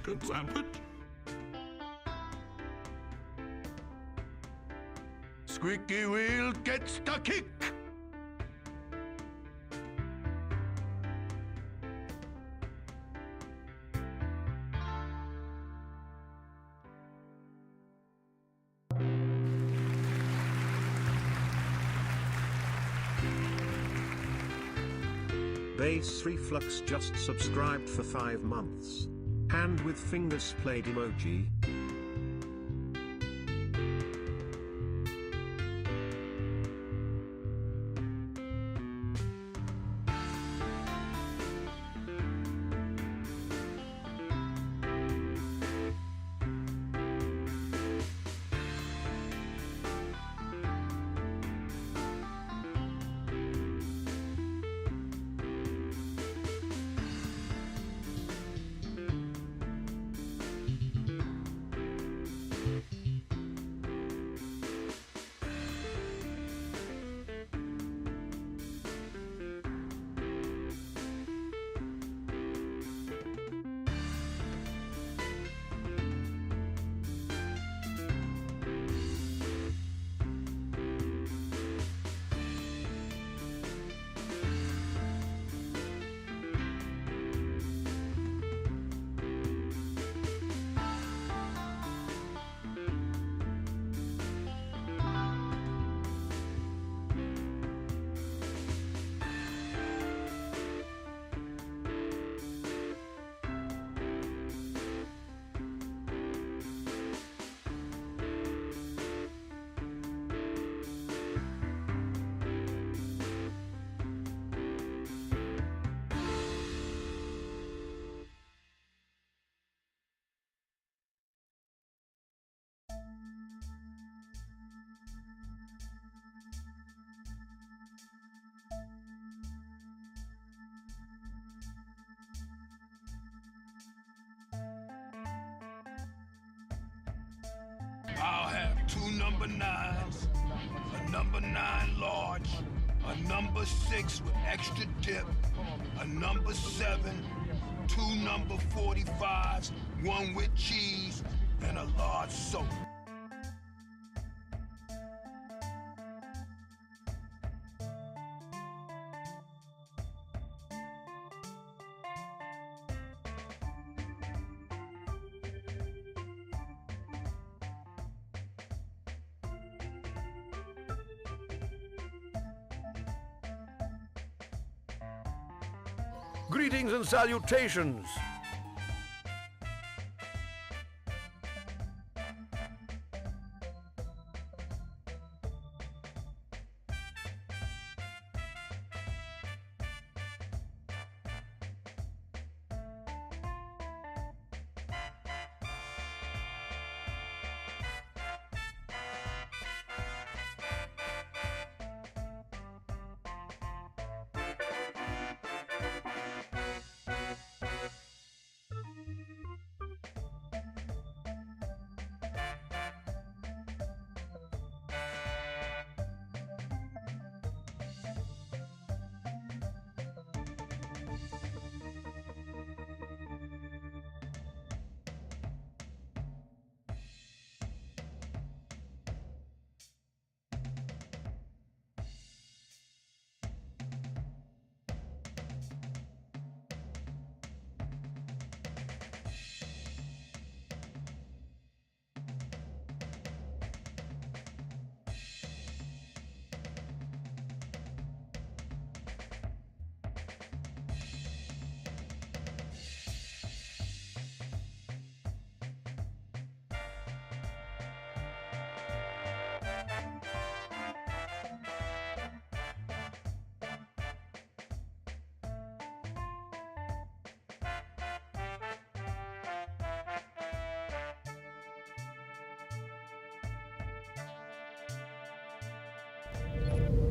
chicken sandwich. Squeaky wheel gets the kick. Bass Reflux just subscribed for 5 months. Hand with fingers played emoji. I'll have 2 number 9s, a number 9 large, a number 6 with extra dip, a number 7, 2 number 45s, 1 with cheese, and a large soda. Greetings and salutations.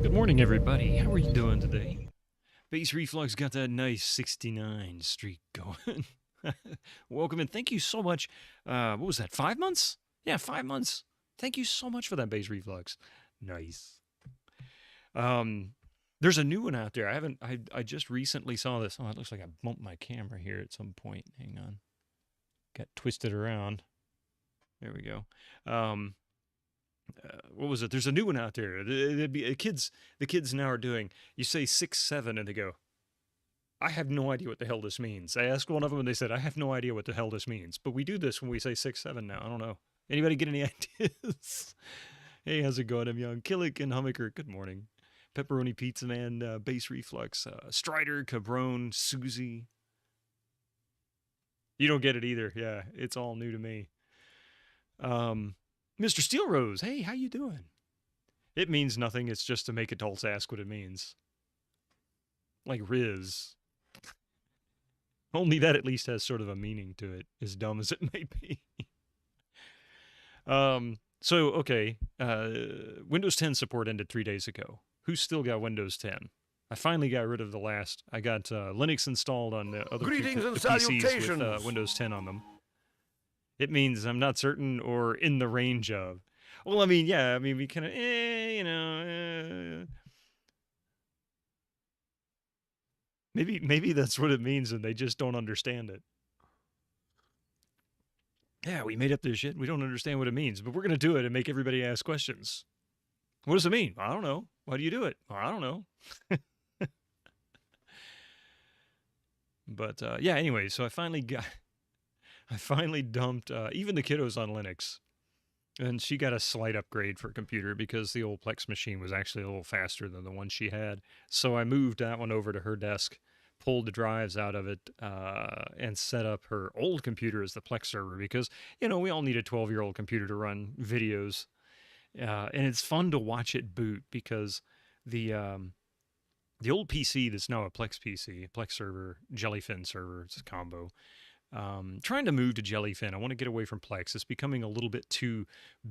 Good morning, everybody. How are you doing today? Bass Reflux got that nice 69 streak going. Welcome and thank you so much. What was that, 5 months? Yeah, 5 months. Thank you so much for that, Bass Reflux. Nice. There's a new one out there. I just recently saw this. Oh, it looks like I bumped my camera here at some point. Hang on. Got twisted around. There we go. What was it? There's a new one out there. The kids now are doing, you say 6, 7, and they go, I have no idea what the hell this means. I asked one of them and they said, I have no idea what the hell this means. But we do this when we say 6, 7 now. I don't know. Anybody get any ideas? Hey, how's it going? I'm Young. Killick and Hummiker, good morning. Pepperoni Pizza Man, Base Reflux, Strider, Cabron, Susie. You don't get it either. Yeah, it's all new to me. Mr. Steel Rose, hey, how you doing? It means nothing. It's just to make adults ask what it means. Like Riz. Only that at least has sort of a meaning to it, as dumb as it may be. Okay. Windows 10 support ended 3 days ago. Who's still got Windows 10? I finally got rid of the last. I got Linux installed on the other Greetings and PCs with Windows 10 on them. It means I'm not certain or in the range of. Well, I mean, yeah, I mean, we kind of, Maybe that's what it means and they just don't understand it. Yeah, we made up this shit. We don't understand what it means, but we're going to do it and make everybody ask questions. What does it mean? I don't know. Why do you do it? Well, I don't know. But yeah, anyway, so I finally dumped even the kiddos on Linux. And she got a slight upgrade for a computer because the old Plex machine was actually a little faster than the one she had. So I moved that one over to her desk, pulled the drives out of it, and set up her old computer as the Plex server because, you know, we all need a 12-year-old computer to run videos. And it's fun to watch it boot because the old PC that's now a Plex PC, Plex server, Jellyfin server, it's a combo. Trying to move to Jellyfin. I want to get away from Plex. It's becoming a little bit too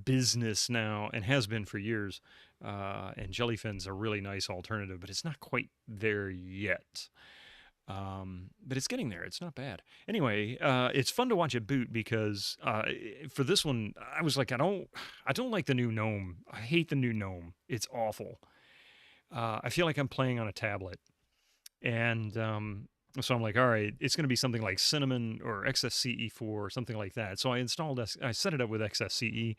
business now and has been for years. And Jellyfin's a really nice alternative, but it's not quite there yet. But it's getting there. It's not bad. Anyway, it's fun to watch it boot because for this one, I was like, I don't like the new GNOME. I hate the new GNOME. It's awful. I feel like I'm playing on a tablet. And so I'm like, all right, it's going to be something like Cinnamon or XFCE4 or something like that. So I set it up with XFCE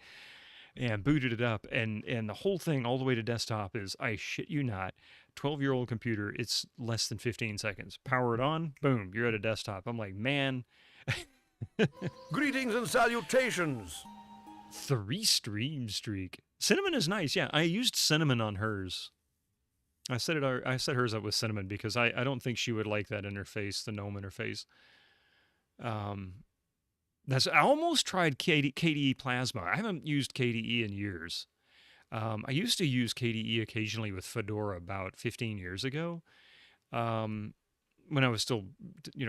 and booted it up. And the whole thing all the way to desktop is, I shit you not, 12-year-old computer, it's less than 15 seconds. Power it on, boom, you're at a desktop. I'm like, man. Greetings and salutations. 3 stream streak. Cinnamon is nice. Yeah, I used Cinnamon on hers. I set hers up with Cinnamon because I don't think she would like that interface, the GNOME interface. I almost tried KDE Plasma. I haven't used KDE in years. I used to use KDE occasionally with Fedora about 15 years ago, when I was still,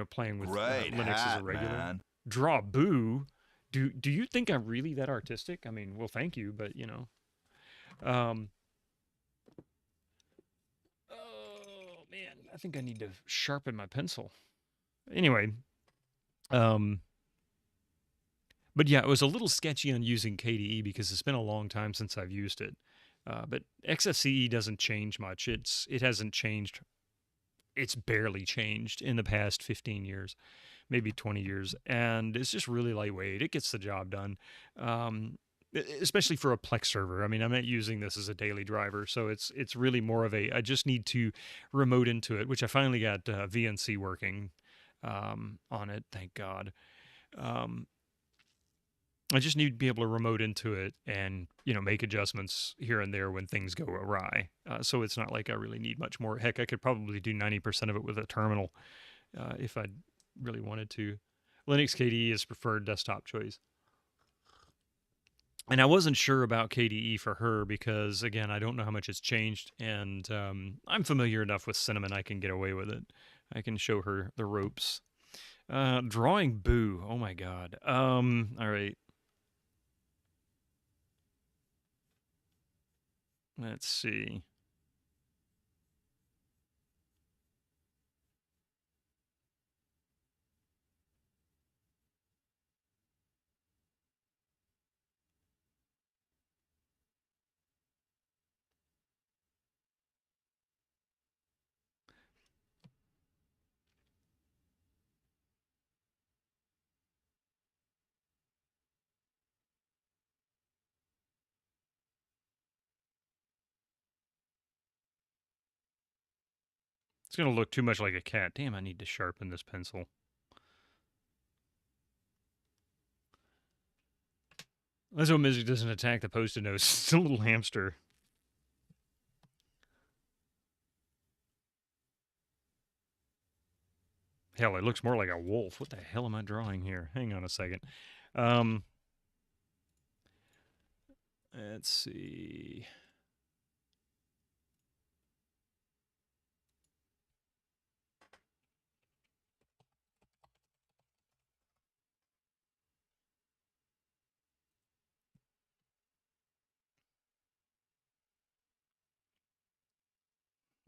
playing with Linux as a regular. Man. Draw Boo. Do you think I'm really that artistic? I mean, well, thank you, but Oh man, I think I need to sharpen my pencil. Anyway, but yeah, it was a little sketchy on using KDE because it's been a long time since I've used it. But XFCE doesn't change much. It hasn't changed. It's barely changed in the past 15 years, maybe 20 years. And it's just really lightweight. It gets the job done. Especially for a Plex server. I mean, I'm not using this as a daily driver, so it's really more of I just need to remote into it, which I finally got VNC working on it, thank God. I just need to be able to remote into it and, make adjustments here and there when things go awry. So it's not like I really need much more. Heck, I could probably do 90% of it with a terminal if I really wanted to. Linux KDE is preferred desktop choice. And I wasn't sure about KDE for her because, again, I don't know how much it's changed. And I'm familiar enough with Cinnamon, I can get away with it. I can show her the ropes. Drawing Boo. Oh, my God. All right. Let's see. It's going to look too much like a cat. Damn, I need to sharpen this pencil. Let's hope Misery doesn't attack the Post-it notes. It's a little hamster. Hell, it looks more like a wolf. What the hell am I drawing here? Hang on a second. Let's see.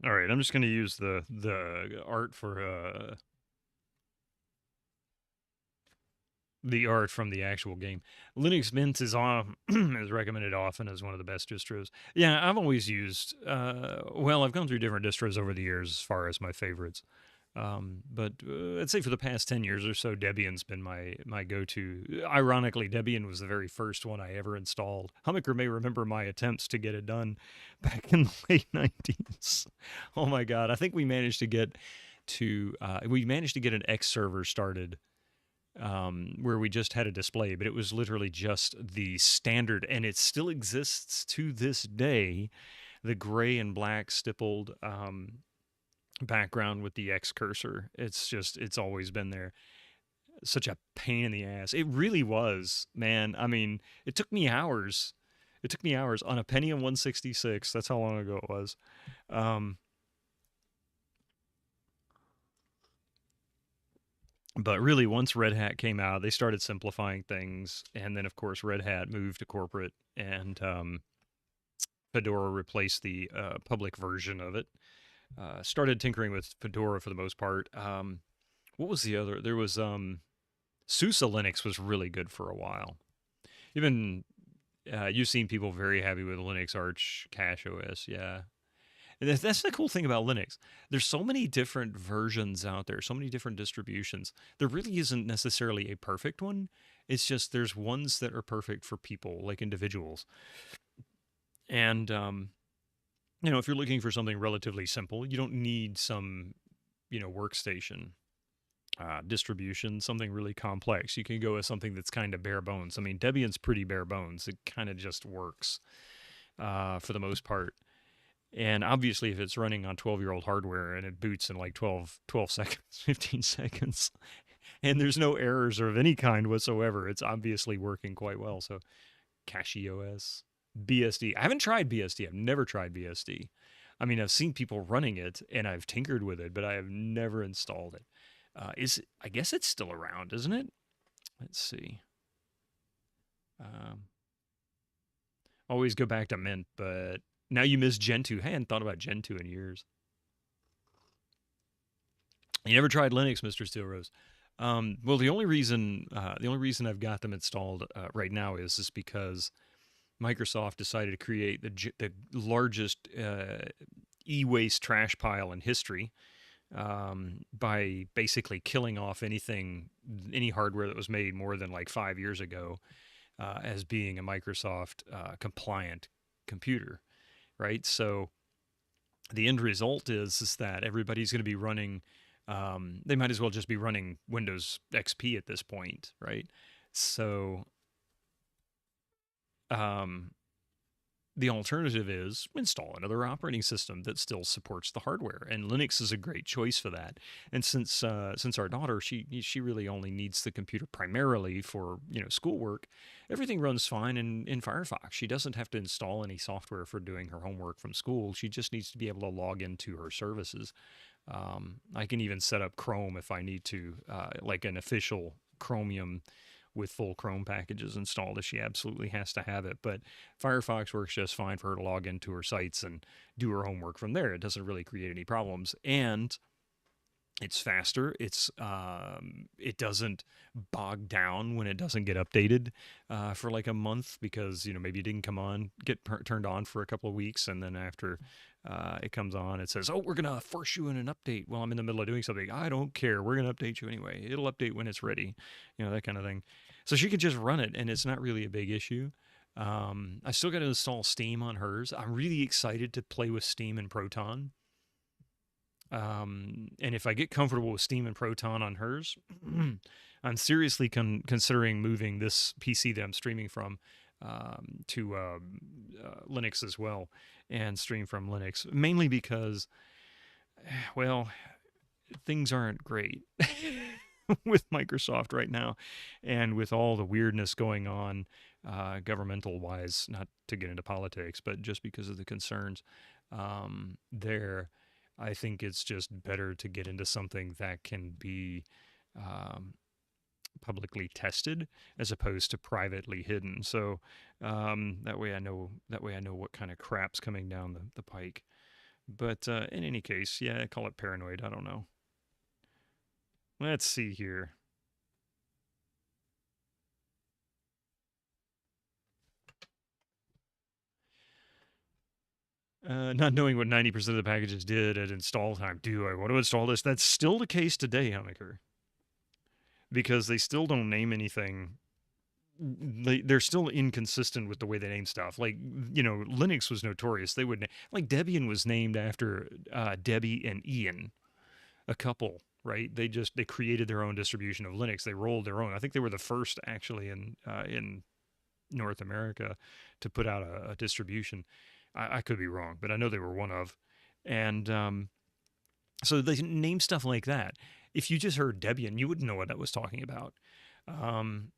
All right, I'm just going to use the art for the art from the actual game. Linux Mint is is recommended often as one of the best distros. Yeah, I've always used. Well, I've gone through different distros over the years as far as my favorites. But I'd say for the past 10 years or so, Debian's been my go-to. Ironically, Debian was the very first one I ever installed. Hummaker may remember my attempts to get it done back in the late 90s. Oh my God. I think we managed to get an X server started where we just had a display, but it was literally just the standard, and it still exists to this day, the gray and black stippled background with the X cursor. It's always been there. Such a pain in the ass. It really was, man. I mean, it took me hours. It took me hours on a Pentium 166. That's how long ago it was. But really, once Red Hat came out, they started simplifying things. And then, of course, Red Hat moved to corporate, and Fedora replaced the public version of it. Started tinkering with Fedora for the most part. What was the other? There was SUSE Linux was really good for a while. Even you've seen people very happy with Linux Arch Cache OS, yeah. And that's the cool thing about Linux. There's so many different versions out there, so many different distributions. There really isn't necessarily a perfect one. It's just there's ones that are perfect for people, like individuals. And if you're looking for something relatively simple, you don't need some, workstation distribution, something really complex. You can go with something that's kind of bare bones. I mean, Debian's pretty bare bones. It kind of just works for the most part. And obviously, if it's running on 12-year-old hardware and it boots in like 12 seconds, 15 seconds, and there's no errors of any kind whatsoever, it's obviously working quite well. So, Cache OS. BSD. I haven't tried BSD. I've never tried BSD. I mean, I've seen people running it and I've tinkered with it, but I have never installed it. I guess it's still around, isn't it? Let's see. Always go back to Mint, but now you miss Gentoo. I hadn't thought about Gentoo in years. You never tried Linux, Mr. Steel Rose? Well, the only reason I've got them installed right now is because Microsoft decided to create the largest e-waste trash pile in history by basically killing off any hardware that was made more than like 5 years ago as being a Microsoft compliant computer, right? So the end result is that everybody's going to be running. They might as well just be running Windows XP at this point, right? So the alternative is install another operating system that still supports the hardware, and Linux is a great choice for that. And since our daughter, she really only needs the computer primarily for schoolwork, everything runs fine in Firefox. She doesn't have to install any software for doing her homework from school. She just needs to be able to log into her services. I can even set up Chrome if I need to, like an official Chromium with full Chrome packages installed if she absolutely has to have it. But Firefox works just fine for her to log into her sites and do her homework from there. It doesn't really create any problems. And it's faster. It doesn't bog down when it doesn't get updated for like a month because, maybe it didn't get turned on for a couple of weeks. And then after it comes on, it says, oh, we're going to force you in an update. Well, I'm in the middle of doing something. I don't care. We're going to update you anyway. It'll update when it's ready, that kind of thing. So she could just run it, and it's not really a big issue. I still got to install Steam on hers. I'm really excited to play with Steam and Proton. And if I get comfortable with Steam and Proton on hers, I'm seriously considering moving this PC that I'm streaming from to Linux as well, and stream from Linux, mainly because, well, things aren't great with Microsoft right now, and with all the weirdness going on governmental wise, not to get into politics, but just because of the concerns there. I think it's just better to get into something that can be publicly tested as opposed to privately hidden. So that way I know what kind of crap's coming down the pike. But in any case, yeah, I call it paranoid. I don't know. Let's see here. Not knowing what 90% of the packages did at install time. Do I want to install this? That's still the case today, Honecker. Because they still don't name anything. They're still inconsistent with the way they name stuff. Like, Linux was notorious. They would, like, Debian was named after Debbie and Ian, a couple, right? They created their own distribution of Linux. They rolled their own. I think they were the first, actually, in North America to put out a distribution. I could be wrong, but I know they were one of. And so they name stuff like that. If you just heard Debian, you wouldn't know what that was talking about. And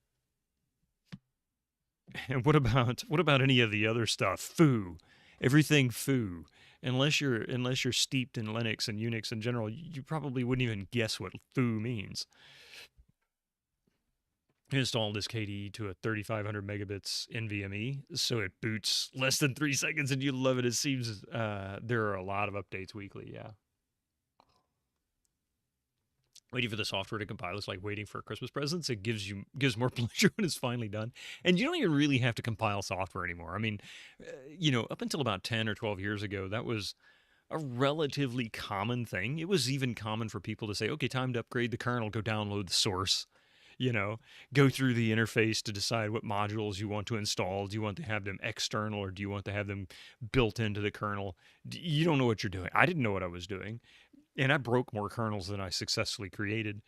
what about any of the other stuff? Foo, everything foo. Unless you're steeped in Linux and Unix in general, you probably wouldn't even guess what foo means. I installed this KDE to a 3500 megabits NVMe, so it boots less than 3 seconds, and you love it. It seems there are a lot of updates weekly, yeah. Waiting for the software to compile is like waiting for Christmas presents. It gives more pleasure when it's finally done. And you don't even really have to compile software anymore. I mean, up until about 10 or 12 years ago, that was a relatively common thing. It was even common for people to say, okay, time to upgrade the kernel, go download the source. Go through the interface to decide what modules you want to install. Do you want to have them external or do you want to have them built into the kernel? You don't know what you're doing. I didn't know what I was doing. And I broke more kernels than I successfully created.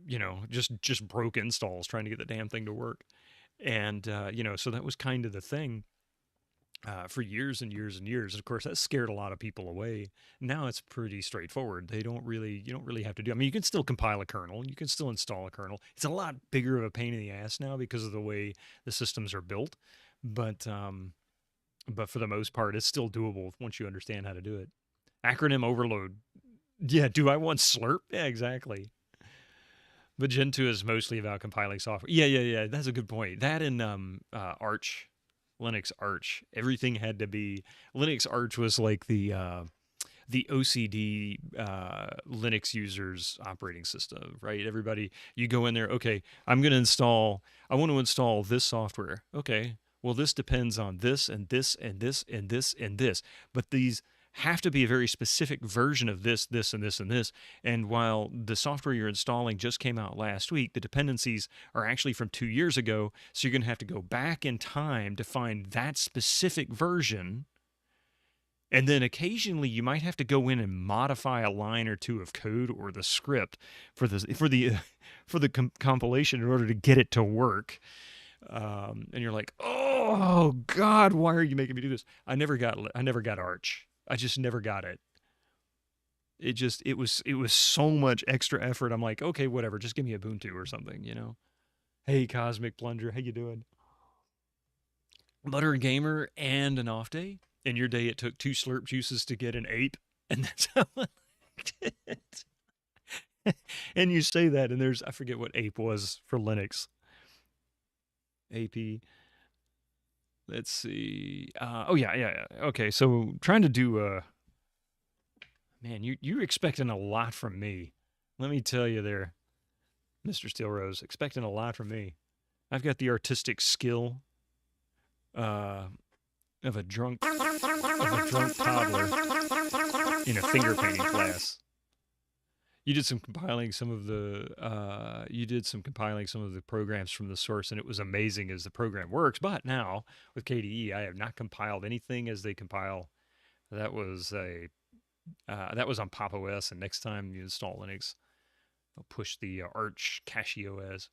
Just broke installs trying to get the damn thing to work. And, so that was kind of the thing. For years and years and years. Of course, that scared a lot of people away. Now it's pretty straightforward. You don't really have to do. I mean, you can still compile a kernel. You can still install a kernel. It's a lot bigger of a pain in the ass now because of the way the systems are built. But for the most part, it's still doable once you understand how to do it. Acronym overload. Yeah, do I want Slurp? Yeah, exactly. But Gentoo is mostly about compiling software. Yeah. That's a good point. That and Arch. Linux Arch. Everything had to be Linux Arch was like the OCD Linux users operating system, right? Everybody, you go in there. Okay, I want to install this software. Okay, well, this depends on this and this and this and this and this, but these have to be a very specific version of this, this, and this, and this. And while the software you're installing just came out last week, the dependencies are actually from 2 years ago. So you're going to have to go back in time to find that specific version. And then occasionally you might have to go in and modify a line or two of code or the script for the compilation in order to get it to work. And you're like, oh God, why are you making me do this? I never got Arch. I just never got it. It was so much extra effort. I'm like, okay, whatever. Just give me Ubuntu or something, Hey, Cosmic Plunger, how you doing? Butter Gamer and an off day. In your day, it took 2 slurp juices to get an ape, and that's how I did it. And you say that, and I forget what ape was for Linux. AP. Let's see. Yeah. Okay, so trying to do man, you're expecting a lot from me. Let me tell you there, Mr. Steel Rose, expecting a lot from me. I've got the artistic skill of a drunk toddler in a finger painting class. You did some compiling some of the programs from the source, and it was amazing as the program works. But now with KDE, I have not compiled anything as they compile. That was a That was on Pop! OS, and next time you install Linux, I'll push the Arch Cache OS.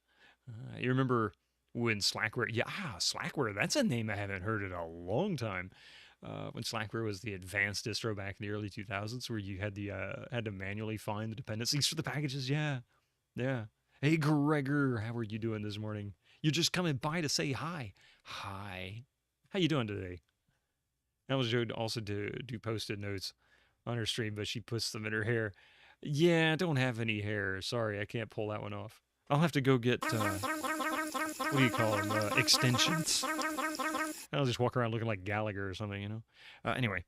You remember when Slackware? Yeah, Slackware. That's a name I haven't heard in a long time. When Slackware was the advanced distro back in the early 2000s, where you had had to manually find the dependencies for the packages. Yeah, yeah. Hey, Gregor, how are you doing this morning? You're just coming by to say hi. Hi. How you doing today? I was also do post-it notes on her stream, but she puts them in her hair. Yeah, I don't have any hair. Sorry, I can't pull that one off. I'll have to go get, what do you call them, extensions? I'll just walk around looking like Gallagher or something, you know? Anyway.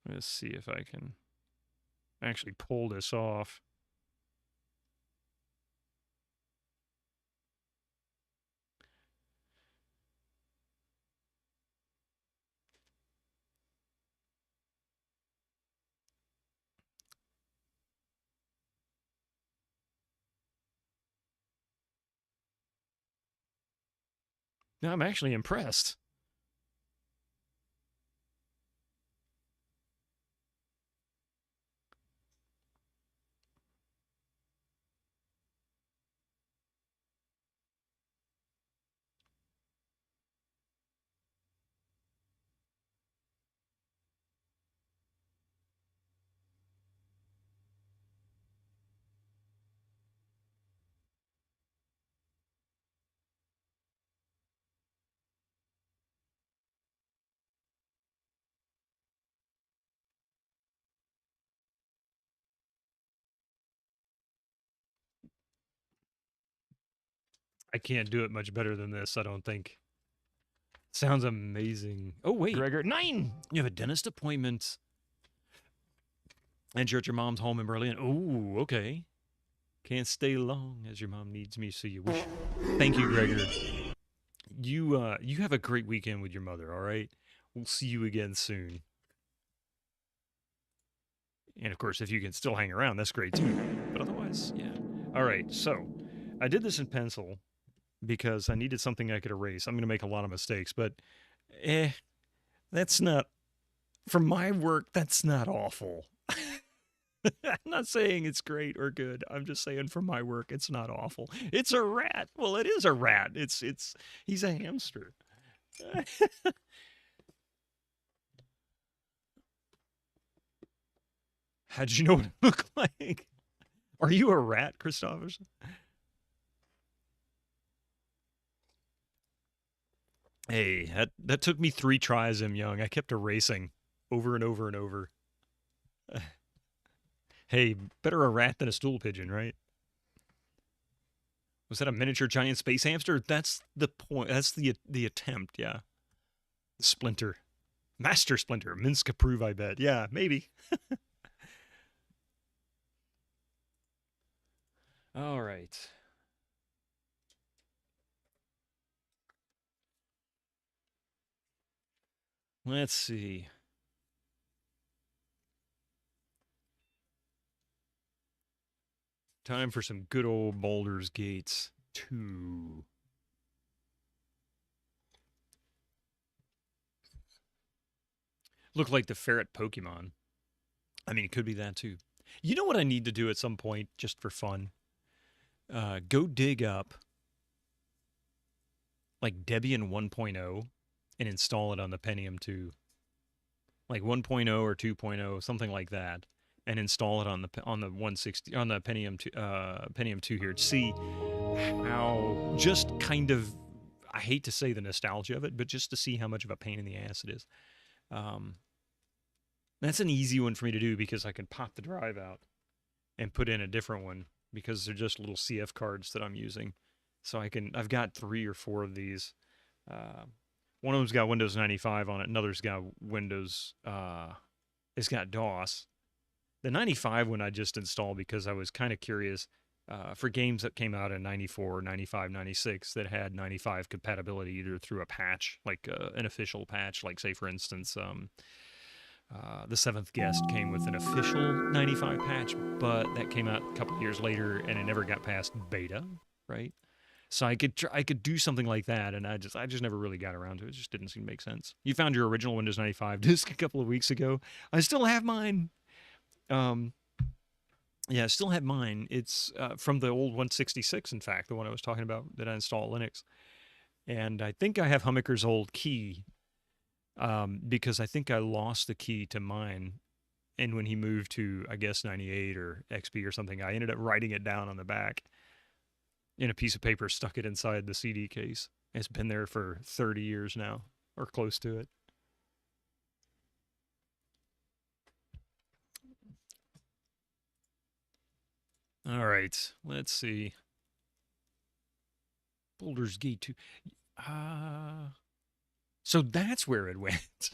Let's see if I can actually pull this off. Now I'm actually impressed. I can't do it much better than this, I don't think. Sounds amazing. Oh, wait. Gregor, 9! You have a dentist appointment. And you're at your mom's home in Berlin. Oh, okay. Can't stay long as your mom needs me, so you wish. Thank you, Gregor. You have a great weekend with your mother, all right? We'll see you again soon. And of course, if you can still hang around, that's great too. But otherwise, yeah. All right, so I did this in pencil because I needed something I could erase. I'm going to make a lot of mistakes, but that's not, for my work, that's not awful. I'm not saying it's great or good. I'm just saying for my work, it's not awful. It's a rat. Well, it is a rat. He's a hamster. How'd you know what it looked like? Are you a rat, Christopherson? Hey, that took me 3 tries, I'm young. I kept erasing over and over and over. Hey, better a rat than a stool pigeon, right? Was that a miniature giant space hamster? That's the point. That's the attempt, yeah. Splinter. Master Splinter. Minsk approve, I bet. Yeah, maybe. All right. Let's see. Time for some good old Baldur's Gates 2. Look like the ferret Pokemon. I mean, it could be that too. You know what I need to do at some point, just for fun? Go dig up like Debian 1.0 and install it on the Pentium 2. Like 1.0 or 2.0, something like that. And install it on the 160 on the Pentium 2 here to see how, just kind of, I hate to say the nostalgia of it, but just to see how much of a pain in the ass it is. That's an easy one for me to do because I can pop the drive out and put in a different one because they're just little CF cards that I'm using. So I've got 3 or 4 of these. One of them's got Windows 95 on it. Another's got Windows, it's got DOS. The 95 one I just installed because I was kind of curious for games that came out in 94, 95, 96 that had 95 compatibility either through a patch, like an official patch, like say for instance, The Seventh Guest came with an official 95 patch, but that came out a couple years later and it never got past beta, right? So I could do something like that, and I just never really got around to it. It just didn't seem to make sense. You found your original Windows 95 disk a couple of weeks ago. I still have mine. Yeah, I still have mine. It's from the old 166, in fact, the one I was talking about that I installed Linux. And I think I have Hummiker's old key because I think I lost the key to mine. And when he moved to, I guess, 98 or XP or something, I ended up writing it down on the back in a piece of paper, stuck it inside the CD case. It's been there for 30 years now, or close to it. All right, let's see. Baldur's Gate 2. So that's where it went.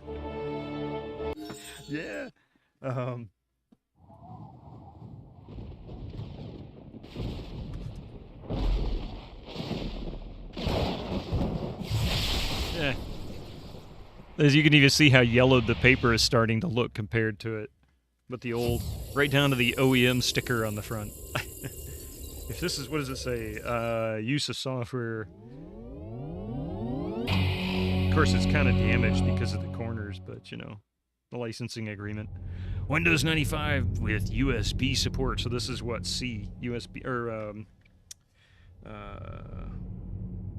Yeah. Yeah. As you can even see how yellowed the paper is starting to look compared to it. But the old, right down to the OEM sticker on the front. If this is, what does it say? Use of software. Of course, it's kind of damaged because of the corners, but you know, the licensing agreement. Windows 95 with USB support. So this is what C, USB, or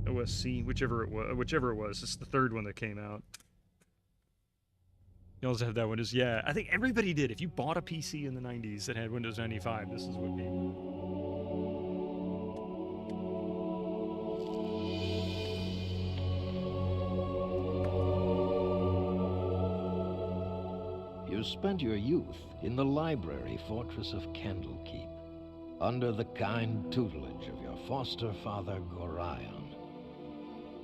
OSC, whichever it was. It's the third one that came out. You also have that Windows. Yeah, I think everybody did. If you bought a PC in the 90s that had Windows 95, this is what came with it. You spent your youth in the library fortress of Candlekeep, under the kind tutelage of your foster father, Gorion.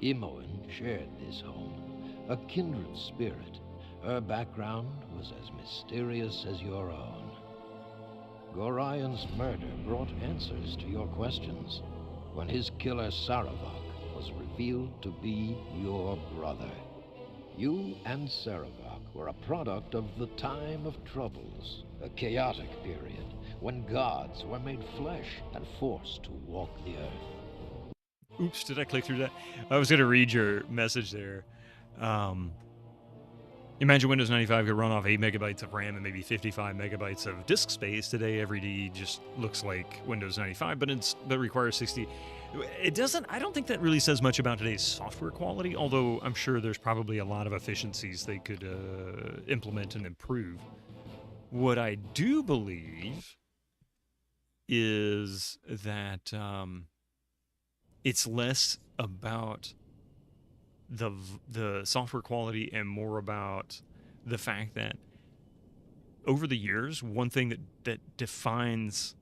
Imoen shared this home, a kindred spirit. Her background was as mysterious as your own. Gorion's murder brought answers to your questions when his killer Saravak was revealed to be your brother. You and Saravak were a product of the time of troubles, a chaotic period when gods were made flesh and forced to walk the earth. Oops, did I click through that? I was going to read your message there. Imagine Windows 95 could run off 8 megabytes of RAM and maybe 55 megabytes of disk space. Today, every D just looks like Windows 95, but it requires 60. It doesn't, I don't think that really says much about today's software quality, although I'm sure there's probably a lot of efficiencies they could implement and improve. What I do believe is that it's less about the software quality and more about the fact that over the years, one thing that defines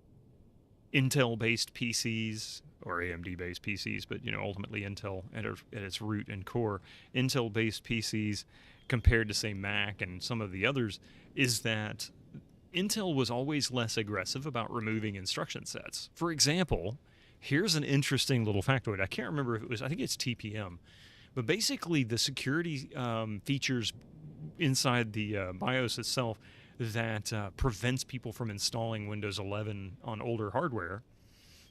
Intel-based PCs or AMD-based PCs, but you know, ultimately Intel at its root and core, Intel-based PCs compared to say Mac and some of the others, is that Intel was always less aggressive about removing instruction sets. For example, here's an interesting little factoid. I can't remember if it was, I think it's TPM. But basically, the security features inside the BIOS itself that prevents people from installing Windows 11 on older hardware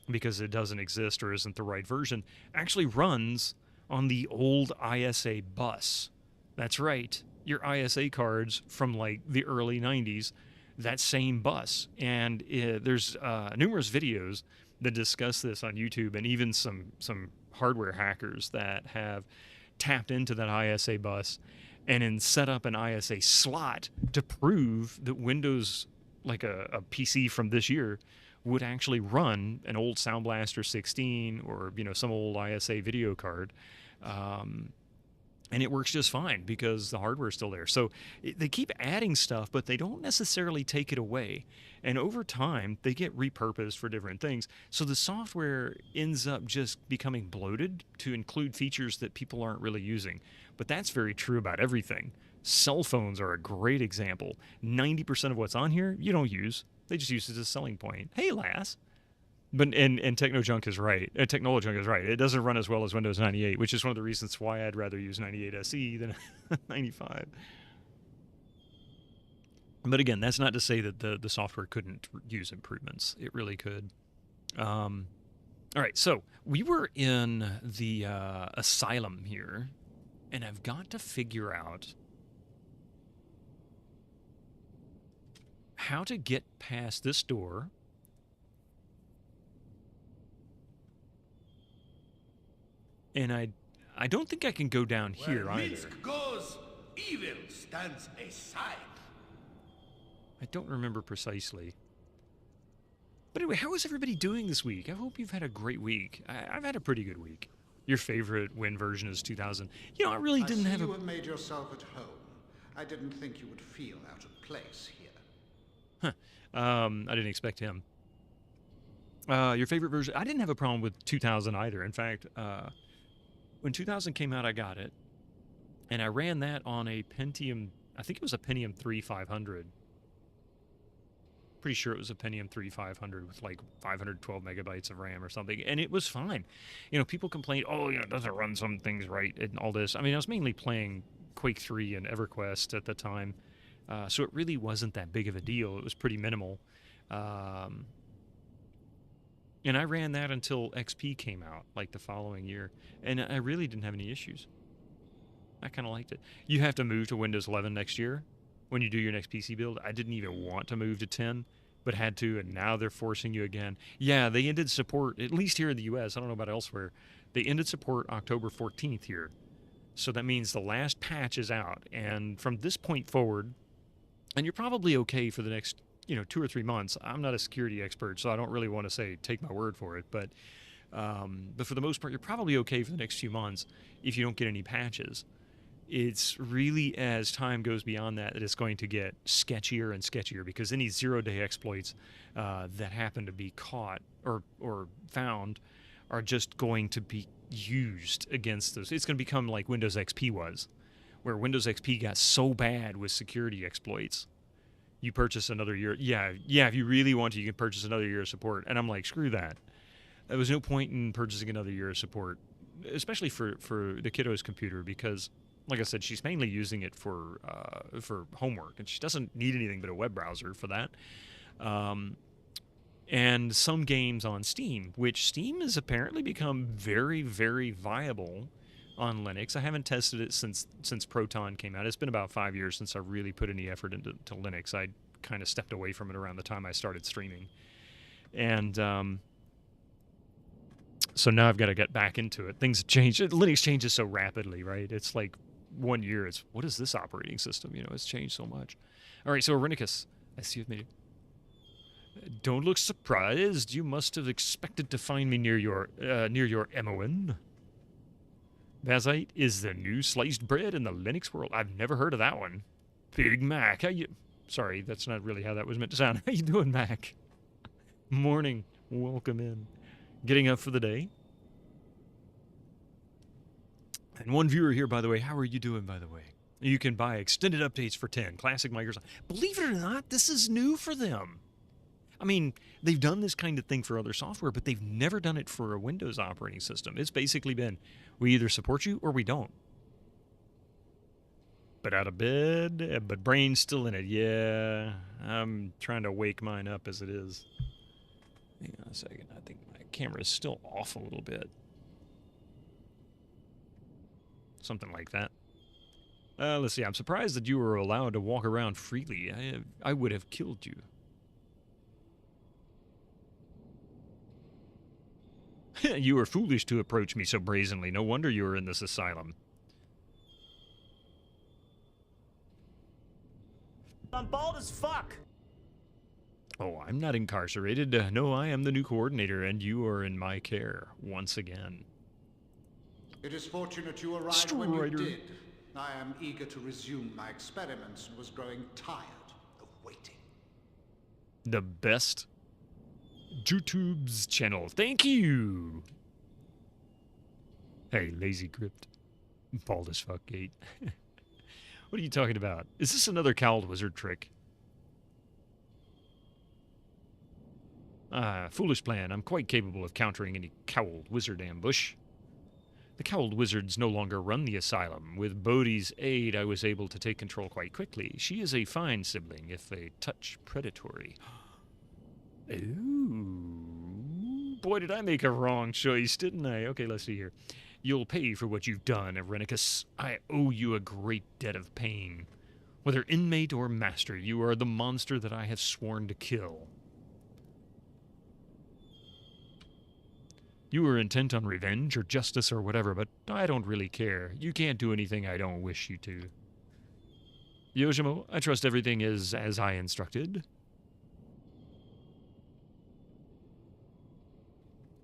because it doesn't exist or isn't the right version actually runs on the old ISA bus. That's right, your ISA cards from like the early 90s, that same bus. And there's numerous videos that discuss this on YouTube, and even some hardware hackers that have tapped into that ISA bus and then set up an ISA slot to prove that Windows, like a PC from this year, would actually run an old Sound Blaster 16 or you know some old ISA video card, and it works just fine because the hardware is still there. So they keep adding stuff, but they don't necessarily take it away. And over time, they get repurposed for different things. So the software ends up just becoming bloated to include features that people aren't really using. But that's very true about everything. Cell phones are a great example. 90% of what's on here, you don't use. They just use it as a selling point. Hey, lass. But and Technojunk is right. Technolojunk is right. It doesn't run as well as Windows 98, which is one of the reasons why I'd rather use 98 SE than 95. But again, that's not to say that the software couldn't use improvements. It really could. All right, so we were in the asylum here, and I've got to figure out how to get past this door. And I don't think I can go down here Where either. Minsk goes, evil stands aside. I don't remember precisely. But anyway, how is everybody doing this week? I hope you've had a great week. I've had a pretty good week. Your favorite Win version is 2000. You know, I really didn't have you have made yourself at home. I didn't think you would feel out of place here. Huh. I didn't expect him. Your favorite version? I didn't have a problem with 2000 either. In fact, when 2000 came out, I got it. And I ran that on a Pentium, I think it was a Pentium 3 500. Pretty sure it was a Pentium 3 500 with like 512 megabytes of RAM or something. And it was fine. You know, people complain, oh, you know, it doesn't run some things right and all this. I mean, I was mainly playing Quake 3 and EverQuest at the time. So it really wasn't that big of a deal. It was pretty minimal. And I ran that until XP came out, like the following year. And I really didn't have any issues. I kind of liked it. You have to move to Windows 11 next year when you do your next PC build. I didn't even want to move to 10, but had to, and now they're forcing you again. Yeah, they ended support, at least here in the US. I don't know about elsewhere. They ended support October 14th here. So that means the last patch is out. And from this point forward, and you're probably okay for the next 2 or 3 months. I'm not a security expert, so I don't really want to say take my word for it. But for the most part, you're probably okay for the next few months if you don't get any patches. It's really, as time goes beyond that it's going to get sketchier and sketchier, because any zero-day exploits that happen to be caught or found are just going to be used against those. It's going to become like Windows XP was, where Windows XP got so bad with security exploits. You purchase another year. Yeah, if you really want to, you can purchase another year of support. And I'm like, screw that. There was no point in purchasing another year of support, especially for the kiddo's computer, because, like I said, she's mainly using it for homework, and she doesn't need anything but a web browser for that. And some games on Steam, which Steam has apparently become very, very viable on Linux. I haven't tested it since Proton came out. It's been about 5 years since I really put any effort into Linux. I kind of stepped away from it around the time I started streaming. And so now I've got to get back into it. Things change. Linux changes so rapidly, right? It's like 1 year. It's, what is this operating system? It's changed so much. All right, so Arenicus, I see you've made it. Don't look surprised. You must have expected to find me near your Emoen. Vazite is the new sliced bread in the Linux world. I've never heard of that one. Big Mac, how you... Sorry, that's not really how that was meant to sound. How you doing, Mac? Morning. Welcome in. Getting up for the day? And one viewer here, by the way. How are you doing, by the way? You can buy extended updates for 10. Classic Microsoft. Believe it or not, this is new for them. I mean, they've done this kind of thing for other software, but they've never done it for a Windows operating system. It's basically been, we either support you or we don't. But out of bed, but brain's still in it. Yeah, I'm trying to wake mine up as it is. Hang on a second. I think my camera is still off a little bit. Something like that. Let's see. I'm surprised that you were allowed to walk around freely. I would have killed you. You were foolish to approach me so brazenly. No wonder you were in this asylum. I'm bald as fuck. Oh, I'm not incarcerated. No, I am the new coordinator, and you are in my care once again. It is fortunate you arrived when you did. I am eager to resume my experiments and was growing tired of waiting. The best YouTube's channel. Thank you. Hey, Lazy Crypt. Bald as fuck, Gate. What are you talking about? Is this another cowled wizard trick? Foolish plan. I'm quite capable of countering any cowled wizard ambush. The cowled wizards no longer run the asylum. With Bodhi's aid, I was able to take control quite quickly. She is a fine sibling, if a touch predatory. Ooh. Boy, did I make a wrong choice, didn't I? Okay, let's see here. You'll pay for what you've done, Irenicus. I owe you a great debt of pain. Whether inmate or master, you are the monster that I have sworn to kill. You were intent on revenge or justice or whatever, but I don't really care. You can't do anything I don't wish you to. Yoshimo, I trust everything is as I instructed.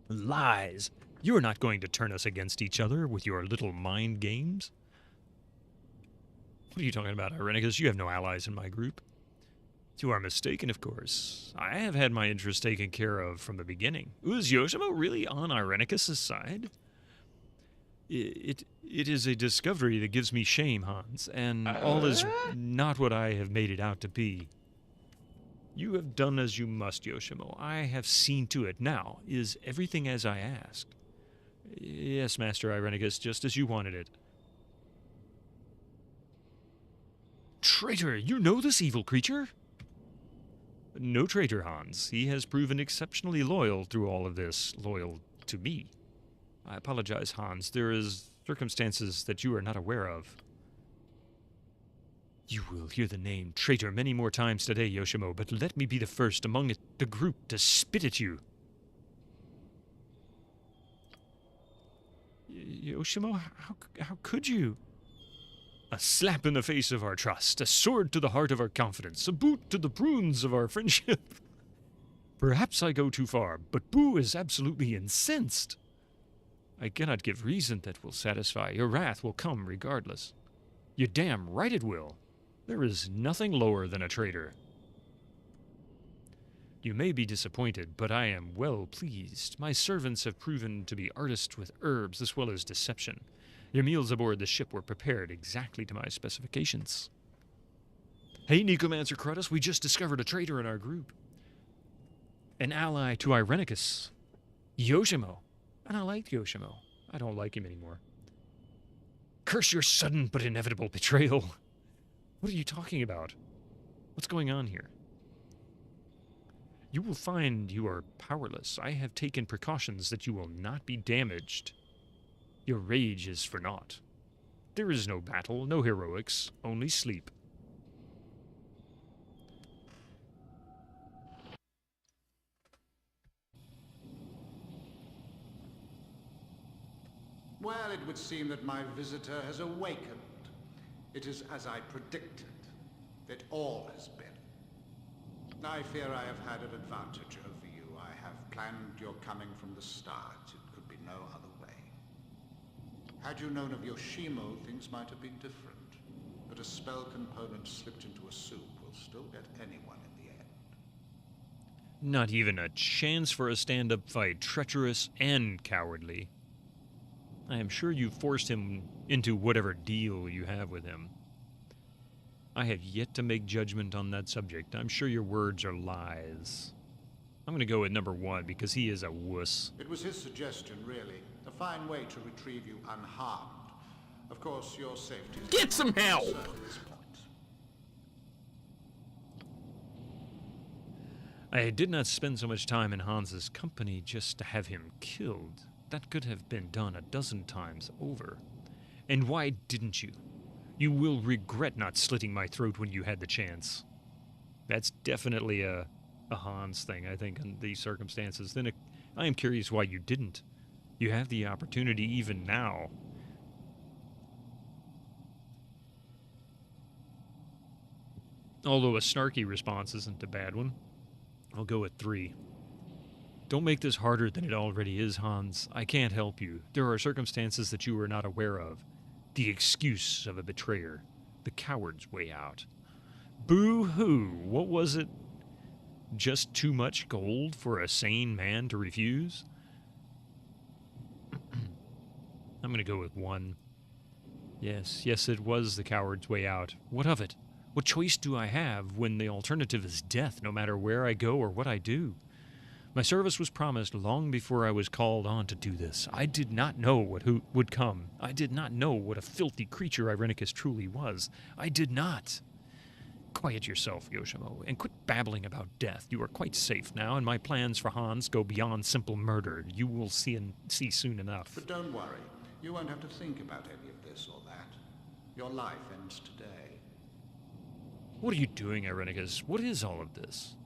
Lies! You are not going to turn us against each other with your little mind games. What are you talking about, Irenicus? You have no allies in my group. You are mistaken, of course. I have had my interests taken care of from the beginning. Is Yoshimo really on Irenicus' side? It is a discovery that gives me shame, Hans, and all is not what I have made it out to be. You have done as you must, Yoshimo. I have seen to it. Now, is everything as I asked? Yes, Master Irenicus, just as you wanted it. Traitor, you know this evil creature? No traitor, Hans. He has proven exceptionally loyal through all of this. Loyal to me. I apologize, Hans. There is circumstances that you are not aware of. You will hear the name traitor many more times today, Yoshimo, but let me be the first among the group to spit at you. Yoshimo, how could you? A slap in the face of our trust, a sword to the heart of our confidence, a boot to the prunes of our friendship. Perhaps I go too far, but Boo is absolutely incensed. I cannot give reason that will satisfy. Your wrath will come regardless. You're damn right it will. There is nothing lower than a traitor. You may be disappointed, but I am well pleased. My servants have proven to be artists with herbs as well as deception. Your meals aboard the ship were prepared exactly to my specifications. Hey, Nicomancer Crudus, we just discovered a traitor in our group. An ally to Irenicus. Yoshimo. And I liked Yoshimo. I don't like him anymore. Curse your sudden but inevitable betrayal. What are you talking about? What's going on here? You will find you are powerless. I have taken precautions that you will not be damaged. Your rage is for naught. There is no battle, no heroics, only sleep. Well, it would seem that my visitor has awakened. It is as I predicted. It all has been. I fear I have had an advantage over you. I have planned your coming from the start. It could be no other way. Had you known of Yoshimo, things might have been different. But a spell component slipped into a soup will still get anyone in the end. Not even a chance for a stand-up fight, treacherous and cowardly. I am sure you forced him into whatever deal you have with him. I have yet to make judgment on that subject. I'm sure your words are lies. I'm going to go with number 1 because he is a wuss. It was his suggestion, really. A fine way to retrieve you unharmed. Of course, your safety is... Get some help! At this point. I did not spend so much time in Hans's company just to have him killed. That could have been done a dozen times over. And why didn't you? You will regret not slitting my throat when you had the chance. That's definitely a Hans thing, I think, in these circumstances. Then I am curious why you didn't. You have the opportunity even now. Although a snarky response isn't a bad one. I'll go with 3. Don't make this harder than it already is, Hans. I can't help you. There are circumstances that you are not aware of. The excuse of a betrayer. The coward's way out. Boo-hoo! What was it? Just too much gold for a sane man to refuse? I'm going to go with 1. Yes, it was the coward's way out. What of it? What choice do I have when the alternative is death, no matter where I go or what I do? My service was promised long before I was called on to do this. I did not know who would come. I did not know what a filthy creature Irenicus truly was. I did not. Quiet yourself, Yoshimo, and quit babbling about death. You are quite safe now, and my plans for Hans go beyond simple murder. You will see soon enough. But don't worry. You won't have to think about any of this or that. Your life ends today. What are you doing, Irenicus? What is all of this?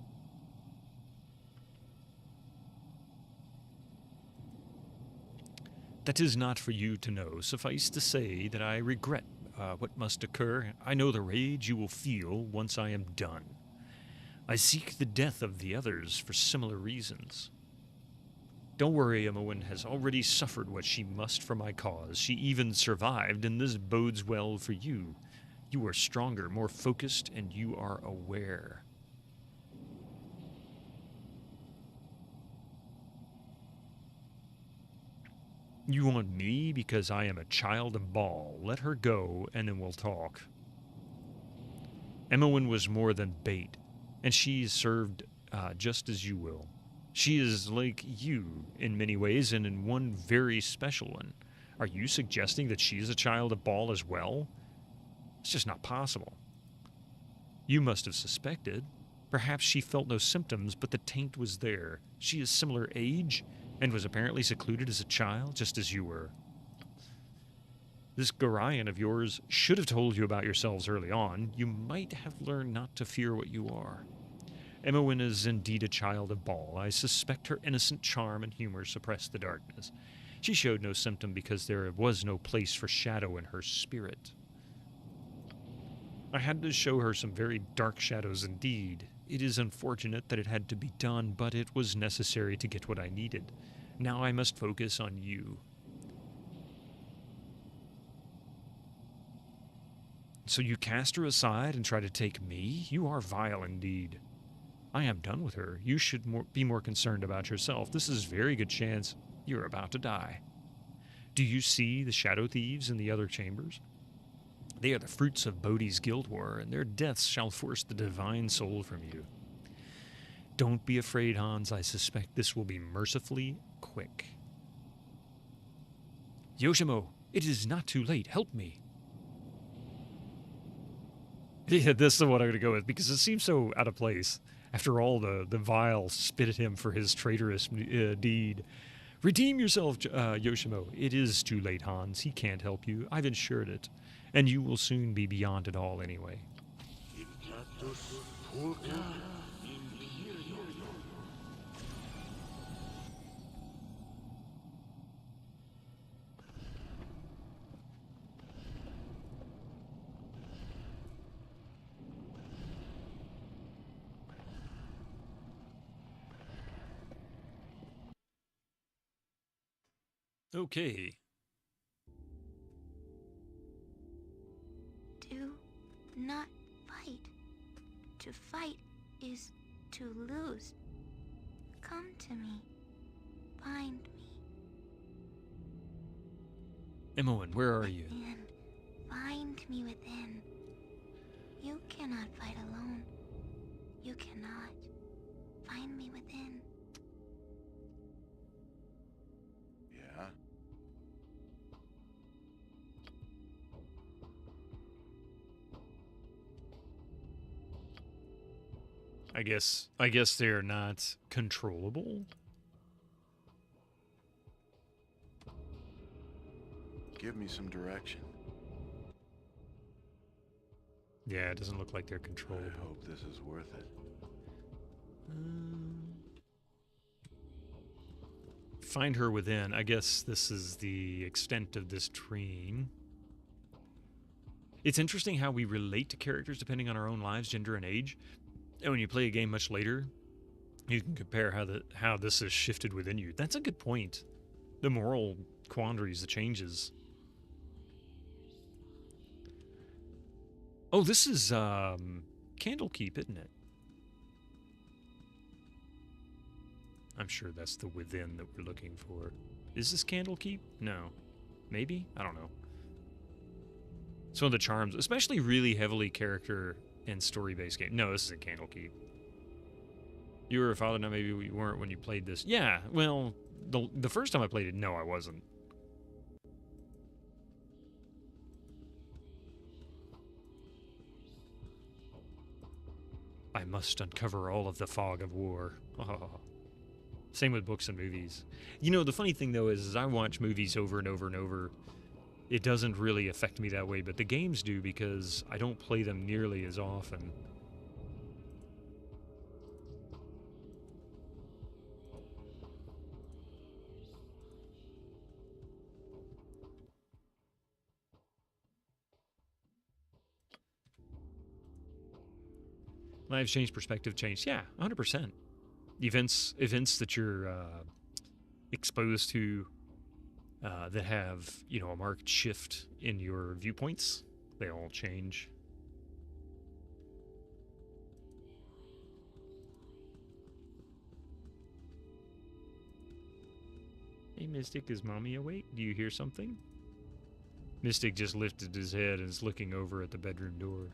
That is not for you to know. Suffice to say that I regret what must occur. I know the rage you will feel once I am done. I seek the death of the others for similar reasons. Don't worry, Imoen has already suffered what she must for my cause. She even survived, and this bodes well for you. You are stronger, more focused, and you are aware. You want me because I am a child of Bhaal. Let her go, and then we'll talk. Imoen was more than bait, and she is served just as you will. She is like you in many ways, and in one very special one. Are you suggesting that she is a child of Bhaal as well? It's just not possible. You must have suspected. Perhaps she felt no symptoms, but the taint was there. She is similar age, and was apparently secluded as a child, just as you were. This Gorion of yours should have told you about yourselves early on. You might have learned not to fear what you are. Imoen is indeed a child of Bhaal. I suspect her innocent charm and humor suppressed the darkness. She showed no symptom because there was no place for shadow in her spirit. I had to show her some very dark shadows indeed. It is unfortunate that it had to be done, but it was necessary to get what I needed. Now I must focus on you. So you cast her aside and try to take me? You are vile indeed. I am done with her. You should be more concerned about yourself. This is a very good chance you're about to die. Do you see the shadow thieves in the other chambers? They are the fruits of Bodhi's guild war, and their deaths shall force the divine soul from you. Don't be afraid, Hans. I suspect this will be mercifully quick. Yoshimo, it is not too late. Help me. Yeah, this is what I'm going to go with, because it seems so out of place. After all, the vile spit at him for his traitorous deed. Redeem yourself, Yoshimo. It is too late, Hans. He can't help you. I've ensured it. And you will soon be beyond it all anyway. Okay. Do not fight. To fight is to lose. Come to me. Find me. Imoen, where are you? Within. Find me within. You cannot fight alone. You cannot. Find me within. Yeah? I guess they're not controllable. Give me some direction. Yeah, it doesn't look like they're controllable. I hope this is worth it. Find her within. I guess this is the extent of this dream. It's interesting how we relate to characters depending on our own lives, gender, and age. And when you play a game much later, you can compare how this has shifted within you. That's a good point. The moral quandaries, the changes. Oh, this is Candlekeep, isn't it? I'm sure that's the within that we're looking for. Is this Candlekeep? No. Maybe? I don't know. It's one of the charms, especially really heavily character and story-based game. No, this isn't Candlekeep. You were a father, now maybe you weren't when you played this. Yeah, well, the first time I played it, no, I wasn't. I must uncover all of the fog of war. Oh. Same with books and movies. You know, the funny thing, though, is I watch movies over and over and over. It doesn't really affect me that way, but the games do because I don't play them nearly as often. Lives change, perspective change. Yeah, 100%. Events that you're exposed to that have, you know, a marked shift in your viewpoints, they all change. Hey, Mystic, is Mommy awake? Do you hear something? Mystic just lifted his head and is looking over at the bedroom door.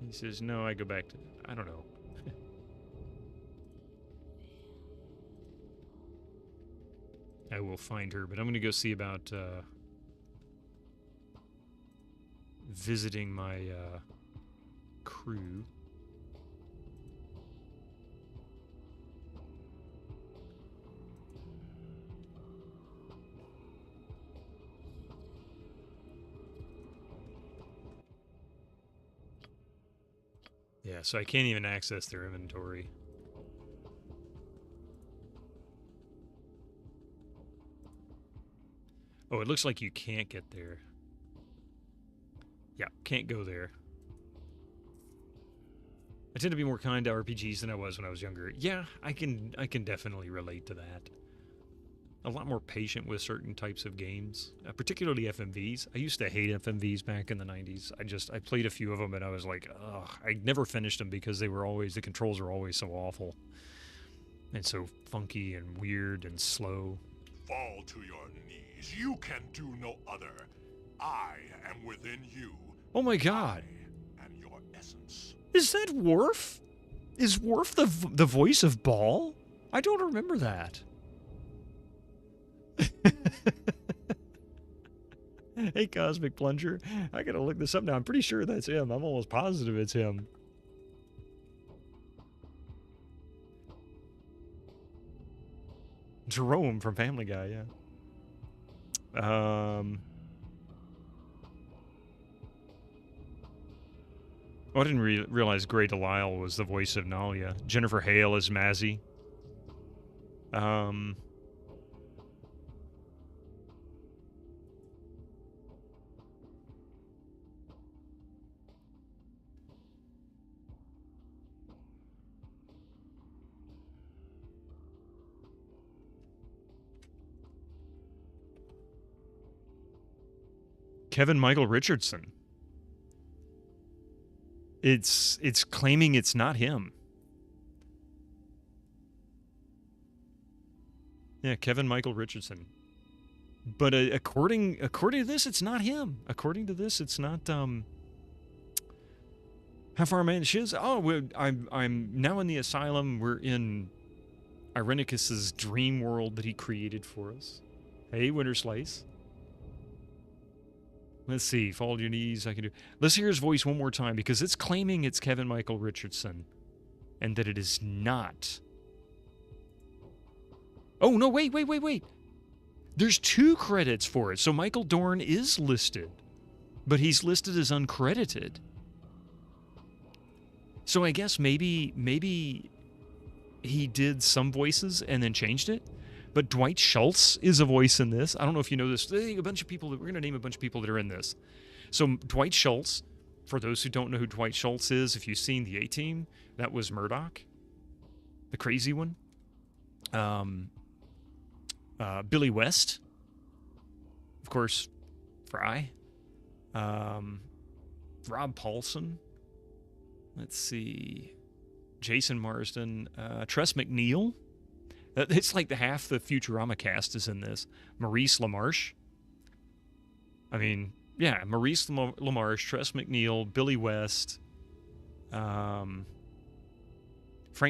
He says, no, I go back to... I don't know. I will find her, but I'm going to go see about visiting my crew. Yeah, so I can't even access their inventory. Oh, it looks like you can't get there. Yeah, can't go there. I tend to be more kind to RPGs than I was when I was younger. Yeah, I can definitely relate to that. A lot more patient with certain types of games, particularly FMVs. I used to hate FMVs back in the 90s. I played a few of them and I was like, ugh. I never finished them because the controls are always so awful. And so funky and weird and slow. Fall to your knees. You can do no other. I am within you. Oh my god. And your essence. Is that Worf? Is Worf the voice of Bhaal? I don't remember that. Hey, Cosmic Plunger. I gotta look this up now. I'm pretty sure that's him. I'm almost positive it's him. Jerome from Family Guy, yeah. Oh, I didn't realize Grey Delisle was the voice of Nalia. Jennifer Hale is Mazzy. Kevin Michael Richardson. It's claiming it's not him. Yeah, Kevin Michael Richardson. But according to this, it's not him. According to this, it's not. How far am I in shiz? Oh, I'm now in the asylum. We're in Irenicus's dream world that he created for us. Hey, Winter Slice. Let's see. Fall to your knees. I can do. Let's hear his voice one more time because it's claiming it's Kevin Michael Richardson, and that it is not. Oh no! Wait! There's 2 credits for it, so Michael Dorn is listed, but he's listed as uncredited. So I guess maybe he did some voices and then changed it. But Dwight Schultz is a voice in this. I don't know if you know this. We're going to name a bunch of people that are in this. So Dwight Schultz, for those who don't know who Dwight Schultz is, if you've seen the A-Team, that was Murdoch, the crazy one. Billy West, of course, Fry. Rob Paulson. Let's see. Jason Marsden. Tress MacNeille. It's like half the Futurama cast is in this. Maurice LaMarche. I mean, Yeah, Maurice LaMarche, Tress McNeil, Billy West, Frank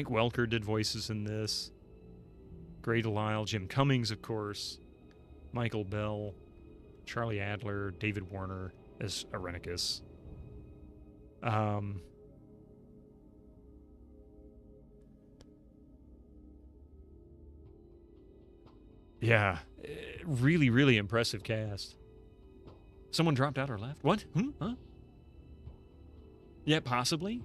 Welker did voices in this. Gray Delisle, Jim Cummings, of course, Michael Bell, Charlie Adler, David Warner as Arenicus. Yeah, really, really impressive cast. Someone dropped out or left? What? Huh? Yeah, possibly.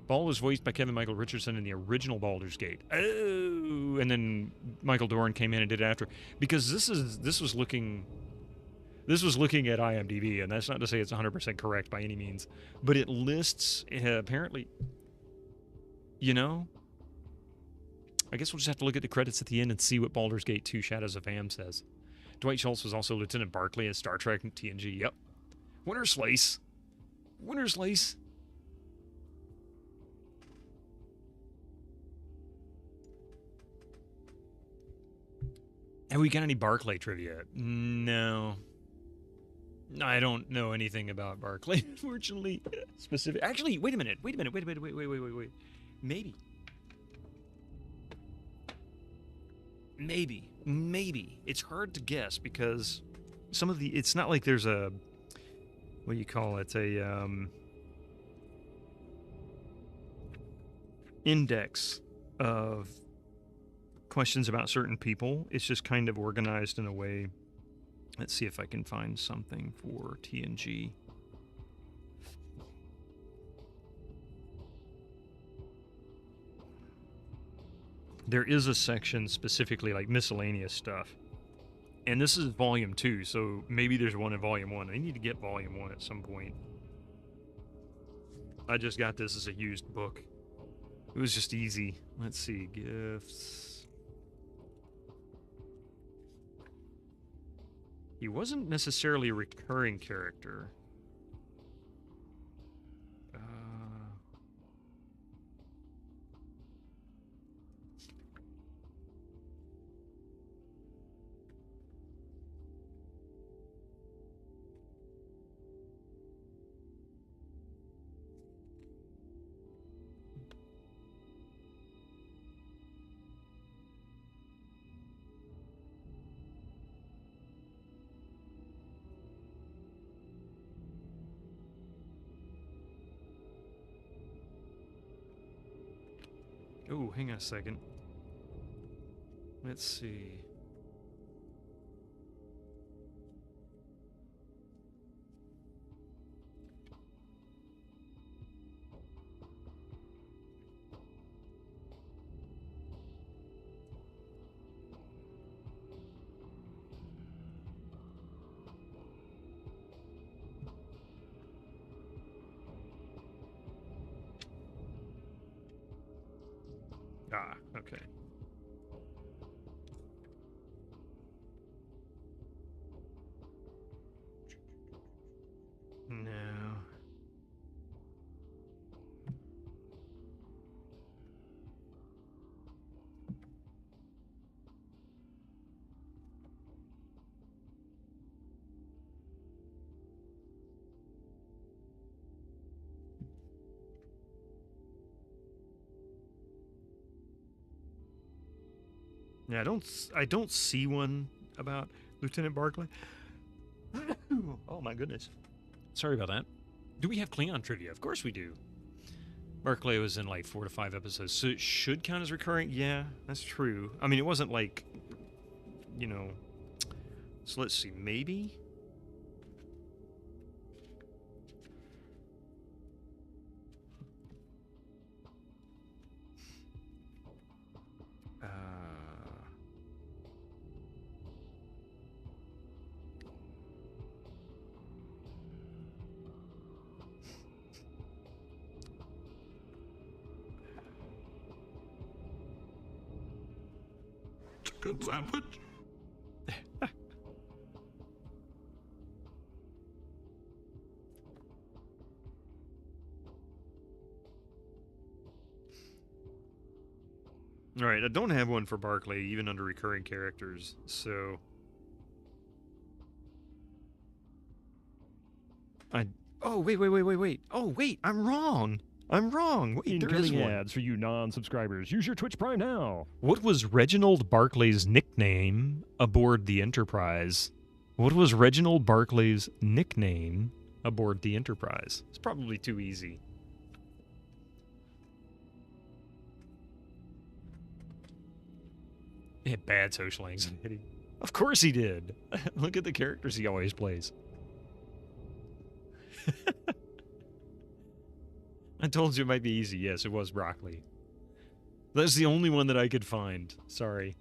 Ball was voiced by Kevin Michael Richardson in the original Baldur's Gate. Oh, and then Michael Doran came in and did it after. Because this was looking at IMDb, and that's not to say it's 100% correct by any means, but it lists apparently, you know, I guess we'll just have to look at the credits at the end and see what Baldur's Gate 2 Shadows of Am says. Dwight Schultz was also Lieutenant Barclay as Star Trek and TNG. Yep. Winter's Lace. Winter's Lace. Have we got any Barclay trivia? No. I don't know anything about Barclay, unfortunately. Specific. Actually, wait a minute. Wait. Maybe. It's hard to guess because some of the... It's not like there's a... What do you call it? A index of questions about certain people. It's just kind of organized in a way. Let's see if I can find something for TNG. There is a section specifically like miscellaneous stuff. And this is volume 2, so maybe there's one in volume 1. I need to get volume 1 at some point. I just got this as a used book. It was just easy. Let's see, gifts. He wasn't necessarily a recurring character. Oh, hang on a second. Let's see. Ah, okay. No. Yeah, I don't see one about Lieutenant Barclay. Oh my goodness. Sorry about that. Do we have Klingon trivia? Of course we do. Barclay was in like 4 to 5 episodes, so it should count as recurring. Yeah, that's true. I mean, it wasn't like, you know. So let's see, maybe. Chicken sandwich? All right, I don't have one for Barclay, even under recurring characters, so... Oh, wait. Oh, wait, I'm wrong. Wait, there is Incoming one. ads for you non-subscribers. Use your Twitch Prime now. What was Reginald Barclay's nickname aboard the Enterprise? It's probably too easy. He had bad social anxiety. Of course he did. Look at the characters he always plays. I told you it might be easy. Yes, it was broccoli. That's the only one that I could find. Sorry.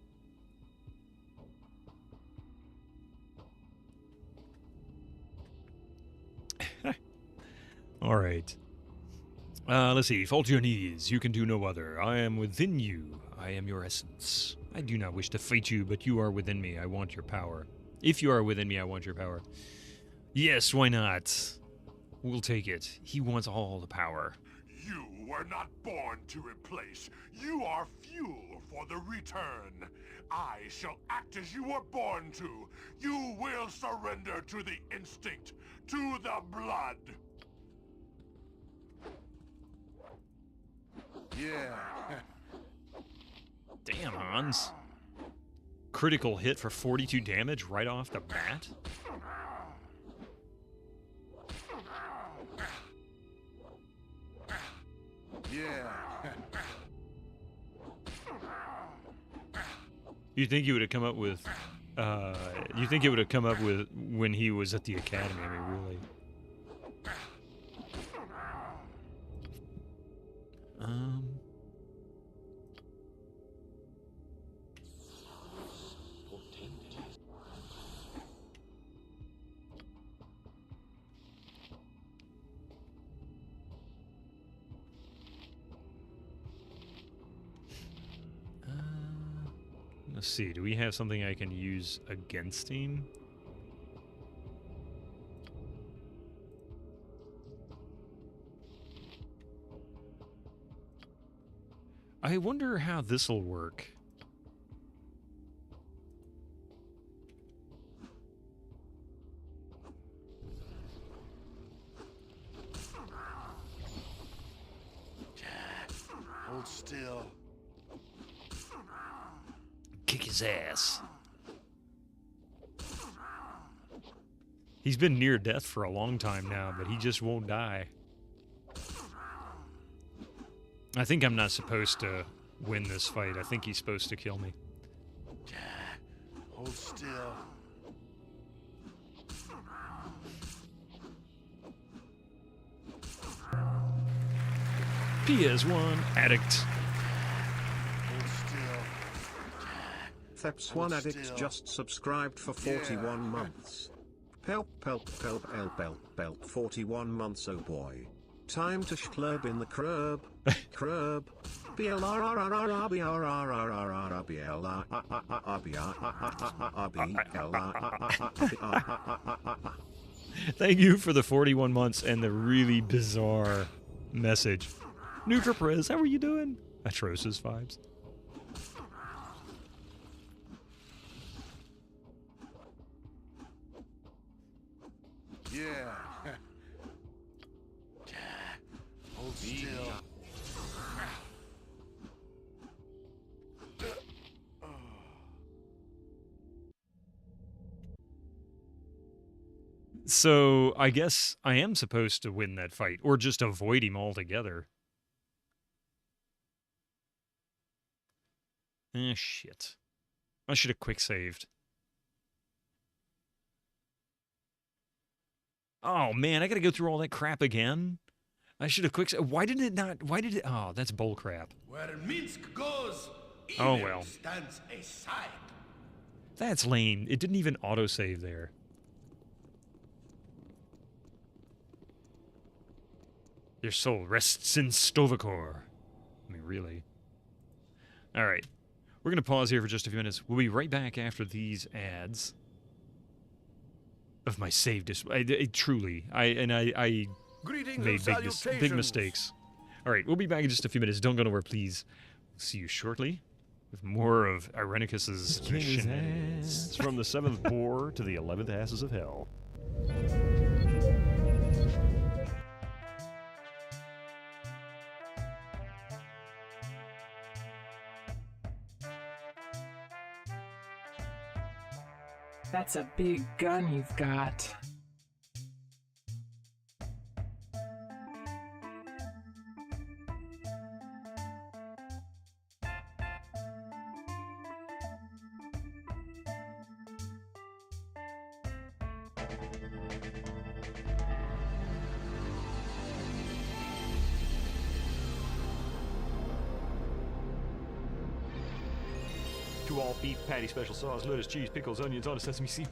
Alright. Let's see. Fall to your knees. You can do no other. I am within you. I am your essence. I do not wish to fight you, but you are within me. I want your power. If you are within me, I want your power. Yes, why not? We'll take it. He wants all the power. You were not born to replace. You are fuel for the return. I shall act as you were born to. You will surrender to the instinct, to the blood. Yeah. Damn, Hans. Critical hit for 42 damage right off the bat? Yeah. You think he would have come up with, you think it would have come up with when he was at the academy, I mean, really. Let's see, do we have something I can use against him? I wonder how this'll work. Hold still. Kick his ass. He's been near death for a long time now, but he just won't die. I think I'm not supposed to win this fight. I think he's supposed to kill me. Hold still. PS1 addict. Hold still. Theps1 Addict just subscribed for 41 months. Pelp, 41 months, oh boy. Time to schlub in the crub. Crub. Thank you for the 41 months and the really bizarre message. NutraPrez, how are you doing? Atrocious vibes. Yeah. Hold still. So, I guess I am supposed to win that fight, or just avoid him altogether. Shit. I should have quick saved. Oh, man, I gotta go through all that crap again? I should have quick saved. Why did it not... Why did it... Oh, that's bull crap. Where Minsk goes, oh, well. stands aside. That's lame. It didn't even autosave there. Your soul rests in Stovacor. I mean, really. All right. We're going to pause here for just a few minutes. We'll be right back after these ads of my save truly. I made big mistakes. All right. We'll be back in just a few minutes. Don't go nowhere, please. See you shortly with more of Irenicus's shenanigans. From the 7th bore to the 11th asses of hell. That's a big gun you've got. To all beef patty, special sauce, lettuce, cheese, pickles, onions on a sesame seed.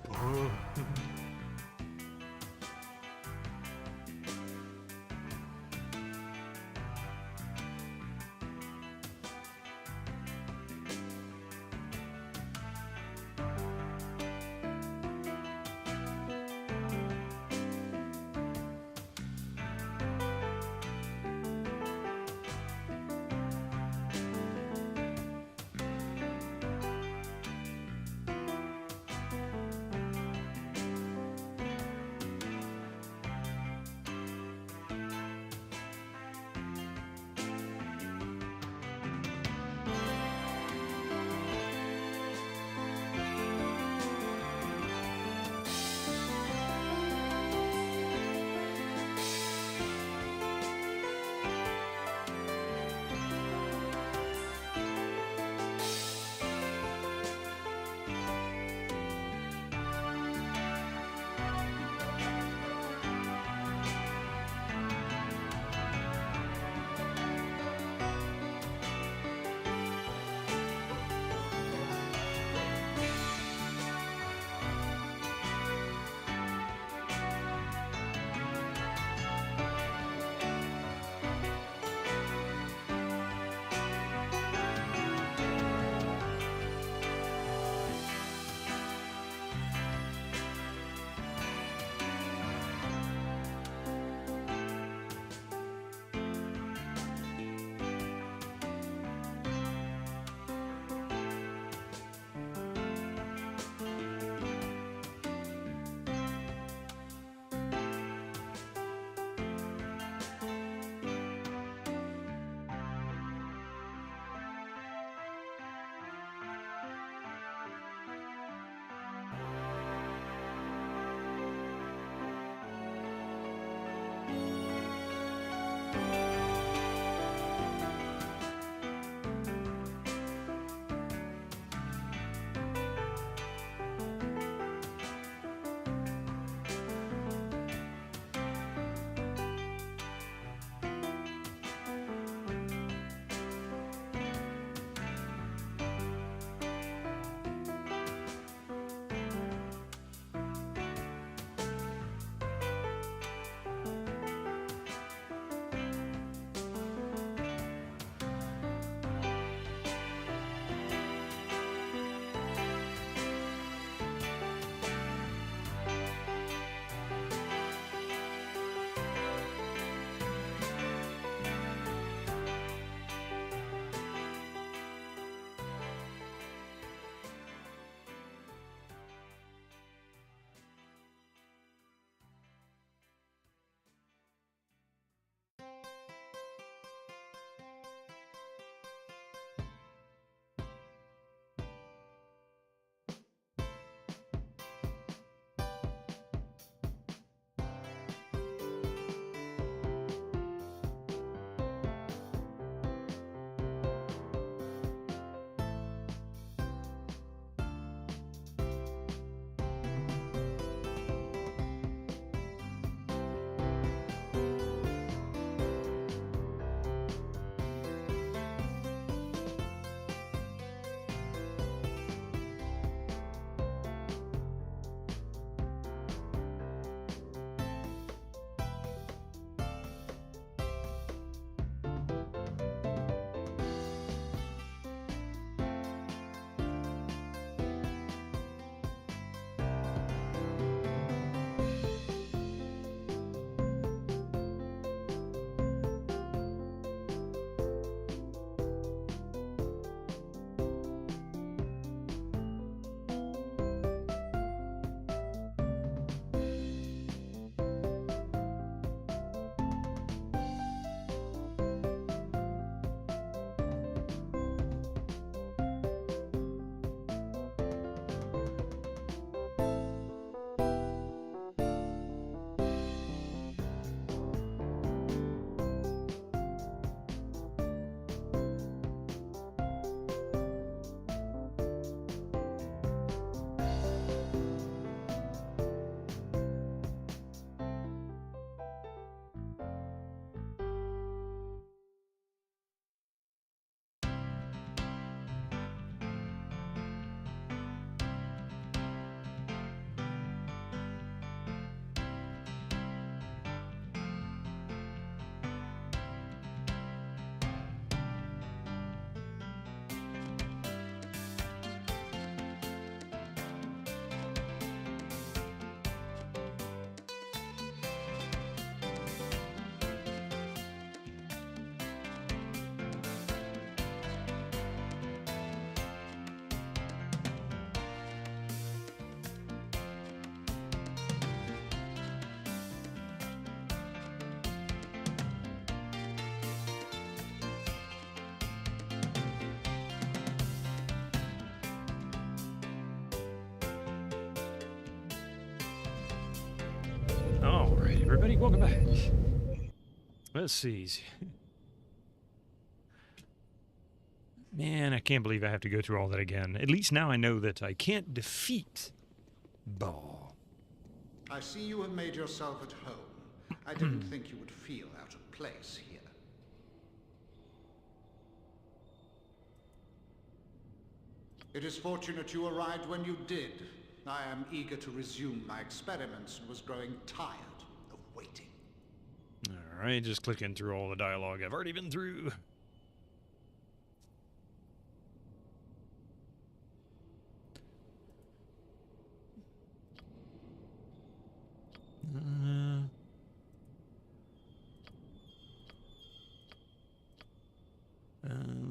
everybody. Welcome back. Let's see. Man, I can't believe I have to go through all that again. At least now I know that I can't defeat Bhaal. I see you have made yourself at home. I didn't think you would feel out of place here. It is fortunate you arrived when you did. I am eager to resume my experiments and was growing tired of waiting. Alright, just clicking through all the dialogue I've already been through.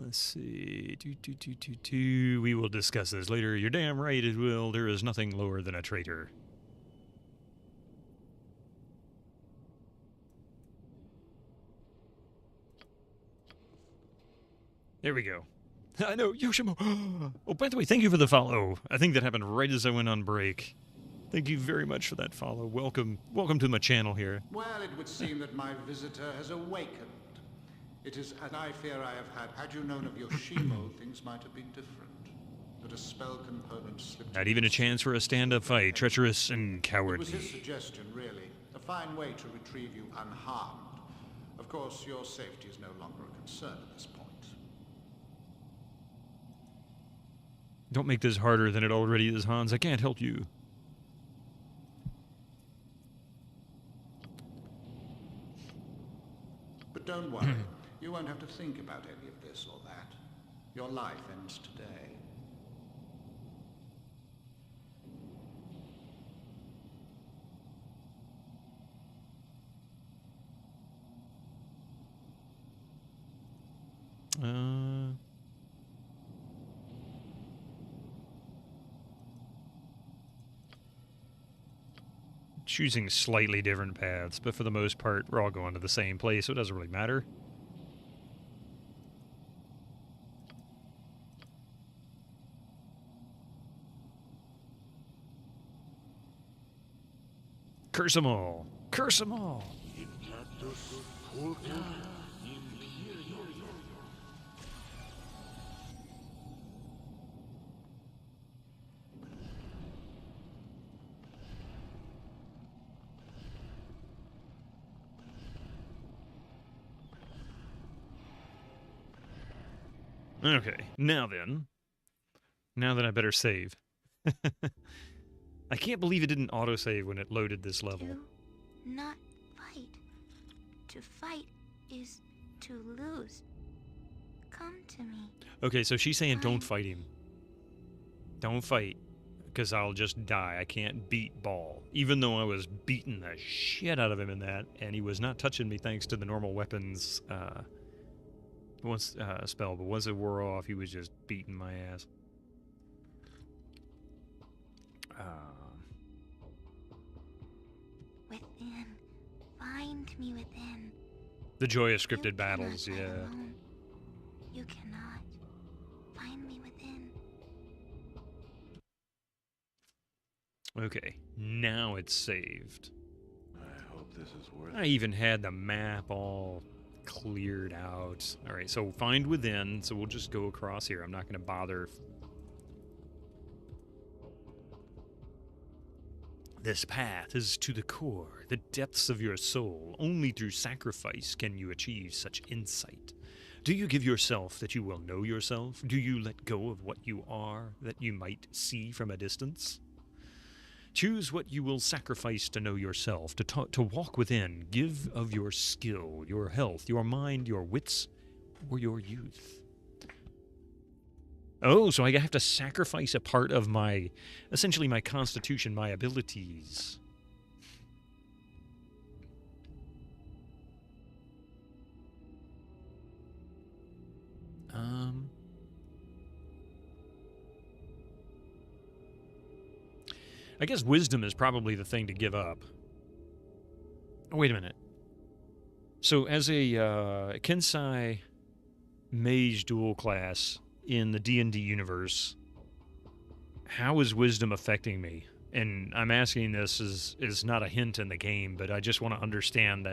Let's see. We will discuss this later. You're damn right it will. There is nothing lower than a traitor. There we go. I know, Yoshimo. Oh, by the way, thank you for the follow. I think that happened right as I went on break. Thank you very much for that follow. Welcome to my channel here. Well, it would seem that my visitor has awakened. It is an I fear I have had. Had you known of Yoshimo, things might have been different. But a spell component slipped. Not even a chance for a stand-up fight. Treacherous and cowardly. It was his suggestion, really. A fine way to retrieve you unharmed. Of course, your safety is no longer a concern at this point. Don't make this harder than it already is, Hans. I can't help you. But don't worry. You won't have to think about any of this or that. Your life ends today. Choosing slightly different paths, but for the most part, we're all going to the same place, so it doesn't really matter. Curse them all! Curse them all! Okay, now then. Now that I better save. I can't believe it didn't autosave when it loaded this level. Do not fight. To fight is to lose. Come to me. Okay, so she's saying don't fight him. Don't fight, because I'll just die. I can't beat Bhaal. Even though I was beating the shit out of him in that, and he was not touching me thanks to the normal weapons spell, but once it wore off, he was just beating my ass. Within. Find me within. The joy of scripted battles, yeah. Alone. You cannot. Find me within. Okay, now it's saved. I hope this is worth it. I even had the map all cleared out. Alright, so find within, so we'll just go across here. I'm not going to bother. This path is to the core, the depths of your soul. Only through sacrifice can you achieve such insight. Do you give yourself that you will know yourself? Do you let go of what you are that you might see from a distance? Choose what you will sacrifice to know yourself, to walk within. Give of your skill, your health, your mind, your wits, or your youth. Oh, so I have to sacrifice a part of my, essentially my constitution, my abilities. I guess wisdom is probably the thing to give up. Oh, wait a minute. So as a Kensai mage dual class in the D&D universe, how is wisdom affecting me? And I'm asking this is not a hint in the game, but I just want to understand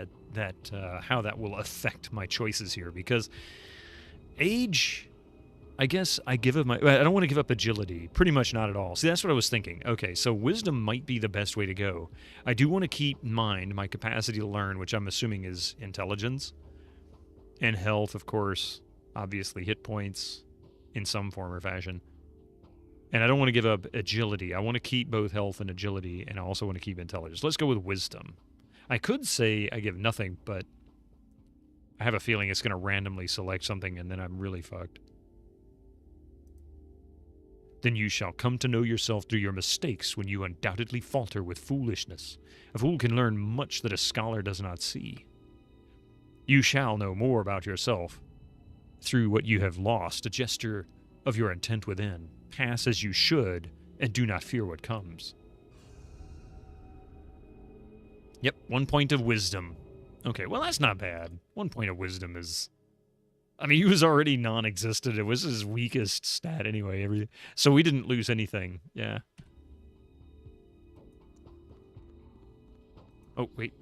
how that will affect my choices here. Because age, I guess I give up I don't want to give up agility. Pretty much not at all. See, that's what I was thinking. Okay, so wisdom might be the best way to go. I do want to keep in mind my capacity to learn, which I'm assuming is intelligence. And health, of course. Obviously, hit points in some form or fashion. And I don't want to give up agility. I want to keep both health and agility, and I also want to keep intelligence. Let's go with wisdom. I could say I give nothing, but I have a feeling it's going to randomly select something, and then I'm really fucked. Then you shall come to know yourself through your mistakes when you undoubtedly falter with foolishness. A fool can learn much that a scholar does not see. You shall know more about yourself through what you have lost, a gesture of your intent within. Pass as you should, and do not fear what comes. Yep, 1 point of wisdom. Okay, well, that's not bad. 1 point of wisdom is... I mean, he was already non-existent. It was his weakest stat anyway. So we didn't lose anything. Yeah. Oh, wait.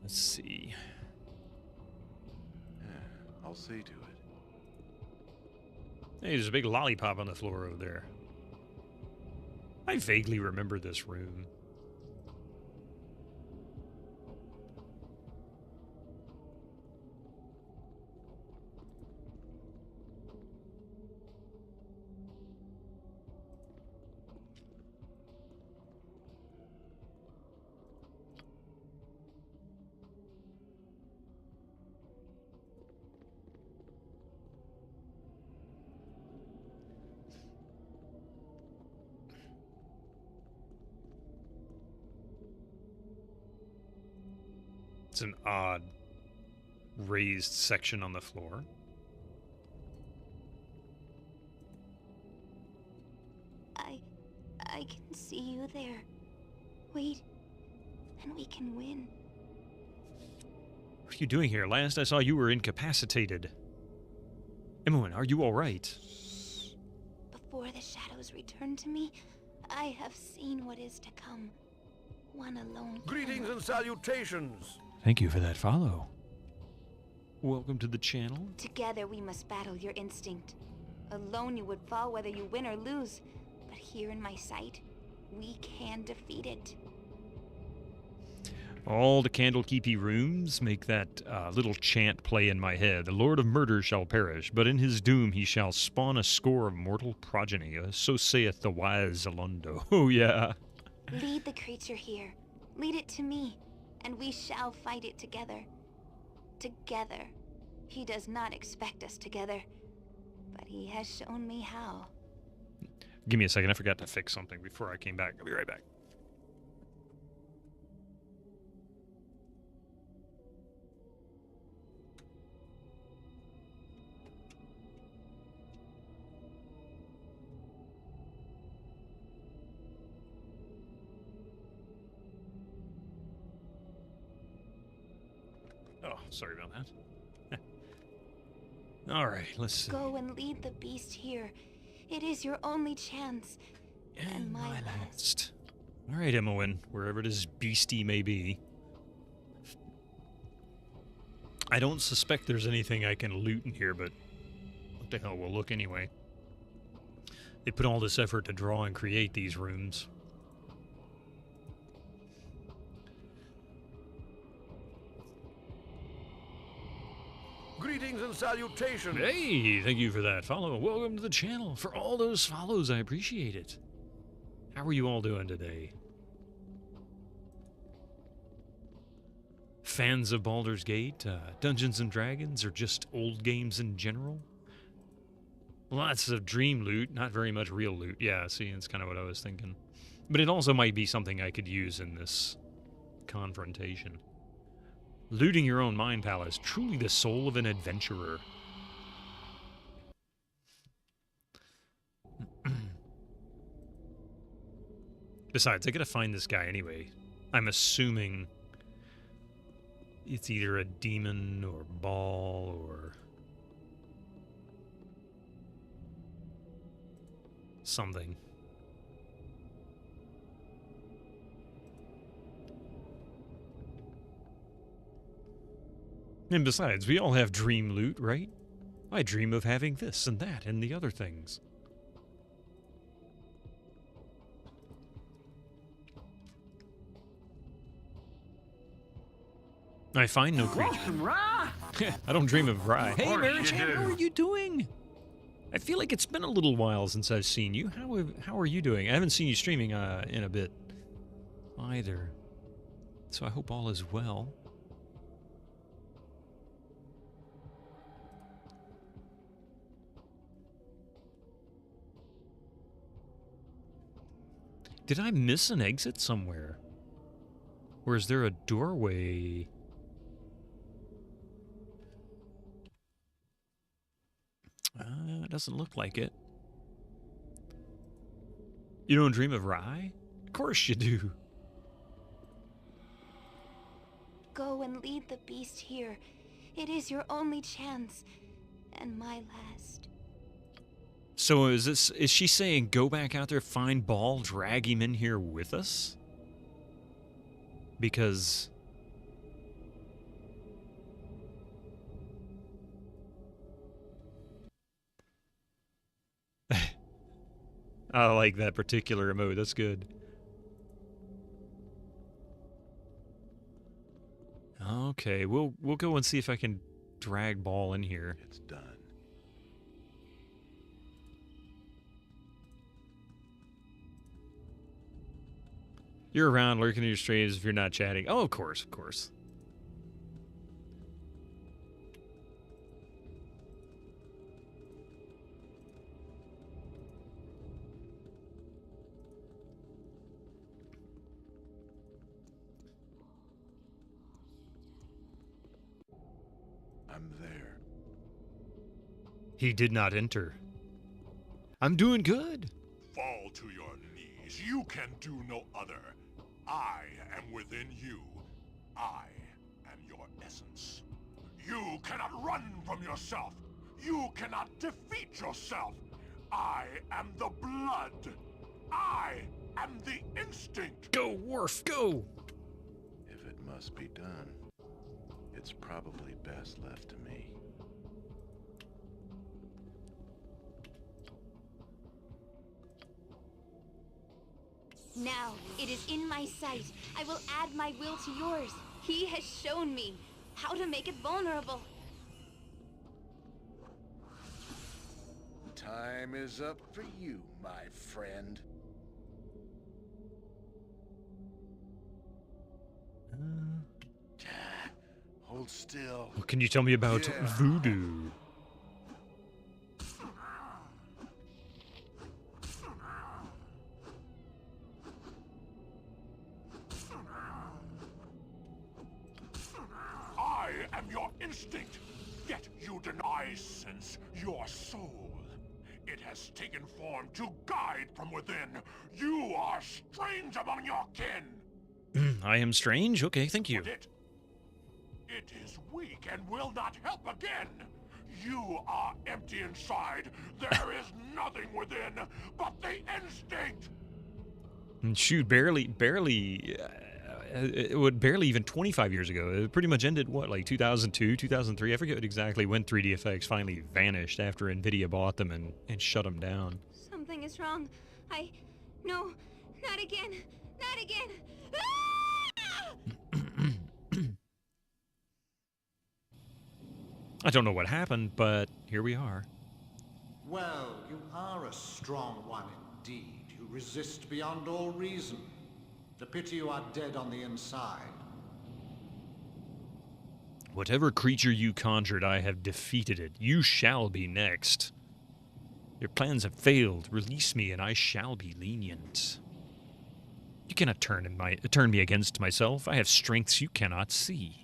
Let's see. Yeah, I'll see to it. Hey, there's a big lollipop on the floor over there. I vaguely remember this room. It's an odd raised section on the floor. I can see you there. Wait, and we can win. What are you doing here? Last I saw you were incapacitated. Imoen, are you all right? Before the shadows return to me, I have seen what is to come. One alone. Greetings and salutations. Thank you for that follow. Welcome to the channel. Together we must battle your instinct. Alone you would fall whether you win or lose. But here in my sight, we can defeat it. All the Candlekeepy rooms make that little chant play in my head. The Lord of Murder shall perish, but in his doom he shall spawn a score of mortal progeny. So saith the wise Zalondo. Oh, yeah. Lead the creature here. Lead it to me, and we shall fight it together. Together. He does not expect us together, but he has shown me how. Give me a second. I forgot to fix something before I came back. I'll be right back. Oh, sorry about that. All right, let's see. Go and lead the beast here. It is your only chance. And my last. All right, Imoen, wherever this beastie may be. I don't suspect there's anything I can loot in here, but what the hell, we'll look anyway. They put all this effort to draw and create these rooms. Greetings and salutations. Hey, thank you for that follow. Welcome to the channel. For all those follows, I appreciate it. How are you all doing today? Fans of Baldur's Gate, Dungeons and Dragons, or just old games in general? Lots of dream loot, not very much real loot. Yeah, see, that's kind of what I was thinking. But it also might be something I could use in this confrontation. Looting your own mind palace, truly the soul of an adventurer. Besides, I gotta find this guy anyway. I'm assuming It's either a demon or ball or something. And besides, we all have dream loot, right? I dream of having this and that and the other things. I find no creature. I don't dream of Rye. Hey, Marichan, how are you doing? I feel like it's been a little while since I've seen you. How are you doing? I haven't seen you streaming in a bit either. So I hope all is well. Did I miss an exit somewhere? Or is there a doorway? It doesn't look like it. You don't dream of Rye? Of course you do. Go and lead the beast here. It is your only chance, and my last. So is she saying go back out there, find Ball, drag him in here with us? Because I like that particular emote. That's good. Okay, we'll go and see if I can drag Ball in here. It's done. You're around lurking in your streams if you're not chatting. Oh, of course, of course. I'm there. He did not enter. I'm doing good. Fall to your knees. You can do no other. I am within you. I am your essence. You cannot run from yourself. You cannot defeat yourself. I am the blood. I am the instinct. Go, Worf, go! If it must be done, it's probably best left to me. Now, it is in my sight. I will add my will to yours. He has shown me how to make it vulnerable. Time is up for you, my friend. Hold still. What can you tell me about voodoo? I am your instinct, yet you deny sense, your soul. It has taken form to guide from within. You are strange among your kin. I am strange? Okay, thank you. But it is weak and will not help again. You are empty inside. There is nothing within but the instinct. Shoot, barely even 25 years ago. It pretty much ended, what, like 2002, 2003? I forget exactly when 3DFX finally vanished after Nvidia bought them and shut them down. Something is wrong. No, not again. Not again. I don't know what happened, but here we are. Well, you are a strong one indeed. You resist beyond all reason. The pity you are dead on the inside. Whatever creature you conjured, I have defeated it. You shall be next. Your plans have failed. Release me, and I shall be lenient. You cannot turn me against myself. I have strengths you cannot see.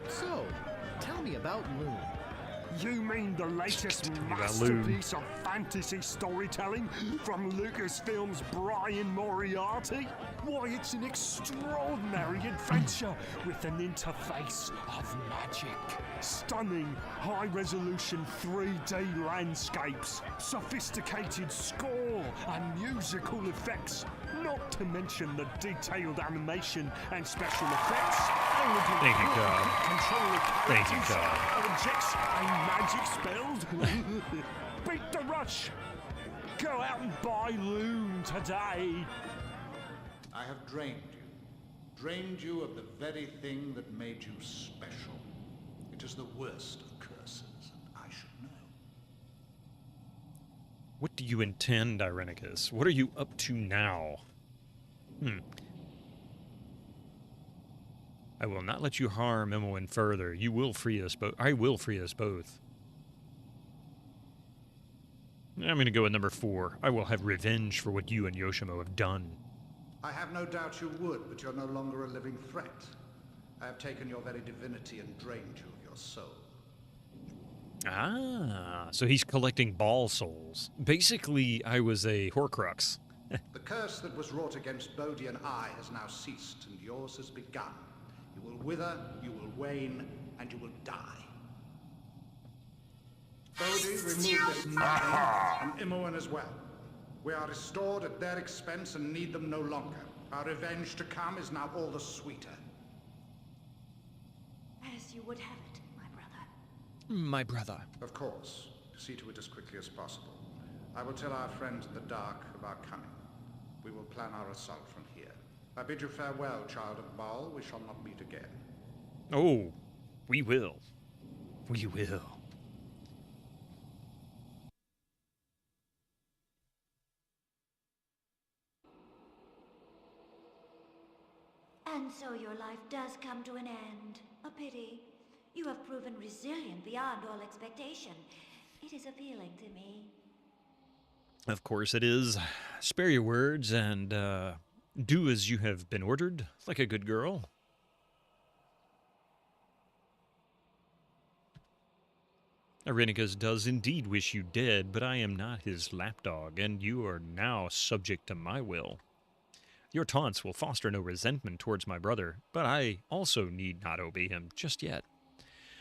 So, tell me about Moon. You mean the latest masterpiece of fantasy storytelling from Lucasfilm's Brian Moriarty? Why, it's an extraordinary adventure with an interface of magic. Stunning, high-resolution 3D landscapes, sophisticated score and musical effects, not to mention the detailed animation and special effects. Thank you, God. Thank you, God. Objects and magic spells. Beat the rush. Go out and buy Loon today. I have drained you of the very thing that made you special. It is the worst of curses, and I should know. What do you intend, Irenicus? What are you up to now? I will not let you harm Imoen further. You will free us both. I will free us both. I'm going to go with number 4. I will have revenge for what you and Yoshimo have done. I have no doubt you would, but you're no longer a living threat. I have taken your very divinity and drained you of your soul. Ah, so he's collecting ball souls. Basically, I was a Horcrux. The curse that was wrought against Bodhi and I has now ceased, and yours has begun. You will wither, you will wane, and you will die. Bodhi removed this nothing, and Imoen as well. We are restored at their expense and need them no longer. Our revenge to come is now all the sweeter. As you would have it, my brother. My brother. Of course. See to it as quickly as possible. I will tell our friends in the dark of our coming. We will plan our assault from here. I bid you farewell, child of Bhaal. We shall not meet again. Oh, we will. We will. And so your life does come to an end. A pity. You have proven resilient beyond all expectation. It is appealing to me. Of course it is. Spare your words and do as you have been ordered, like a good girl. Irenicus does indeed wish you dead, but I am not his lapdog, and you are now subject to my will. Your taunts will foster no resentment towards my brother, but I also need not obey him just yet.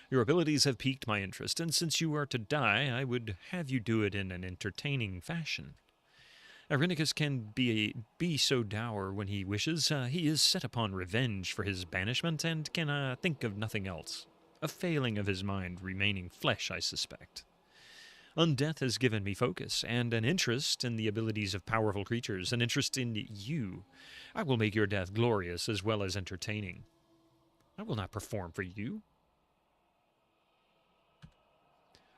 Your abilities have piqued my interest, and since you are to die, I would have you do it in an entertaining fashion. Irenicus can be so dour when he wishes. He is set upon revenge for his banishment, and can think of nothing else. A failing of his mind remaining flesh, I suspect. Undeath has given me focus, and an interest in the abilities of powerful creatures, an interest in you. I will make your death glorious as well as entertaining. I will not perform for you.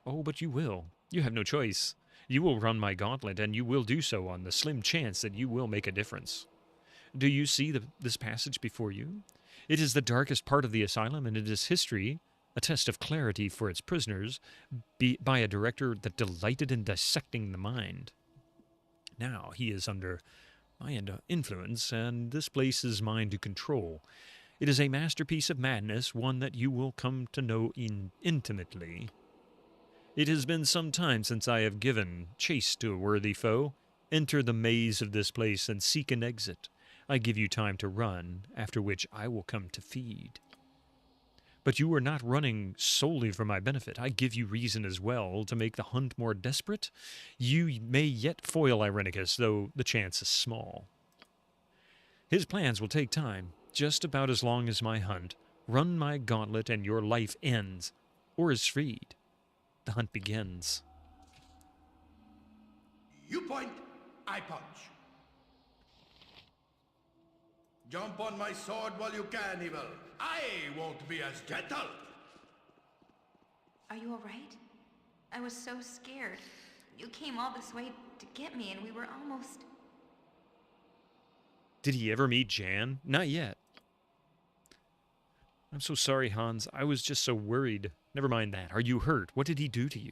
Oh, but you will. You have no choice. You will run my gauntlet, and you will do so on the slim chance that you will make a difference. Do you see this passage before you? It is the darkest part of the asylum, and it is history, a test of clarity for its prisoners, by a director that delighted in dissecting the mind. Now he is under my influence, and this place is mine to control. It is a masterpiece of madness, one that you will come to know intimately. It has been some time since I have given chase to a worthy foe. Enter the maze of this place and seek an exit. I give you time to run, after which I will come to feed. But you are not running solely for my benefit. I give you reason as well to make the hunt more desperate. You may yet foil Irenicus, though the chance is small. His plans will take time, just about as long as my hunt. Run my gauntlet and your life ends, or is freed. The hunt begins. You point, I punch. Jump on my sword while you can, Evil. I won't be as gentle. Are you all right? I was so scared. You came all this way to get me, and we were almost... Did he ever meet Jan? Not yet. I'm so sorry, Hans. I was just so worried. Never mind that. Are you hurt? What did he do to you?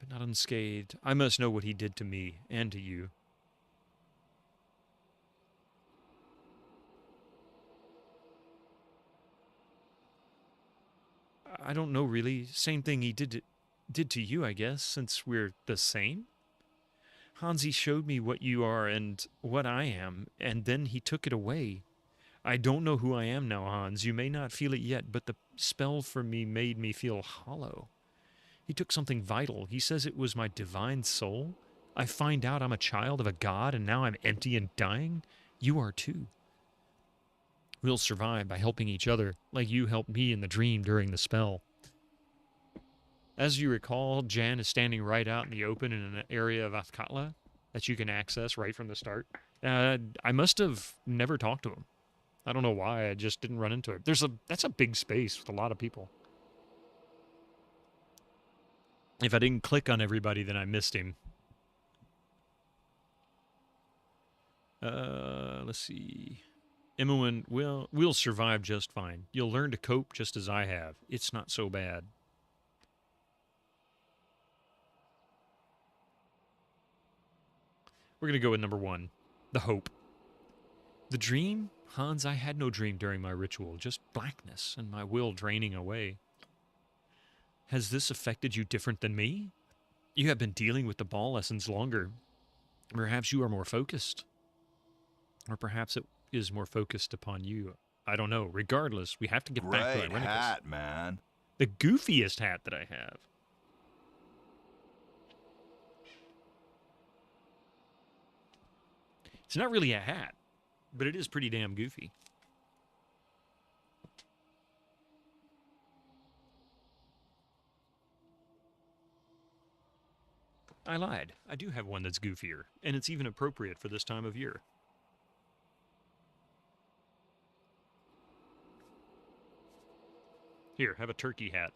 But not unscathed. I must know what he did to me and to you. I don't know really. Same thing he did to you, I guess, since we're the same. Hansi showed me what you are and what I am, and then he took it away. I don't know who I am now, Hans. You may not feel it yet, but the spell for me made me feel hollow. He took something vital. He says it was my divine soul. I find out I'm a child of a god, and now I'm empty and dying. You are too. We'll survive by helping each other, like you helped me in the dream during the spell. As you recall, Jan is standing right out in the open in an area of Athkatla that you can access right from the start. I must have never talked to him. I don't know why, I just didn't run into it. That's a big space with a lot of people. If I didn't click on everybody, then I missed him. Let's see. Imoen, we'll survive just fine. You'll learn to cope just as I have. It's not so bad. We're going to go with number 1. The hope. The dream? Hans, I had no dream during my ritual, just blackness and my will draining away. Has this affected you different than me? You have been dealing with the Bhaal lessons longer. Perhaps you are more focused. Or perhaps it is more focused upon you. I don't know. Regardless, we have to get back to Irenicus. Great hat, man. The goofiest hat that I have. It's not really a hat, but it is pretty damn goofy. I lied. I do have one that's goofier, and it's even appropriate for this time of year. Here, have a turkey hat.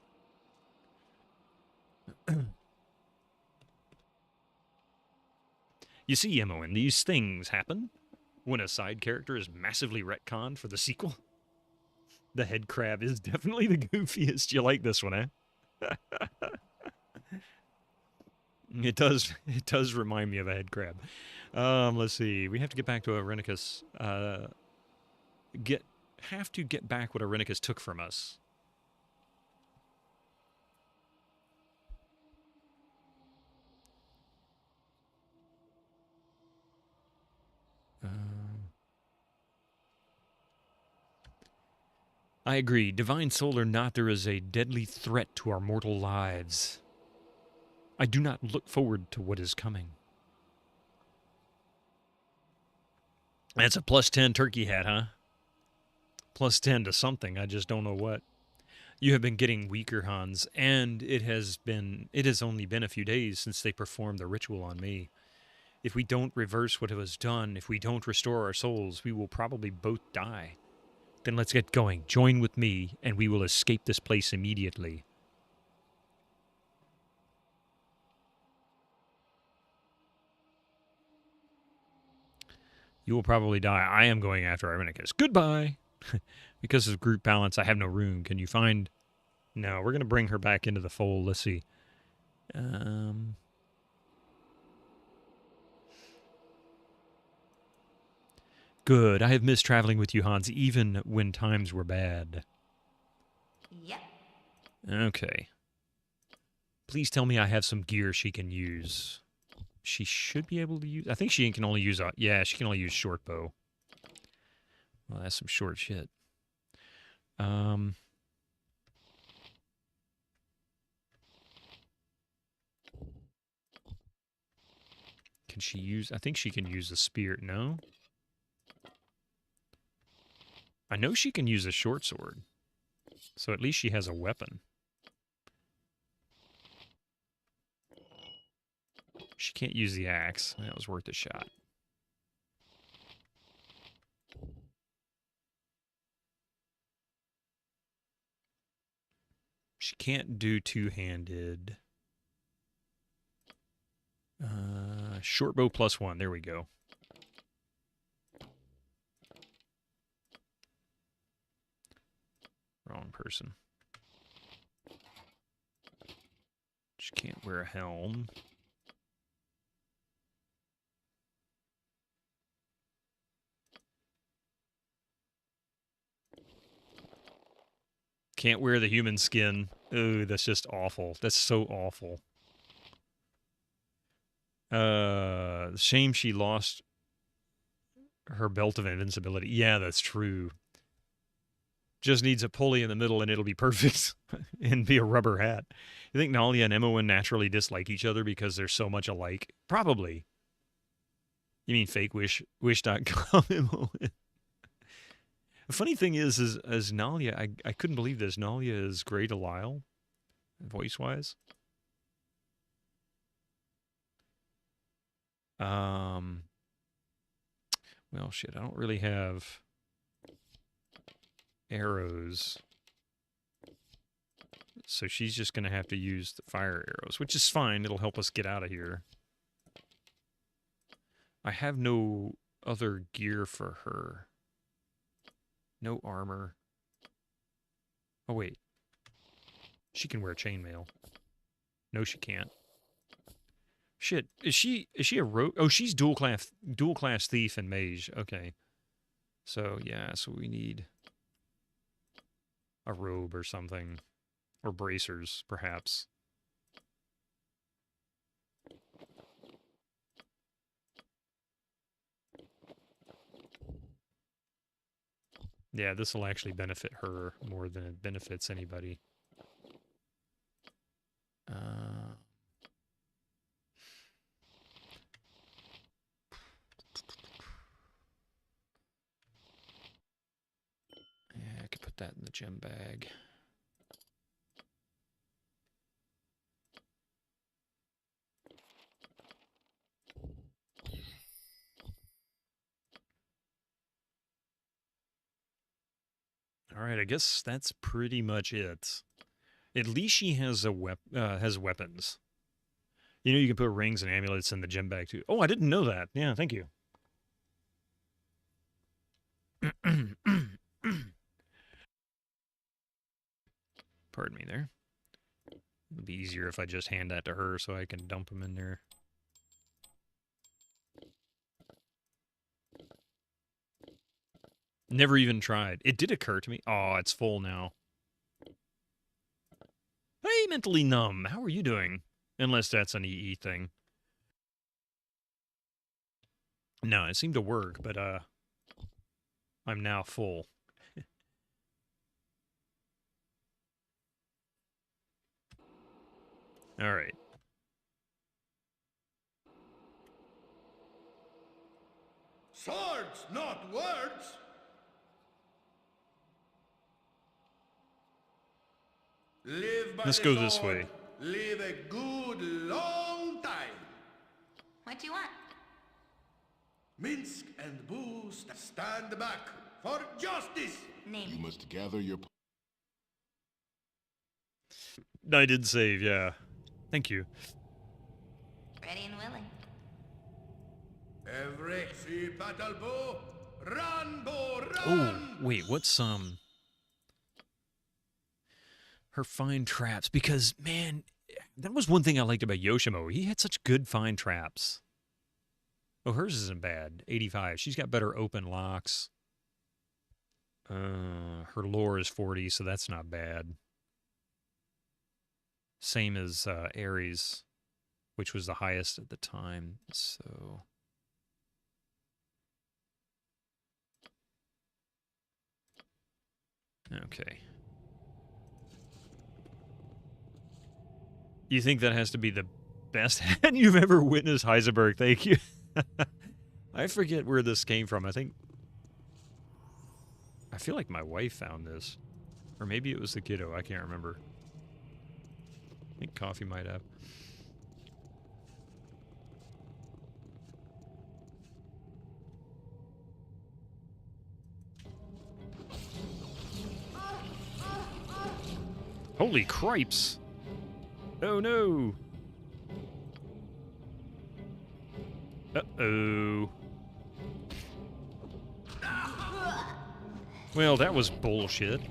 You see, Imoen, these things happen when a side character is massively retconned for the sequel. The head crab is definitely the goofiest. You like this one, eh? It does remind me of a head crab. Let's see. We have to get back to Irenicus. Have to get back what Irenicus took from us. I agree. Divine soul or not, there is a deadly threat to our mortal lives. I do not look forward to what is coming. That's a +10 turkey hat, huh? +10 to something, I just don't know what. You have been getting weaker, Hans, and it has only been a few days since they performed the ritual on me. If we don't reverse what was done, if we don't restore our souls, we will probably both die. Then let's get going. Join with me, and we will escape this place immediately. You will probably die. I am going after Irenicus. Goodbye! Because of group balance, I have no room. Can you find... No, we're going to bring her back into the fold. Let's see. Good. I have missed traveling with you, Hans, even when times were bad. Yep. Okay. Please tell me I have some gear she can use. She should be able to use... I think she can only use... yeah, she can only use short bow. Well, that's some short shit. Can she use... I think she can use a spear. No? I know she can use a short sword. So at least she has a weapon. She can't use the axe. That was worth a shot. She can't do two-handed. Short bow +1. There we go. Wrong person. She can't wear a helm. Can't wear the human skin. Ooh, that's just awful. That's so awful. Shame she lost her belt of invincibility. Yeah, that's true. Just needs a pulley in the middle and it'll be perfect. And be a rubber hat. You think Nalia and Imoen naturally dislike each other because they're so much alike? Probably. You mean fake wish.com Imoen? The funny thing is Nalia, I couldn't believe this. Nalia is Grey Delisle, voice-wise. Well, shit, I don't really have arrows. So she's just going to have to use the fire arrows, which is fine. It'll help us get out of here. I have no other gear for her. No armor. Oh, wait. She can wear chainmail. No, she can't. Shit, is she a rogue? Oh, she's dual class thief and mage. Okay. So, yeah, so we need a robe or something. Or bracers, perhaps. Yeah, this will actually benefit her more than it benefits anybody. Yeah, I could put that in the gem bag. All right, I guess that's pretty much it. At least she has has weapons. You know, you can put rings and amulets in the gem bag too. Oh, I didn't know that. Yeah, thank you. Pardon me there. It'll be easier if I just hand that to her so I can dump them in there. Never even tried. It did occur to me. Oh, it's full now. Hey, Mentally Numb. How are you doing? Unless that's an EE thing. No, it seemed to work, but I'm now full. All right. Swords, not words. Live by Let's the go sword. this way. Live a good long time. What do you want? Minsk and Boost stand back for justice. Name. You must gather your... I did save, yeah. Thank you. Ready and willing. Every sea battle bow, run, bow, run! Oh, wait, what's her fine traps? Because, man, that was one thing I liked about Yoshimo. He had such good fine traps. Oh, hers isn't bad. 85. She's got better open locks. Her lore is 40, so that's not bad. Same as Ares, which was the highest at the time, so... Okay. You think that has to be the best hand you've ever witnessed, Heisenberg? Thank you. I forget where this came from. I feel like my wife found this. Or maybe it was the kiddo. I can't remember. I think Coffee might have. Holy cripes! Oh no! Uh-oh. Well, that was bullshit.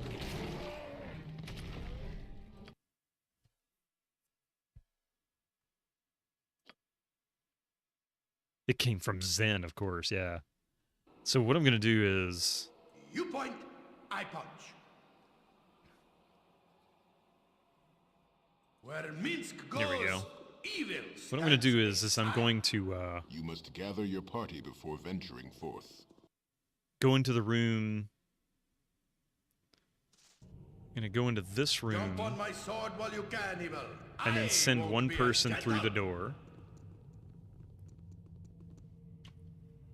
It came from Zen, of course, yeah. So what I'm going to do is... You point, I punch. Where Minsk goes, There we go. evil What I'm going to do is I'm going to You must gather your party before venturing forth. go into the room. I'm going to go into this room Jump on my sword while you can, evil. and then send one person through the door.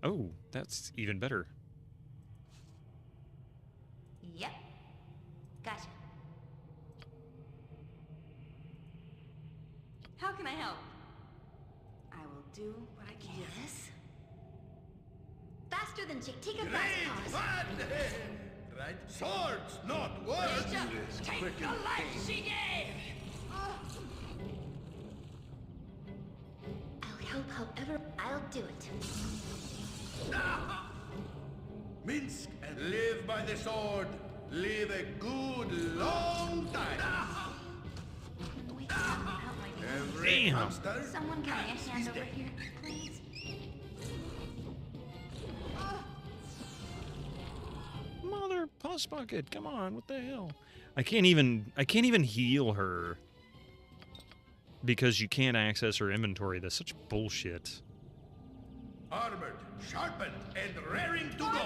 Oh, that's even better. Yep. Gotcha. How can I help? I will do what I can. Yes. Faster than Chick-Tika fast paws. Right? Swords, not words. Take the life she gave. I'll help however I'll do it. Minsk and live by the sword. Live a good long time. Every Damn. monster. Someone give me a hand over here, please. Mother Puss Bucket, come on, what the hell? I can't even heal her because you can't access her inventory. That's such bullshit. Armored, sharpened, and raring to go.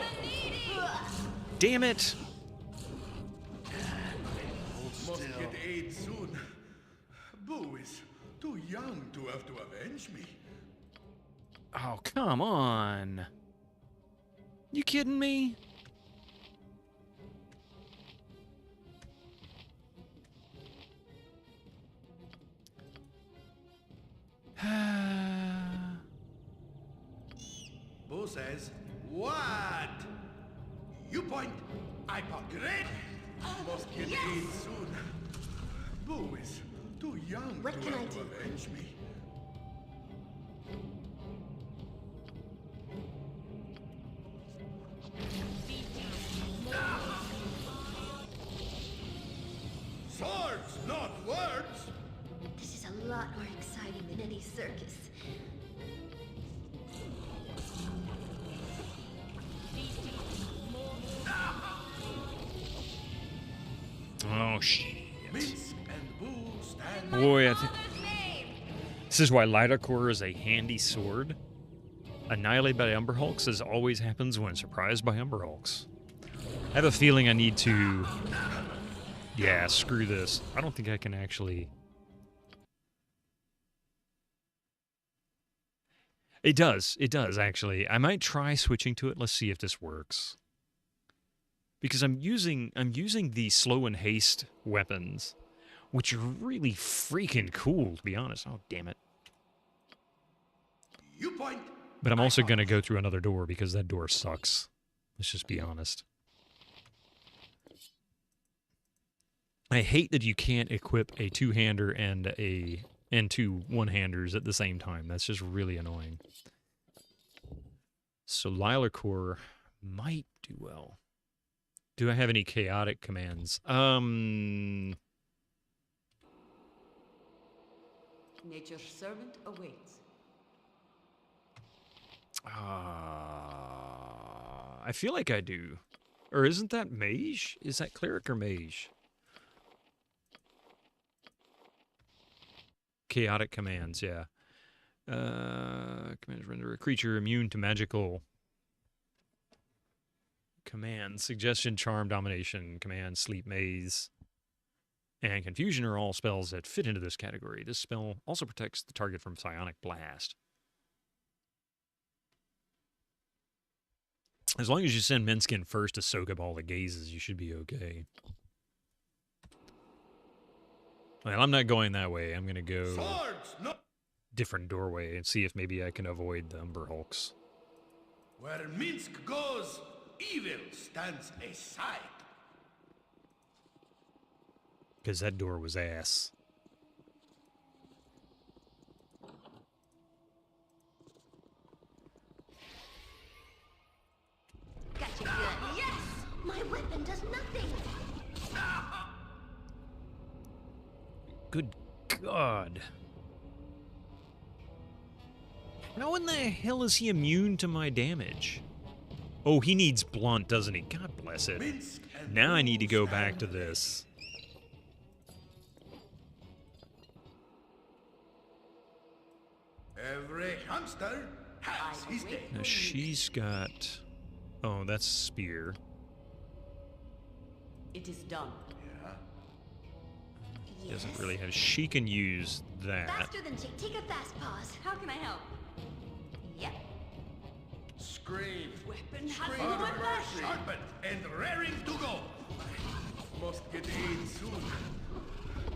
Damn it! Must get aid soon. Boo is too young to have to avenge me. Oh, come on. You kidding me? Boo says, what? You point, I point. Great. Must get aid soon. Boo is too young to have to avenge me. Swords, not words. This is a lot more exciting than any circus. Oh, shit. Minsk and Boo stand. Boy, I think this is why Lidacore is a handy sword. Annihilated by Umber Hulks, as always happens when surprised by Umber Hulks. I have a feeling I need to... Yeah, screw this. I don't think I can actually... It does, actually. I might try switching to it. Let's see if this works. Because I'm using the slow and haste weapons, which are really freaking cool, to be honest. Oh, damn it. You point. But I'm also going to go through another door because that door sucks. Let's just be honest. I hate that you can't equip a two-hander and two one-handers at the same time. That's just really annoying. So Lilacore might do well. Do I have any chaotic commands? Nature's servant awaits. I feel like I do. Or isn't that mage? Is that cleric or mage? Chaotic commands, yeah. Commands render a creature immune to magical commands. Suggestion, charm, domination, command, sleep, maze, and confusion are all spells that fit into this category. This spell also protects the target from psionic blast. As long as you send Minskin first to soak up all the gazes, you should be okay. Well, I'm not going that way. I'm going to go different doorway and see if maybe I can avoid the Umber Hulks. Where Minsk goes, evil stands aside. Because that door was ass. Gotcha good. Yes! My weapon does nothing. Good God. How in the hell is he immune to my damage? Oh, he needs blunt, doesn't he? God bless it. Now I need to go back to this. Every hamster has his day. Now she's got... Oh, that's spear. It is done. Yeah. Doesn't really have... She can use that. Faster than Jake. Take a fast pause. How can I help? Yep. Scream. Weapon has Scream. no effect. Sharpened and raring to go. Must get in soon.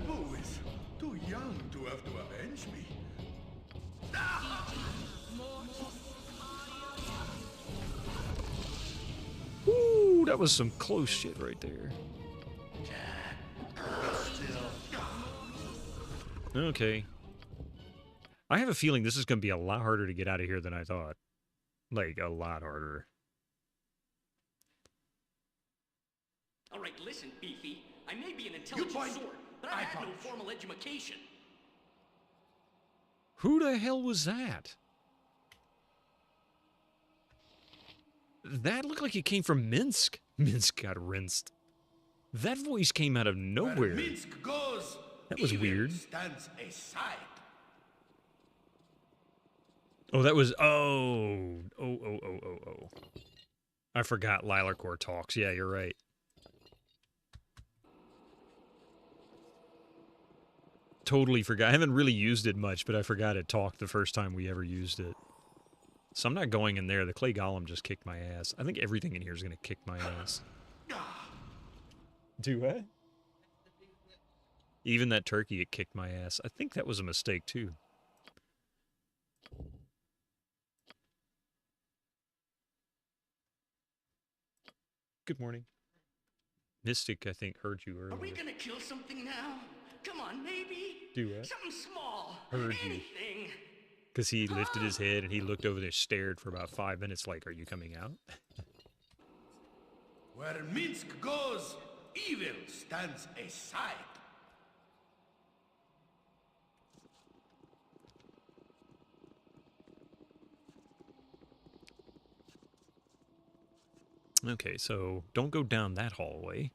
Who is too young to have to avenge me? Ooh, that was some close shit right there. Okay. I have a feeling this is going to be a lot harder to get out of here than I thought. Like, a lot harder. All right, listen, Beefy. I may be an intelligent sword, but I've had no formal education. Who the hell was that? That looked like it came from Minsk. Minsk got rinsed. That voice came out of nowhere. Where Minsk goes, that was weird. Stands aside. Oh, that was... Oh. I forgot Lilarcore talks. Yeah, you're right. Totally forgot. I haven't really used it much, but I forgot it talked the first time we ever used it. So I'm not going in there. The clay golem just kicked my ass. I think everything in here is going to kick my ass. Do what? Even that turkey, it kicked my ass. I think that was a mistake, too. Good morning. Mystic, I think, heard you earlier. Are we gonna kill something now? Come on, maybe. Do what? Something small. Heard Anything. you. Because he lifted his head and he looked over there, stared for about 5 minutes like, are you coming out? Where Minsk goes, evil stands aside. Okay, so don't go down that hallway.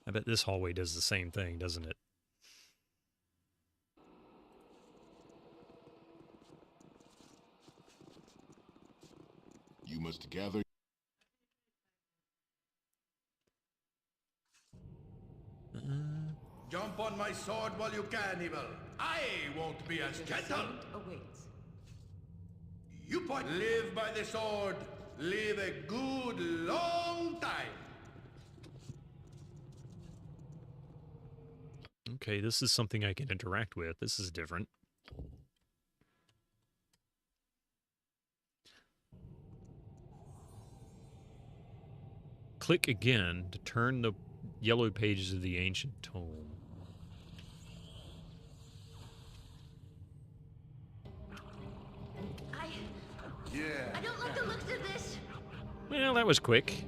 I bet this hallway does the same thing, doesn't it? You must gather. Jump on my sword while you can, evil. I won't be as gentle. Awaits. You point. Live by the sword. Live a good long time. Okay, this is something I can interact with. This is different. Click again to turn the yellow pages of the ancient tome. I don't like the looks of this. Well, that was quick.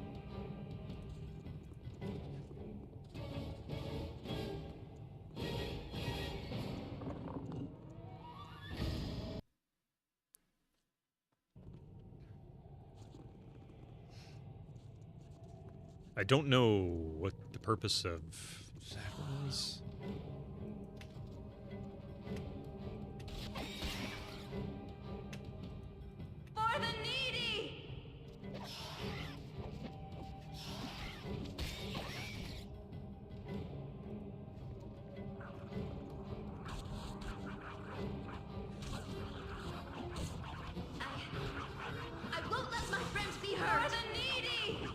I don't know what the purpose of that was. For the needy! I won't let my friends be hurt! For the needy!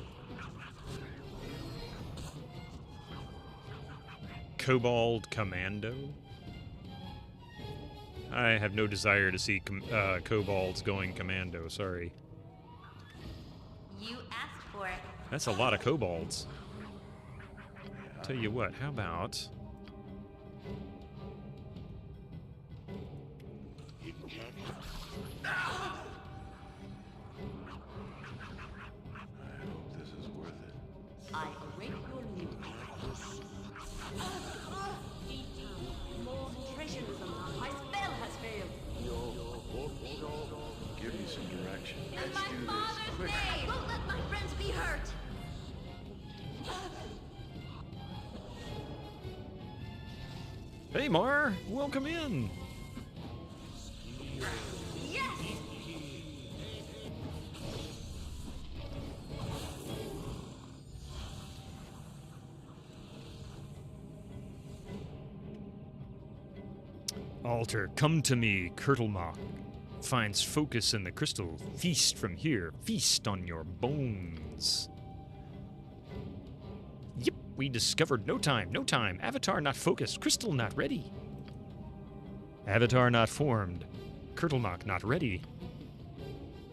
Kobold Commando? I have no desire to see kobolds going commando, sorry. You asked for it. That's a lot of kobolds. Tell you what, how about... I await your news. More treasures among. My spell has failed. Give me some direction. In my father's name! I won't let my friends be hurt! Hey, Mar! Welcome in! Altar, come to me, Kurtlemock. Finds focus in the crystal. Feast from here. Feast on your bones. Yep, we discovered no time, no time. Avatar not focused. Crystal not ready. Avatar not formed. Kurtlemock not ready.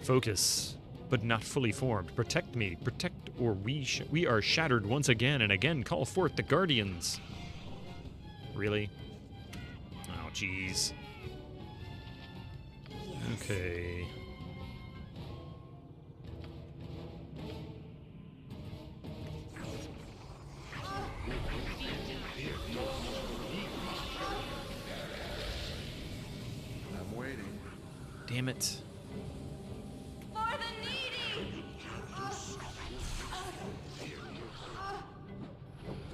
Focus, but not fully formed. Protect me. Protect, or we are shattered once again and again. Call forth the Guardians. Really? Oh, jeez. Okay. I'm waiting. Damn it. For the needy!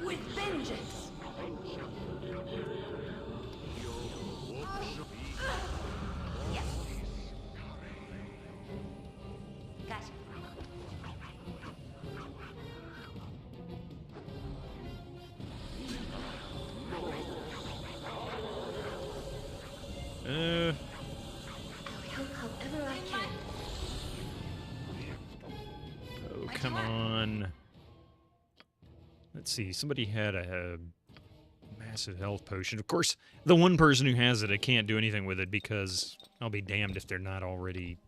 With vengeance! Yes. Gotcha. I'll help however I can. Oh, come on. Let's see. Somebody had a massive health potion. Of course, the one person who has it, I can't do anything with it because I'll be damned if they're not already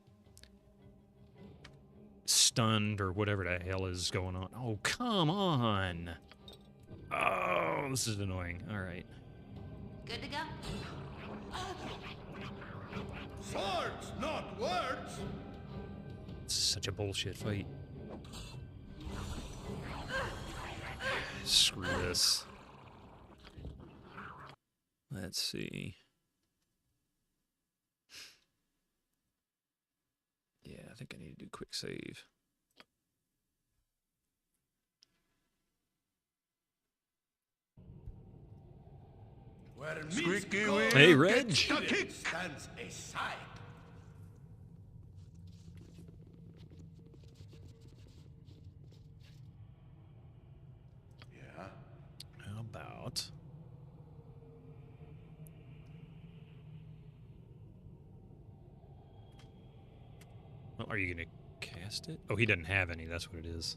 stunned or whatever the hell is going on. Oh, come on. Oh, this is annoying. All right. Good to go? Swords, not words! This is such a bullshit fight. Screw this. Let's see. Yeah, I think I need to do quick save. Squeaky Hey, Reg. Stands aside. Yeah. How about... Well, are you going to cast it? Oh, he doesn't have any. That's what it is.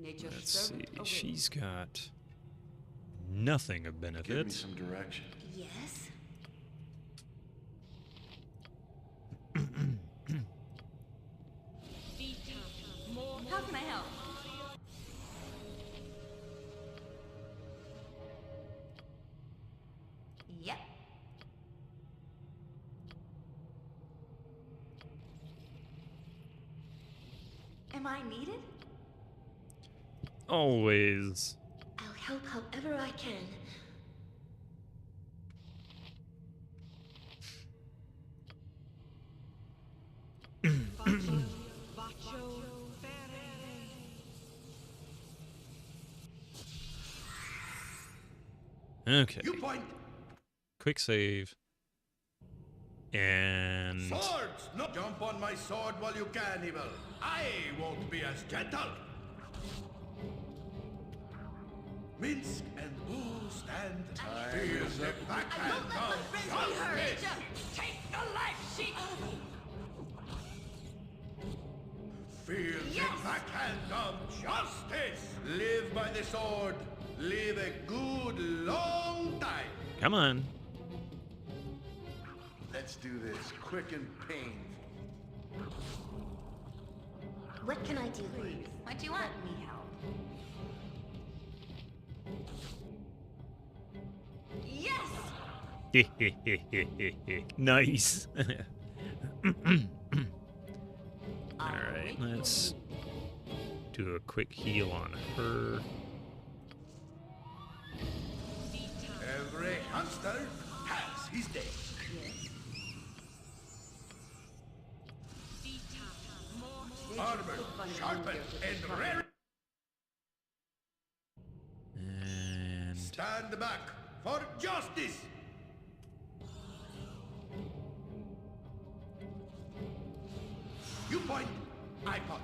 Let's see. She's got nothing of benefit. Give me some direction. Yes? How can I help? Yep. Am I needed? Always. I'll help however I can. Okay. You point. Quick save. And... Swords! No, jump on my sword while you can, evil. I won't be as gentle. Minsk and Boo stand. Feel the backhand come. Justice! Take the life sheet! Feel the backhand come. Justice! Live by the sword. Live a good long time. Come on. Let's do this quick and painful. What can I do? Please. What do you want? Let me help. Yes! Nice. Alright, let's do a quick heal on her. Every hamster has his day. Armor sharpened and rare. And... Stand back for justice. You point, I punch.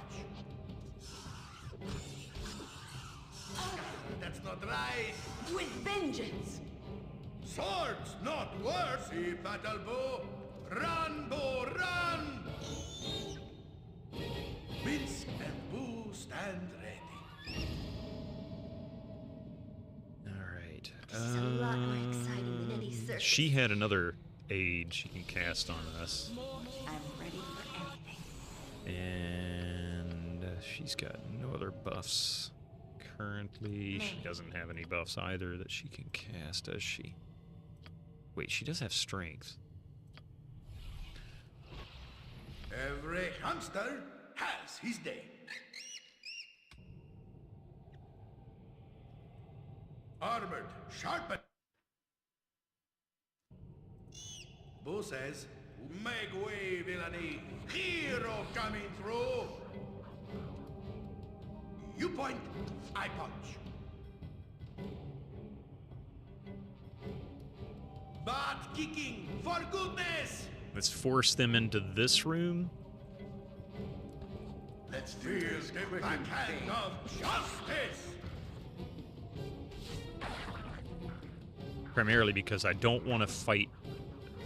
not rise. With vengeance. Swords, not words. See battle bow. Run, bow, run. Minsk and Boo stand ready. Alright. This is a lot more exciting than any circus. She had another aid she can cast on us. I'm ready for anything. And she's got no other buffs currently. She doesn't have any buffs either that she can cast, does she? Wait, she does have strength. Every hamster has his day. Armored, sharpened. Boo says, make way, villainy. Hero coming through. You point, I punch. Butt kicking, for goodness! Let's force them into this room. Let's feel the backhand of justice! Primarily because I don't want to fight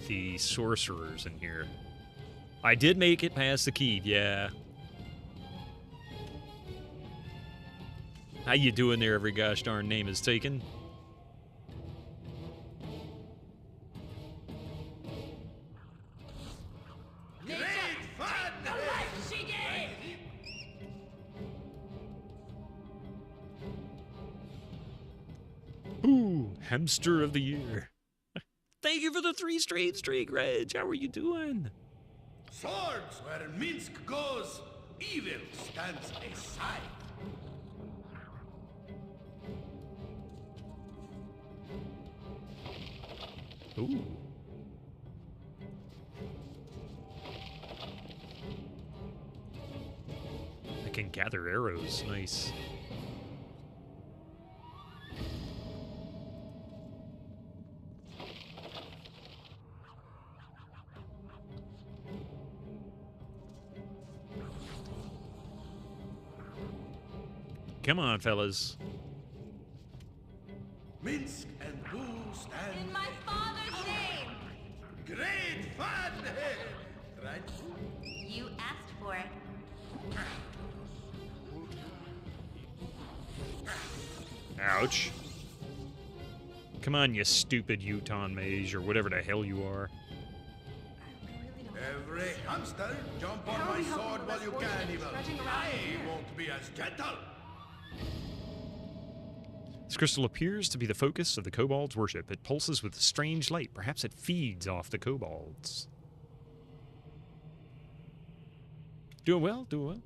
the sorcerers in here. I did make it past the key, yeah. How you doing there, every gosh darn name is taken? Ooh, hamster of the year. Thank you for the 3 straight streak, Reg. How are you doing? Swords where Minsk goes, evil stands aside. Ooh. I can gather arrows. Nice. Come on, fellas. Minsk and Boo stand. In my father's name! Great fun! Right? You asked for it. Ouch. Come on, you stupid Utah mage, or whatever the hell you are. Every hamster, jump on my sword while you can, evil. I won't be as gentle. This crystal appears to be the focus of the kobold's worship. It pulses with a strange light. Perhaps it feeds off the kobolds. Doing well, doing well.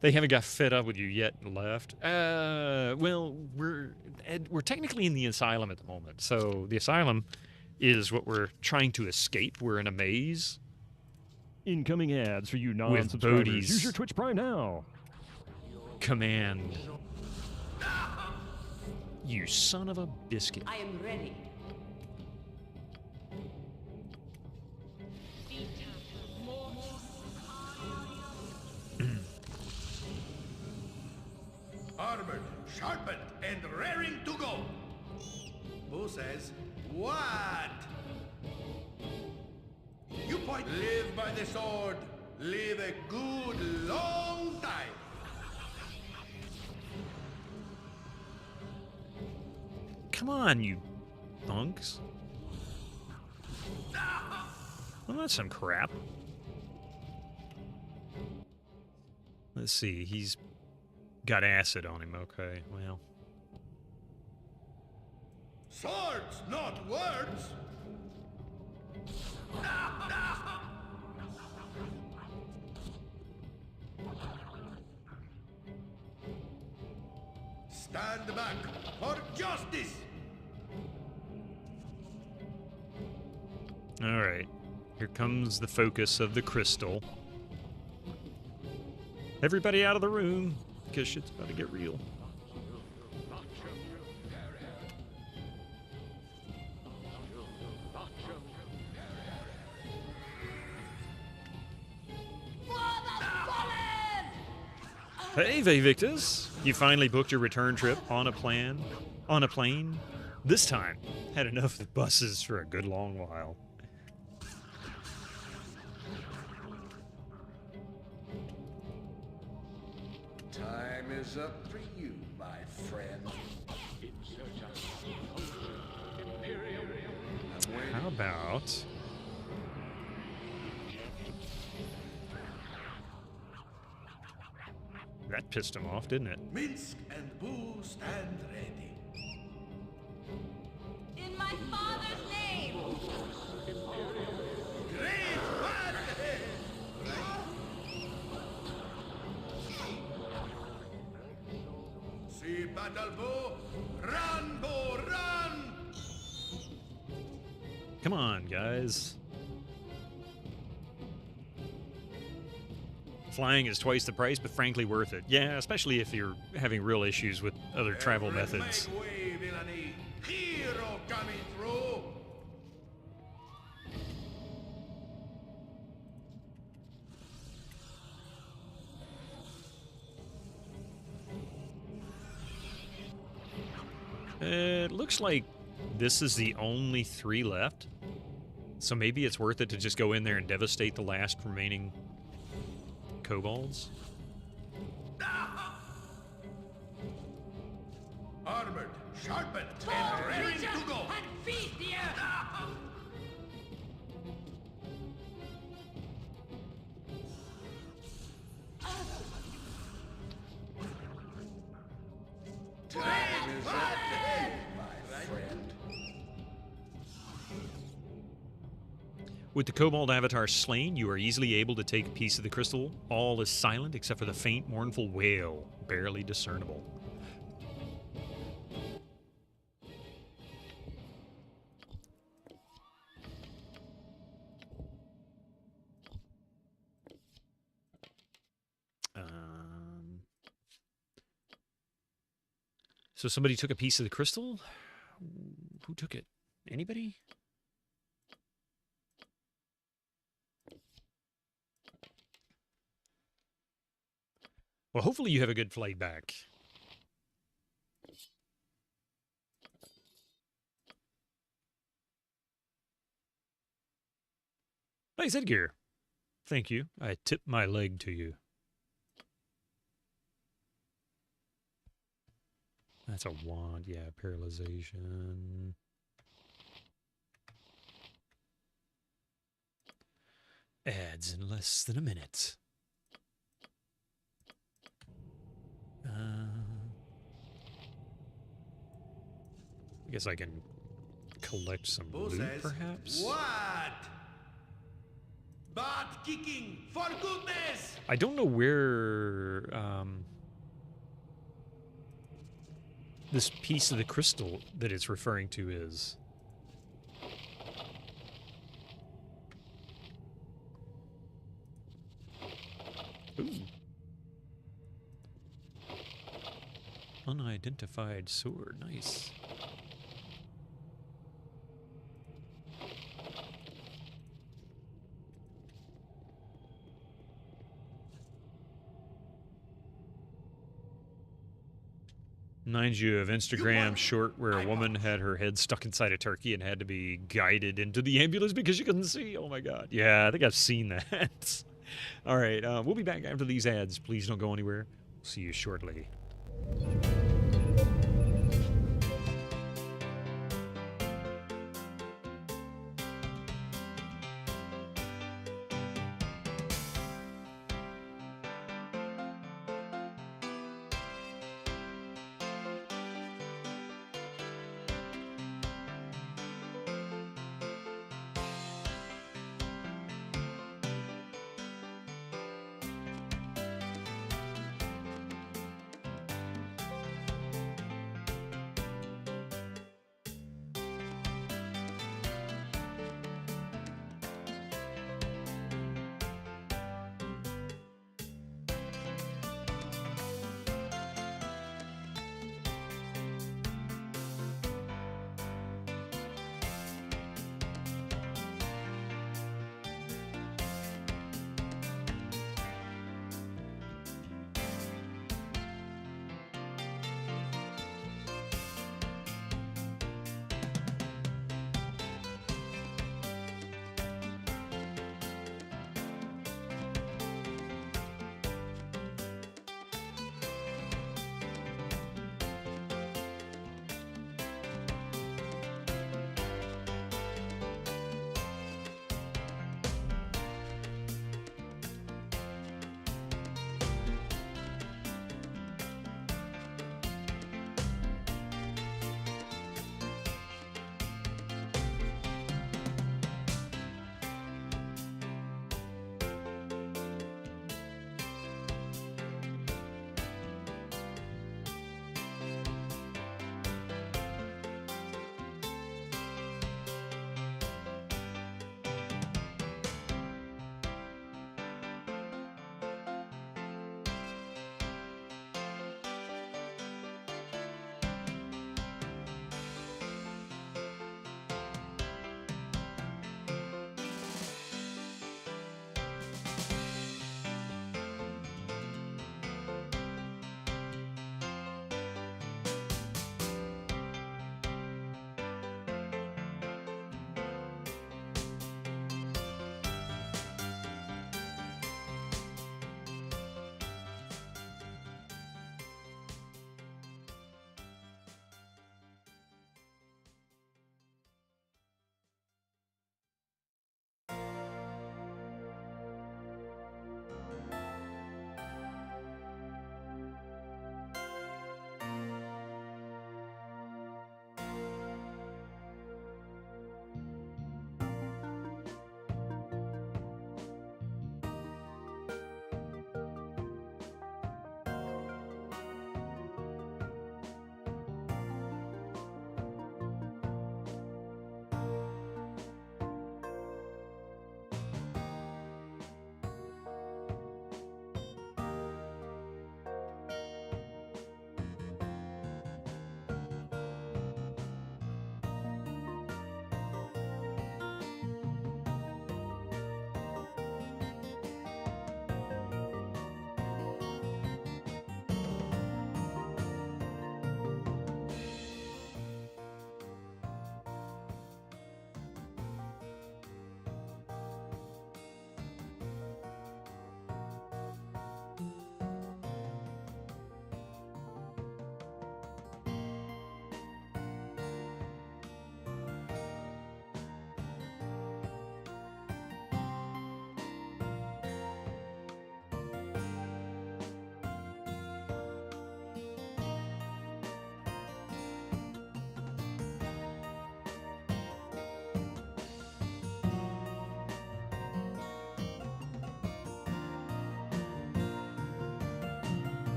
They haven't got fed up with you yet and left. Well, we're technically in the asylum at the moment. So the asylum is what we're trying to escape. We're in a maze. Incoming ads for you non-subscribers. Use your Twitch Prime now. Command. You son of a biscuit. I am ready. Armored, sharpened, and raring to go. Boo says, what? You point. Live by the sword. Live a good long time. Come on, you punks. Well, that's some crap. Let's see, he's got acid on him. Okay, well. Swords, not words. Stand back for justice. All right, here comes the focus of the crystal. Everybody out of the room, because shit's about to get real. Hey, Victus! You finally booked your return trip on a plan. on a plane. This time, had enough of buses for a good long while. Time is up for you, my friend. How about... That pissed him off, didn't it? Minsk and Boo stand ready. In my father's name! Great one! See battle Boo! Run, Boo, run! Come on, guys. Flying is twice the price, but frankly worth it. Yeah, especially if you're having real issues with other travel methods. Make way, villainy! Hero coming through! It looks like this is the only 3 left. So maybe it's worth it to just go in there and devastate the last remaining kobolds. Armored, sharpened, and ready to go! And feed the earth! Time is up, my friend. With the kobold avatar slain, you are easily able to take a piece of the crystal. All is silent except for the faint, mournful wail, barely discernible. So somebody took a piece of the crystal? Who took it? Anybody? Well, hopefully you have a good flight back. Nice headgear. Thank you. I tip my leg to you. That's a wand, yeah, paralyzation. Ads in less than a minute. I guess I can collect some loot, perhaps? What? Butt kicking, for goodness! I don't know where this piece of the crystal that it's referring to is. Ooh. Unidentified sword, nice. Reminds you of Instagram short where a woman had her head stuck inside a turkey and had to be guided into the ambulance because she couldn't see. Oh my god. Yeah, I think I've seen that. All right, we'll be back after these ads. Please don't go anywhere. See you shortly.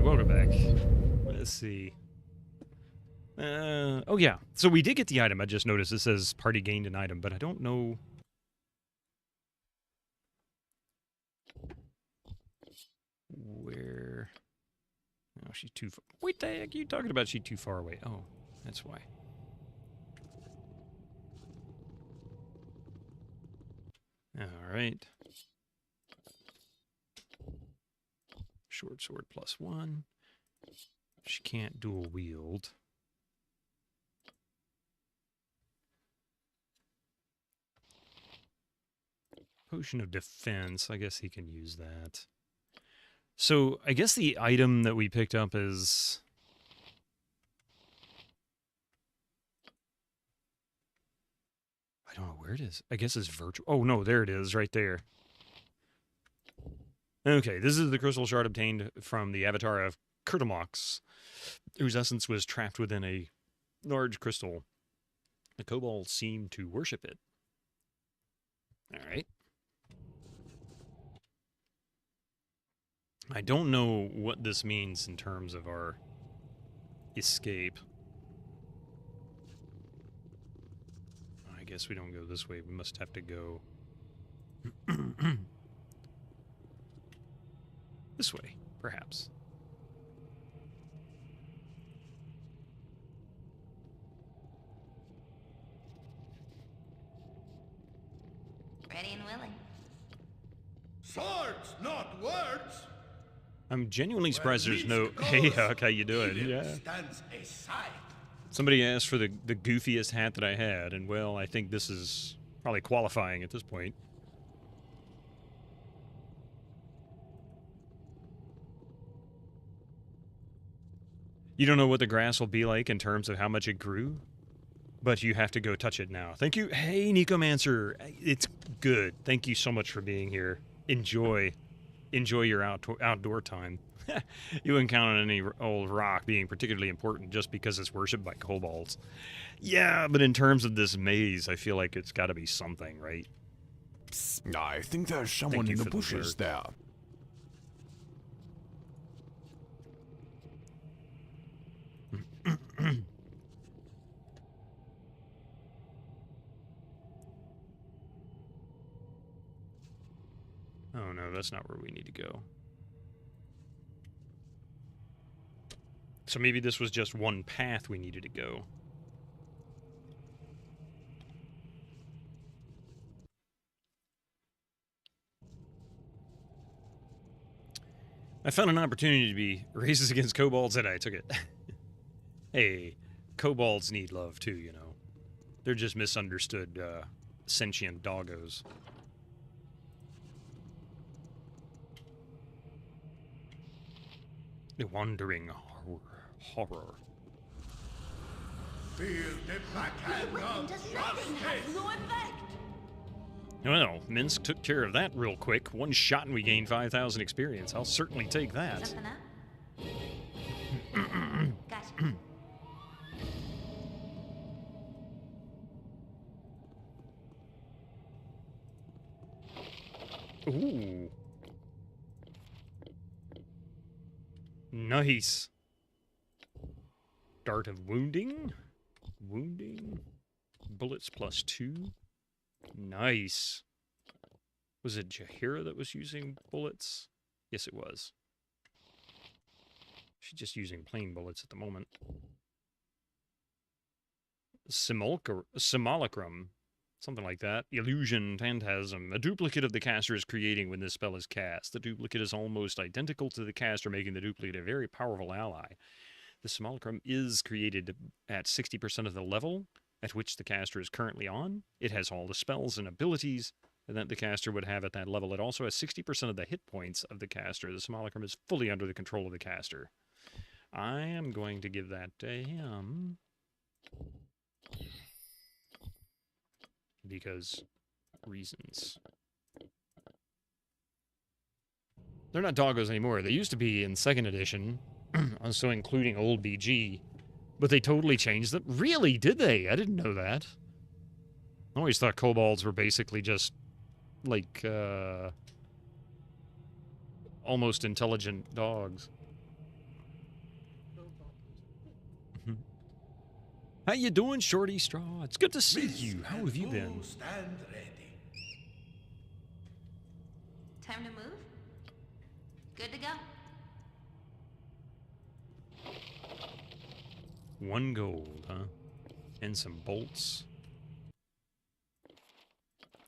welcome back. Let's see. Oh yeah, so we did get the item. I just noticed it says party gained an item, but I don't know. Where? Oh, she's too far. Wait, the heck are you talking about? She's too far away. Oh, that's why. All right. Short sword +1. She can't dual wield. Potion of defense. I guess he can use that. So I guess the item that we picked up is... I don't know where it is. I guess it's virtual. Oh, no, there it is, right there. Okay, this is the crystal shard obtained from the avatar of Kurtamox, whose essence was trapped within a large crystal. The kobolds seem to worship it. All right. I don't know what this means in terms of our escape. I guess we don't go this way. We must have to go this way, perhaps. Ready and willing. Swords, not words. I'm genuinely surprised there's no, hey Huck, how you doing? Yeah. Somebody asked for the goofiest hat that I had, and well, I think this is probably qualifying at this point. You don't know what the grass will be like in terms of how much it grew, but you have to go touch it now. Thank you. Hey, Nicomancer. It's good. Thank you so much for being here. Enjoy your outdoor time. You wouldn't count on any old rock being particularly important just because it's worshipped by kobolds. Yeah, but in terms of this maze, I feel like it's got to be something, right? Psst, I think there's someone in the bushes there. Oh no, that's not where we need to go. So maybe this was just one path we needed to go. I found an opportunity to be races against kobolds and I took it. Hey, kobolds need love too, you know. They're just misunderstood sentient doggos. The wandering horror. Feel the backhand of justice. No effect. Well, Minsk took care of that real quick. One shot and we gained 5,000 experience. I'll certainly take that. Something up? Gotcha. Ooh. Nice. Dart of wounding. Wounding. Bullets +2. Nice. Was it Jaheira that was using bullets? Yes, it was. She's just using plain bullets at the moment. Simulacrum. Something like that. Illusion, phantasm. A duplicate of the caster is creating when this spell is cast. The duplicate is almost identical to the caster, making the duplicate a very powerful ally. The simulacrum is created at 60% of the level at which the caster is currently on. It has all the spells and abilities that the caster would have at that level. It also has 60% of the hit points of the caster. The simulacrum is fully under the control of the caster. I am going to give that to him. Because reasons. They're not doggos anymore. They used to be in 2nd edition, also including old BG, but they totally changed them. Really? Did they? I didn't know that. I always thought kobolds were basically just, like, almost intelligent dogs. How you doing, Shorty Straw? It's good to see you. How have you been? Stand ready. Time to move? Good to go. 1 gold, huh? And some bolts.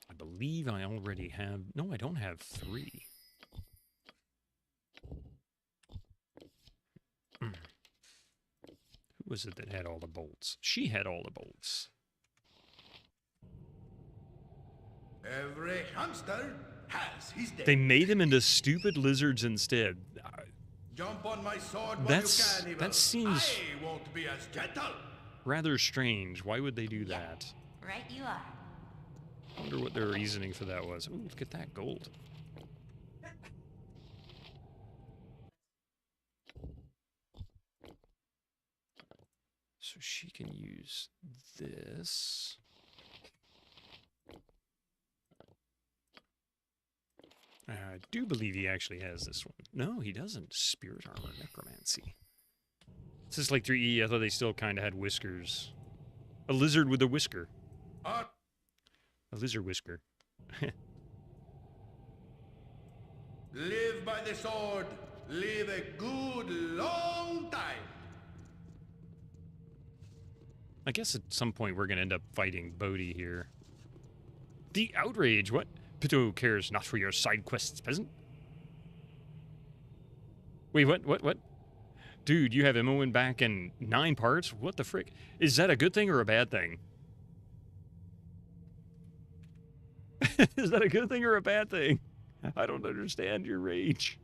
I believe I already have... No, I don't have 3. Who was it that had all the bolts? She had all the bolts. Every hamster has his day. They made them into stupid lizards instead. Jump on my sword while you can, evil. That seems I won't be as gentle. rather strange. Why would they do that? Right you are. I wonder what their reasoning for that was. Ooh, look at that gold. So she can use this. I do believe he actually has this one. No, he doesn't. Spirit armor, necromancy. This is like 3E. I thought they still kind of had whiskers. A lizard with a whisker. A lizard whisker. Live by the sword. Live a good long time. I guess at some point we're going to end up fighting Bodhi here. The outrage, what? Pito cares not for your side quests, peasant. Wait, what? Dude, you have Imoen back in 9 parts? What the frick? Is that a good thing or a bad thing? Is that a good thing or a bad thing? I don't understand your rage.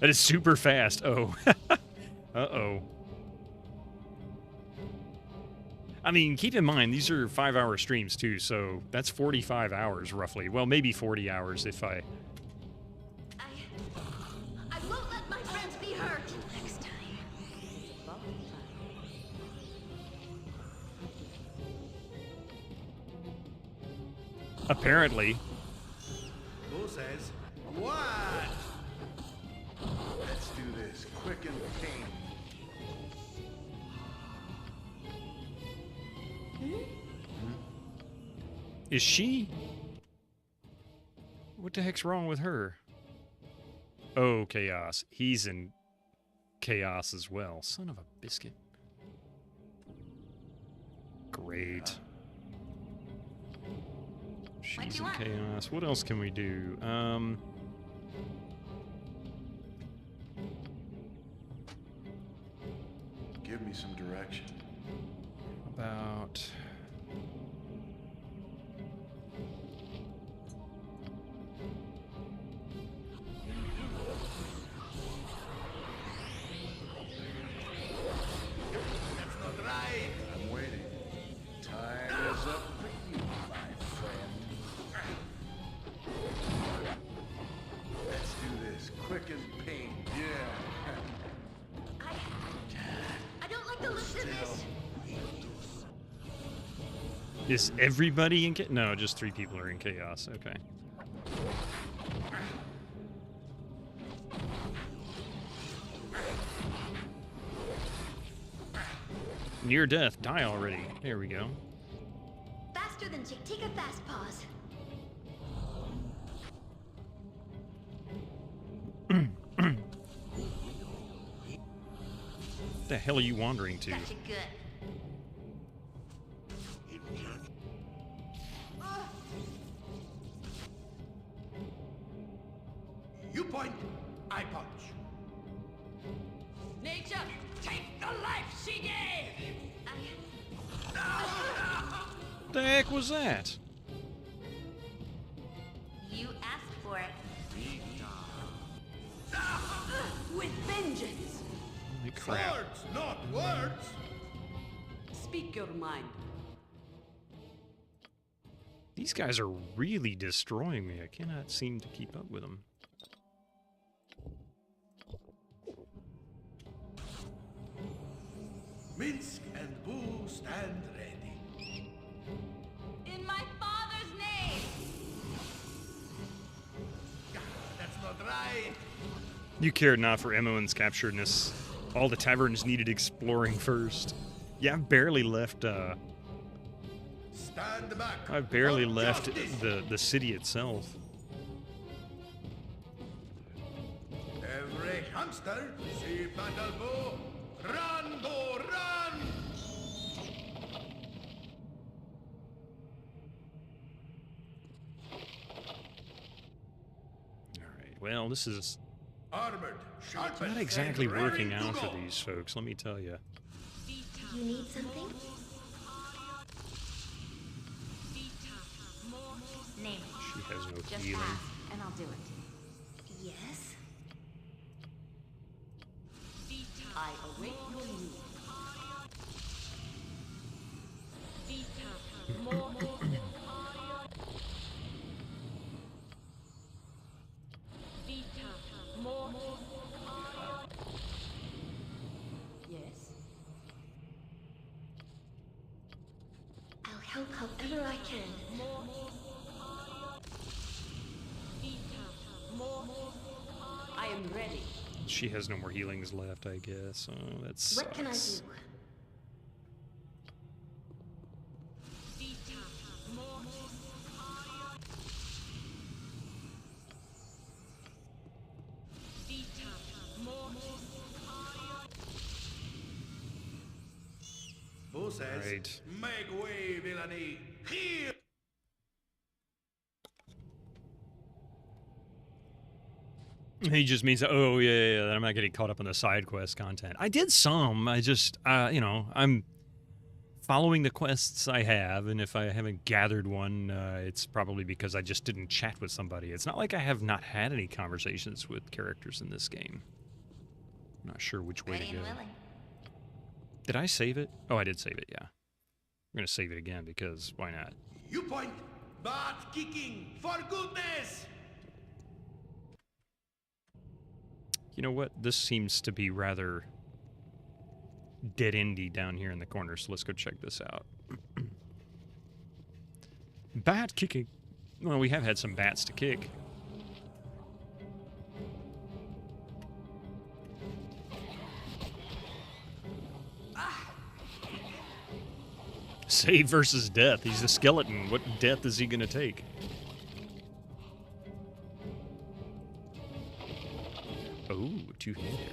That is super fast. Oh. Uh-oh. I mean, keep in mind, these are 5-hour streams, too, so that's 45 hours, roughly. Well, maybe 40 hours if I won't let my friends be hurt. Next time. Apparently. Who says what? Let's do this quick and clean. Is she? What the heck's wrong with her? Oh, Chaos. He's in Chaos as well. Son of a biscuit. Great. She's in Chaos. What else can we do? Give me some direction. About... That's not right. I'm waiting. Time is up for you, my friend. Let's do this quick and pain. Yeah. I don't like the look of this. Is everybody in Chaos? No, just 3 people are in Chaos. Okay. Near death. Die already. There we go. Faster than Jake. Take a fast pause. The hell are you wandering to? Got you good. You point, I punch. Nature, take the life she gave! The heck was that? You asked for it. With vengeance. Holy crap. Words, not words. Speak your mind. These guys are really destroying me. I cannot seem to keep up with them. Minsk and Boo stand ready. In my father's name. That's not right. You cared not for Imoen's capturedness. All the taverns needed exploring first. Yeah, I've barely left, Stand back. I've barely left the city itself. Every hamster, see Vandalbo. Run, Bo, run! Alright, well, this is Armored, sharp not exactly working out for these folks, let me tell you. You need something? Name it. She has no Just healing. ask, and I'll do it. Yes? I await your need. Yes. I'll help however I can. I am ready. She has no more healings left, I guess. Oh, that sucks. What can I do? Bo says, Right. make way, villainy. Here! He just means, oh, yeah, that I'm not getting caught up in the side quest content. I did some. I just, you know, I'm following the quests I have, and if I haven't gathered one, it's probably because I just didn't chat with somebody. It's not like I have not had any conversations with characters in this game. I'm not sure which way to go. Did I save it? Oh, I did save it, yeah. I'm going to save it again because why not? You point, butt kicking, for goodness! You know what? This seems to be rather dead-endy down here in the corner, so let's go check this out. Bat kicking. Well, we have had some bats to kick. Save versus death. He's a skeleton. What death is he going to take? Oh, two-hander.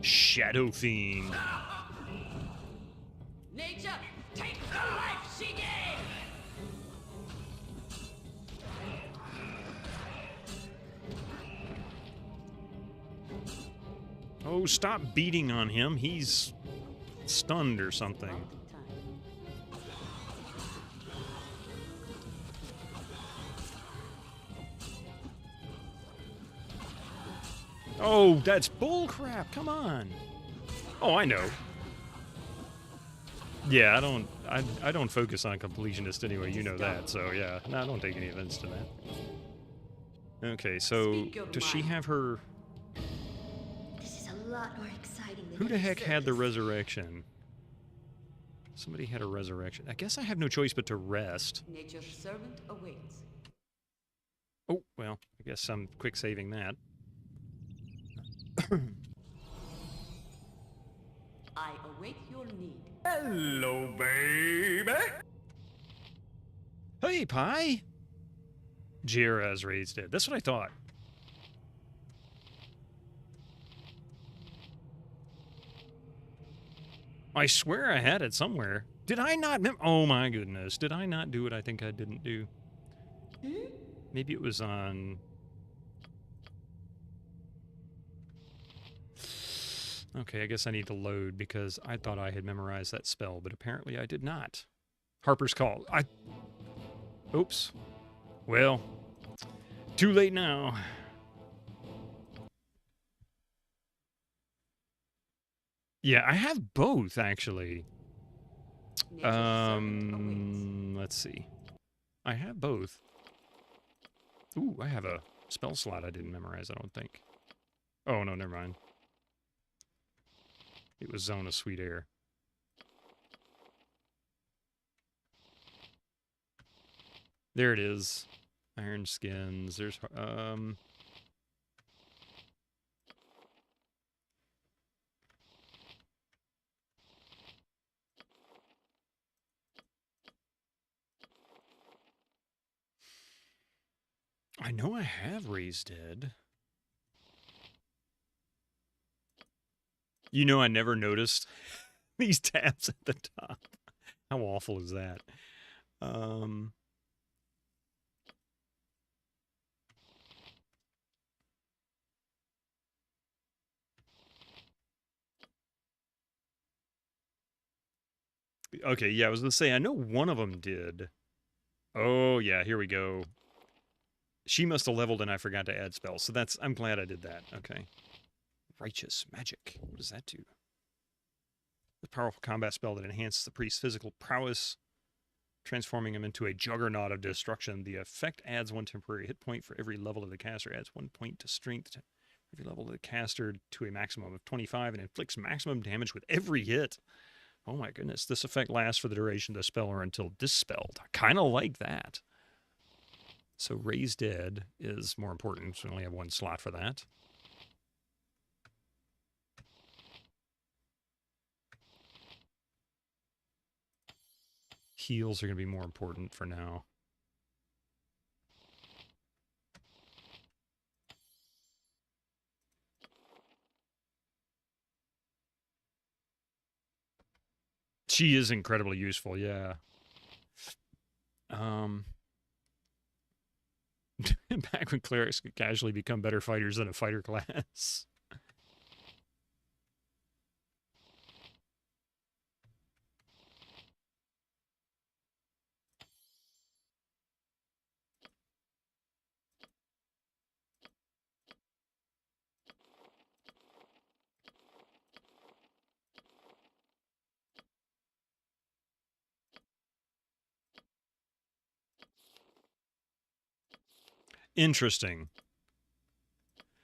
Shadow Fiend. Nature, take the life she gave! Oh, stop beating on him. He's stunned or something. Oh, that's bullcrap. Come on. Oh, I know. Yeah, I don't focus on completionist anyway. You know that. So, yeah. No, I don't take any offense to that. Okay, so does she have her... This is a lot more exciting than Who the any heck had the circus. resurrection? Somebody had a resurrection. I guess I have no choice but to rest. Nature's servant awaits. Oh, well, I guess I'm quick saving that. I await your need. Hello, baby. Hey, Pie! Jira has raised it. That's what I thought. I swear I had it somewhere. Did I not oh my goodness. Did I not do what I think I didn't do? Maybe it was on... Okay, I guess I need to load because I thought I had memorized that spell, but apparently I did not. Harper's Call. Oops. Well, too late now. Yeah, I have both, actually. Let's see. I have both. Ooh, I have a spell slot I didn't memorize, I don't think. Oh, no, never mind. It was Zone of Sweet Air. There it is. Iron skins. There's I know I have Raised Dead. You know, I never noticed these tabs at the top. How awful is that? Okay, yeah, I was going to say, I know one of them did. Oh, yeah, here we go. She must have leveled and I forgot to add spells. So that's, I'm glad I did that. Okay. Righteous Magic. What does that do? The powerful combat spell that enhances the priest's physical prowess, transforming him into a juggernaut of destruction. The effect adds 1 temporary hit point for every level of the caster, adds 1 point to strength to every level of the caster to a maximum of 25, and inflicts maximum damage with every hit. Oh my goodness, this effect lasts for the duration of the spell or until dispelled. I kind of like that. So Raised Dead is more important, so we only have 1 slot for that. Heals are going to be more important for now. She is incredibly useful, yeah. Back when clerics could casually become better fighters than a fighter class. Interesting.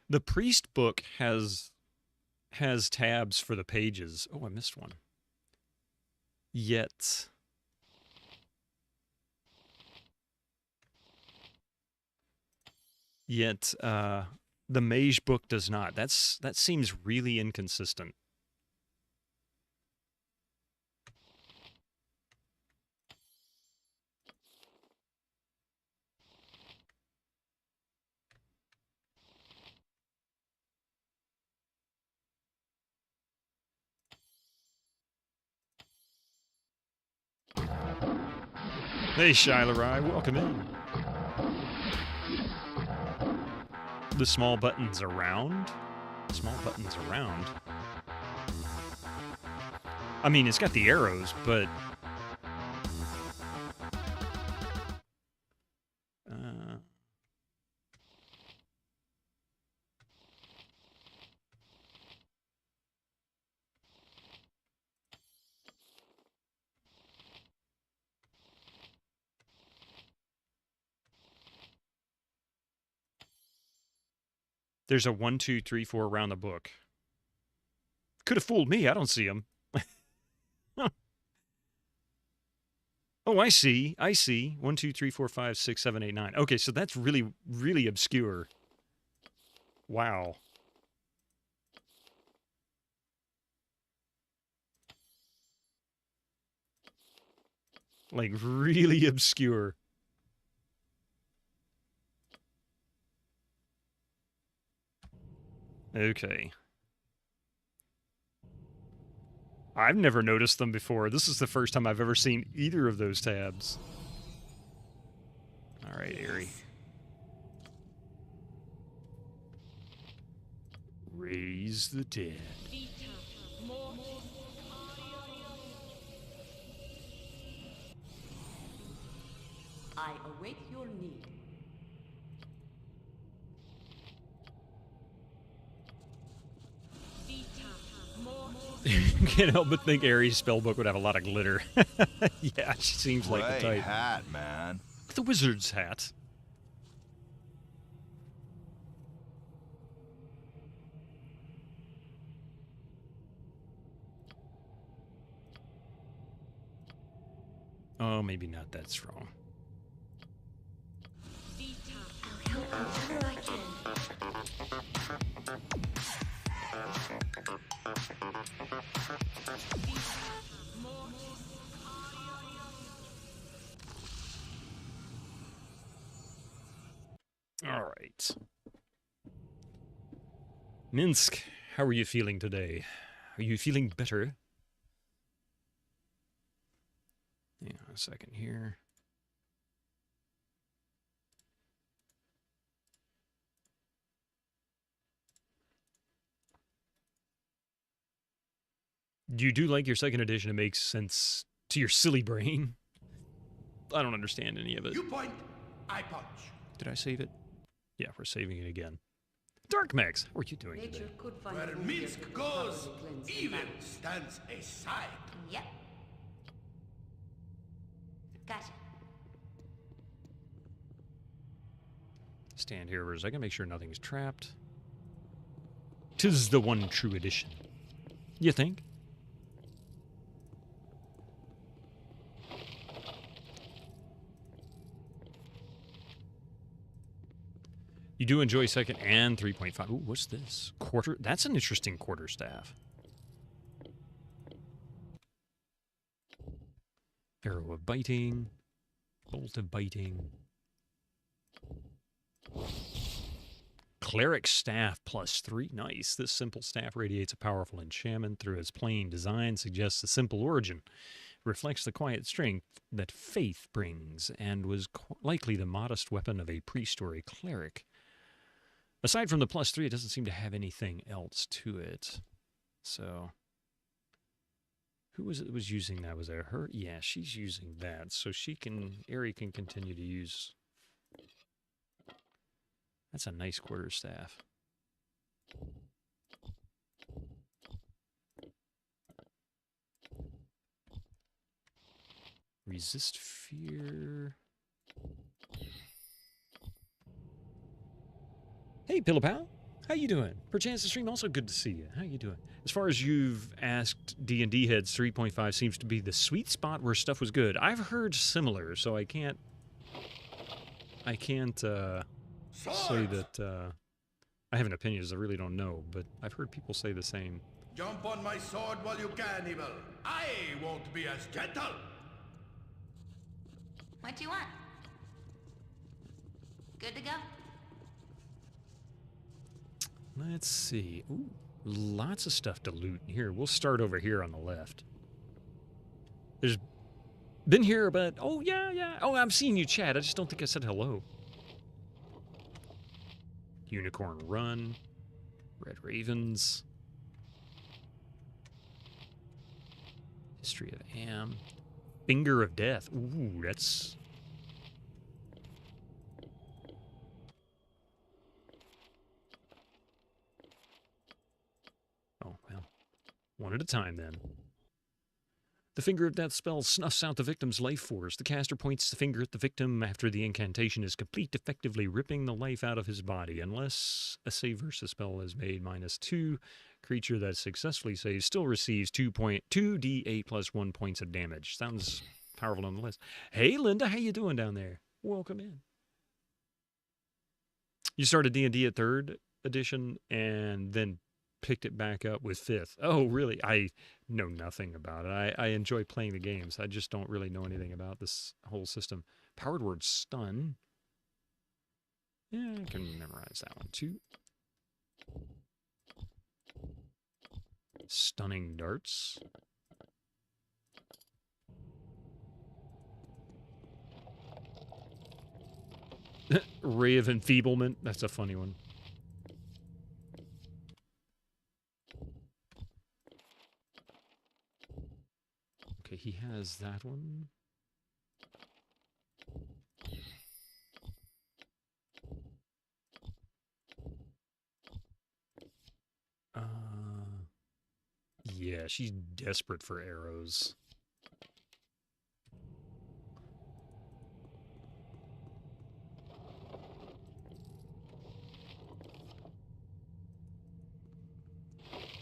The priest book has tabs for the pages. Oh, I missed one. Yet the mage book does not. That seems really inconsistent. Hey, Shilarai, welcome in. The small buttons around? Small buttons around? I mean, it's got the arrows, but... There's a 1, 2, 3, 4 around the book. Could have fooled me. I don't see them. Oh, I see. I see. 1, 2, 3, 4, 5, 6, 7, 8, 9. Okay, so that's really, really obscure. Wow. Like, really obscure. Okay. I've never noticed them before. This is the first time I've ever seen either of those tabs. All right, Aerie. Raise the dead. I await your need. Can't help but think Aerie's spellbook would have a lot of glitter. Yeah, she seems like the type. Hat, man. The wizard's hat. Oh, maybe not that strong. Minsk, how are you feeling today? Are you feeling better? Hang on a second here. You do like your second edition. It makes sense to your silly brain. I don't understand any of it. You point, I punch. Did I save it? Yeah, we're saving it again. Dark Max, how are you doing today? Where Minsk goes, evil stands aside. Yep. Gotcha. Stand here for a second, make sure nothing's trapped. 'Tis the one true edition. You think? You do enjoy second and 3.5. Ooh, what's this? Quarter? That's an interesting quarterstaff. Arrow of biting. Bolt of biting. Cleric staff +3. Nice. This simple staff radiates a powerful enchantment through its plain design, suggests a simple origin, reflects the quiet strength that faith brings, and was likely the modest weapon of a priest or a cleric. Aside from the +3, it doesn't seem to have anything else to it. So, who was it that was using that? Was it her? Yeah, she's using that. So she can, Ari can continue to use. That's a nice quarterstaff. Resist fear. Hey, Pillapal. How you doing? Perchance the stream, also good to see you. How you doing? As far as you've asked D&D heads, 3.5 seems to be the sweet spot where stuff was good. I've heard similar, so I can't say that I have an opinion, as I really don't know, but I've heard people say the same. Jump on my sword while you can, evil. I won't be as gentle. What do you want? Good to go? Let's see. Ooh, lots of stuff to loot here. We'll start over here on the left. There's been here, but oh yeah. Oh, I'm seeing you, chat. I just don't think I said hello. Unicorn Run, Red Ravens, History of Am, Finger of Death. Ooh, that's. Oh, well. One at a time, then. The Finger of Death spell snuffs out the victim's life force. The caster points the finger at the victim after the incantation is complete, effectively ripping the life out of his body. Unless a save versus spell is made, -2. Creature that successfully saves still receives 2d8 plus 1 points of damage. Sounds powerful nonetheless. Hey, Linda, how you doing down there? Welcome in. You started D&D at 3rd edition and then picked it back up with 5th. Oh, really? I know nothing about it. I enjoy playing the games. I just don't really know anything about this whole system. Powered word stun. Yeah, I can memorize that one too. Stunning darts. Ray of Enfeeblement. That's a funny one. Okay, he has that one. Yeah, she's desperate for arrows.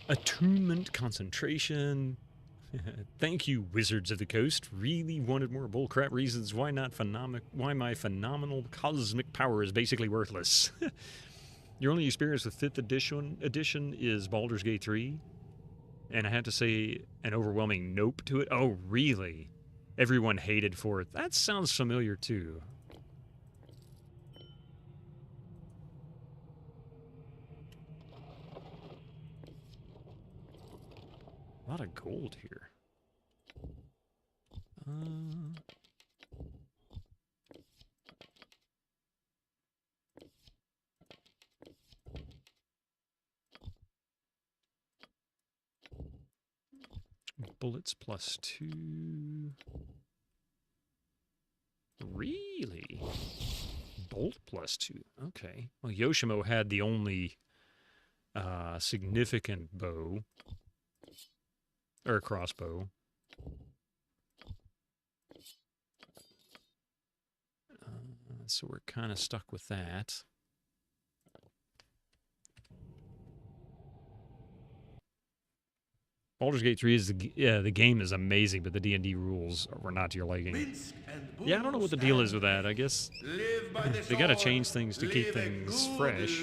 Attunement, concentration. Thank you, Wizards of the Coast. Really wanted more bullcrap reasons why my phenomenal cosmic power is basically worthless. Your only experience with 5th edition is Baldur's Gate 3, and I had to say an overwhelming nope to it. Oh, really? Everyone hated 4th. That sounds familiar too. A lot of gold here. Bullets +2. Really? Bolt +2. Okay. Well, Yoshimo had the only significant bow. Or crossbow. So we're kind of stuck with that. Baldur's Gate 3 is the game is amazing, but the D&D rules were not to your liking. Yeah, I don't know what the deal is with that. I guess they got to change things to keep things fresh.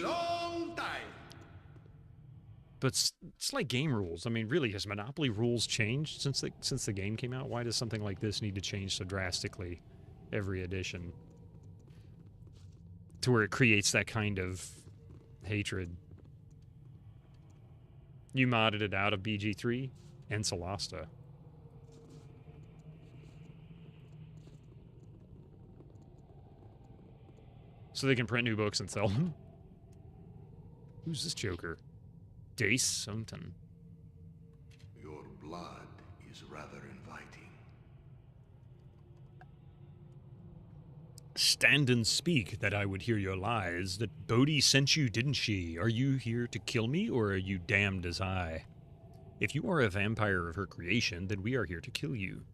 But it's like game rules. I mean, really, has Monopoly rules changed since the game came out? Why does something like this need to change so drastically every edition? To where it creates that kind of hatred. You modded it out of BG3 and Solasta. So they can print new books and sell them? Who's this joker? Dace Somton. Your blood is rather inviting. Stand and speak, that I would hear your lies. That Bodhi sent you, didn't she? Are you here to kill me, or are you damned as I? If you are a vampire of her creation, then we are here to kill you.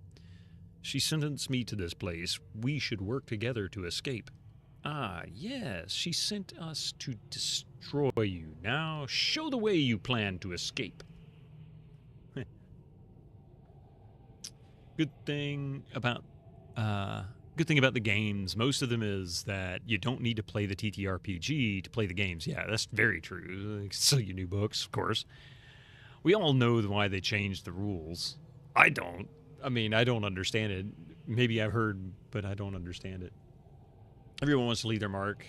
She sentenced me to this place. We should work together to escape. Ah, yes, she sent us to destroy you. Now, show the way you plan to escape. Good thing about the games, most of them is that you don't need to play the TTRPG to play the games. Yeah, that's very true. They sell you new books, of course. We all know why they changed the rules. I don't. I mean, I don't understand it. Maybe I've heard, but I don't understand it. Everyone wants to leave their mark.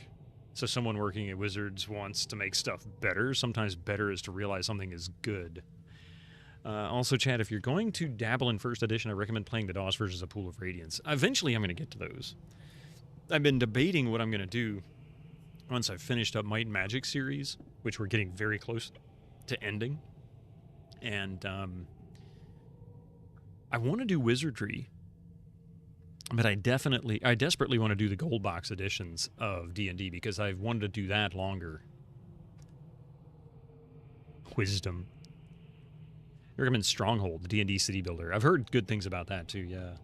So someone working at Wizards wants to make stuff better. Sometimes better is to realize something is good. Also, Chad, if you're going to dabble in first edition, I recommend playing the DOS versions of Pool of Radiance. Eventually, I'm going to get to those. I've been debating what I'm going to do once I've finished up Might and Magic series, which we're getting very close to ending. And I want to do Wizardry, but I desperately want to do the gold box editions of D&D because I've wanted to do that longer. Wisdom. I recommend Stronghold, the D&D city builder. I've heard good things about that too, yeah.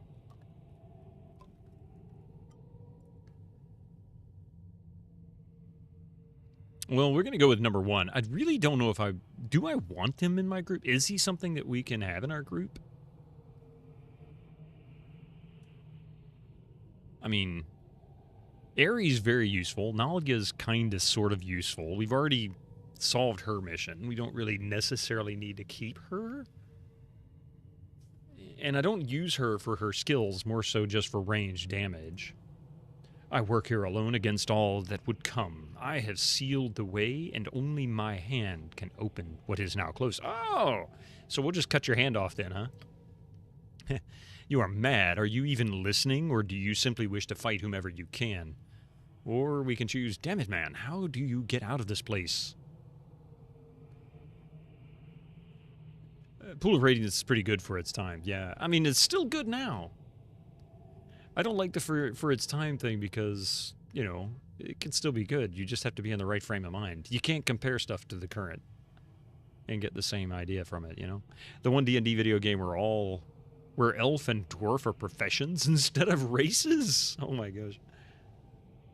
Well, we're going to go with number 1. I really don't know if I want him in my group? Is he something that we can have in our group? I mean, Ares very useful. Nalaga is kind of sort of useful. We've already solved her mission. We don't really necessarily need to keep her. And I don't use her for her skills, more so just for range damage. I work here alone against all that would come. I have sealed the way, and only my hand can open what is now closed. Oh! So we'll just cut your hand off then, huh? You are mad. Are you even listening, or do you simply wish to fight whomever you can? Or we can choose, damn it, man, how do you get out of this place? Pool of Radiance is pretty good for its time, yeah. I mean, it's still good now. I don't like the for its time thing because, you know, it can still be good. You just have to be in the right frame of mind. You can't compare stuff to the current and get the same idea from it, you know? The one D&D video game where elf and dwarf are professions instead of races? Oh my gosh.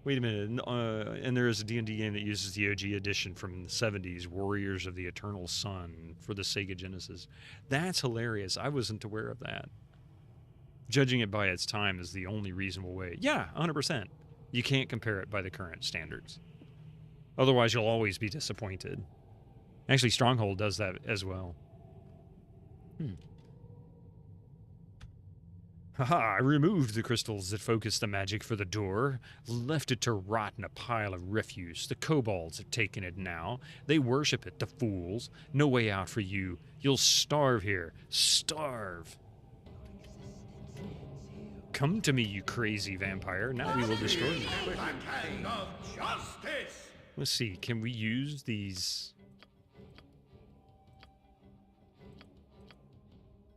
Wait a minute. And there is a D&D game that uses the OG edition from the 70s, Warriors of the Eternal Sun, for the Sega Genesis. That's hilarious. I wasn't aware of that. Judging it by its time is the only reasonable way. Yeah, 100%. You can't compare it by the current standards. Otherwise, you'll always be disappointed. Actually, Stronghold does that as well. Haha, I removed the crystals that focused the magic for the door, left it to rot in a pile of refuse. The kobolds have taken it now. They worship it, the fools. No way out for you. You'll starve here. Starve. Come to me, you crazy vampire. Now we will destroy you. Let's see, can we use these?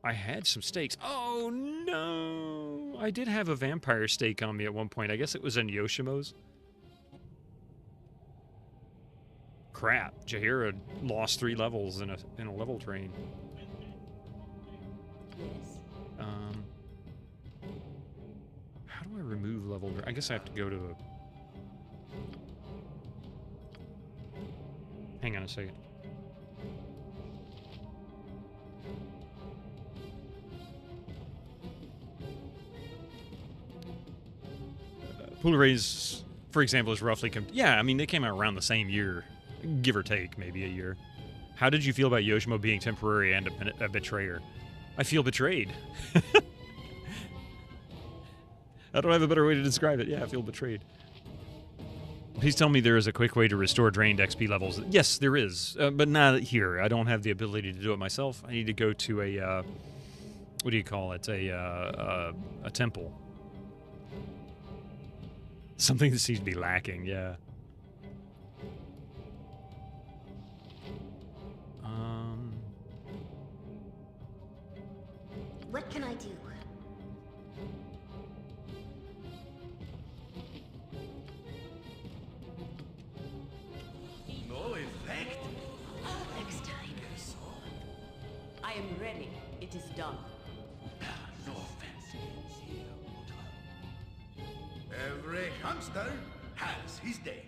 I had some steaks. Oh, no. I did have a vampire steak on me at one point. I guess it was in Yoshimo's. Crap. Jaheira lost 3 levels in a level train. How do I remove level? I guess I have to go to a... Hang on a second. Pool Rays, for example, is roughly... yeah, I mean, they came out around the same year. Give or take, maybe a year. How did you feel about Yoshimo being temporary and a betrayer? I feel betrayed. I don't have a better way to describe it. Yeah, I feel betrayed. Please tell me there is a quick way to restore drained XP levels. Yes, there is, but not here. I don't have the ability to do it myself. I need to go to a, what do you call it? A temple. Something that seems to be lacking, yeah. What can I do? No effect? Next time. I am ready. It is done. No offense. Every hamster has his day.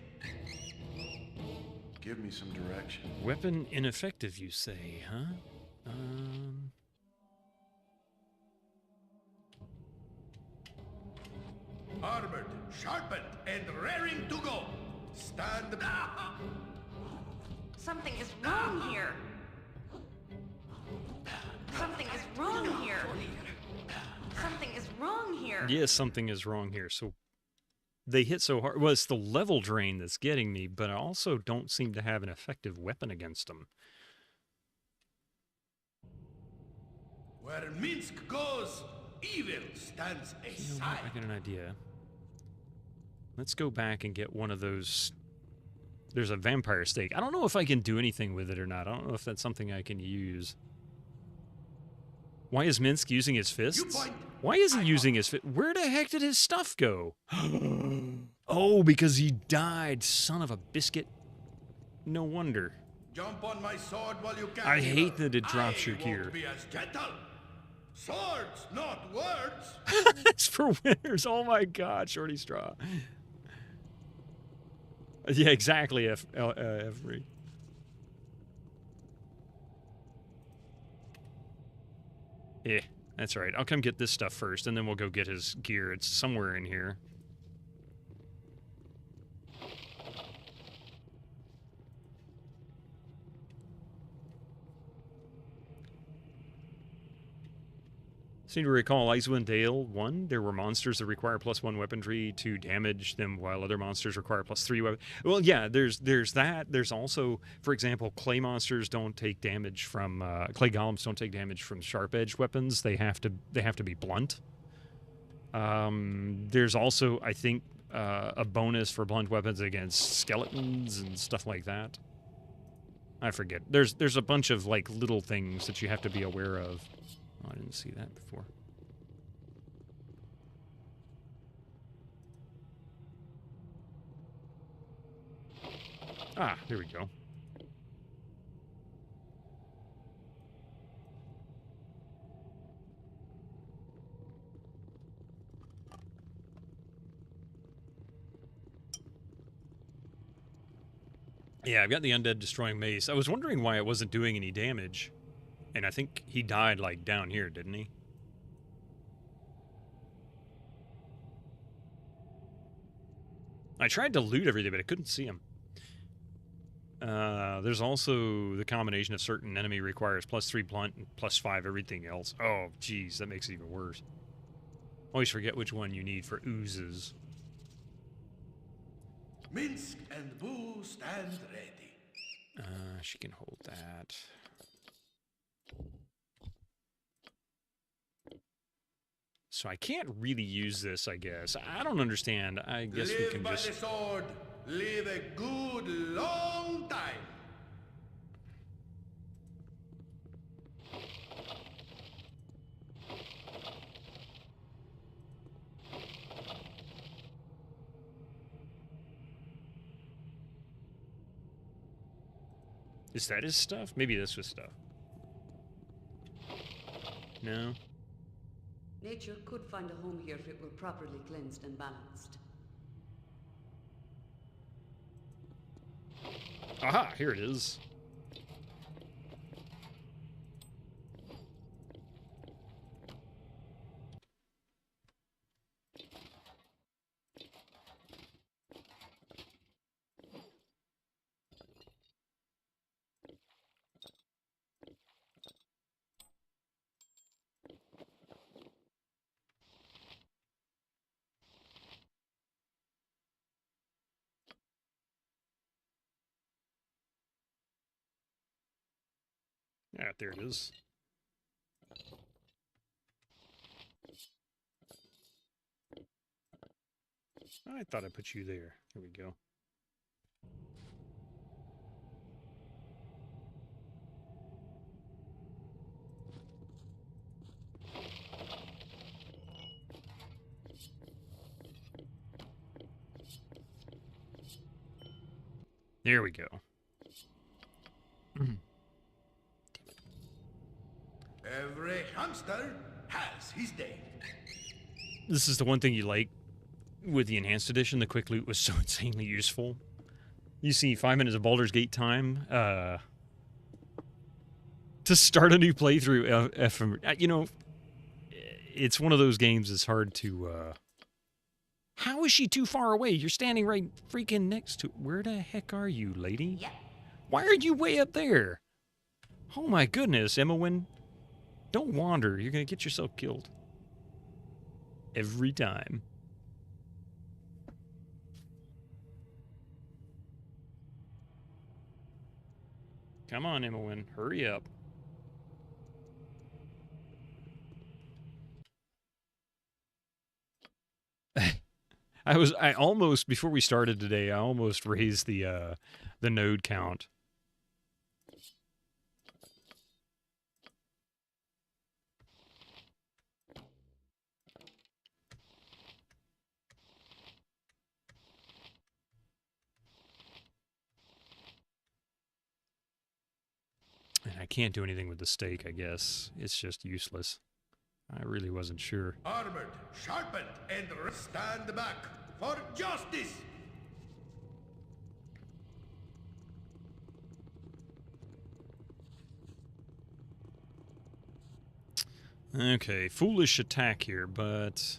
Give me some direction. Weapon ineffective, you say, huh? Armored, sharpened, and raring to go. Stand. Something is wrong here. Something is wrong here. Something is wrong here. Yes, something is wrong here. So they hit so hard. Well, it's the level drain that's getting me, but I also don't seem to have an effective weapon against them. Where Minsk goes, evil stands aside. I got an idea. Let's go back and get one of those. There's a vampire steak. I don't know if I can do anything with it or not. I don't know if that's something I can use. Why is Minsk using his fists? Why is he using his fist? Where the heck did his stuff go? Oh, because he died. Son of a biscuit. No wonder. Jump on my sword while you can. I hate that it drops your gear. Be as gentle. Swords, not words. It's for winners. Oh my God, Shorty Straw. Yeah, exactly, F3. Yeah, that's right. I'll come get this stuff first, and then we'll go get his gear. It's somewhere in here. Seem to recall Icewind Dale 1. There were monsters that require +1 weaponry to damage them, while other monsters require +3 weapon. Well, yeah, there's that. There's also, for example, clay monsters don't take damage from clay golems don't take damage from sharp edge weapons. They have to be blunt. There's also, I think, a bonus for blunt weapons against skeletons and stuff like that. I forget. There's a bunch of like little things that you have to be aware of. Oh, I didn't see that before. Ah, here we go. Yeah, I've got the undead destroying mace. I was wondering why it wasn't doing any damage. And I think he died, like, down here, didn't he? I tried to loot everything, but I couldn't see him. There's also the combination of certain enemy requires +3 blunt and +5 everything else. Oh, geez, that makes it even worse. Always forget which one you need for oozes. Minsk and Boo stand ready. She can hold that. So I can't really use this, I guess. I don't understand. I guess we can just... Live by the sword. Live a good long time. Is that his stuff? Maybe this was stuff. No? Nature could find a home here if it were properly cleansed and balanced. Aha, here it is. Yeah, there it is. I thought I put you there. Here we go. There we go. Every hamster has his day. This is the one thing you like with the Enhanced Edition. The quick loot was so insanely useful. You see 5 minutes of Baldur's Gate time to start a new playthrough. You know, it's one of those games that's hard to... How is she too far away? You're standing right freaking next to... Where the heck are you, lady? Yeah. Why are you way up there? Oh my goodness, Emma. Don't wander. You're going to get yourself killed. Every time. Come on, Emma. Hurry up. I almost, before we started today, I almost raised the node count. And I can't do anything with the stake, I guess. It's just useless. I really wasn't sure. Armored, sharpened, and stand back for justice! Okay, foolish attack here, but...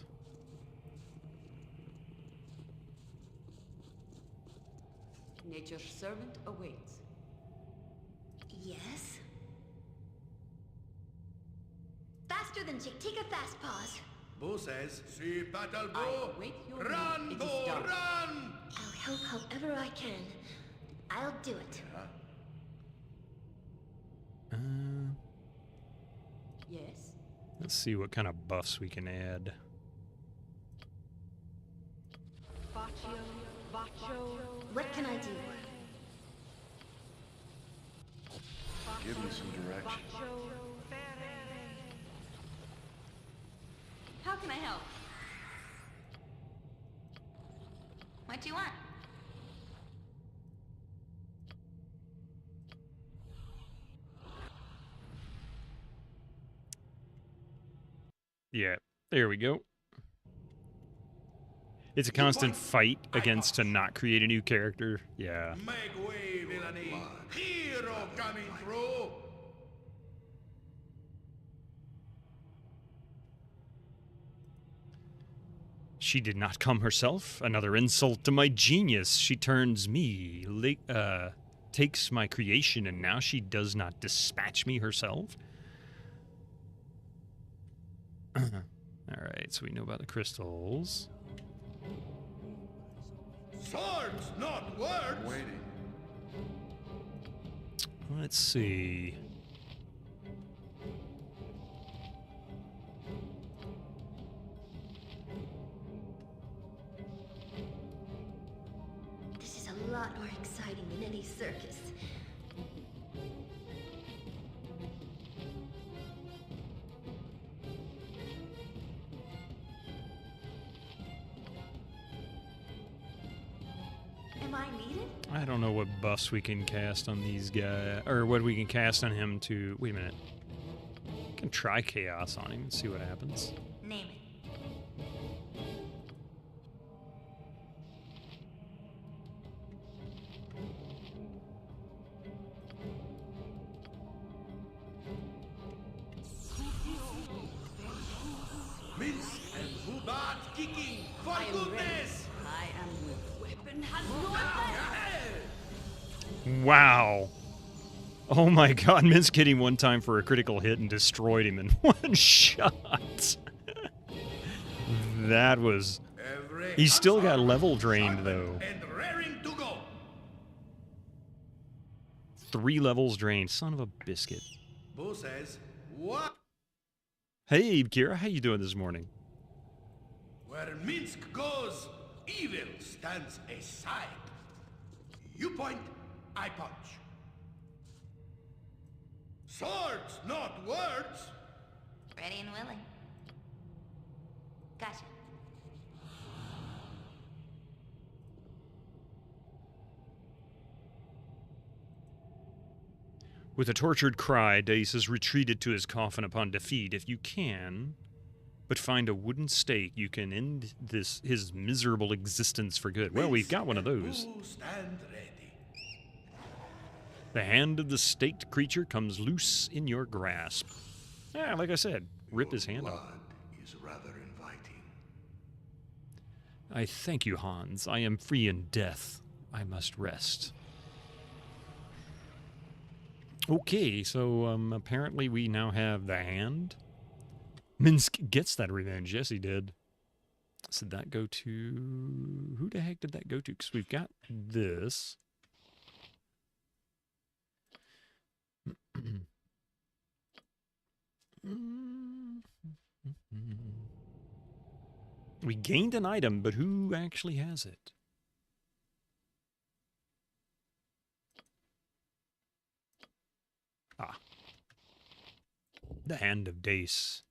Nature's servant awaits. Yes? Faster than Chick. Take a fast pause. Boo says, see battle, I Boo! await your Run, move. It Boo, is done. run! I'll help however I can. I'll do it. Yes? Let's see what kind of buffs we can add. What can I do? Give me some direction. How can I help? What do you want? Yeah, there we go. It's a constant fight against to not create a new character. Yeah. Make way, villainy! Hero coming through! She did not come herself. Another insult to my genius. She turns me, takes my creation, and now she does not dispatch me herself? Alright, so we know about the crystals. Swords, not words! Waiting. Let's see. This is a lot more exciting than any circus. Am I needed? I don't know what buffs we can cast on these guys, or what we can cast on him to... Wait a minute. I can try Chaos on him and see what happens. Name it. Minsk and Hubat kicking, for I am goodness! ready. I am the weapon has no effect. Wow. Oh my god, Minsk hit him one time for a critical hit and destroyed him in one shot. That was... He's still got level drained, though. And raring to go. 3 levels drained. Son of a biscuit. Boo says, what? Hey, Kira, how you doing this morning? Where Minsk goes, evil stands aside. You point, I punch. Swords, not words. Ready and willing. Gotcha. With a tortured cry, Dace has retreated to his coffin upon defeat. If you can, but find a wooden stake, you can end his miserable existence for good. Well, we've got one of those. Stand ready. The hand of the staked creature comes loose in your grasp. Yeah, like I said, rip his hand off. Is rather inviting. I thank you, Hans. I am free in death. I must rest. Okay, so apparently we now have the hand. Minsk gets that revenge. Yes, he did. So did that go to... Who the heck did that go to? Because we've got this. We gained an item, but who actually has it? Ah. The Hand of Dace.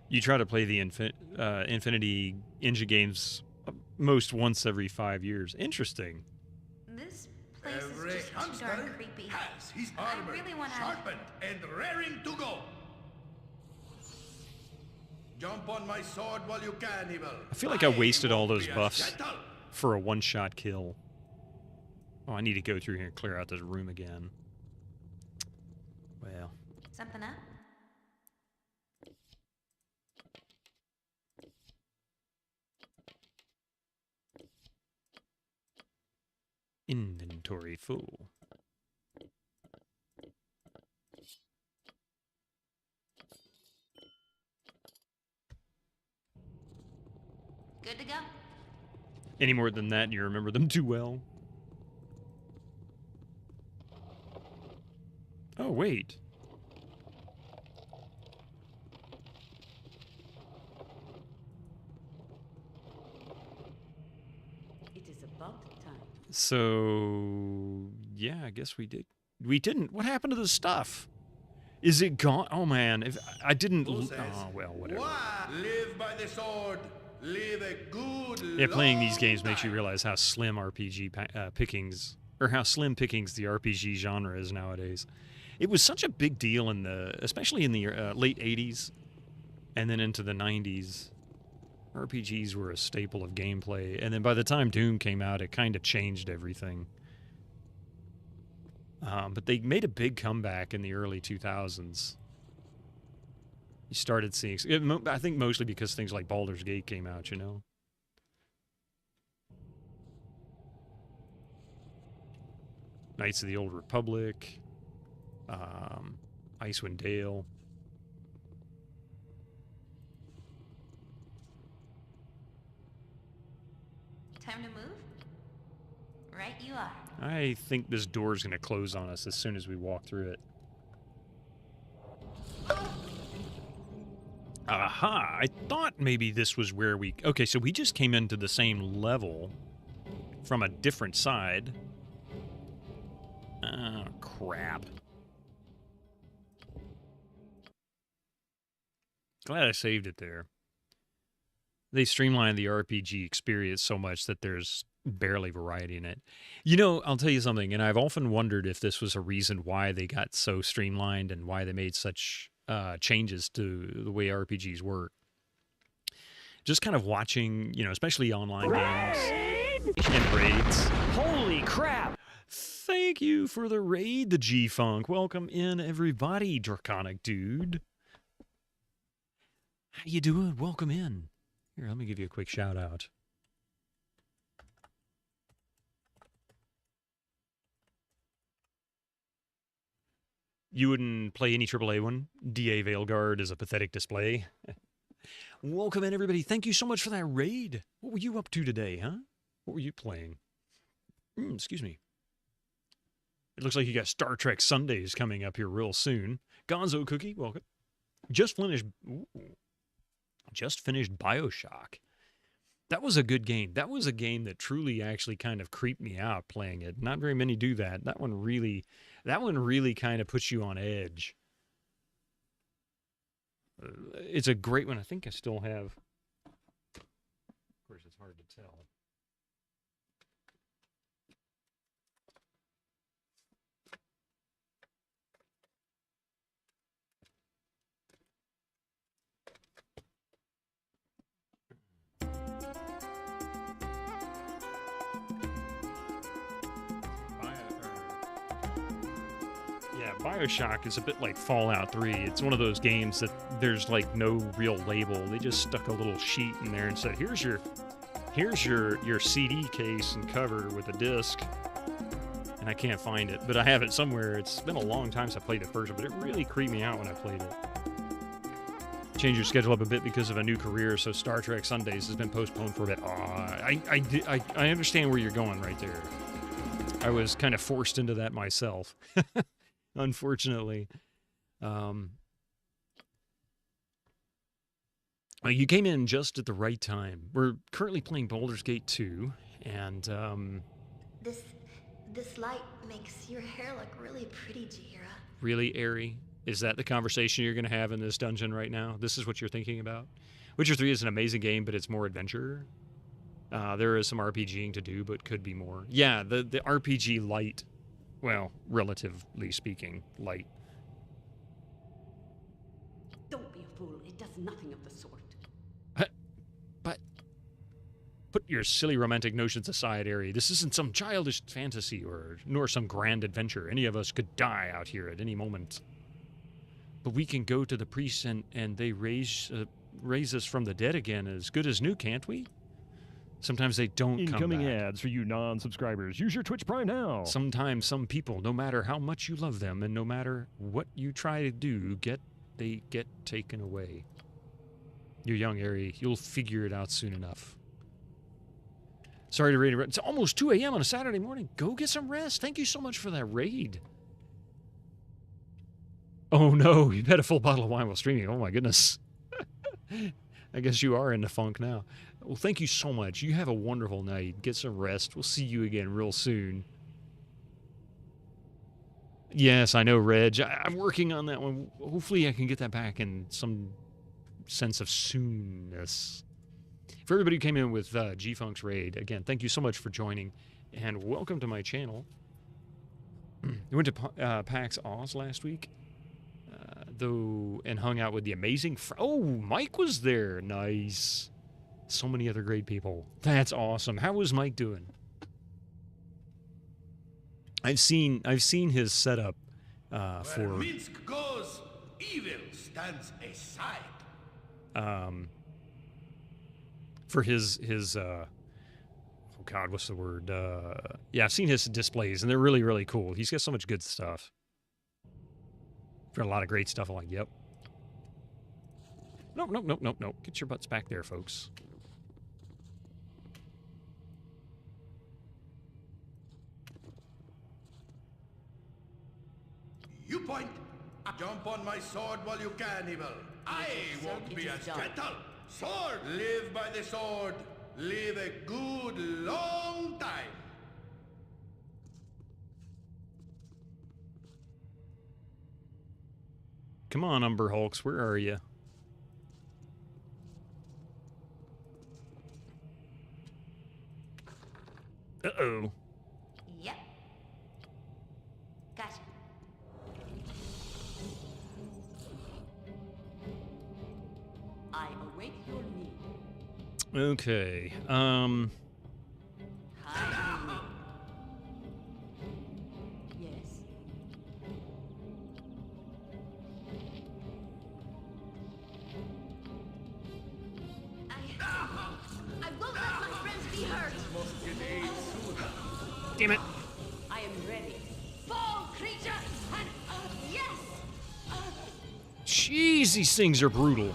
You try to play the Infinity Ninja games most once every 5 years. Interesting. This place Every is just too darn creepy. has his I armor really want to... sharpened and raring to go. Jump on my sword while you can, evil. I feel like I wasted all those be a buffs shuttle. for a one-shot kill. Oh, I need to go through here and clear out this room again. Well. Something up? Inventory full. Good to go. Any more than that, you remember them too well. Oh, wait. It is about time. So, yeah, I guess we did. We didn't. What happened to the stuff? Is it gone? Oh, man. If I didn't... Who says, oh, well, whatever. Live by the sword. Live a good Yeah, playing these long games makes you time. realize how slim RPG pickings, or how slim pickings the RPG genre is nowadays. It was such a big deal in the, especially in the late 80s, and then into the 90s. RPGs were a staple of gameplay, and then by the time Doom came out, it kind of changed everything. But they made a big comeback in the early 2000s. You started seeing... I think mostly because things like Baldur's Gate came out, you know? Knights of the Old Republic. Icewind Dale. Time to move? Right you are. I think this door's going to close on us as soon as we walk through it. Aha! I thought maybe this was where we... Okay, so we just came into the same level from a different side. Oh, crap. Glad I saved it there. They streamlined the RPG experience so much that there's barely variety in it. You know, I'll tell you something, and I've often wondered if this was a reason why they got so streamlined and why they made such changes to the way RPGs work. Just kind of watching, you know, especially online games and raids. Holy crap! Thank you for the raid, the G-Funk. Welcome in, everybody, Draconic Dude. How you doing? Welcome in. Here, let me give you a quick shout out. You wouldn't play any AAA one? DA Veilguard is a pathetic display. Welcome in, everybody. Thank you so much for that raid. What were you up to today, huh? What were you playing? Excuse me. It looks like you got Star Trek Sundays coming up here real soon. Gonzo Cookie, welcome. Just finished BioShock. That was a good game. That was a game that truly actually kind of creeped me out playing it. Not very many do that. That one really kind of puts you on edge. It's a great one. I think I still have... Of course, it's hard to tell. Yeah, BioShock is a bit like Fallout 3. It's one of those games that there's like no real label. They just stuck a little sheet in there and said, here's your CD case and cover with a disc. And I can't find it, but I have it somewhere. It's been a long time since I played it first, but it really creeped me out when I played it. Change your schedule up a bit because of a new career, so Star Trek Sundays has been postponed for a bit. I understand where you're going right there. I was kind of forced into that myself. Unfortunately. You came in just at the right time. We're currently playing Baldur's Gate 2, and This light makes your hair look really pretty, Jahira. Really, Aerie? Is that the conversation you're going to have in this dungeon right now? This is what you're thinking about? Witcher 3 is an amazing game, but it's more adventure. There is some RPGing to do, but could be more. Yeah, the RPG light. Well, relatively speaking, light. Don't be a fool. It does nothing of the sort. But put your silly romantic notions aside, Aerie. This isn't some childish fantasy nor some grand adventure. Any of us could die out here at any moment. But we can go to the priests and they raise us from the dead again as good as new, can't we? Sometimes they don't come back. Incoming ads for you non-subscribers. Use your Twitch Prime now. Sometimes some people, no matter how much you love them and no matter what you try to do, they get taken away. You're young, Aerie. You'll figure it out soon enough. Sorry to raid. It's almost 2 a.m. on a Saturday morning. Go get some rest. Thank you so much for that raid. Oh no, you had a full bottle of wine while streaming. Oh my goodness. I guess you are in the funk now. Well, thank you so much. You have a wonderful night. Get some rest. We'll see you again real soon. Yes, I know, Reg. I'm working on that one. Hopefully I can get that back in some sense of soonness. For everybody who came in with G-Funk's raid, again, thank you so much for joining, and welcome to my channel. We went to PAX Oz last week, and hung out with the amazing... Oh, Mike was there. Nice. So many other great people. That's awesome. How was Mike doing? I've seen his setup for... Where Minsk goes, evil stands aside. For his oh God, what's the word? Yeah, I've seen his displays, and they're really, really cool. He's got so much good stuff. Got a lot of great stuff. I'm like, yep. Nope, nope, nope, nope, nope. Get your butts back there, folks. You point. Jump on my sword while you can, evil. I won't be as gentle. Sword! Live by the sword. Live a good long time. Come on, Umber Hulks, where are you? Uh-oh. Yep. Gotcha. I await your need. Okay, Yes. I won't let my friends be hurt. Damn it. I am ready. Fall, creature! And, yes! Jeez, these things are brutal.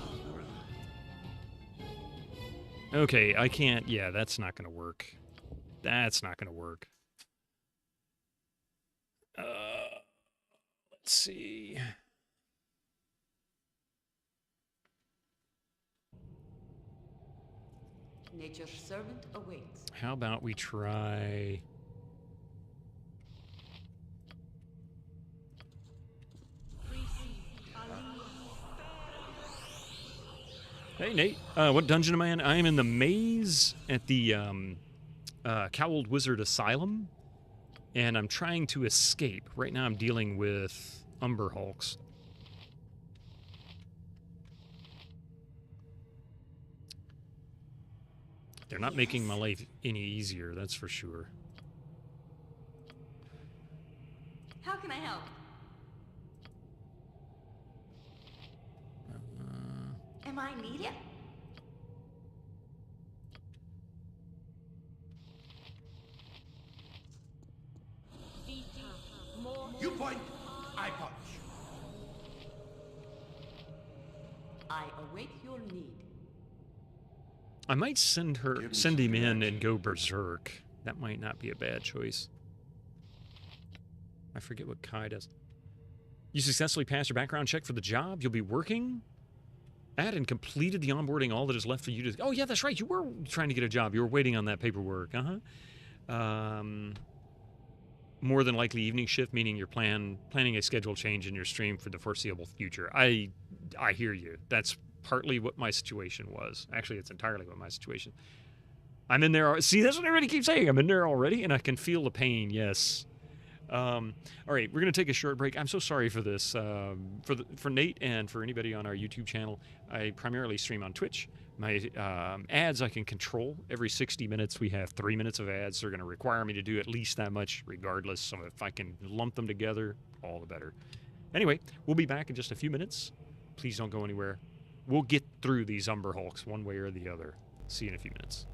Okay, I can't... Yeah, that's not going to work. That's not going to work. Let's see... Nature's servant awaits. How about we try... Hey, Nate. What dungeon am I in? I am in the maze at the Cowled Wizard Asylum, and I'm trying to escape. Right now I'm dealing with Umber Hulks. They're not making my life any easier, that's for sure. How can I help? Am I needed? You point, I punch. I await your need. I might send him in and go berserk. That might not be a bad choice. I forget what Kai does. You successfully passed your background check for the job you'll be working at and completed the onboarding. All that is left for you to... Oh, yeah, that's right. You were trying to get a job. You were waiting on that paperwork. More than likely evening shift, meaning you're planning a schedule change in your stream for the foreseeable future. I hear you. That's partly what my situation was. Actually, it's entirely what my situation. I'm in there. See, that's what everybody keeps saying. I'm in there already, and I can feel the pain. Yes. All right, we're going to take a short break. I'm so sorry for this. For Nate and for anybody on our YouTube channel, I primarily stream on Twitch. My ads I can control. Every 60 minutes we have 3 minutes of ads. They're going to require me to do at least that much regardless. So if I can lump them together, all the better. Anyway, we'll be back in just a few minutes. Please don't go anywhere. We'll get through these Umber Hulks one way or the other. See you in a few minutes.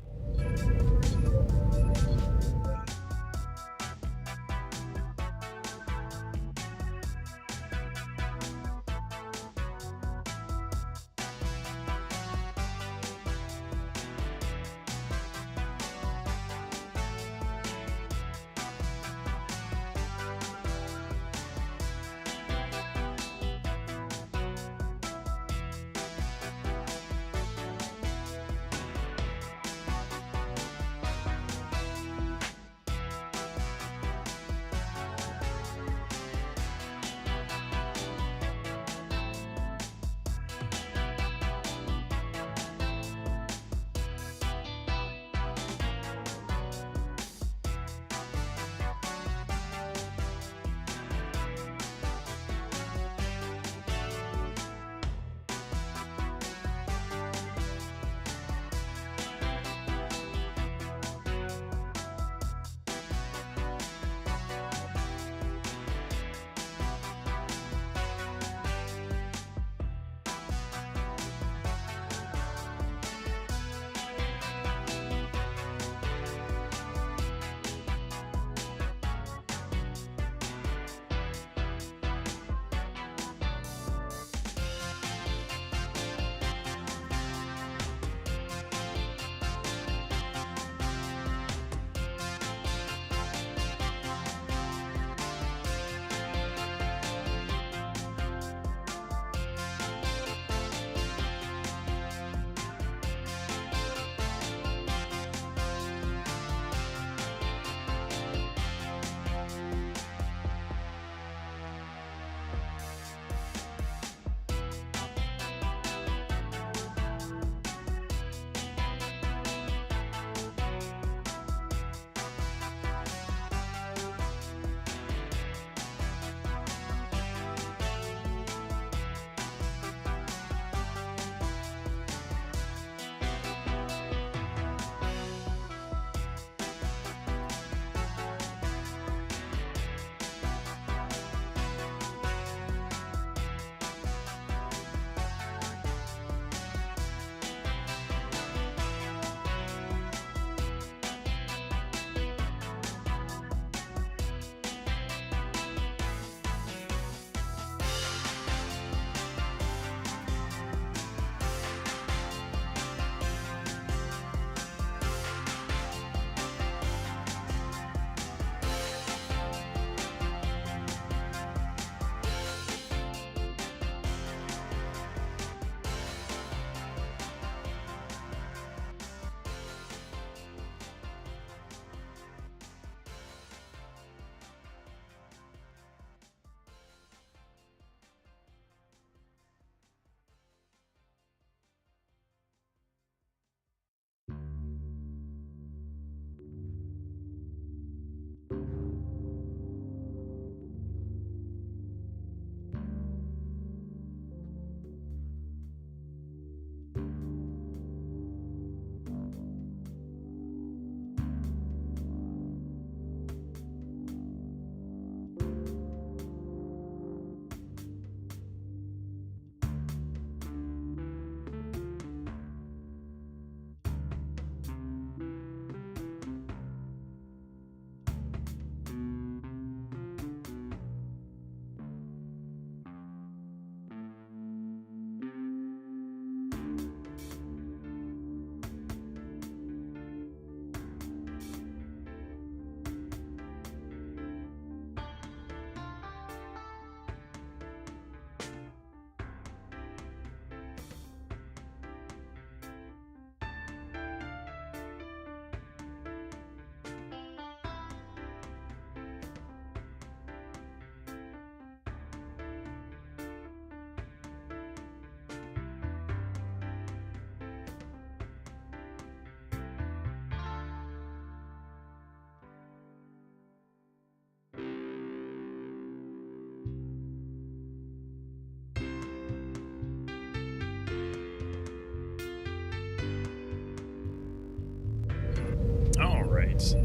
minutes.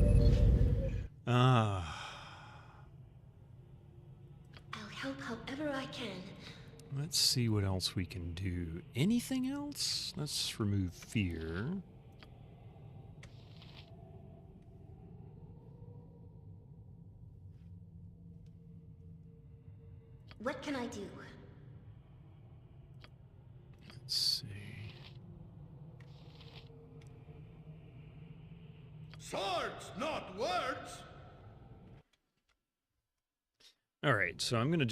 Ah. I'll help however I can. Let's see what else we can do. Anything else? Let's remove fear. What can I do? Let's see. Swords, not words. All right, so I'm gonna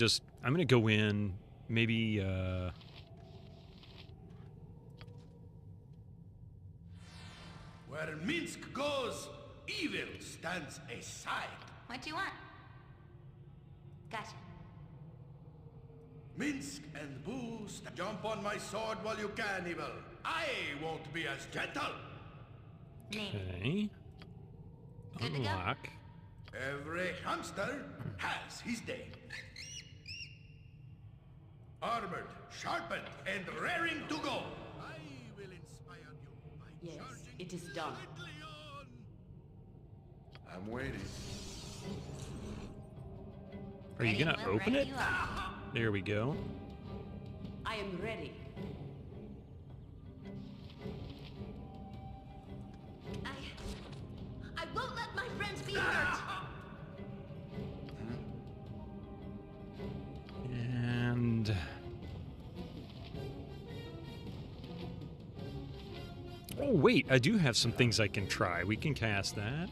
go in, maybe Where Minsk goes, evil stands aside. What do you want? Gotcha. Minsk and Boost, jump on my sword while you can, evil. I won't be as gentle. Okay. Unlock. Every hamster has his day. Armored, sharpened, and raring to go. I will inspire you by Yes, it is done. I'm waiting. Are you gonna open it? There we go. I am ready. I won't let my friends be hurt. And oh wait, I do have some things I can try. We can cast that.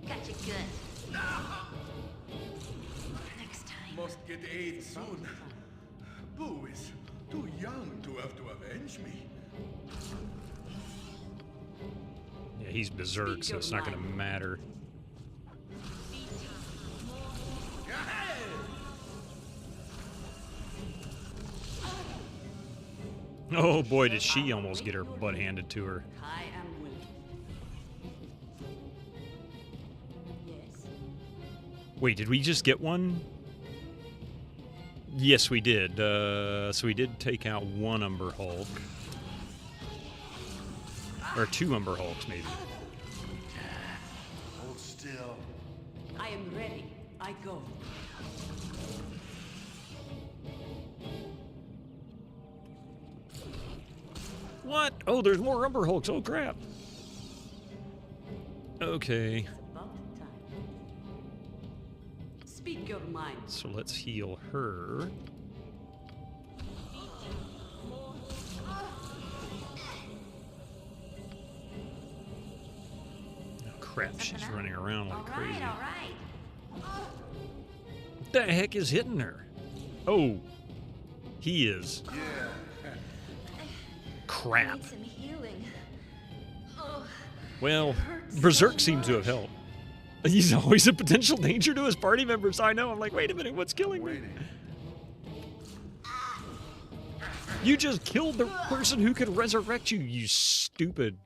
Gotcha good. Next time. Must get aid soon. Boo is too young to have to avenge me. Yeah, he's berserk, so it's not gonna matter. Oh boy, did she almost get her butt handed to her. I am willing. Yes. Wait, did we just get one? Yes, we did. So we did take out one Umber Hulk. Or two Umber Hulks, maybe. Hold still. I am ready. I go. What? Oh, there's more Umber Hulks. Oh, crap. Okay. Speak your mind. So let's heal her. Oh, crap. She's running around like crazy. All right. What the heck is hitting her? Oh, he is. Yeah. Crap. Need some healing. Well, Berserk seems to have helped. He's always a potential danger to his party members. I know. I'm like, wait a minute, what's killing me? You just killed the person who could resurrect you, you stupid.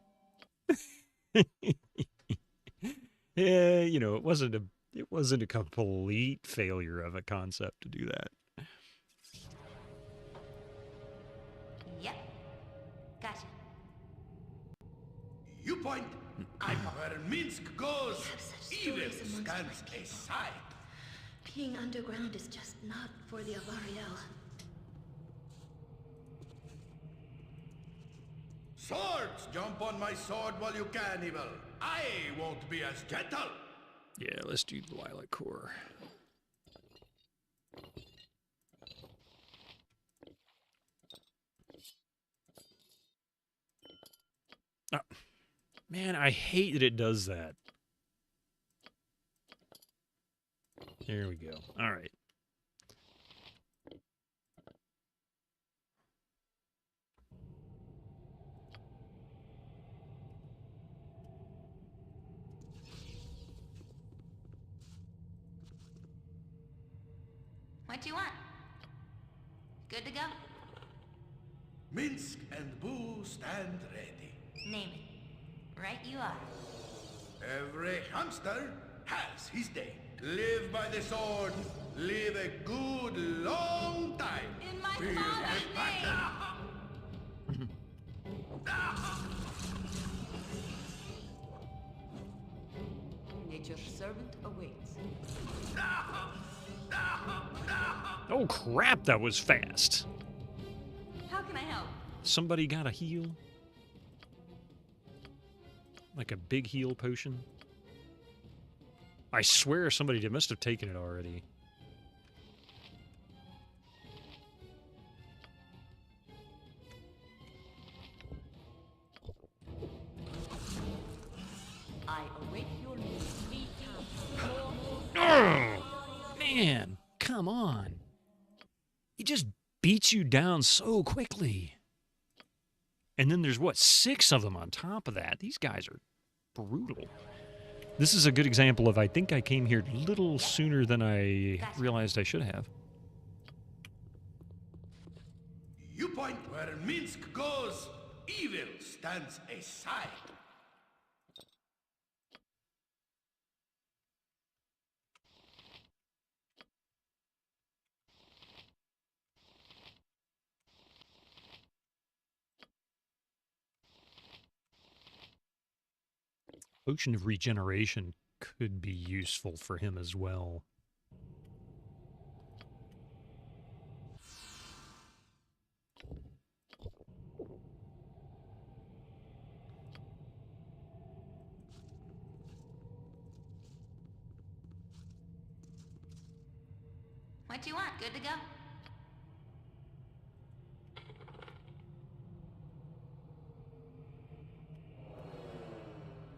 Yeah, you know, it wasn't a complete failure of a concept to do that. Yep. Gotcha. You point. Where Minsk goes, evil stands aside. Being underground is just not for the Avariel. Swords, jump on my sword while you can, evil. I won't be as gentle. Yeah, let's do the Lilac Core. Oh, man, I hate that it does that. There we go. All right. What do you want? Good to go? Minsk and Boo stand ready. Name it. Right you are. Every hamster has his day. live by the sword, live a good long time. In my Feel father's the battle. Nature's servant awaits. Oh crap, that was fast. How can I help? Somebody got a heal? Like a big heal potion? I swear somebody must have taken it already. I await your news. Oh, man, come on. He just beats you down so quickly. And then there's, what, 6 of them on top of that. These guys are brutal. This is a good example of, I think I came here a little sooner than I realized I should have. You point where Minsk goes, evil stands aside. Potion of Regeneration could be useful for him as well. What you want? Good to go?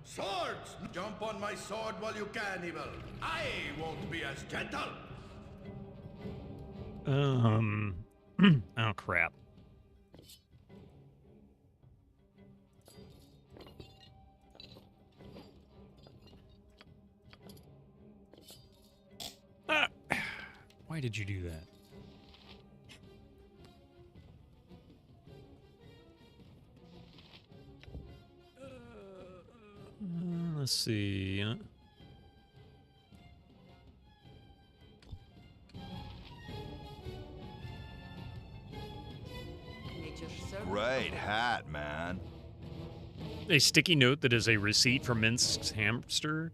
Swords! Jump on my sword while you can, evil. I won't be as gentle. Oh crap. Ah! Why did you do that? Let's see. Great hat, man. A sticky note that is a receipt for Minsk's hamster.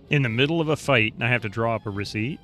In the middle of a fight, and I have to draw up a receipt?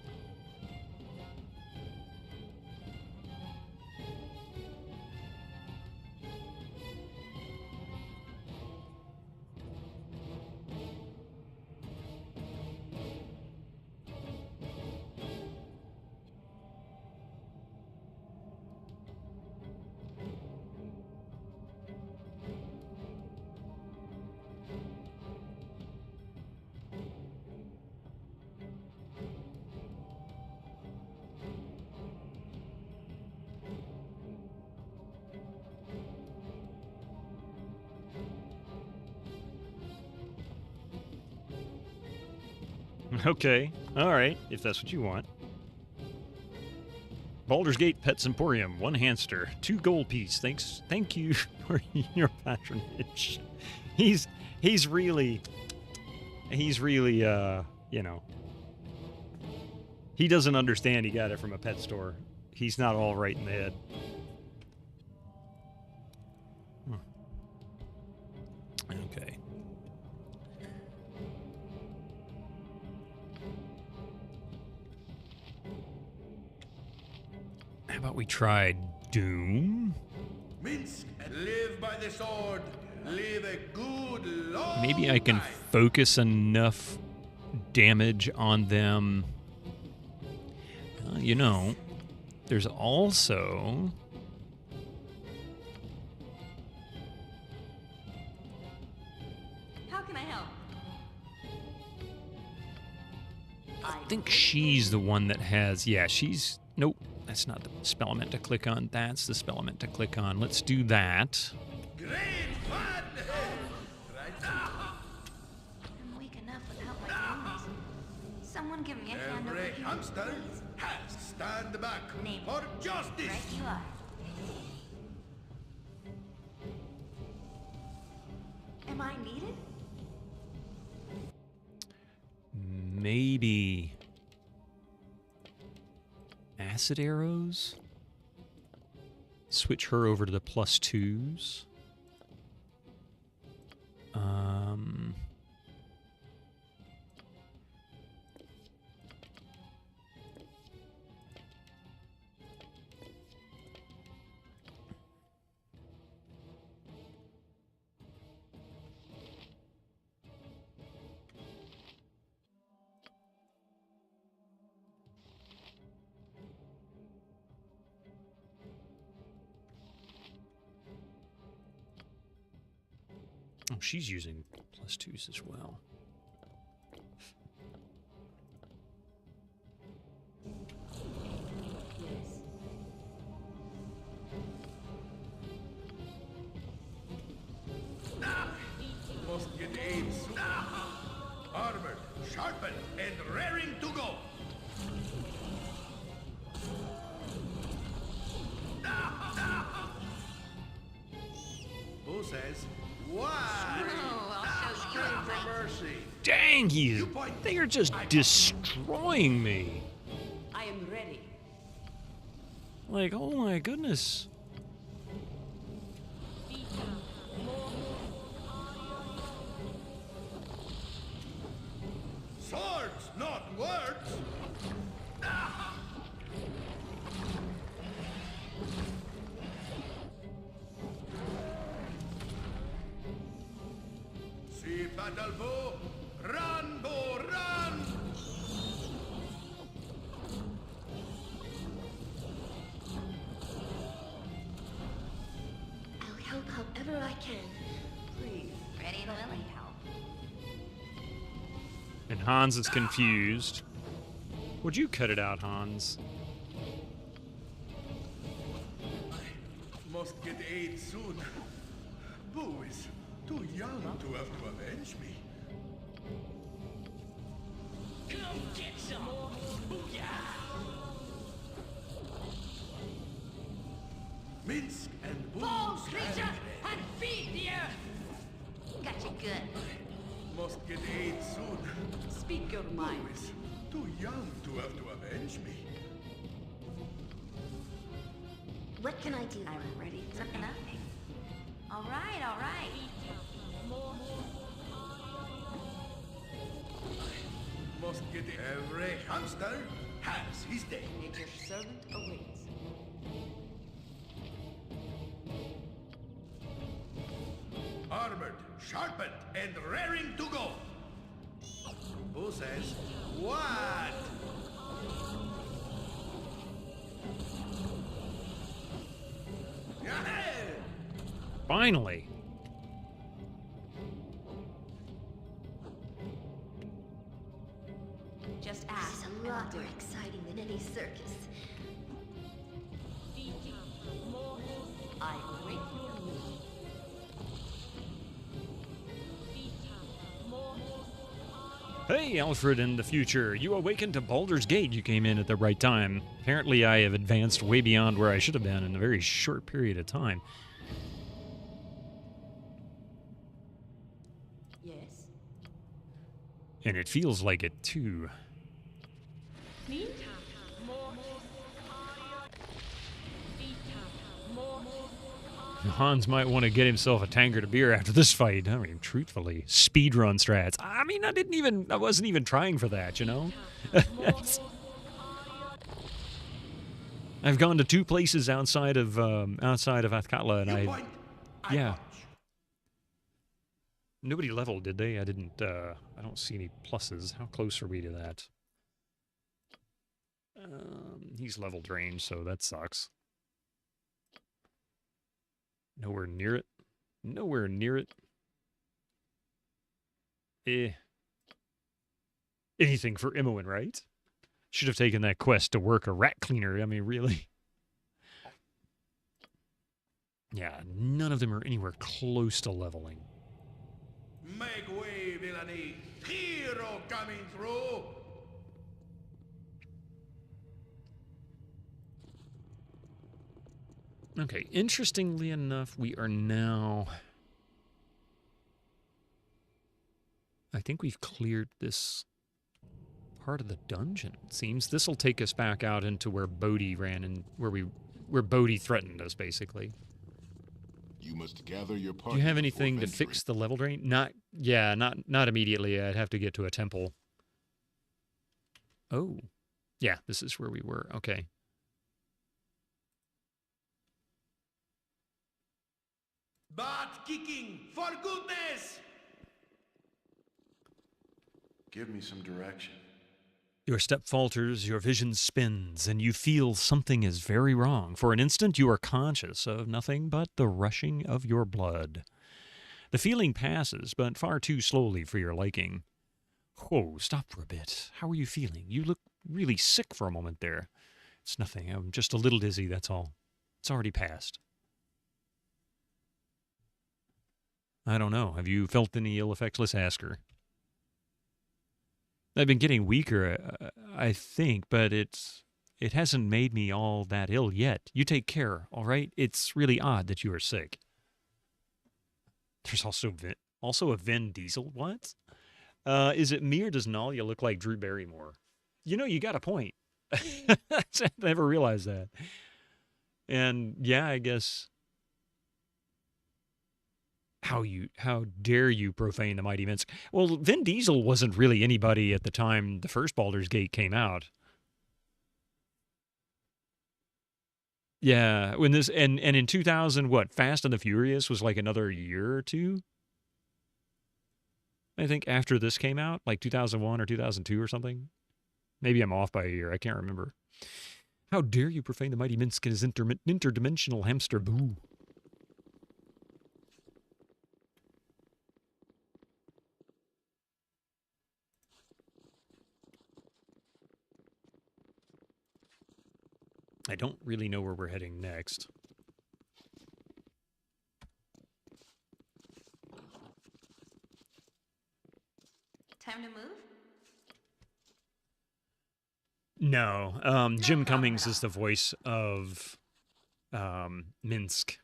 Okay, alright, if that's what you want. Baldur's Gate Pets Emporium, 1 hamster, 2 gold piece. Thank you for your patronage. He's really, you know, he doesn't understand he got it from a pet store. He's not all right in the head. Okay. How about we try Doom? Minsk, live by the sword. Live a good long Maybe I can focus enough damage on them. You know, there's also... How can I help? think she's the one that has... Yeah, she's... Nope, that's not the spell I meant to click on. That's the spell I meant to click on. Let's do that. Great fun! Right now. I'm weak enough without my wings. Someone give me a hand over Every here, hamster please. has to stand back Name. for justice. Right you are. Am I needed? Maybe... acid arrows? Switch her over to the +2s. Oh, she's using +2s as well. Must get aid soon. Armored, sharpened, and raring to go. Who says why? Scream for mercy. Dang you! They are just destroying me. I am ready. Like, oh my goodness. Swords, not words. See battle bow, run, bow, run. I'll help however I can. Please. Ready to Lily help. And Hans is confused. Would you cut it out, Hans? Must get aid soon. Boo is too young to have to avenge me. Come get some. Booyah! Minsk and Boo Fall, stand creature, ready. and feed the earth! Got you good. Must get aid soon. Speak your mind. Boo is too young to have to avenge me. What can I do? I'm ready for nothing. All right, all right. Must get every hamster has his day. Nature's servant awaits. Armored, sharpened, and raring to go. Who says what? Finally. Just ask. This is a lot more exciting than any circus. I await your move. Hey, Alfred in the future. You awakened to Baldur's Gate. You came in at the right time. Apparently, I have advanced way beyond where I should have been in a very short period of time. Yes. And it feels like it, too. Hans might want to get himself a tankard of beer after this fight. I mean, truthfully, speedrun strats. I mean, I wasn't even trying for that, you know? I've gone to 2 places outside of Athkatla, and yeah. Nobody leveled, did they? I didn't, I don't see any pluses. How close are we to that? He's level drained, so that sucks. Nowhere near it. Nowhere near it. anything for Imoen, right? Should have taken that quest to work a rat cleaner. I mean, really. Yeah, none of them are anywhere close to leveling. Make way, villainy! Hero coming through! Okay, interestingly enough, we are now... I think we've cleared this part of the dungeon, it seems. This will take us back out into where Bodhi ran and where Bodhi threatened us, basically. You must gather your party. Do you have anything to fix the level drain? Not immediately. I'd have to get to a temple. Oh. Yeah, this is where we were. Okay. Butt kicking, for goodness! Give me some direction. Your step falters, your vision spins, and you feel something is very wrong. For an instant, you are conscious of nothing but the rushing of your blood. The feeling passes, but far too slowly for your liking. Oh, stop for a bit. How are you feeling? You look really sick for a moment there. It's nothing. I'm just a little dizzy, that's all. It's already passed. I don't know. Have you felt any ill effects? Let's ask her. I've been getting weaker, I think, but it hasn't made me all that ill yet. You take care, all right? It's really odd that you are sick. There's also a Vin Diesel. What? Is it me or does Nalia look like Drew Barrymore? You know, you got a point. I never realized that. And yeah, I guess... How dare you profane the mighty Minsk? Well, Vin Diesel wasn't really anybody at the time the first Baldur's Gate came out. Yeah, when this and in 2000, what, Fast and the Furious was like another year or two? I think after this came out, like 2001 or 2002 or something. Maybe I'm off by a year, I can't remember. How dare you profane the mighty Minsk and his interdimensional hamster boo. I don't really know where we're heading next. Time to move? No. Jim Cummings is the voice of Minsk.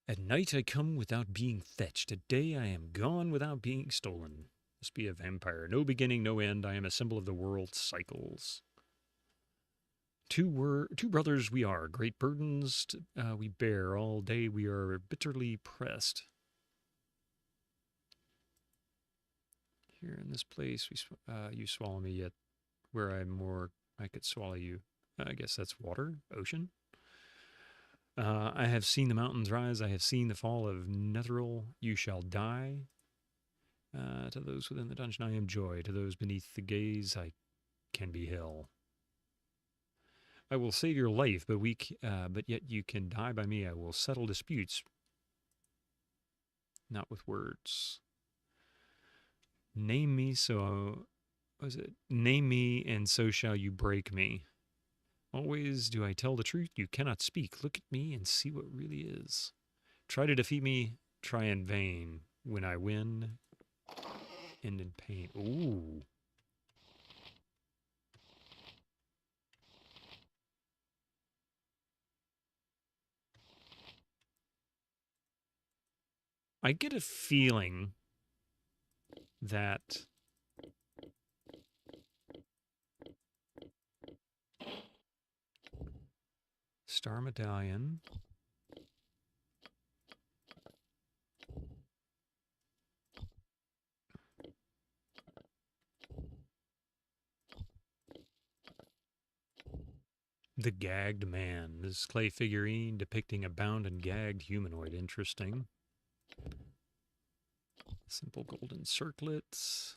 At night I come without being fetched. At day I am gone without being stolen. Must be a vampire. No beginning, no end. I am a symbol of the world's cycles. Two brothers we are. Great burdens we bear. All day we are bitterly pressed. Here in this place, you swallow me, yet where I could swallow you. I guess that's water, ocean. I have seen the mountains rise. I have seen the fall of Netheril. You shall die. To those within the dungeon, I am joy. To those beneath the gaze, I can be hell. I will save your life, but yet you can die by me. I will settle disputes, not with words. Name me, Name me, and so shall you break me. Always do I tell the truth. You cannot speak. Look at me and see what really is. Try to defeat me. Try in vain. When I win, end in pain. Ooh. I get a feeling that Star Medallion. The Gagged Man. This clay figurine depicting a bound and gagged humanoid. Interesting. Simple golden circlets.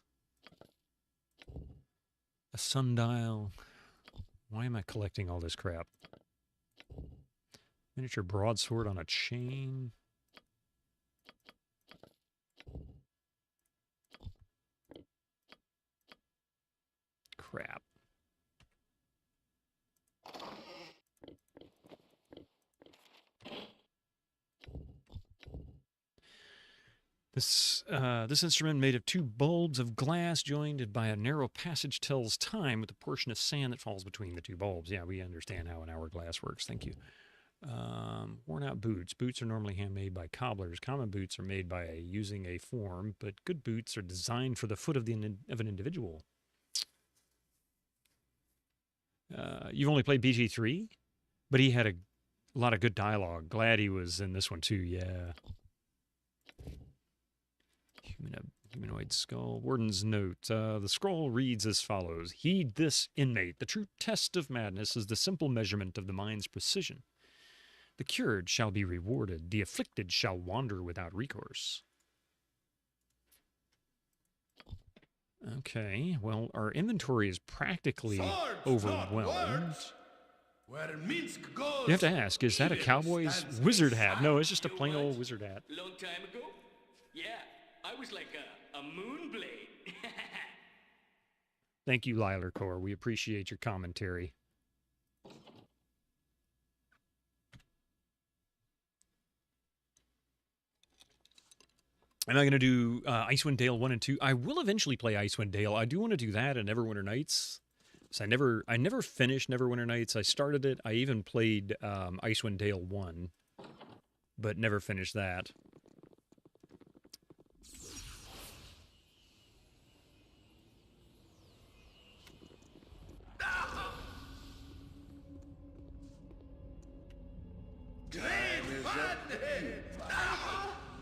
A sundial. Why am I collecting all this crap? Miniature broadsword on a chain. crap. This instrument made of 2 bulbs of glass joined by a narrow passage tells time with a portion of sand that falls between the 2 bulbs. Yeah, we understand how an hourglass works. Thank you. Worn out boots. Boots are normally handmade by cobblers. Common boots are made by using a form, but good boots are designed for the foot of an individual. You've only played BG3, but he had a lot of good dialogue. Glad he was in this one too, yeah. Humanoid skull. Warden's note. The scroll reads as follows. Heed this, inmate. The true test of madness is the simple measurement of the mind's precision. The cured shall be rewarded. The afflicted shall wander without recourse. Okay, well, our inventory is practically overwhelmed. Where Minsk goes, You have to ask, is that a cowboy's wizard hat? No, it's just a plain old wizard hat. Long time ago? Yeah, I was like a moon blade. Thank you, Lilercore. We appreciate your commentary. Am I going to do Icewind Dale 1 and 2? I will eventually play Icewind Dale. I do want to do that and Neverwinter Nights. So I never finished Neverwinter Nights. I started it. I even played Icewind Dale 1, but never finished that.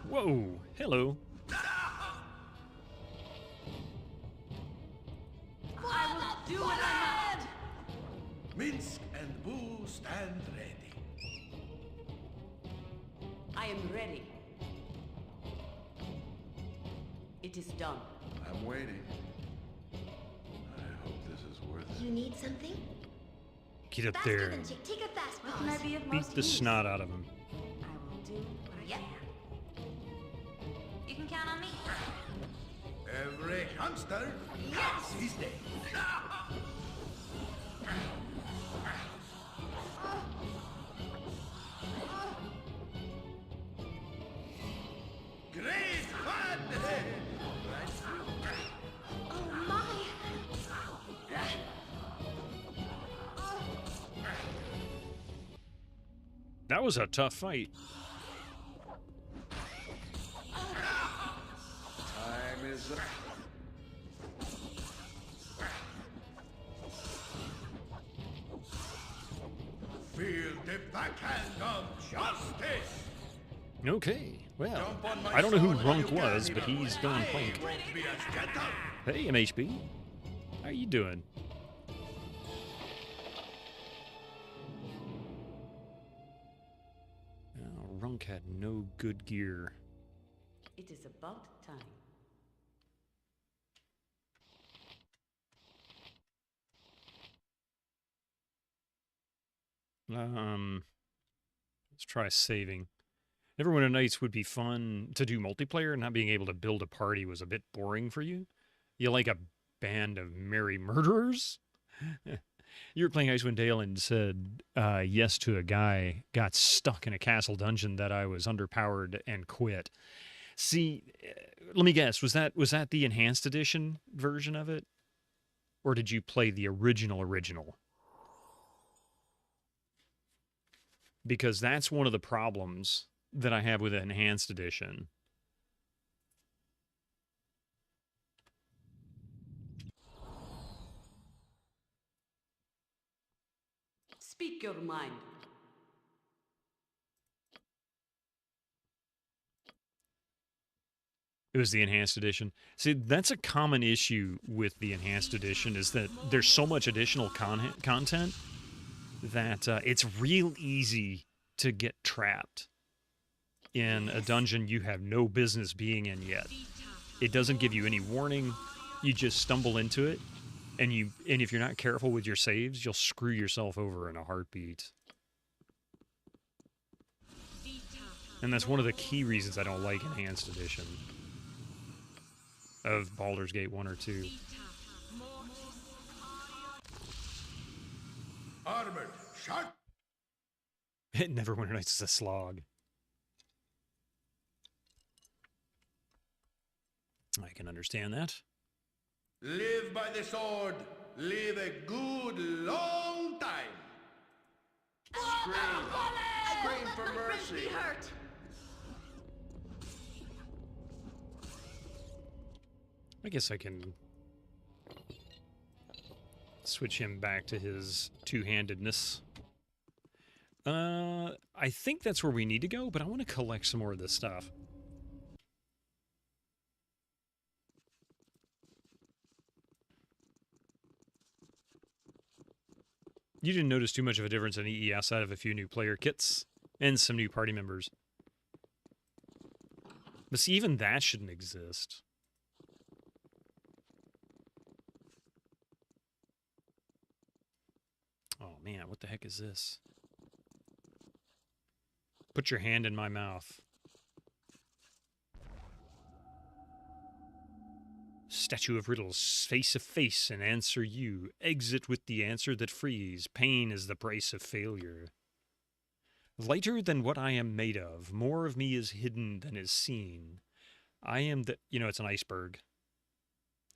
Whoa, hello. I will do what I must. Minsk and Boo stand ready. I am ready. It is done. I'm waiting. I hope this is worth it. You need something? Get up there and Take a fast What can I be of beat most the use? snot out of him. I will do what I can. You can count on me. Every hamster Yes! his day. Great fun! Oh my! That was a tough fight. Time is up. Feel the backhand of justice. Okay, well, I don't know who Runk was, but he's gone punk. Be as gentle. Hey, MHB. How you doing? Oh, Runk had no good gear. It is about time. Let's try saving. Neverwinter Nights would be fun to do multiplayer. Not being able to build a party was a bit boring for you. You like a band of merry murderers? You were playing Icewind Dale and said yes to a guy, got stuck in a castle dungeon that I was underpowered and quit. See, let me guess, was that the enhanced edition version of it? Or did you play the original? Because that's one of the problems that I have with the enhanced edition. Speak your mind. It was the enhanced edition. See, that's a common issue with the enhanced edition, is that there's so much additional content that it's real easy to get trapped in a dungeon you have no business being in yet. It doesn't give you any warning. You just stumble into it, and if you're not careful with your saves, you'll screw yourself over in a heartbeat. And that's one of the key reasons I don't like enhanced edition of Baldur's Gate 1 or 2. Armored shark. Neverwinter Nights is a slog. I can understand that. Live by the sword. Live a good long time. Scream. Scream for mercy. Hurt. I guess I can switch him back to his two-handedness. I think that's where we need to go, but I want to collect some more of this stuff. You didn't notice too much of a difference in EE outside of a few new player kits and some new party members. But see, even that shouldn't exist. Oh man, what the heck is this? Put your hand in my mouth. Statue of riddles, face to face and answer you. Exit with the answer that frees. Pain is the price of failure. Lighter than what I am made of. More of me is hidden than is seen. I am the... You know, it's an iceberg.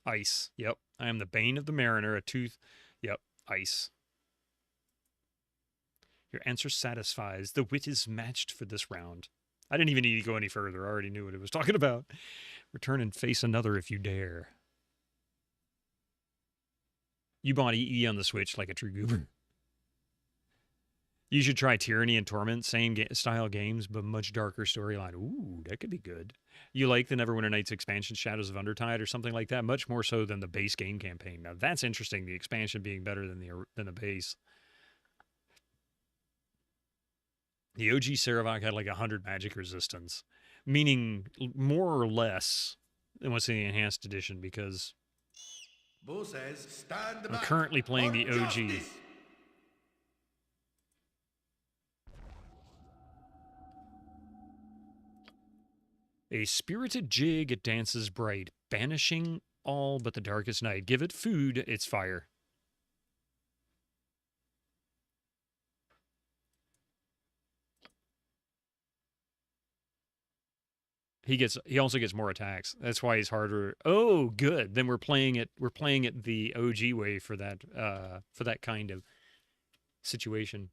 Ice. Yep. I am the bane of the mariner. A tooth. Yep. Ice. Your answer satisfies. The wit is matched for this round. I didn't even need to go any further. I already knew what it was talking about. Return and face another if you dare. You bought EE on the Switch like a true goober. You should try Tyranny and Torment, same style games, but much darker storyline. Ooh, that could be good. You like the Neverwinter Nights expansion, Shadows of Undertide, or something like that, much more so than the base game campaign. Now that's interesting, the expansion being better than the base. The OG Saravak had like 100 magic resistance, meaning more or less than what's in the enhanced edition, because I'm currently playing the OG. A spirited jig, it dances bright, banishing all but the darkest night. Give it food, it's fire. He also gets more attacks. That's why he's harder. Oh, good. Then we're playing it the OG way for that kind of situation.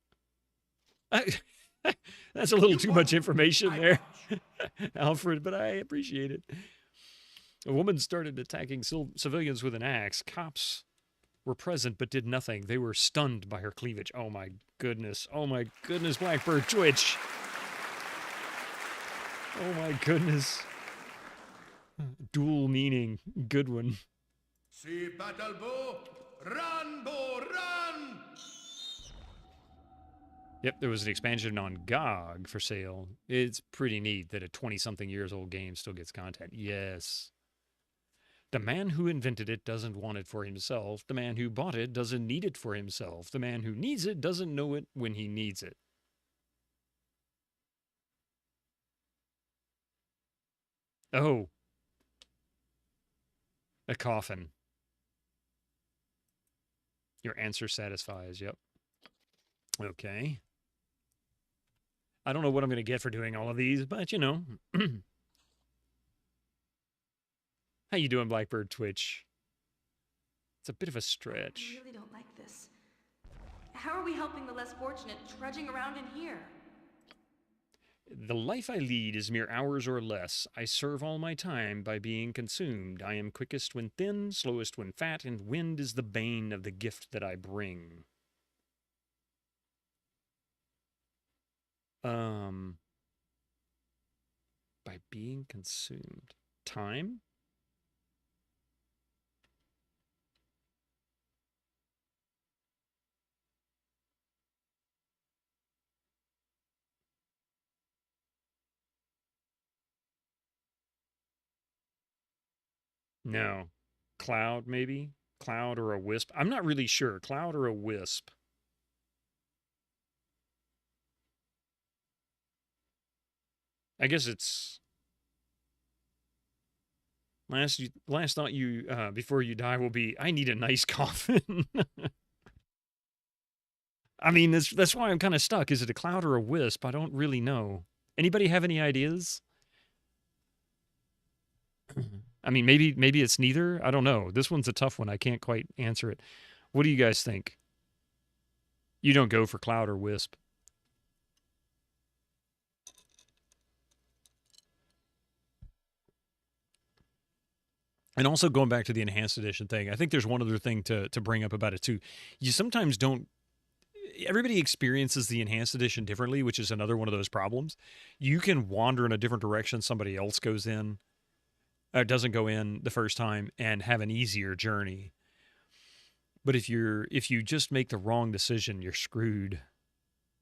That's a little too much information there, Alfred, but I appreciate it. A woman started attacking civilians with an axe. Cops were present but did nothing. They were stunned by her cleavage. Oh my goodness. Oh my goodness, Blackbird Twitch. Oh my goodness. Dual meaning. Good one. See battle bow. Run, bow, run! Yep, there was an expansion on GOG for sale. It's pretty neat that a 20-something years old game still gets content. Yes. The man who invented it doesn't want it for himself. The man who bought it doesn't need it for himself. The man who needs it doesn't know it when he needs it. Oh. A coffin. Your answer satisfies, yep. Okay. I don't know what I'm going to get for doing all of these, but you know. How you doing, Blackbird Twitch? It's a bit of a stretch. I really don't like this. How are we helping the less fortunate trudging around in here? The life I lead is mere hours or less. I serve all my time by being consumed. I am quickest when thin, slowest when fat, and wind is the bane of the gift that I bring. By being consumed. Time? No. Cloud, maybe? Cloud or a wisp? I'm not really sure. Cloud or a wisp? I guess it's... Last thought you, before you die will be, I need a nice coffin. I mean, that's why I'm kind of stuck. Is it a cloud or a wisp? I don't really know. Anybody have any ideas? I mean, maybe it's neither. I don't know. This one's a tough one. I can't quite answer it. What do you guys think? You don't go for cloud or wisp. And also going back to the enhanced edition thing, I think there's one other thing to bring up about it too. You sometimes don't. Everybody experiences the enhanced edition differently, which is another one of those problems. You can wander in a different direction somebody else goes in, or doesn't go in the first time, and have an easier journey. But if you just make the wrong decision, you're screwed.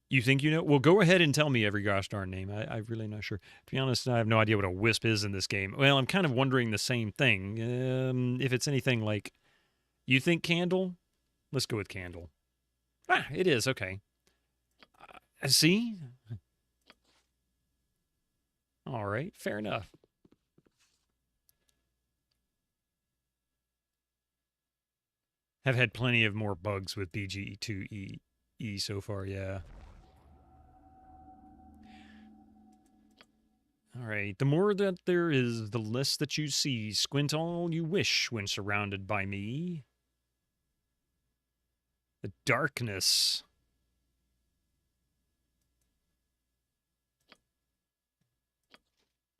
You think you know? Well, go ahead and tell me every gosh darn name. I'm really not sure. To be honest, I have no idea what a wisp is in this game. Well, I'm kind of wondering the same thing. If it's anything like, you think candle? Let's go with candle. Ah, it is. Okay. See? All right. Fair enough. Have had plenty of more bugs with BGE2E so far, yeah. All right. The more that there is, the less that you see. Squint all you wish when surrounded by me. The darkness.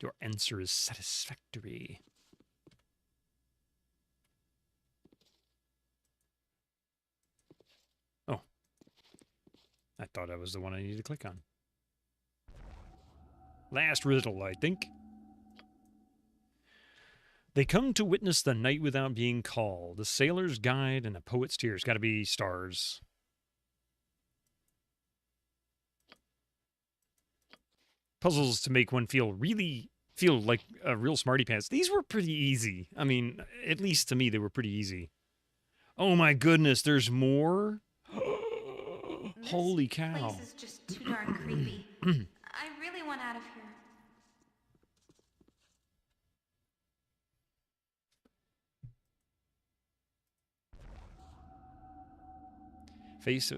Your answer is satisfactory. Oh. I thought that was the one I needed to click on. Last riddle, I think. They come to witness the night without being called. A sailor's guide and a poet's tears. Got to be stars. Puzzles to make one feel like a real smarty pants. These were pretty easy. I mean, at least to me, they were pretty easy. Oh my goodness, there's more? Holy cow. This place is just too darn creepy. I really want out of here. Face,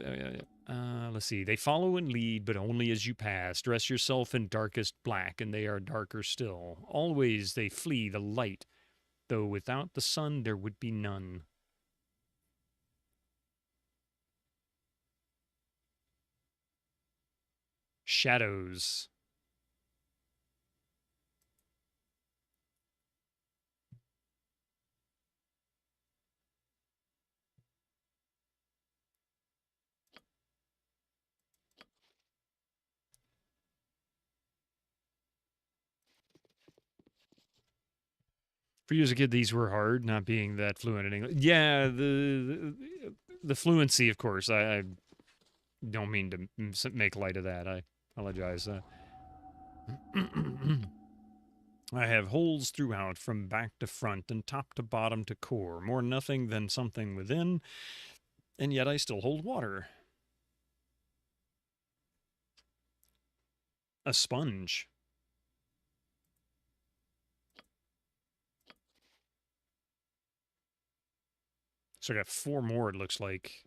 let's see. They follow and lead, but only as you pass. Dress yourself in darkest black, and they are darker still. Always they flee the light, though without the sun there would be none. Shadows. For you as a kid, these were hard, not being that fluent in English. Yeah, the fluency, of course. I don't mean to make light of that. I apologize. I have holes throughout, from back to front and top to bottom to core. More nothing than something within, and yet I still hold water. A sponge. So I got 4 more, it looks like.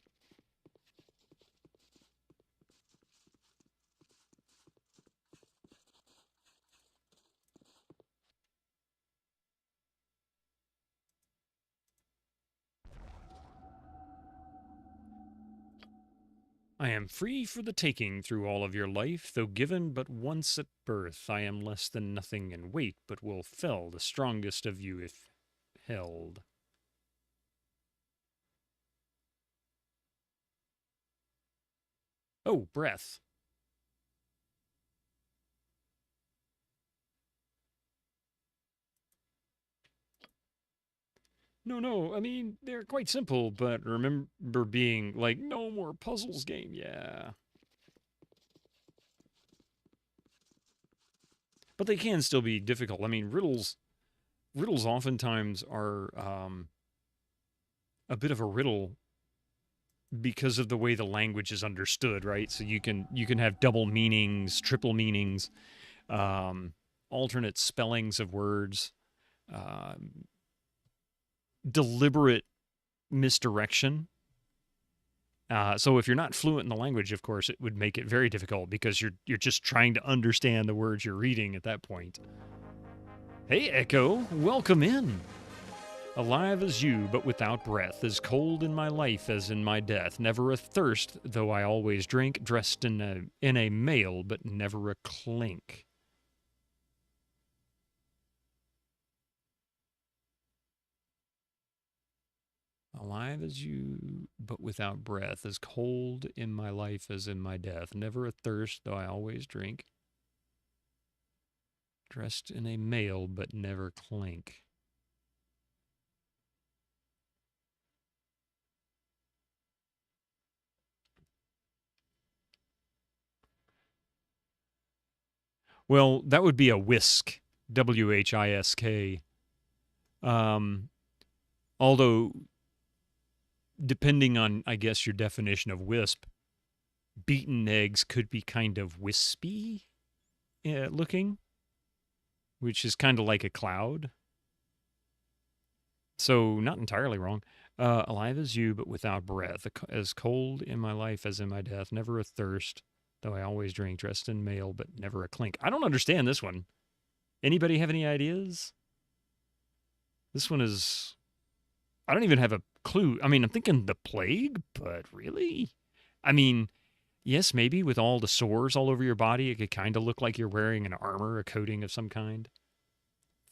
I am free for the taking through all of your life, though given but once at birth. I am less than nothing in weight, but will fell the strongest of you if held. Oh, breath. No, I mean, they're quite simple, but remember being like, no more puzzles game, yeah. But they can still be difficult. I mean, riddles oftentimes are a bit of a riddle because of the way the language is understood, right? So you can have double meanings, triple meanings, alternate spellings of words, deliberate misdirection. So if you're not fluent in the language, of course, it would make it very difficult because you're just trying to understand the words you're reading at that point. Hey, Echo, welcome in. Alive as you, but without breath, as cold in my life as in my death, never athirst, though I always drink, dressed in a mail, but never a clink. Alive as you, but without breath, as cold in my life as in my death, never athirst, though I always drink, dressed in a mail, but never clink. Well, that would be a whisk, W-H-I-S-K. Although, depending on, I guess, your definition of wisp, beaten eggs could be kind of wispy looking, which is kind of like a cloud. So, not entirely wrong. Alive as you, but without breath, as cold in my life as in my death, never athirst, though I always drink, dressed in mail, but never a clink. I don't understand this one. Anybody have any ideas? This one is... I don't even have a clue. I mean, I'm thinking the plague, but really? I mean, yes, maybe with all the sores all over your body, it could kind of look like you're wearing an armor, a coating of some kind.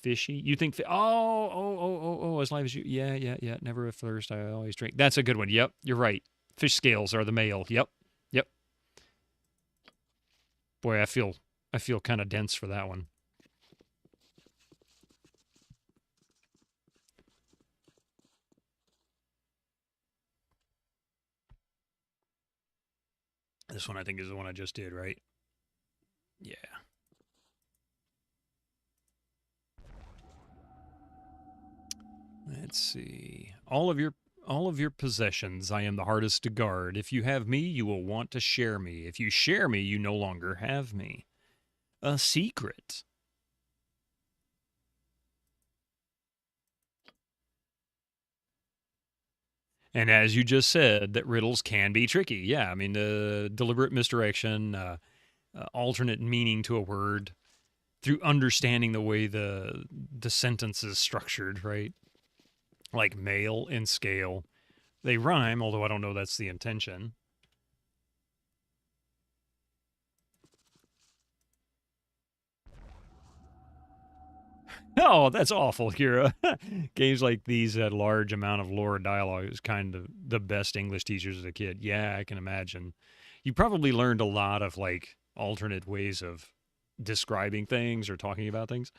Fishy? You think... as live as you... Yeah. Never athirst, I always drink. That's a good one. Yep, you're right. Fish scales are the male. Yep. Boy, I feel kind of dense for that one. This one I think is the one I just did, right? Yeah. Let's see. All of your possessions, I am the hardest to guard. If you have me, you will want to share me. If you share me, you no longer have me. A secret. And as you just said, that riddles can be tricky. Yeah, I mean, deliberate misdirection, alternate meaning to a word through understanding the way the sentence is structured, right? Like male and scale. They rhyme, although I don't know that's the intention. Oh, that's awful, Kira. Games like these had large amount of lore and dialogue. It was kind of the best English teachers as a kid. Yeah, I can imagine. You probably learned a lot of, like, alternate ways of describing things or talking about things.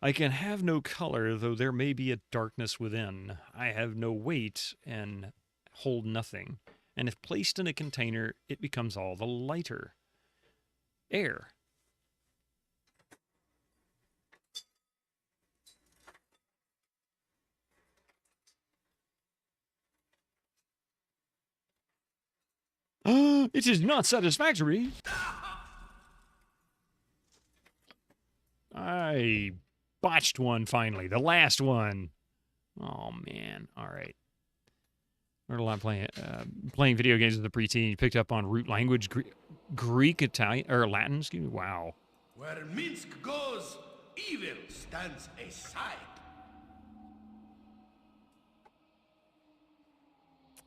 I can have no color, though there may be a darkness within. I have no weight and hold nothing. And if placed in a container, it becomes all the lighter. Air. It is not satisfactory. I botched one finally. The last one. Oh, man. All right. Learned a lot playing video games as a preteen. You picked up on root language, Greek, Italian, or Latin. Excuse me. Wow. Where Minsk goes, evil stands aside.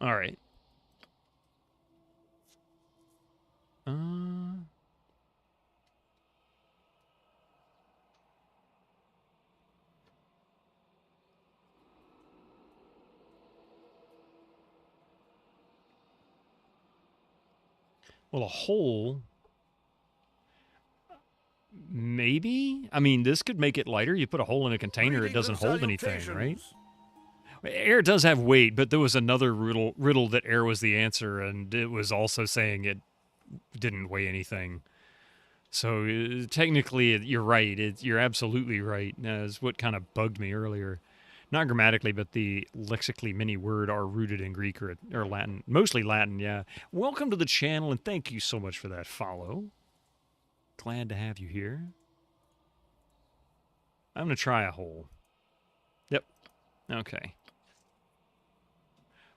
All right. Well, a hole, maybe? I mean, this could make it lighter. You put a hole in a container, it doesn't hold anything, right? Air does have weight, but there was another riddle that air was the answer, and it was also saying it didn't weigh anything. So technically, you're right. You're absolutely right. That's what kind of bugged me earlier. Not grammatically, but the lexically many word are rooted in Greek or Latin. Mostly Latin, yeah. Welcome to the channel, and thank you so much for that follow. Glad to have you here. I'm going to try a hole. Yep. Okay.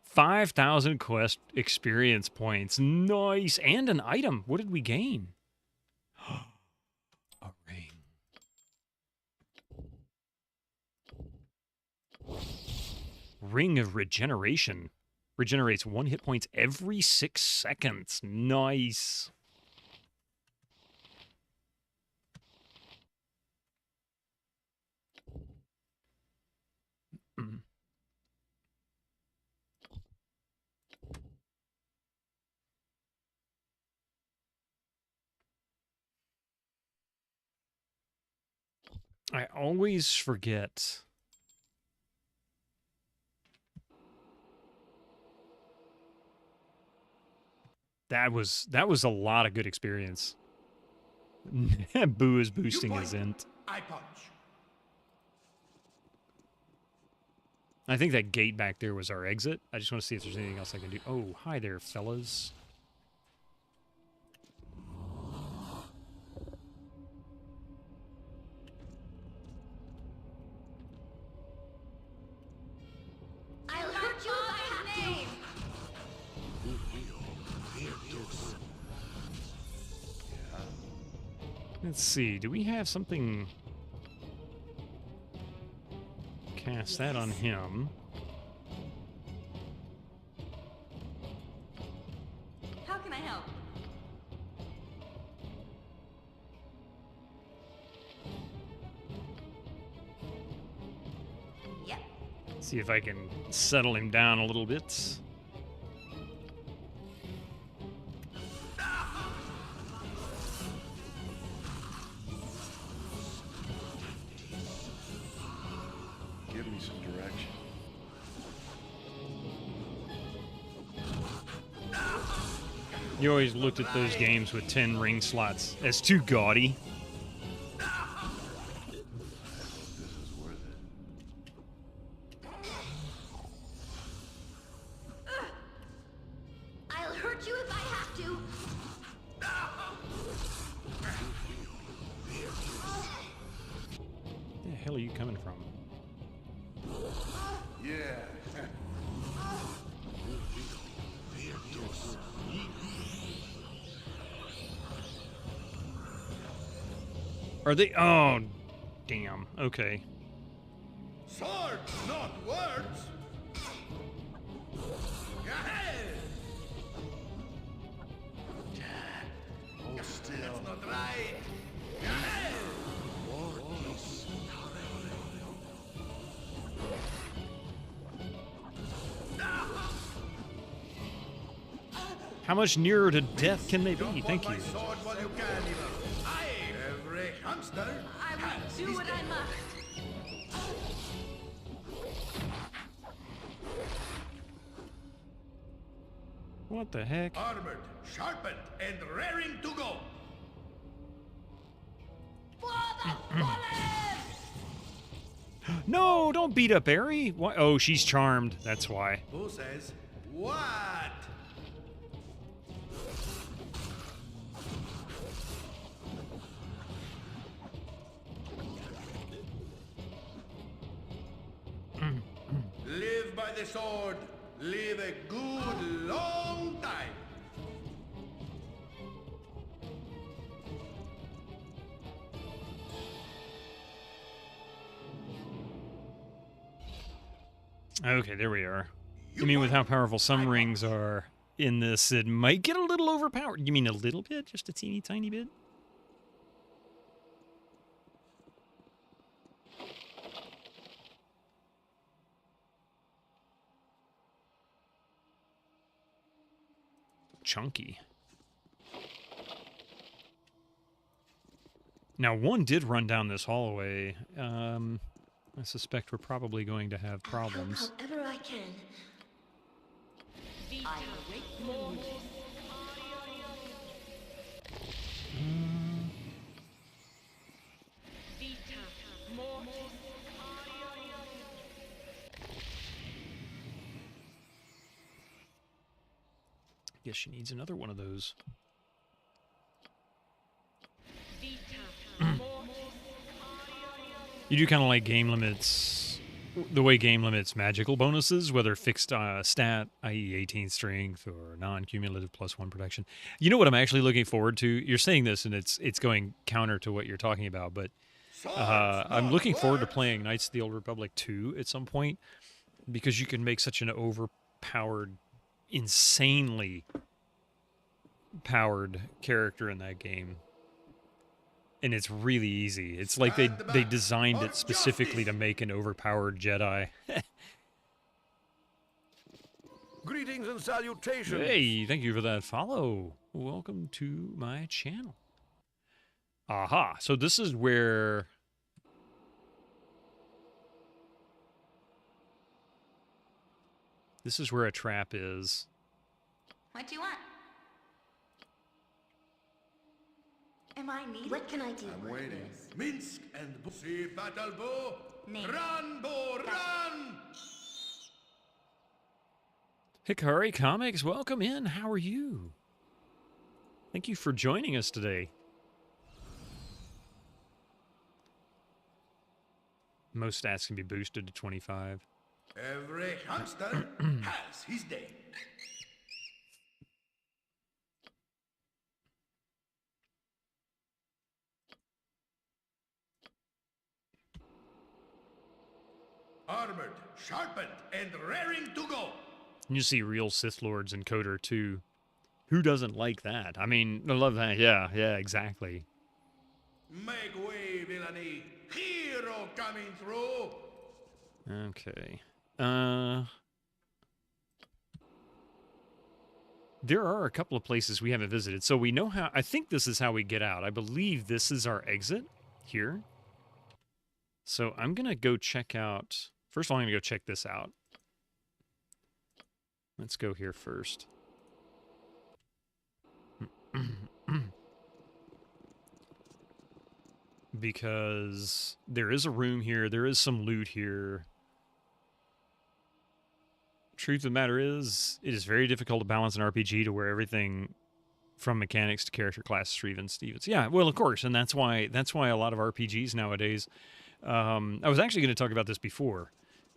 5,000 quest experience points. Nice. And an item. What did we gain? A ring. Ring of Regeneration. Regenerates 1 hit points every 6 seconds. Nice. I always forget. That was a lot of good experience. Boo is boosting his int. I punch. I think that gate back there was our exit. I just want to see if there's anything else I can do. Oh, hi there, fellas. I'll hurt you if I have to. Let's see. Do we have something? Cast that on him. How can I help? Yep. See if I can settle him down a little bit. Give me some direction. You always looked at those games with 10 ring slots as too gaudy. I'll hurt you if I have to. Where the hell are you coming from? Yeah. Are they? Oh, damn. Okay. Swords, not words. Hold still. That's not right. How much nearer to death can they be? Thank you. Sword while you can, every hamster. I will do what I must. What the heck? Armored, sharpened, and raring to go. No, don't beat up Barry. Why? Oh, she's charmed. That's why. Who says what? Live by the sword. Live a good long time. Okay, there we are. You mean with how powerful some rings are in this, it might get a little overpowered. You mean a little bit? Just a teeny tiny bit? Chunky. Now, one did run down this hallway. I suspect we're probably going to have problems. However I can. I await more. Guess she needs another one of those. You do kind of like game limits the way game limits magical bonuses, whether fixed stat, i.e. 18 strength, or non-cumulative +1 protection. You know what I'm actually looking forward to? You're saying this, and it's going counter to what you're talking about, but I'm looking forward to playing Knights of the Old Republic 2 at some point, because you can make such an overpowered, insanely powered character in that game. And it's really easy. It's like they designed it specifically to make an overpowered Jedi. Greetings and salutations. Hey, thank you for that follow. Welcome to my channel. Aha, so this is where... This is where a trap is. What do you want? Am I needed? What can I do? I'm waiting. Minsk and see battle bow. Name. Run, bow, run! Hikari Comics, welcome in. How are you? Thank you for joining us today. Most stats can be boosted to 25. Every hamster has his day. Armored, sharpened, and raring to go. You see real Sith Lords in Coder too. Who doesn't like that? I mean, I love that. Yeah, exactly. Make way, villainy. Hero coming through. Okay. There are a couple of places we haven't visited, so we know how... I think this is how we get out. I believe this is our exit here. So I'm going to go check out... First of all, I'm going to go check this out. Let's go here first. Because there is a room here. There is some loot here. Truth of the matter is, it is very difficult to balance an RPG to where everything from mechanics to character classes are even Stevens. Yeah, well, of course, and that's why a lot of RPGs nowadays... I was actually going to talk about this before,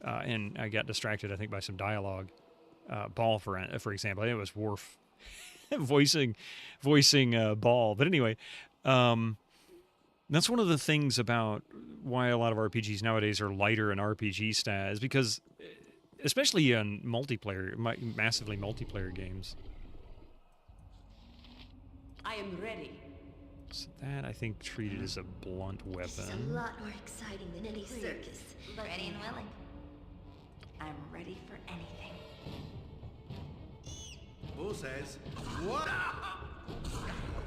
and I got distracted, I think, by some dialogue. Ball, for example. I think it was Worf voicing Ball. But anyway, that's one of the things about why a lot of RPGs nowadays are lighter in RPG stats, because especially on multiplayer, massively multiplayer games. I am ready. So that, I think, treated as a blunt weapon. This is a lot more exciting than any circus. Ready and willing. I'm ready for anything. Who says? What?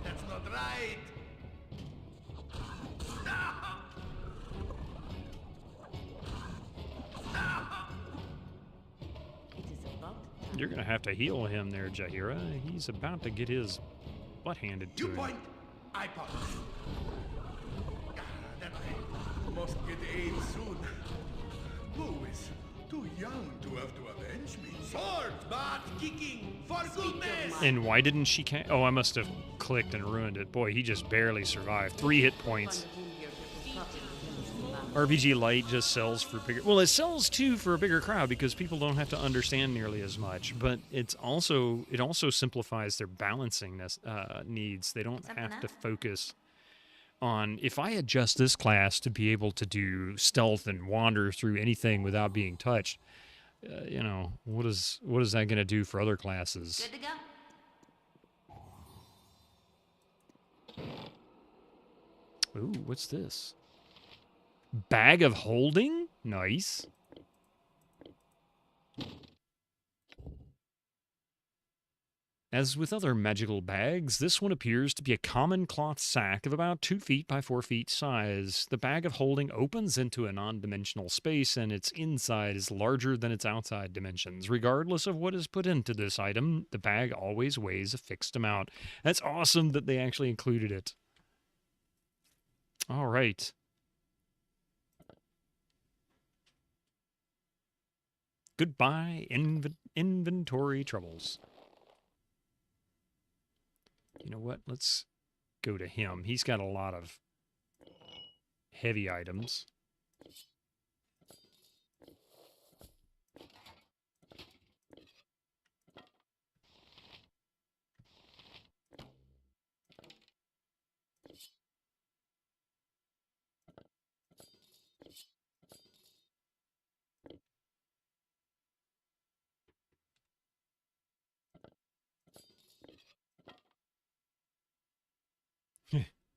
That's not right. You're going to have to heal him there, Jaheira. He's about to get his butt handed to him. Point. I pop. That way. Must get aid soon. Who is too young to have to avenge me? Sword, but kicking for goodness. And why didn't she? Oh, I must have clicked and ruined it. Boy, he just barely survived. 3 hit points. RPG Lite just sells for bigger... Well, it sells, too, for a bigger crowd because people don't have to understand nearly as much. But it also simplifies their balancing needs. They don't have to focus on... If I adjust this class to be able to do stealth and wander through anything without being touched, you know, what is that going to do for other classes? Good to go. Ooh, what's this? Bag of holding? Nice. As with other magical bags, this one appears to be a common cloth sack of about 2 feet by 4 feet size. The bag of holding opens into a non-dimensional space, and its inside is larger than its outside dimensions. Regardless of what is put into this item, the bag always weighs a fixed amount. That's awesome that they actually included it. All right. Goodbye, inventory troubles. You know what? Let's go to him. He's got a lot of heavy items.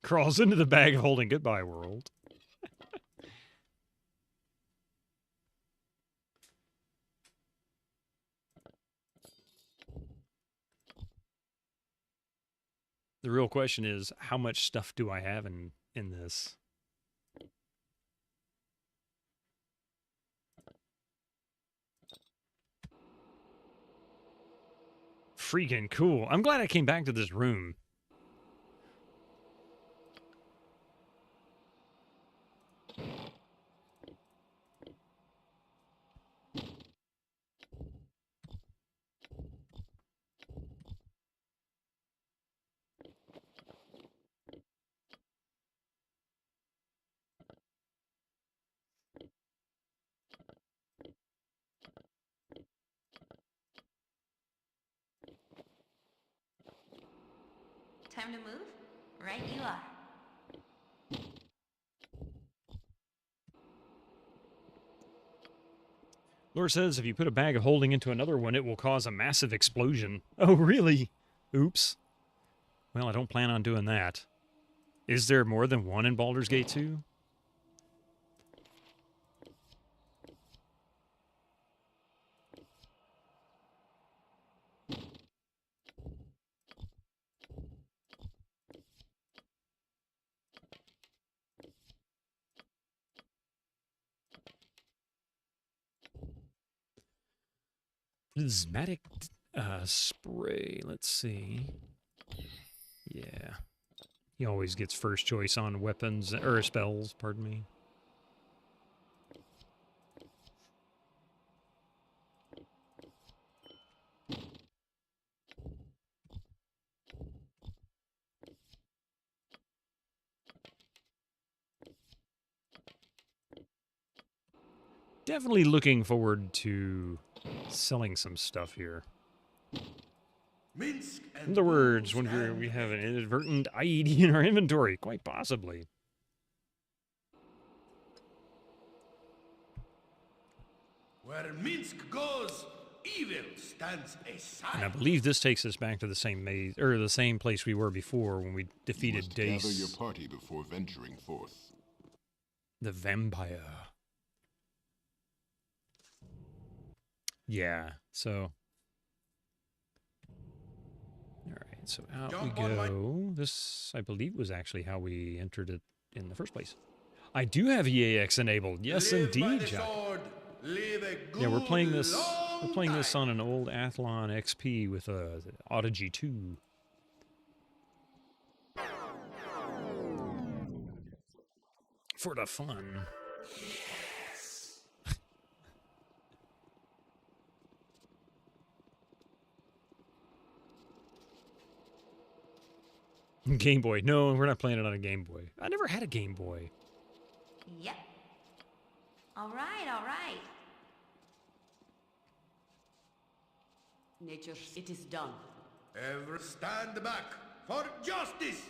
Crawls into the bag of holding. Goodbye, world. The real question is, how much stuff do I have in this? Freaking cool. I'm glad I came back to this room. Time to move? Right you are. Lore says if you put a bag of holding into another one, it will cause a massive explosion. Oh, really? Oops. Well, I don't plan on doing that. Is there more than one in Baldur's Gate 2? Prismatic spray. Let's see. Yeah. He always gets first choice on weapons, or spells, pardon me. Definitely looking forward to selling some stuff here. In other words, whenever we have an inadvertent IED in our inventory, quite possibly. Where Minsk goes, evil stands aside. And I believe this takes us back to the same maze, or the same place we were before when we defeated Dace. Gather your party before venturing forth. The vampire. Yeah, so... Alright, so out we go. This, I believe, was actually how we entered it in the first place. I do have EAX enabled. Yes, indeed, Jack. Yeah, we're playing this on an old Athlon XP with a Audigy 2. For the fun. Game Boy. No, we're not playing it on a Game Boy. I never had a Game Boy. Yep. All right, all right. Nature, it is done. Ever stand back for justice.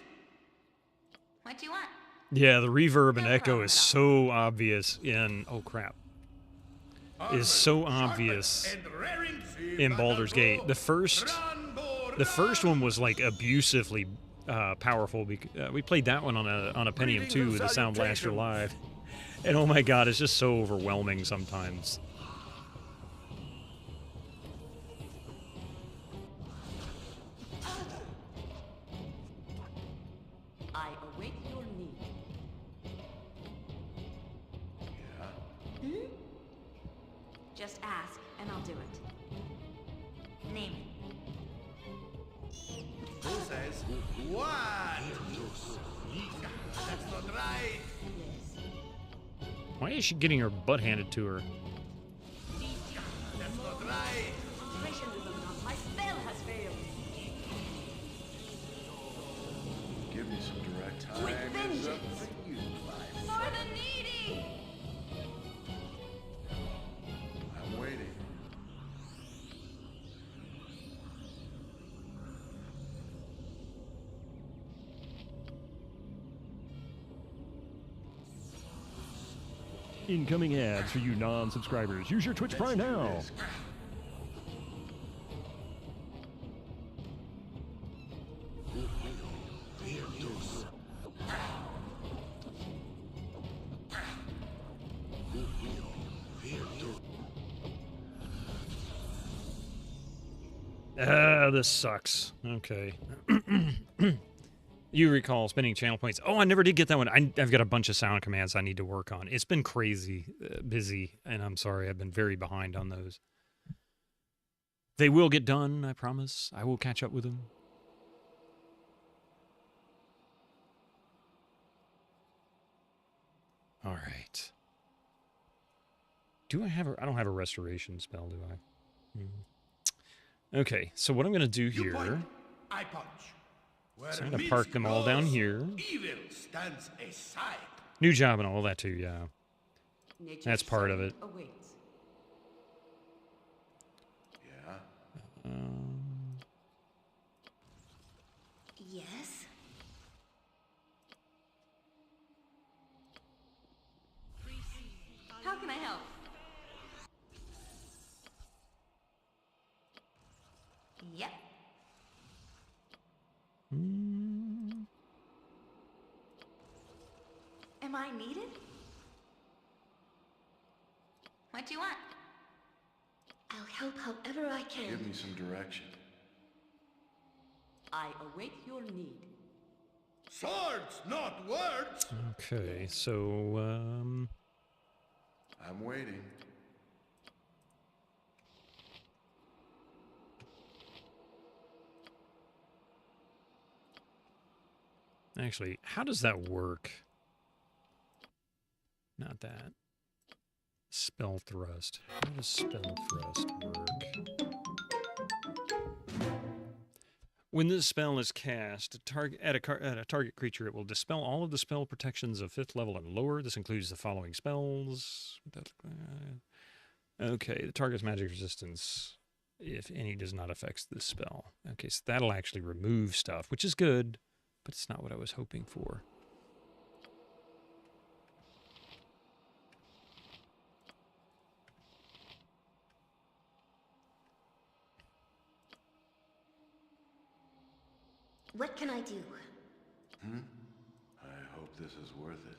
What do you want? Yeah, the reverb and echo is so obvious in... Oh, crap. Is so obvious in Baldur's Gate. The first one was, like, abusively powerful. We played that one on a Pentium 2 with the Sound Blaster Live. And oh my god, it's just so overwhelming sometimes. I await your need. Yeah. Just ask, and I'll do it. Name it. Who says what? That's not right. Why is she getting her butt handed to her? That's not right. My spell has failed. Give me some direct time. With vengeance. For the needy! I'm waiting. Incoming ads for you non-subscribers. Use your Twitch Prime now. This sucks. Okay. You recall spending channel points. Oh, I never did get that one. I've got a bunch of sound commands I need to work on. It's been crazy busy, and I'm sorry. I've been very behind on those. They will get done, I promise. I will catch up with them. All right. Do I have I don't have a restoration spell, do I? Okay, so what I'm going to do here... I punch. So I'm going to park them all down here. Evil stands aside. New job and all that too, yeah. That's part of it. Yeah. Yes? How can I help? Yep. Am I needed? What do you want? I'll help however I can. Give me some direction. I await your need. Swords, not words. Okay, so, I'm waiting. Actually, how does that work? Not that. Spell thrust. How does spell thrust work? When this spell is cast at a target creature, it will dispel all of the spell protections of 5th level and lower. This includes the following spells. Okay, the target's magic resistance, if any, does not affect this spell. Okay, so that'll actually remove stuff, which is good, but it's not what I was hoping for. What can I do? I hope this is worth it.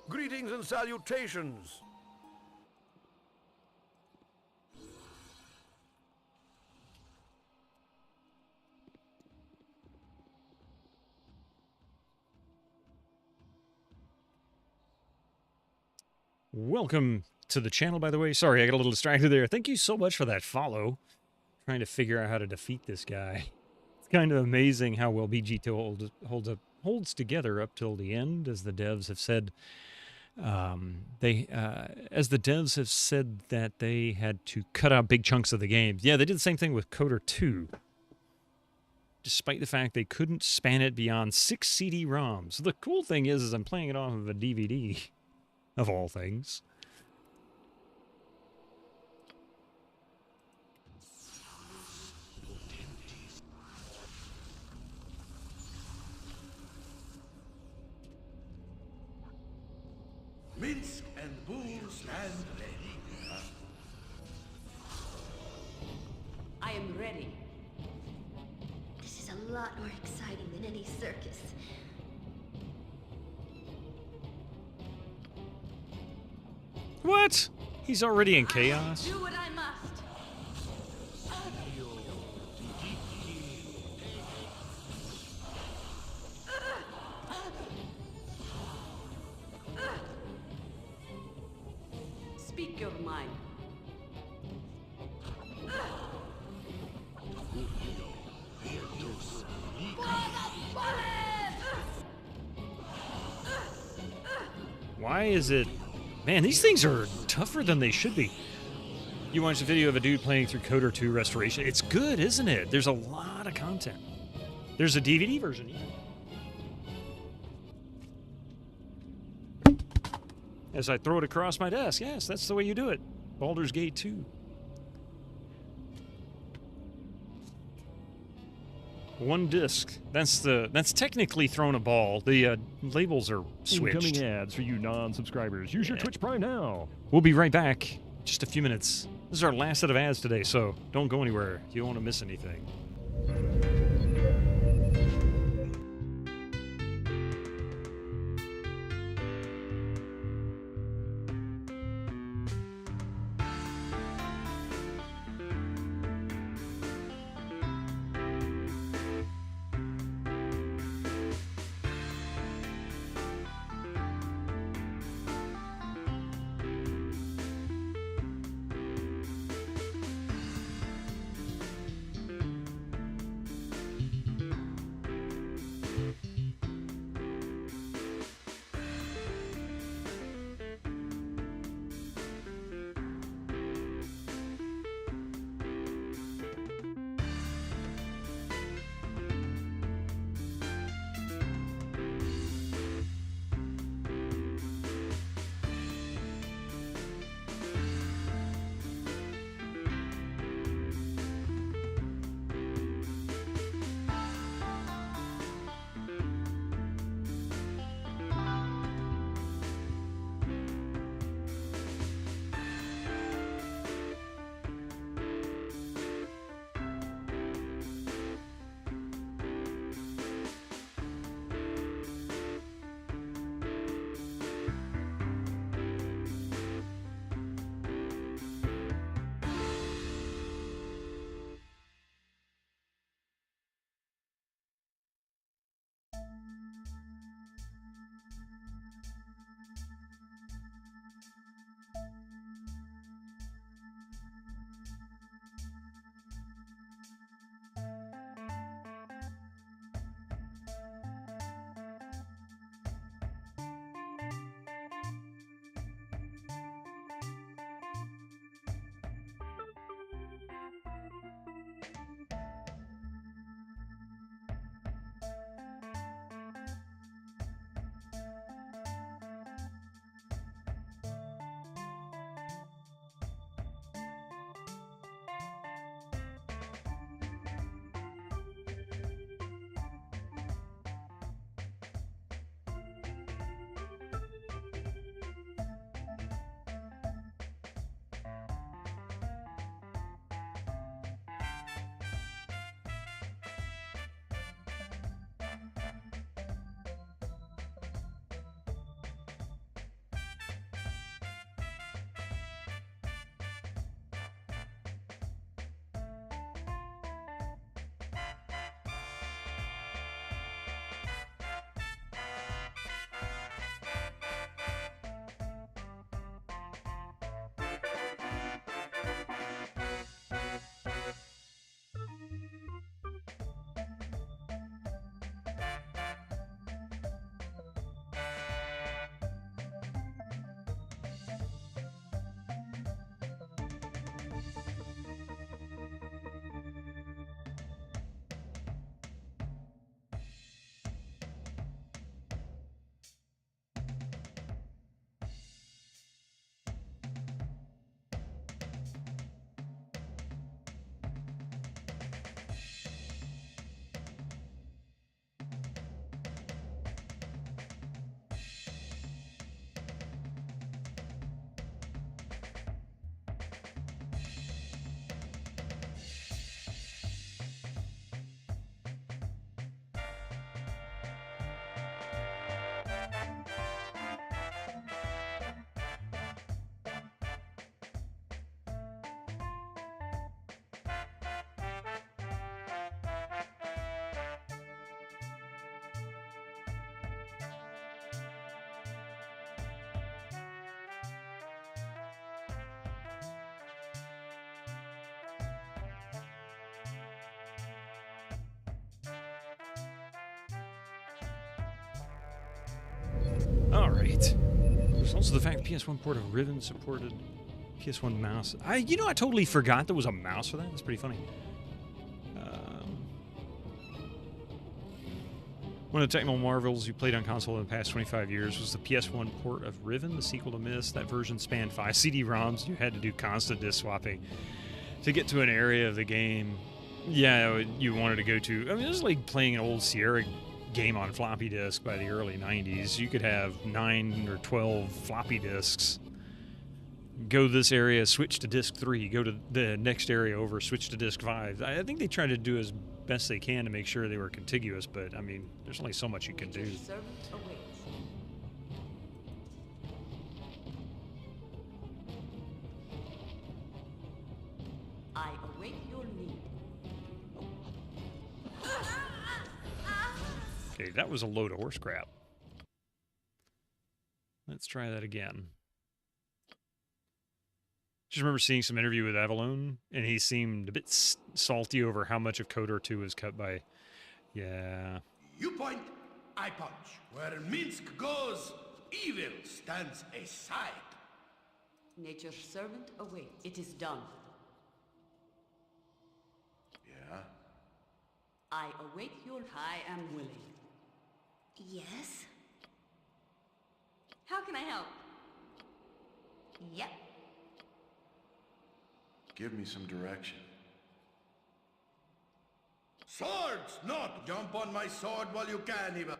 Greetings and salutations. Welcome to the channel, by the way. Sorry, I got a little distracted there. Thank you so much for that follow. Trying to figure out how to defeat this guy. It's kind of amazing how well BG2 holds together up till the end, as the devs have said. As the devs have said that they had to cut out big chunks of the game. Yeah, they did the same thing with Coder 2. Despite the fact they couldn't span it beyond 6 CD-ROMs. The cool thing is I'm playing it off of a DVD. Of all things. Minsk and Bull stand ready. I am ready. This is a lot more exciting than any circus. What? He's already in chaos? Do what I must. Speak your mind. Why is it... Man, these things are tougher than they should be. You watched a video of a dude playing through Coder 2 Restoration. It's good, isn't it? There's a lot of content. There's a DVD version, yeah. As I throw it across my desk. Yes, that's the way you do it. Baldur's Gate 2. One disc. That's technically Throne of Bhaal. The labels are switched. Incoming ads for you non-subscribers. Use your Twitch Prime now. We'll be right back. Just a few minutes. This is our last set of ads today, so don't go anywhere. You don't want to miss anything. Alright. There's also the fact PS1 port of Riven supported PS1 mouse. I totally forgot there was a mouse for that. That's pretty funny. One of the technical marvels you played on console in the past 25 years was the PS1 port of Riven, the sequel to Myst. That version spanned 5 CD-ROMs. You had to do constant disk swapping to get to an area of the game. Yeah, you wanted to go to. I mean, it was like playing an old Sierra game on floppy disk by the early 90s. You could have 9 or 12 floppy disks. Go to this area, switch to disk 3. Go to the next area over, switch to disk 5. I think they tried to do as best they can to make sure they were contiguous, but I mean, there's only so much you can do. I await your need. Okay, that was a load of horse crap. Let's try that again. Just remember seeing some interview with Avalon, and he seemed a bit salty over how much of Coder 2 was cut by. Yeah. You point, I punch. Where Minsk goes, evil stands aside. Nature's servant awaits. It is done. Yeah? I await your... I am willing. Yes? How can I help? Yep. Give me some direction. Swords, not jump on my sword while you can, even.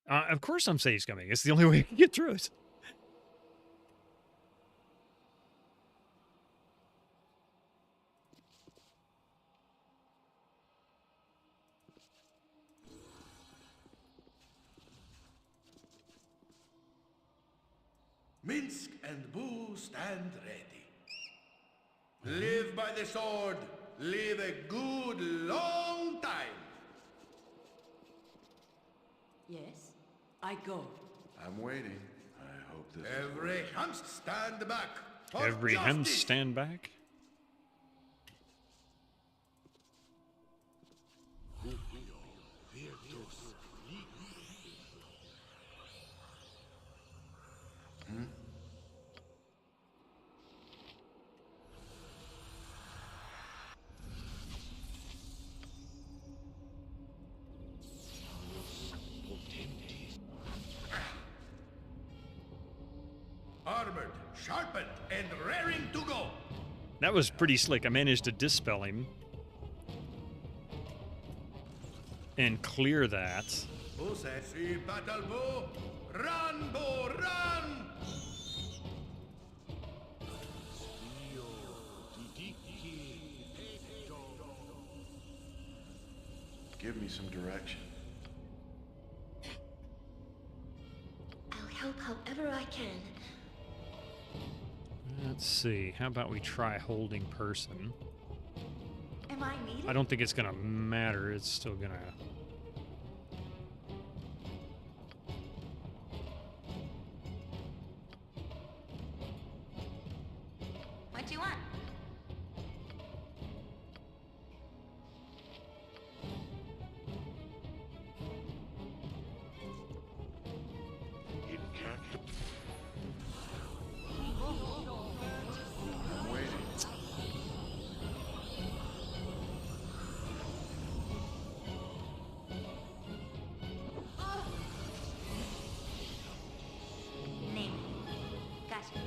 Of course I'm safe coming. It's the only way I can get through it. Minsk and Boo stand ready. Live by the sword. Live a good long time. Yes, I go. I'm waiting. I hope this Every Hamst stand back. For Every justice. Hems stand back. Armored, sharpened, and raring to go. That was pretty slick. I managed to dispel him. And clear that. Who says see battle, Boo? Run, Boo, run! Give me some direction. I'll help however I can. Let's see. How about we try holding person? Am I needed? I don't think it's gonna matter. It's still gonna... What do you want? Name. Gotcha.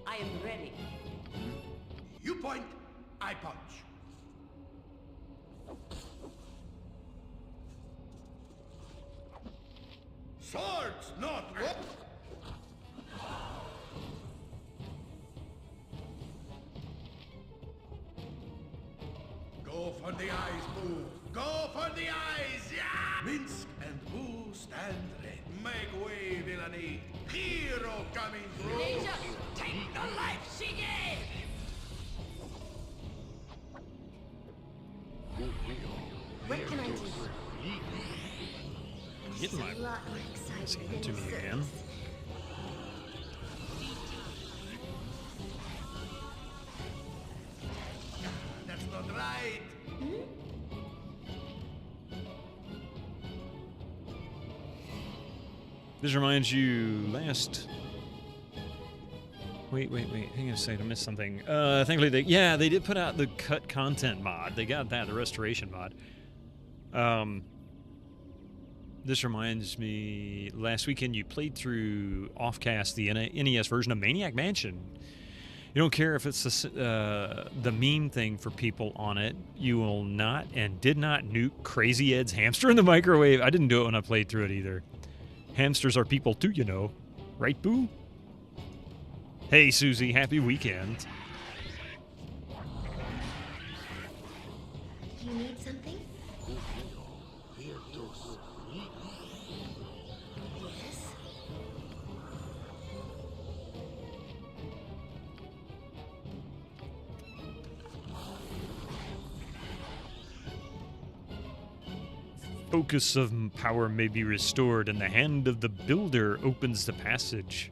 I am ready. You point, I punch. Swords, not what? Go for the eyes, Boo. Go for the eyes, yeah! Minsk and Boo stand ready. Make way, villainy. Hero coming through. Nature, take the life she gave! What can I do? Getting my... A lot more exciting to than me this. again. That's not right. This reminds you last... Wait. Hang on a second, I missed something. Thankfully, they did put out the cut content mod. They got that, the restoration mod. This reminds me, last weekend you played through Offcast, the NES version of Maniac Mansion. You don't care if it's the meme thing for people on it. You will not and did not nuke Crazy Ed's hamster in the microwave. I didn't do it when I played through it either. Hamsters are people too, you know. Right, Boo? Hey, Susie, happy weekend. You need something? Yes? Focus of power may be restored, and the hand of the builder opens the passage.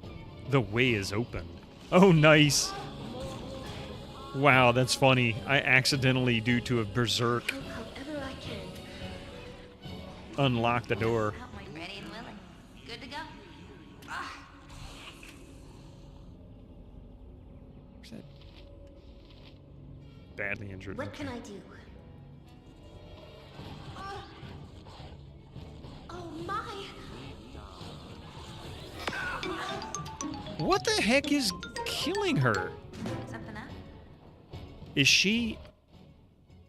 The way is open. Oh, nice. Wow, that's funny. I accidentally, due to a berserk, However I can. unlocked the door. Ready and willing. Good to go. Badly injured. What can I do? Oh my! What the heck is killing her? Something up? Is she...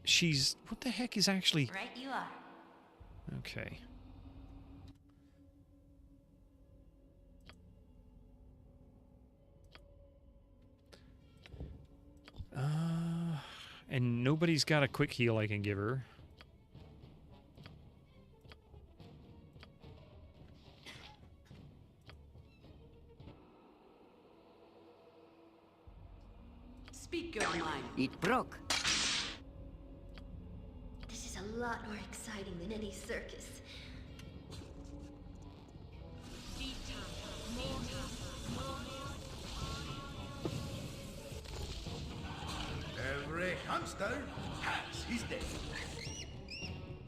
She's... What the heck is actually... Right you are. Okay. And nobody's got a quick heal I can give her. Speak your mind. It broke. This is a lot more exciting than any circus. Every hamster has his day.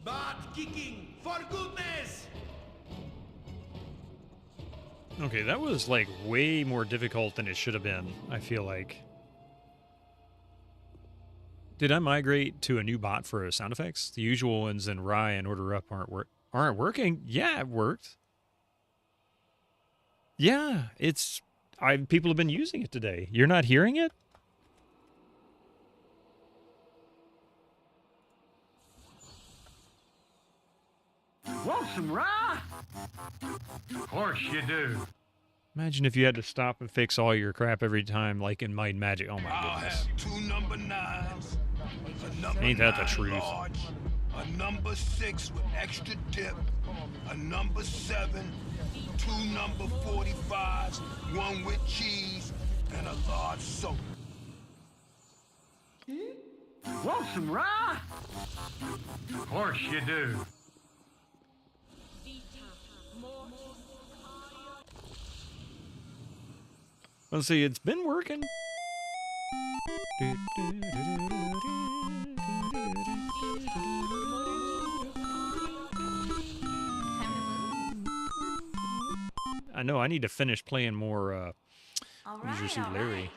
Butt kicking, for goodness! Okay, that was like way more difficult than it should have been, I feel like. Did I migrate to a new bot for sound effects? The usual ones in Rye and Order Up aren't working? Yeah, it worked. Yeah, it's... people have been using it today. You're not hearing it? Want some rye? Of course you do. Imagine if you had to stop and fix all your crap every time, like in Might and Magic. Oh my goodness. Two number 9s. A number Ain't that the 9 truth? large, a number 6 with extra dip, a number 7, 2 number 45s, 1 with cheese, and a large soda. Want some rye? Of course you do. Let's see, it's been working. I know, I need to finish playing more Leisure Suit Larry.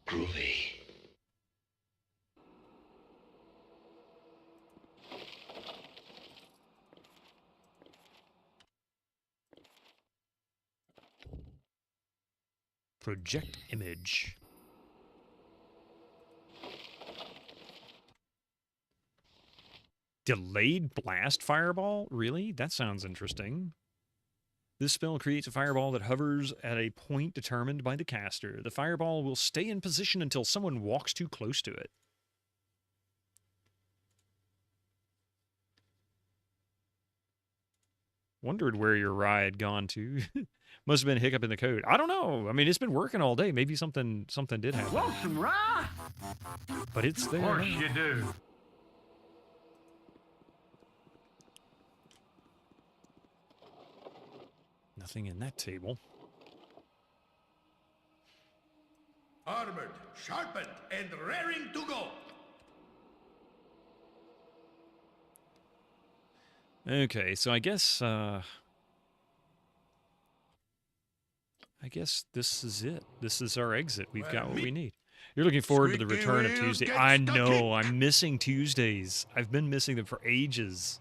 Groovy. Project image. Delayed blast fireball? Really? That sounds interesting. This spell creates a fireball that hovers at a point determined by the caster. The fireball will stay in position until someone walks too close to it. Wondered where your ride had gone to. Must have been a hiccup in the code. I don't know. I mean, it's been working all day. Maybe something did happen. Want some rye? But it's there. Of course now. you do. Nothing in that table. Armored, sharpened, and raring to go. Okay, so I guess this is it. This is our exit. We've got what we need. You're looking forward to the return of Tuesday. I know. I'm missing Tuesdays. I've been missing them for ages.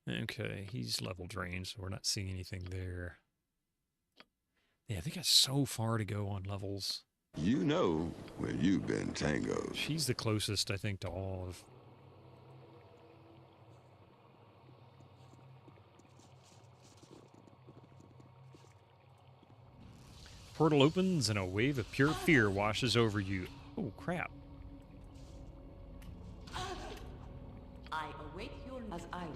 Okay, he's level drained, so we're not seeing anything there. Yeah, they got so far to go on levels. You know where you've been tangoed. She's the closest, I think, to all of... Portal opens and a wave of pure fear washes over you. Oh, crap. I await your as I will.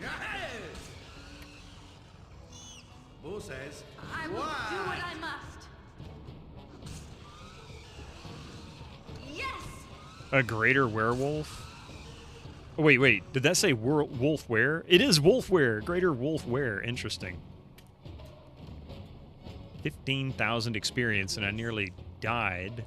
says, I will do what I must. Yes! A greater werewolf? Oh, wait. Did that say wolfware? It is wolfware. Greater wolfware. Interesting. 15,000 experience, and I nearly died.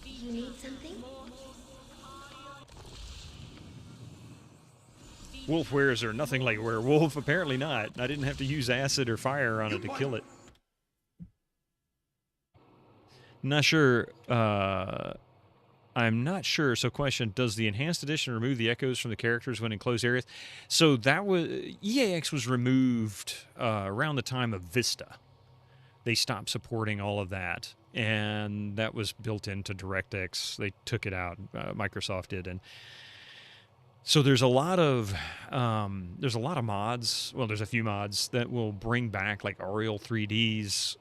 You need something? Wolfwares are nothing like werewolf. Apparently not. I didn't have to use acid or fire on it to kill it. Not sure. I'm not sure. So question, does the enhanced edition remove the echoes from the characters when in closed areas? So that was... EAX was removed around the time of Vista. They stopped supporting all of that. And that was built into DirectX. They took it out. Microsoft did. And so there's a lot of mods. Well, there's a few mods that will bring back like Arial 3D's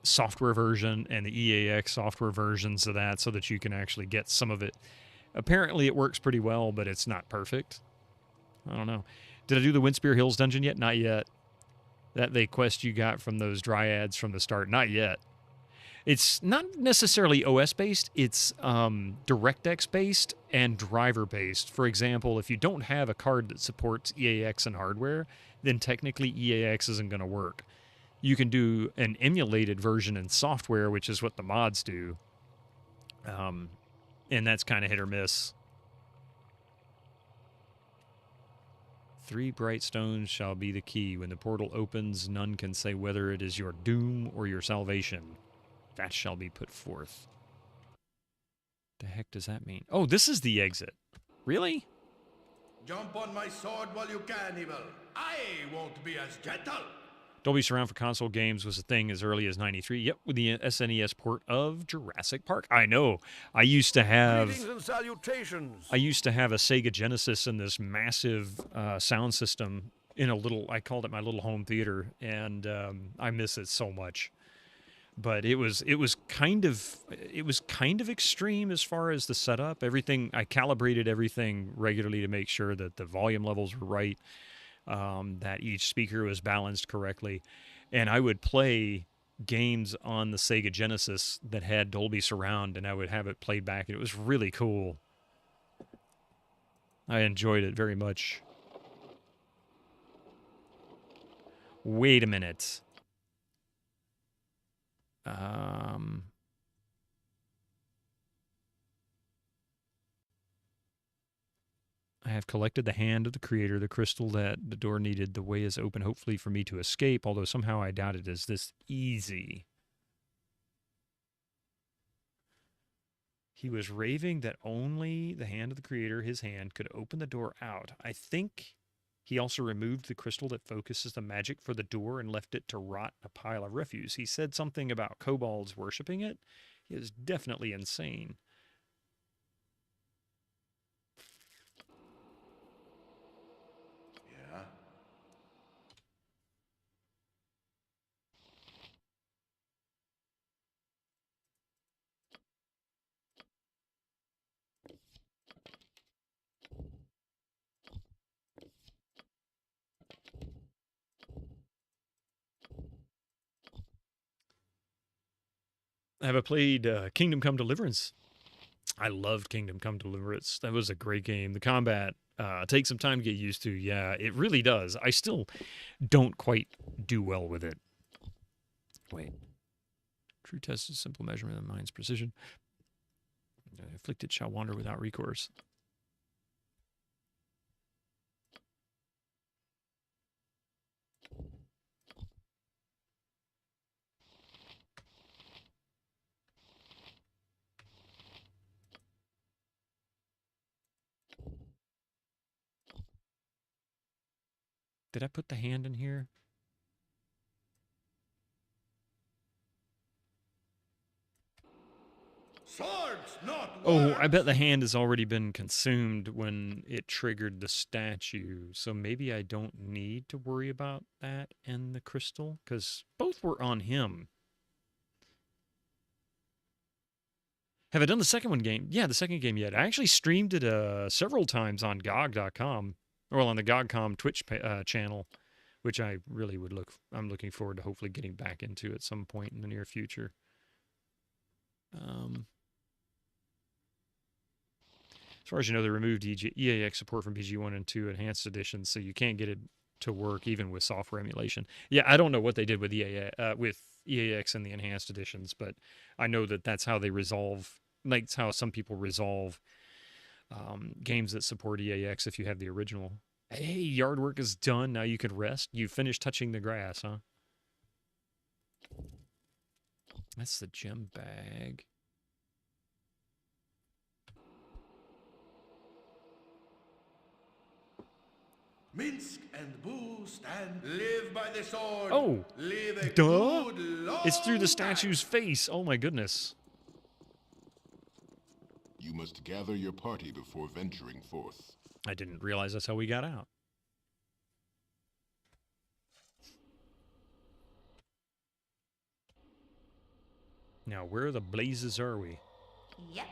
software version and the EAX software versions of that so that you can actually get some of it. Apparently it works pretty well, but it's not perfect. I don't know. Did I do the Windspear Hills dungeon yet? Not yet. That the quest you got from those dryads from the start? Not yet. It's not necessarily OS-based. It's DirectX-based and driver-based. For example, if you don't have a card that supports EAX and hardware, then technically EAX isn't going to work. You can do an emulated version in software, which is what the mods do. And that's kind of hit or miss. 3 bright stones shall be the key. When the portal opens, none can say whether it is your doom or your salvation. That shall be put forth. The heck does that mean? Oh, this is the exit. Really? Jump on my sword while you can, evil. I won't be as gentle. Dolby Surround for console games was a thing as early as '93. Yep, with the SNES port of Jurassic Park. I know. I used to have... Greetings and salutations. I used to have a Sega Genesis and this massive sound system in a little... I called it my little home theater, and I miss it so much. But it was kind of extreme as far as the setup. Everything, I calibrated everything regularly to make sure that the volume levels were right. That each speaker was balanced correctly, and I would play games on the Sega Genesis that had Dolby Surround, and I would have it played back, and it was really cool. I enjoyed it very much. Wait a minute. I have collected the hand of the creator, the crystal that the door needed. The way is open, hopefully, for me to escape, although somehow I doubt it is this easy. He was raving that only the hand of the creator, his hand, could open the door out. I think he also removed the crystal that focuses the magic for the door and left it to rot in a pile of refuse. He said something about kobolds worshipping it. He is definitely insane. Have I played Kingdom Come Deliverance? I loved Kingdom Come Deliverance. That was a great game. The combat takes some time to get used to. Yeah, it really does. I still don't quite do well with it. Wait. True test is simple measurement of the mind's precision. Afflicted shall wander without recourse. Did I put the hand in here? Swords, not Oh, I bet the hand has already been consumed when it triggered the statue. So maybe I don't need to worry about that and the crystal, because both were on him. Have I done the second one game? Yeah, the second game yet. I actually streamed it several times on GOG.com, or on the GOGcom Twitch channel, which I really would I'm looking forward to hopefully getting back into at some point in the near future. As far as you know, they removed EAX support from BG1 and 2 enhanced editions, so you can't get it to work even with software emulation. Yeah, I don't know what they did with EAX and the enhanced editions, but I know that that's how they resolve, like it's how some people resolve games that support EAX if you have the original. Hey, yard work is done. Now you can rest. You finished touching the grass, huh? That's the gem bag. Minsk and Boo stand. Live by the sword. Oh, live a duh! good long It's through the time. statue's face. Oh my goodness. You must gather your party before venturing forth. I didn't realize that's how we got out. Now, where the blazes are we? Yep.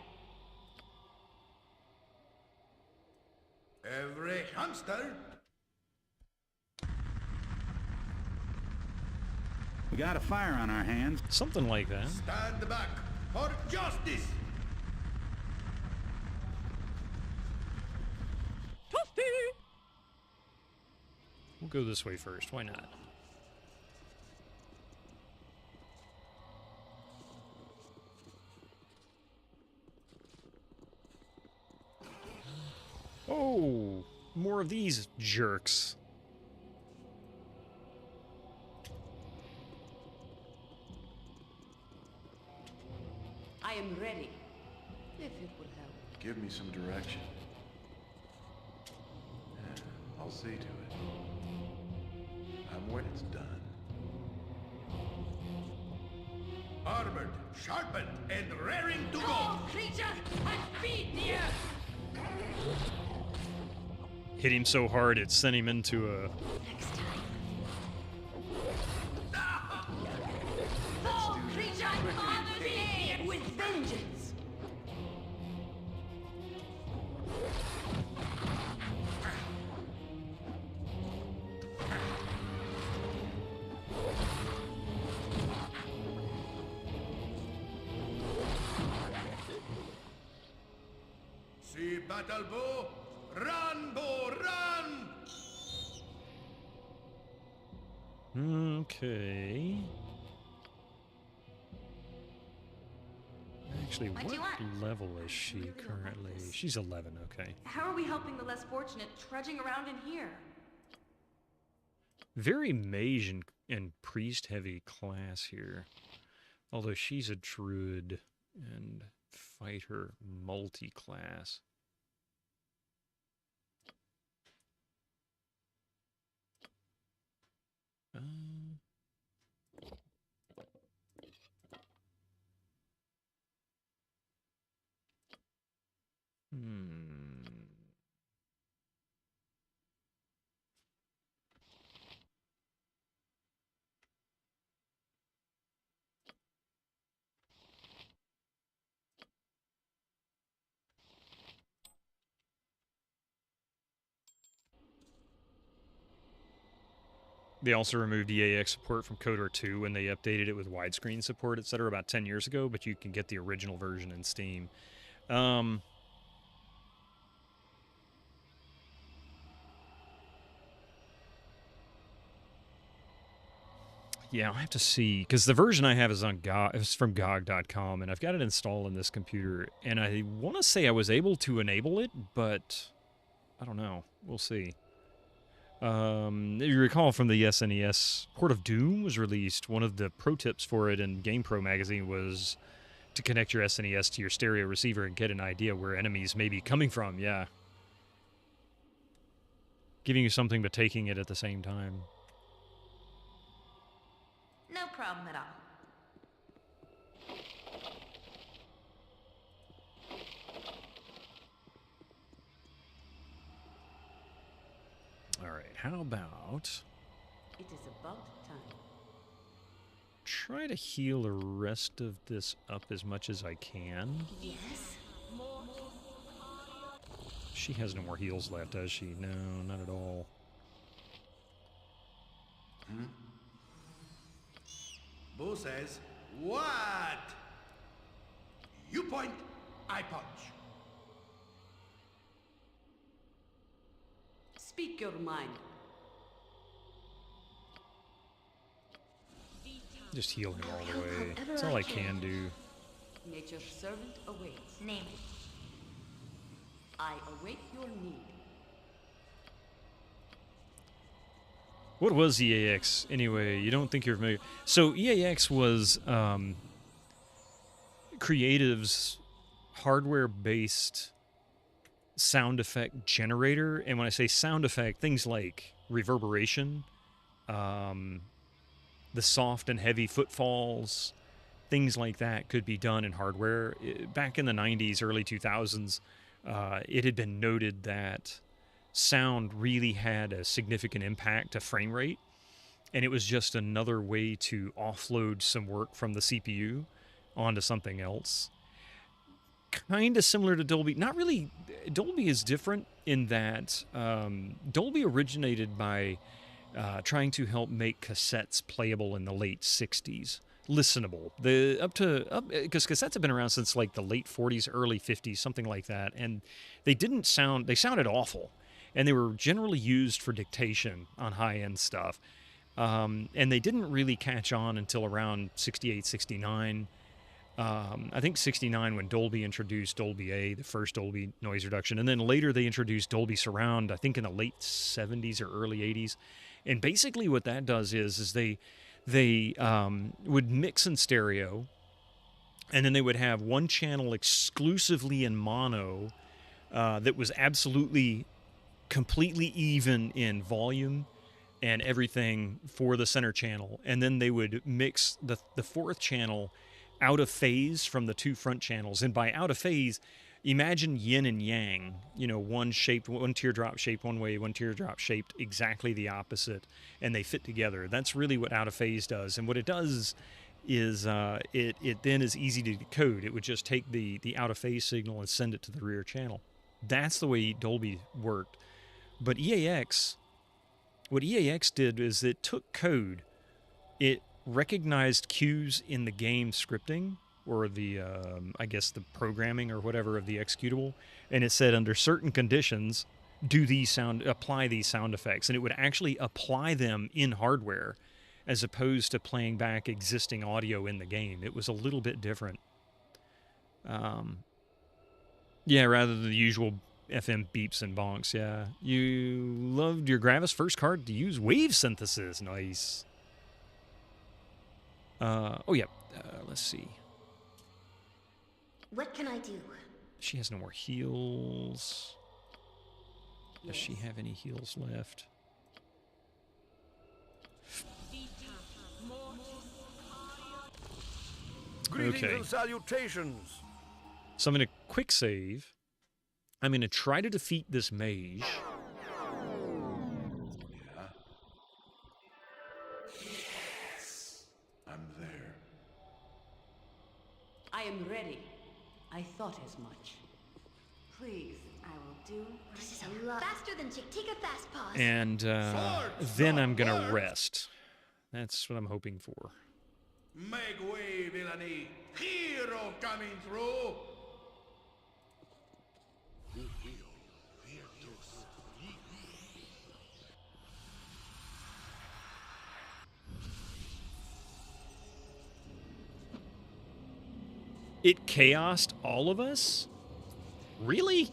Every hamster. We got a fire on our hands. Something like that. Stand back for justice. We'll go this way first. Why not? Oh, more of these jerks. I am ready, if it will help. Give me some direction. Yeah, I'll see to it. I'm when it's done. Armored, sharpened, and raring to go. Oh, creature, at speed, dear! Hit him so hard it sent him into a... Oh, creature, honor thee with vengeance! See battle bow. Run, bow, run! Okay. Actually, What do you what want? level is she currently? She's 11, okay. How are we helping the less fortunate trudging around in here? Very mage and priest-heavy class here. Although she's a druid and fighter multi-class. They also removed EAX support from KOTOR 2 when they updated it with widescreen support, etc. about 10 years ago, but you can get the original version in Steam. Yeah, I'll have to see, because the version I have is on it's from GOG.com, and I've got it installed in this computer, and I want to say I was able to enable it, but I don't know. We'll see. If you recall from the SNES, Port of Doom was released. One of the pro tips for it in GamePro magazine was to connect your SNES to your stereo receiver and get an idea where enemies may be coming from, yeah. Giving you something but taking it at the same time. No problem at all. How about It is about time. try to heal the rest of this up as much as I can? Yes. She has no more heals left, does she? No, not at all. Boo says, what? You point, I punch. Speak your mind. Just heal him all the way. That's all I can do. Nature's servant awaits. Name it. I await your need. What was EAX anyway? You don't think you're familiar? So EAX was Creative's hardware-based sound effect generator, and when I say sound effect, things like reverberation, the soft and heavy footfalls, things like that could be done in hardware. Back in the 90s, early 2000s, it had been noted that sound really had a significant impact to frame rate, and it was just another way to offload some work from the CPU onto something else. Kind of similar to Dolby. Not really. Dolby is different in that Dolby originated by trying to help make cassettes playable in the late 60s. Listenable. Because cassettes have been around since like the late 40s, early 50s, something like that, and they sounded awful, and they were generally used for dictation on high-end stuff, and they didn't really catch on until around 68, 69. I think 69 when Dolby introduced Dolby A, the first Dolby noise reduction, and then later they introduced Dolby Surround, I think in the late 70s or early 80s, and basically what that does is they would mix in stereo, and then they would have one channel exclusively in mono that was absolutely completely even in volume and everything for the center channel, and then they would mix the fourth channel out of phase from the two front channels. And by out of phase, imagine yin and yang, one teardrop shaped one way, one teardrop shaped exactly the opposite, and they fit together. That's really what out of phase does. And what it does is it then is easy to decode. It would just take the out of phase signal and send it to the rear channel. That's the way Dolby worked. But what EAX did is it took code, it recognized cues in the game scripting, or the I guess the programming or whatever of the executable, and it said under certain conditions apply these sound effects, and it would actually apply them in hardware as opposed to playing back existing audio in the game. It was a little bit different. Yeah, rather than the usual FM beeps and bonks. Yeah, you loved your Gravis first card to use wave synthesis. Nice. Oh yeah, let's see. What can I do? She has no more heals. Does she have any heals left? Greetings Okay. and salutations. So I'm going to quick save. I'm going to try to defeat this mage. I'm there. I am ready. I thought as much. Please, I will do. This is a lot faster than Chick. Take a fast pause. And then I'm going to rest. That's what I'm hoping for. Make way, villainy. Hero coming through. It chaosed all of us? Really?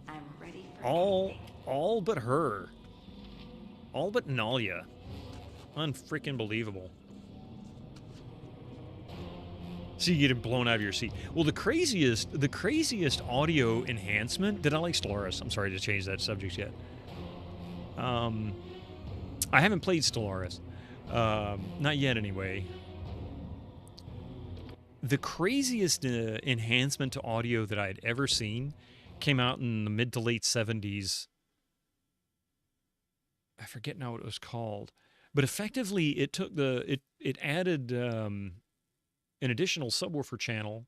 I'm ready for All but her. All but Nalia. Unfreaking believable. So you get it blown out of your seat. Well, the craziest audio enhancement. Did I like Stellaris? I'm sorry to change that subject yet. I haven't played Stellaris. Not yet, anyway. The craziest enhancement to audio that I'd ever seen came out in the mid to late 70s I forget now what it was called, but effectively it took it added an additional subwoofer channel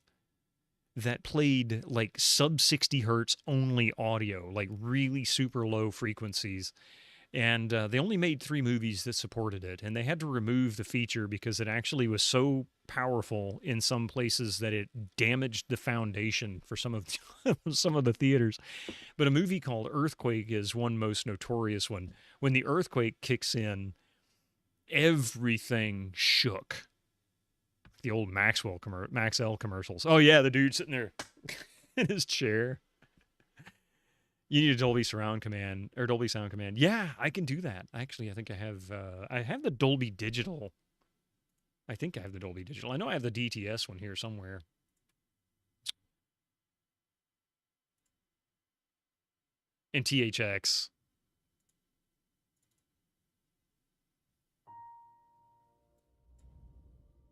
that played like sub 60 hertz only audio, like really super low frequencies. And they only made 3 movies that supported it, and they had to remove the feature because it actually was so powerful in some places that it damaged the foundation for some of some of the theaters. But a movie called Earthquake is one most notorious one. When the earthquake kicks in, everything shook. The old Maxell commercials. Oh yeah, the dude sitting there in his chair. You need a Dolby Surround command or Dolby Sound command. Yeah, I can do that. Actually, I think I have the Dolby Digital. I think I have the Dolby Digital. I know I have the DTS one here somewhere. And THX.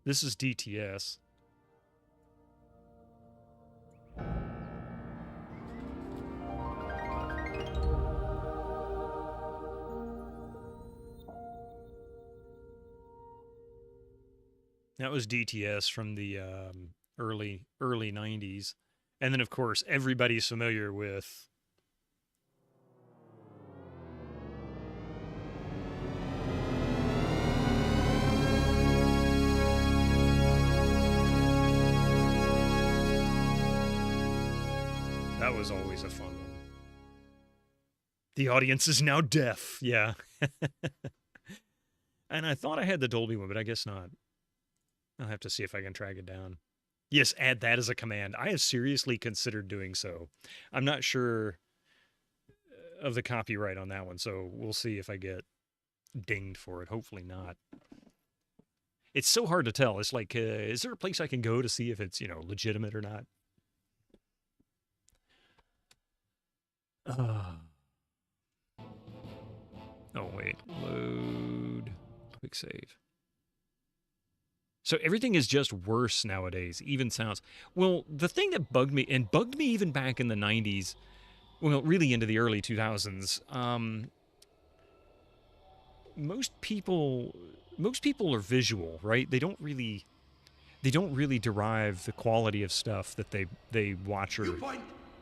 This is DTS. That was DTS from the early 90s. And then, of course, everybody's familiar with that was always a fun one. The audience is now deaf. Yeah. And I thought I had the Dolby one, but I guess not. I'll have to see if I can track it down. Yes, add that as a command. I have seriously considered doing so. I'm not sure of the copyright on that one, so we'll see if I get dinged for it. Hopefully not. It's so hard to tell. It's like, is there a place I can go to see if it's, legitimate or not? Oh, wait. Load. Quick save. So everything is just worse nowadays, even sounds. Well, the thing that bugged me even back in the 90s, well, really into the early 2000s, most people are visual, right? They don't really derive the quality of stuff that they watch or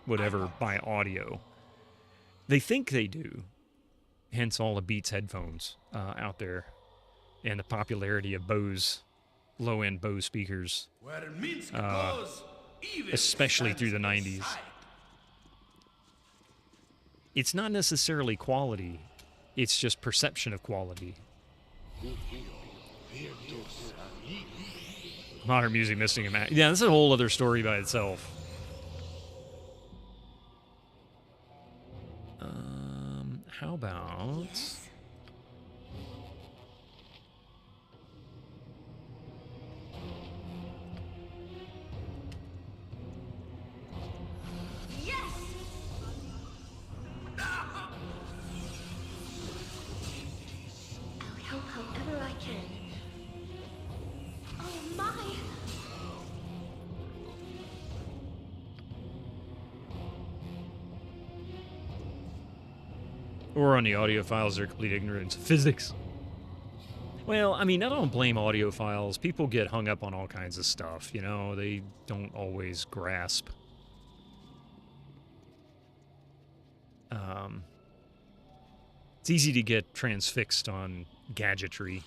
whatever by audio. They think they do, hence all the Beats headphones out there and the popularity of Bose. Low-end Bose speakers, especially through the 90s. It's not necessarily quality, it's just perception of quality. Modern music missing a match. Yeah, this is a whole other story by itself. How about... Or on the audiophiles, they're complete ignorance of physics. Well, I mean, I don't blame audiophiles. People get hung up on all kinds of stuff, They don't always grasp. It's easy to get transfixed on gadgetry.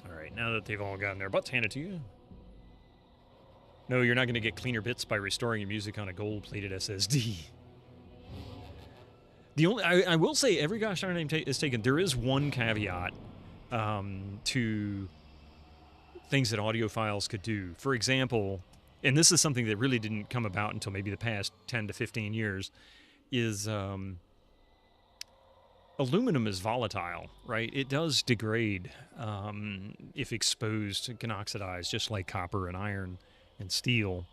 All right, now that they've all gotten their butts handed to you. No, you're not going to get cleaner bits by restoring your music on a gold-plated SSD. I will say, every gosh darn name is taken. There is one caveat to things that audiophiles could do. For example, and this is something that really didn't come about until maybe the past 10 to 15 years, is aluminum is volatile, right? It does degrade if exposed. It can oxidize, just like copper and iron and steel.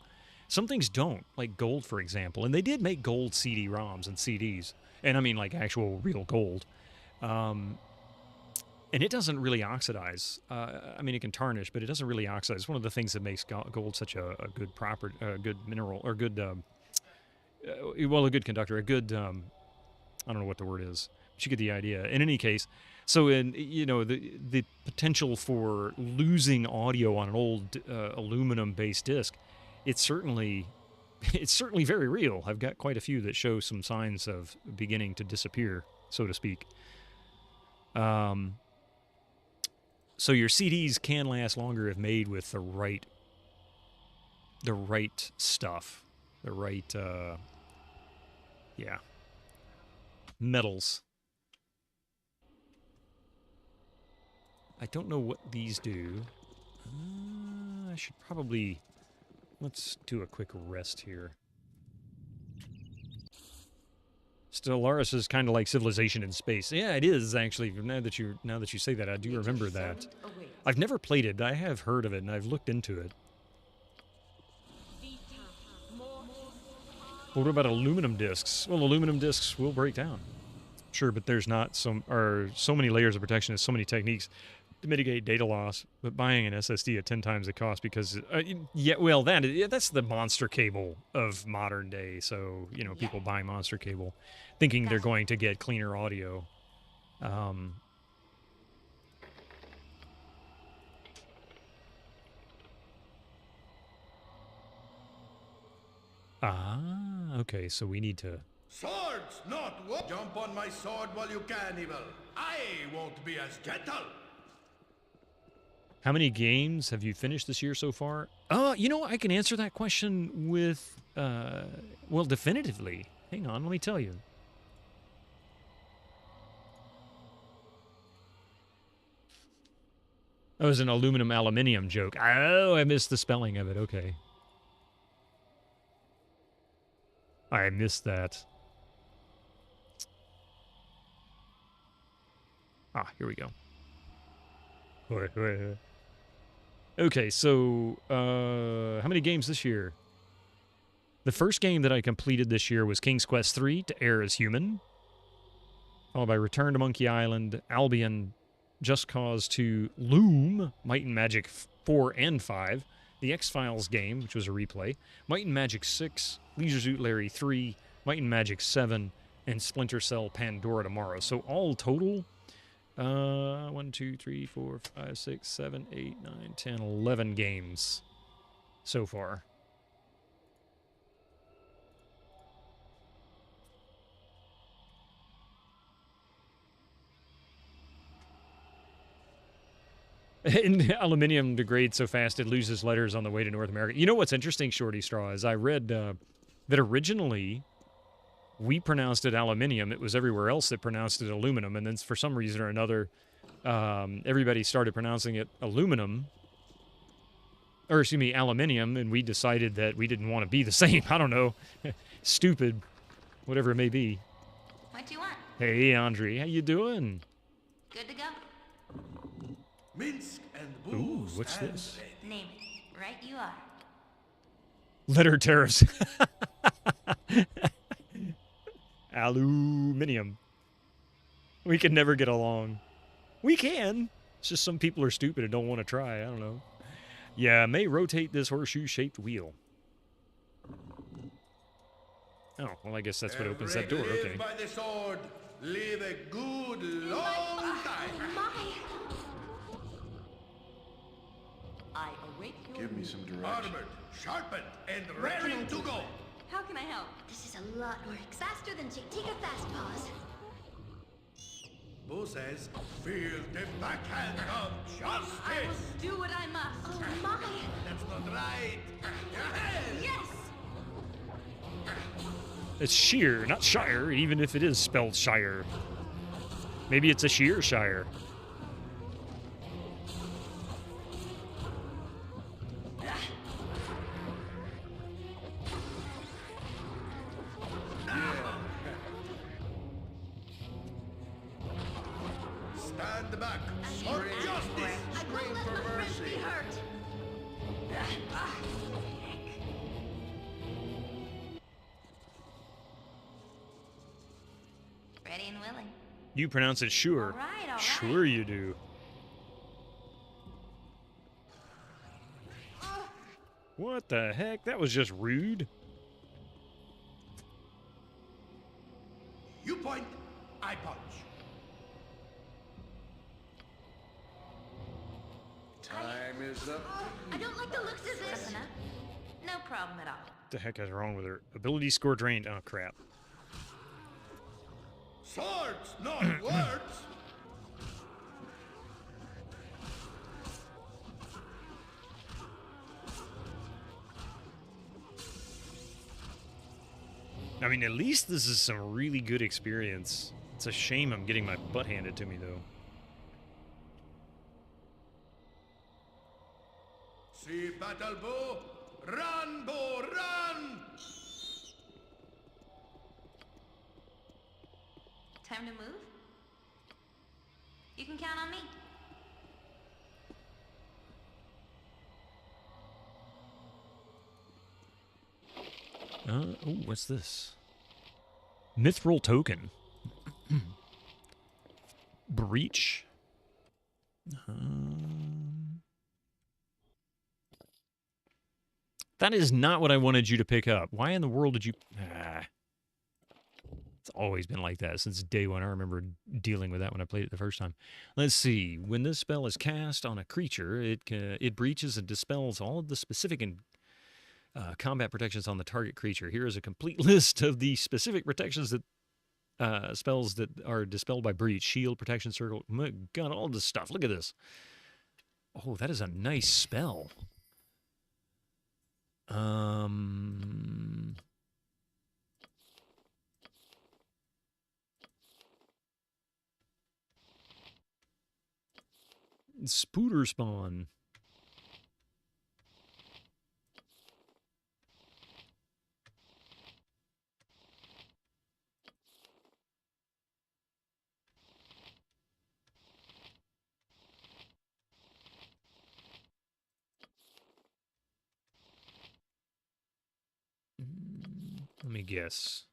Some things don't, like gold, for example. And they did make gold CD-ROMs and CDs. And I mean, like, actual real gold. And it doesn't really oxidize. I mean, it can tarnish, but it doesn't really oxidize. It's one of the things that makes gold such a good proper, good mineral, or good, well, a good conductor, a good, I don't know what the word is, but you get the idea. In any case, so in, you know, the potential for losing audio on an old aluminum-based disc, it's certainly very real. I've got quite a few that show some signs of beginning to disappear, so to speak. So your CDs can last longer if made with the right stuff, the right, metals. I don't know what these do. I should probably, let's do a quick rest here. Stellaris is kind of like civilization in space. Yeah, it is actually. Now that you say that, I do remember that. I've never played it. I have heard of it, and I've looked into it. Well, what about aluminum discs? Well, aluminum discs will break down. Sure, but there's not so many layers of protection. There's so many techniques to mitigate data loss. But buying an SSD at 10 times the cost because, that's the monster cable of modern day. So, you know, people buy monster cable thinking they're going to get cleaner audio. Okay, so we need to... Swords, not what? Jump on my sword while you can, Evil. I won't be as gentle. How many games have you finished this year so far? You know, I can answer that question with, well, definitively. Hang on, let me tell you. That was an aluminium joke. Oh, I missed the spelling of it. Okay. I missed that. Here we go. Okay, so how many games this year? The first game that I completed this year was King's Quest III to Air as Human, followed by Return to Monkey Island, Albion, Just Cause 2, Loom, Might and Magic 4 and 5, the X-Files game, which was a replay, Might and Magic 6, Leisure Suit Larry 3, Might and Magic 7, and Splinter Cell Pandora Tomorrow. So all total, 1, 2, 3, 4, 5, 6, 7, 8, 9, 10, 11 games so far. And aluminium degrades so fast it loses letters on the way to North America. You know what's interesting, Shorty Straw, is I read that originally we pronounced it aluminium. It was everywhere else that pronounced it aluminum. And then for some reason or another, everybody started pronouncing it aluminium. Or, excuse me, aluminium. And we decided that we didn't want to be the same. I don't know. Stupid. Whatever it may be. What do you want? Hey, Andre. How you doing? Good to go. Minsk and booze. Ooh, what's this? Name it. Right you are. Letter tariffs. Aluminium. We can never get along. We can. It's just some people are stupid and don't want to try. I don't know. Yeah, may rotate this horseshoe-shaped wheel. Oh, well, I guess that's what opens that door. Okay. By the sword, live a good long time. I await your Give me some direction. Armored, sharpened, and ready to go. How can I help? This is a lot more faster than Chick-Tika Fastpaws. Boo says, feel the backhand of justice. I will do what I must. Oh my! That's not right. Yes! It's sheer, not shire, even if it is spelled shire. Maybe it's a sheer shire. Stand back. For justice. Scream for mercy. Ready and willing. You pronounce it sure. All right. Sure you do. What the heck? That was just rude. You point, I punch. Time is up. I don't like the looks of this. No problem at all. What the heck is wrong with her? Ability score drained. Oh, crap. Swords, not words. I mean, at least this is some really good experience. It's a shame I'm getting my butt handed to me, though. See battle bow, run, bow, run! Time to move? You can count on me. Oh, what's this? Mithril token. Breach. That is not what I wanted you to pick up. Why in the world did you... It's always been like that since day one. I remember dealing with that when I played it the first time. Let's see. When this spell is cast on a creature, it breaches and dispels all of the specific and combat protections on the target creature. Here is a complete list of the specific protections that spells that are dispelled by breach. Shield, protection, circle. My God, all this stuff. Look at this. Oh, that is a nice spell. Spooter spawn. Let me guess.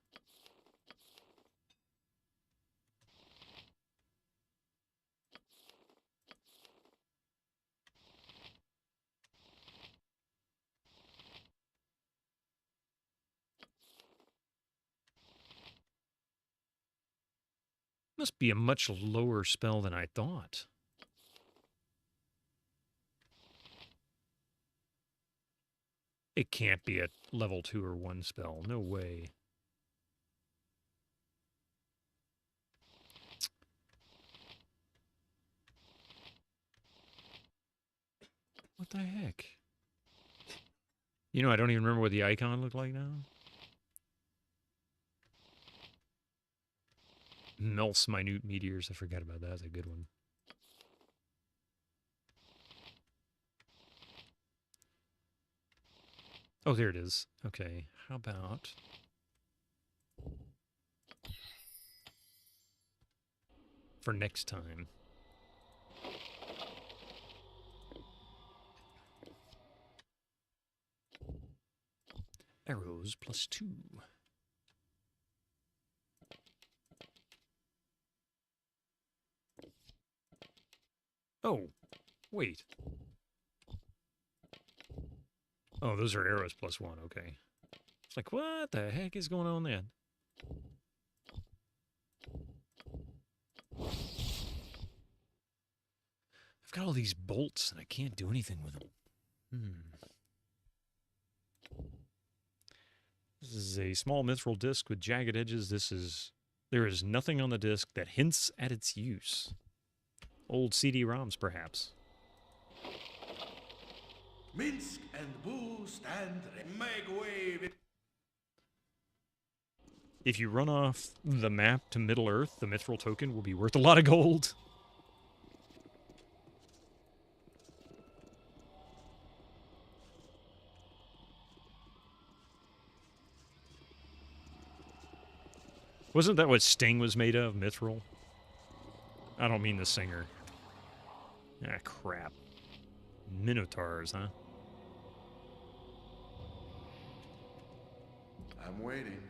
Must be a much lower spell than I thought. It can't be a level 2 or 1 spell. No way. What the heck? You know, I don't even remember what the icon looked like now. Melts minute meteors. I forgot about that. That's a good one. Oh, there it is. Okay. How about... for next time. Arrows +2. Oh, wait. Oh, those are arrows +1, okay. It's like, what the heck is going on then? I've got all these bolts and I can't do anything with them. This is a small mithril disc with jagged edges. There is nothing on the disc that hints at its use. Old CD-ROMs, perhaps. Minsk and Boo stand make way. If you run off the map to Middle Earth, the mithril token will be worth a lot of gold. Wasn't that what Sting was made of, mithril? I don't mean the singer. Ah, crap. Minotaurs, huh? I'm waiting.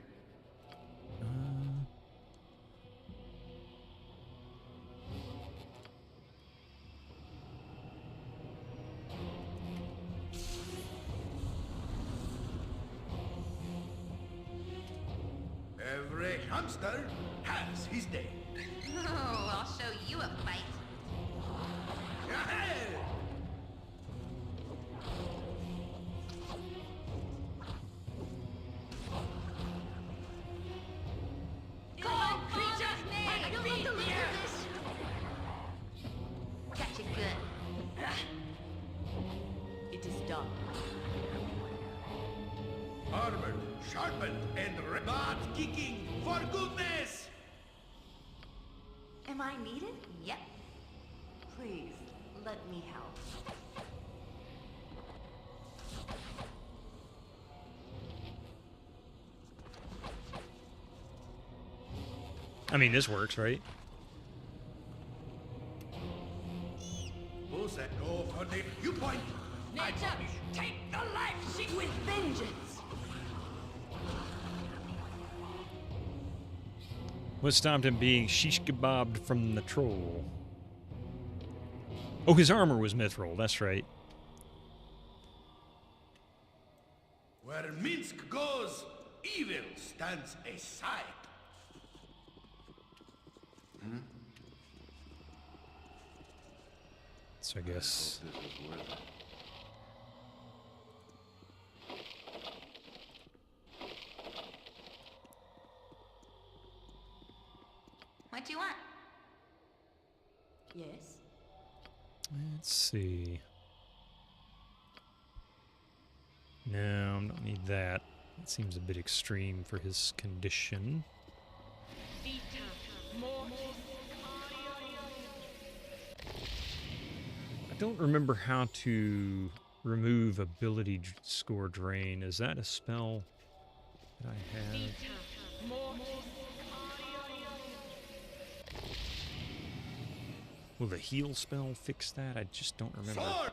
Every hamster has his day. Oh, I'll show you a fight. Go on, creature! I don't like the look of this. Got you good. It is done. Armored, sharpened, and not kicking for goodness! Am I needed? Yep. Please, let me help. I mean, this works, right? Who said go for the viewpoint? Nature, take the life seek With vengeance! What stopped him being shish kebabbed from the troll? Oh, his armor was mithril, that's right. Where Minsk goes, evil stands aside. So I guess. This is worth it. What you want? Yes? Let's see. No, I don't need that. That seems a bit extreme for his condition. I don't remember how to remove ability score drain. Is that a spell that I have? Will the heal spell fix that? I just don't remember. Sword!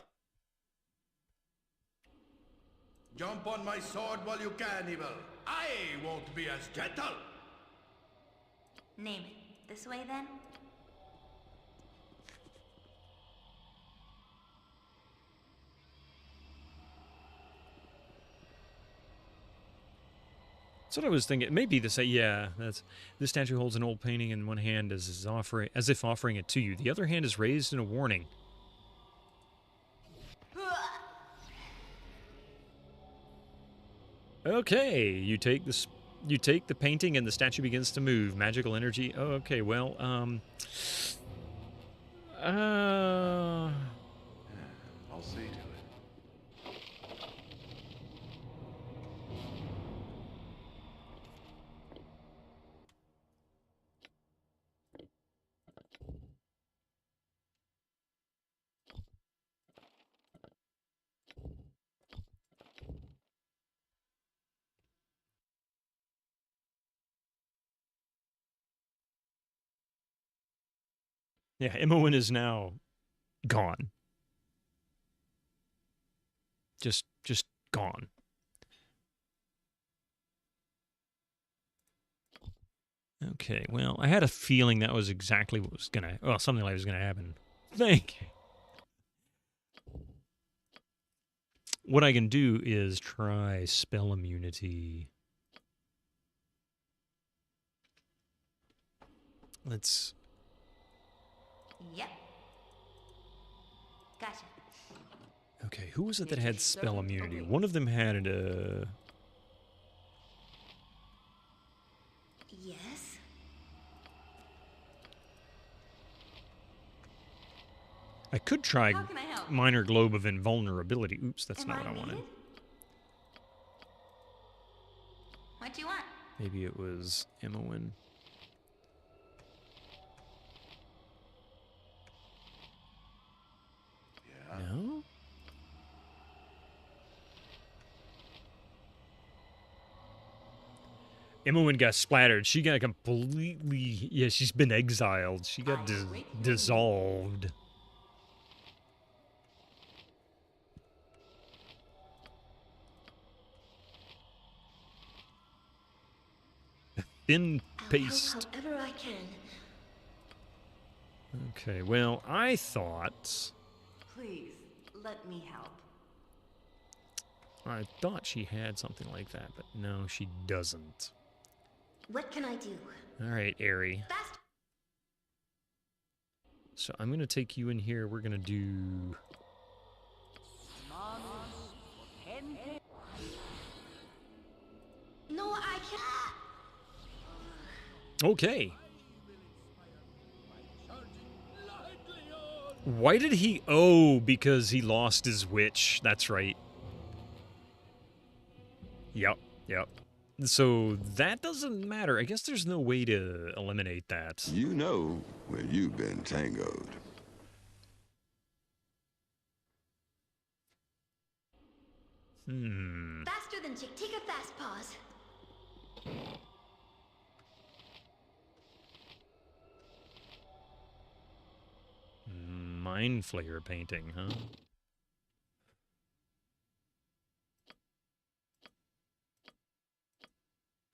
Jump on my sword while you can, evil. I won't be as gentle. Name it. This way, then? That's what I was thinking. It may be the same. Yeah, that's this statue holds an old painting in one hand as if offering it to you. The other hand is raised in a warning. Okay, you take this. You take the painting and the statue begins to move. Magical energy. Oh, okay. Well, I'll see to it. yeah. Imoen is now gone. Just gone. Okay, well, I had a feeling that was exactly what was gonna, well, something like was gonna happen. Thank you. What I can do is try spell immunity. Let's... Yep. Gotcha. Okay, who was it that had spell immunity? One of them had a... Yes? I could try How can I help? Minor Globe of Invulnerability. Oops, that's Am not I what I wanted. needed? What you want? Maybe it was Imoen. Yeah. No? Imoen got splattered. She got completely... Yeah, she's been exiled. She got dissolved. Thin paste. However I can. Okay, well, I thought... Please, let me help. I thought she had something like that, but no, she doesn't. What can I do? All right, Airy. Fast. So I'm going to take you in here. We're going to do... No, I can't. Okay. Why did he... Oh, because he lost his witch. That's right. Yep, yep. So that doesn't matter. I guess there's no way to eliminate that. You know where you've been tangoed. Faster than Chick. Take a fast pause. Mind Flayer painting, huh?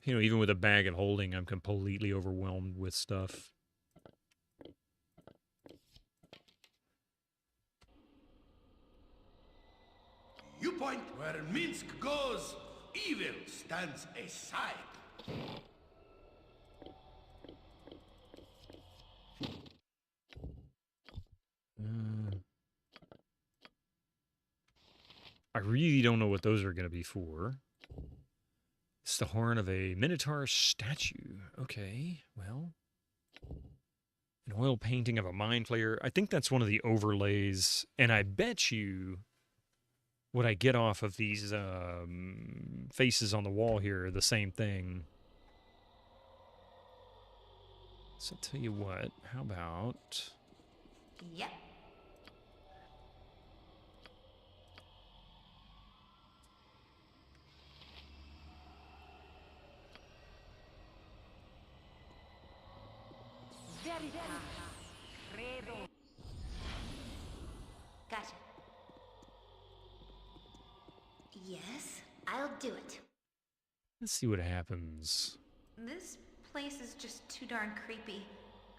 You know, even with a bag of holding, I'm completely overwhelmed with stuff. You point where Minsk goes, evil stands aside. I really don't know what those are going to be for. It's the horn of a Minotaur statue. Okay, well. An oil painting of a Mind Flayer. I think that's one of the overlays. And I bet you what I get off of these faces on the wall here are the same thing. So I'll tell you what, how about... Yep. Gotcha. Yes, I'll do it. Let's see what happens. This place is just too darn creepy.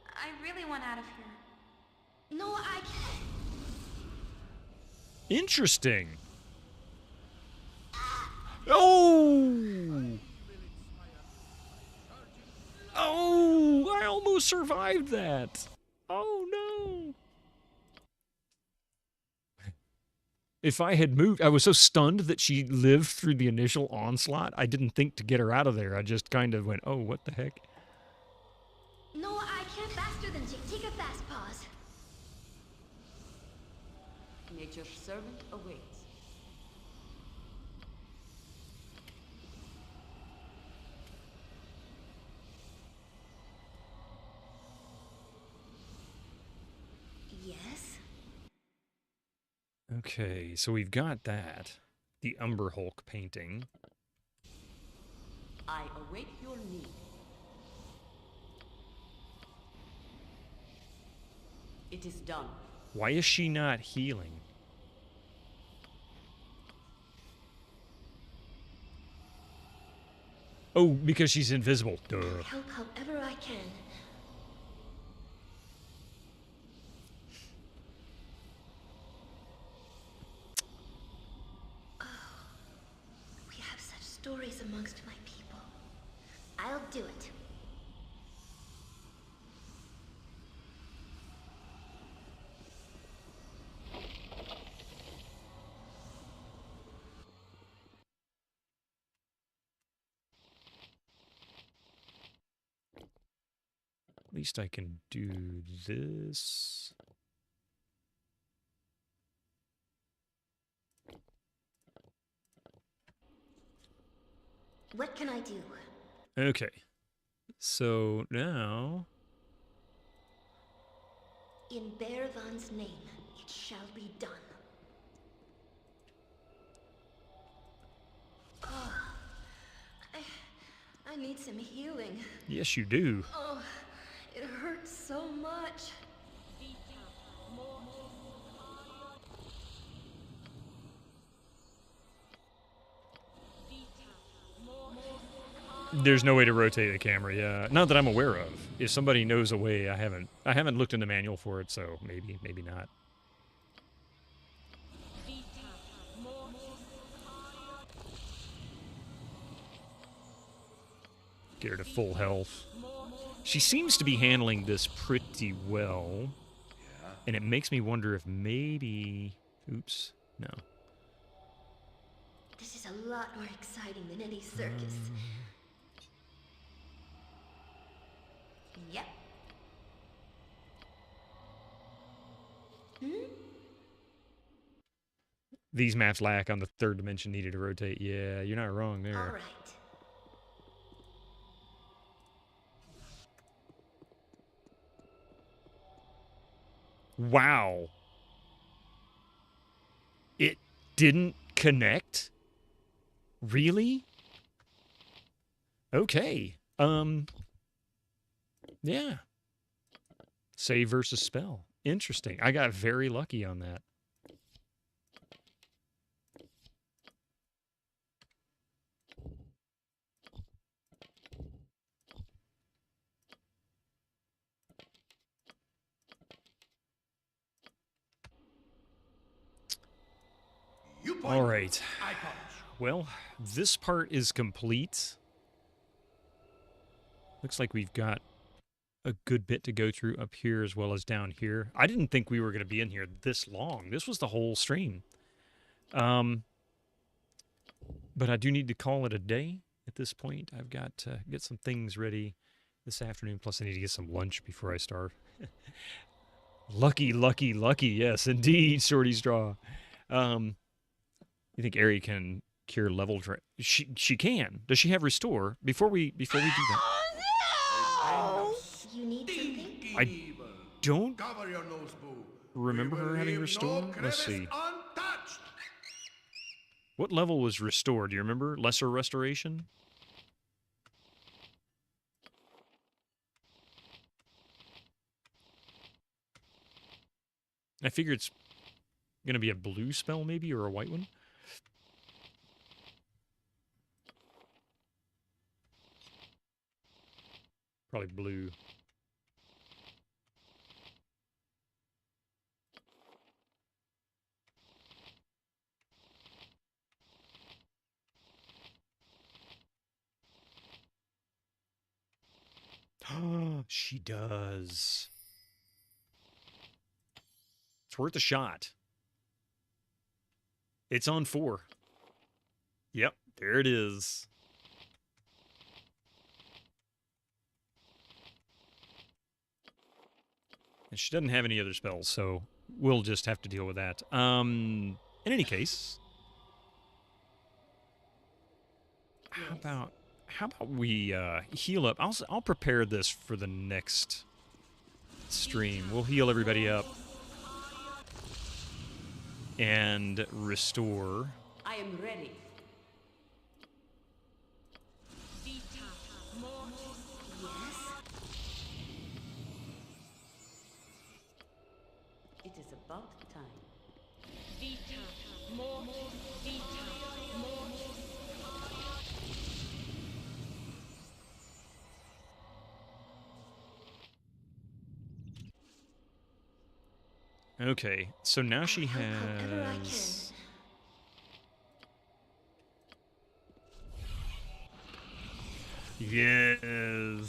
I really want out of here. No, I can't. Interesting. Oh! Oh, I almost survived that. Oh, no. If I had moved, I was so stunned that she lived through the initial onslaught. I didn't think to get her out of there. I just kind of went, oh, what the heck? No, I can't. Faster than Chick. Take a fast pause. Nature's servant awaits. Yes. Okay, so we've got that. The Umber Hulk painting. I await your need. It is done. Why is she not healing? Oh, because she's invisible. Duh. I'll help however I can. Oh, we have such stories amongst my people. I'll do it. At least I can do this. What can I do? Okay. So now... In Bearvan's name, it shall be done. Oh, I need some healing. Yes, you do. Oh, it hurts so much. There's no way to rotate the camera, yeah. Not that I'm aware of. If somebody knows a way, I haven't looked in the manual for it, so maybe not. Get her to full health. She seems to be handling this pretty well. Yeah. And it makes me wonder if maybe... Oops. No. This is a lot more exciting than any circus. Yep. These maps lack on the third dimension needed to rotate. Yeah, you're not wrong there. All right. Wow. It didn't connect? Really? Okay. Yeah. Save versus spell. Interesting. I got very lucky on that. All right. Well, this part is complete. Looks like we've got a good bit to go through up here as well as down here. I didn't think we were going to be in here this long. This was the whole stream. But I do need to call it a day at this point. I've got to get some things ready this afternoon. Plus, I need to get some lunch before I starve. Lucky, lucky, lucky. Yes, indeed, Shorty Straw. You think Ari can cure level drop? She can. Does she have restore? Before we do that. Oh, you need something? I don't remember her having restore. Let's see. What level was restore? Do you remember? Lesser restoration? I figure it's going to be a blue spell maybe, or a white one. Probably blue. She does. It's worth a shot. It's on 4. Yep, there it is. And she doesn't have any other spells, so we'll just have to deal with that. In any case, how about we heal up? I'll prepare this for the next stream. We'll heal everybody up and restore. I am ready. It is about time. Okay, so now she has... Yes!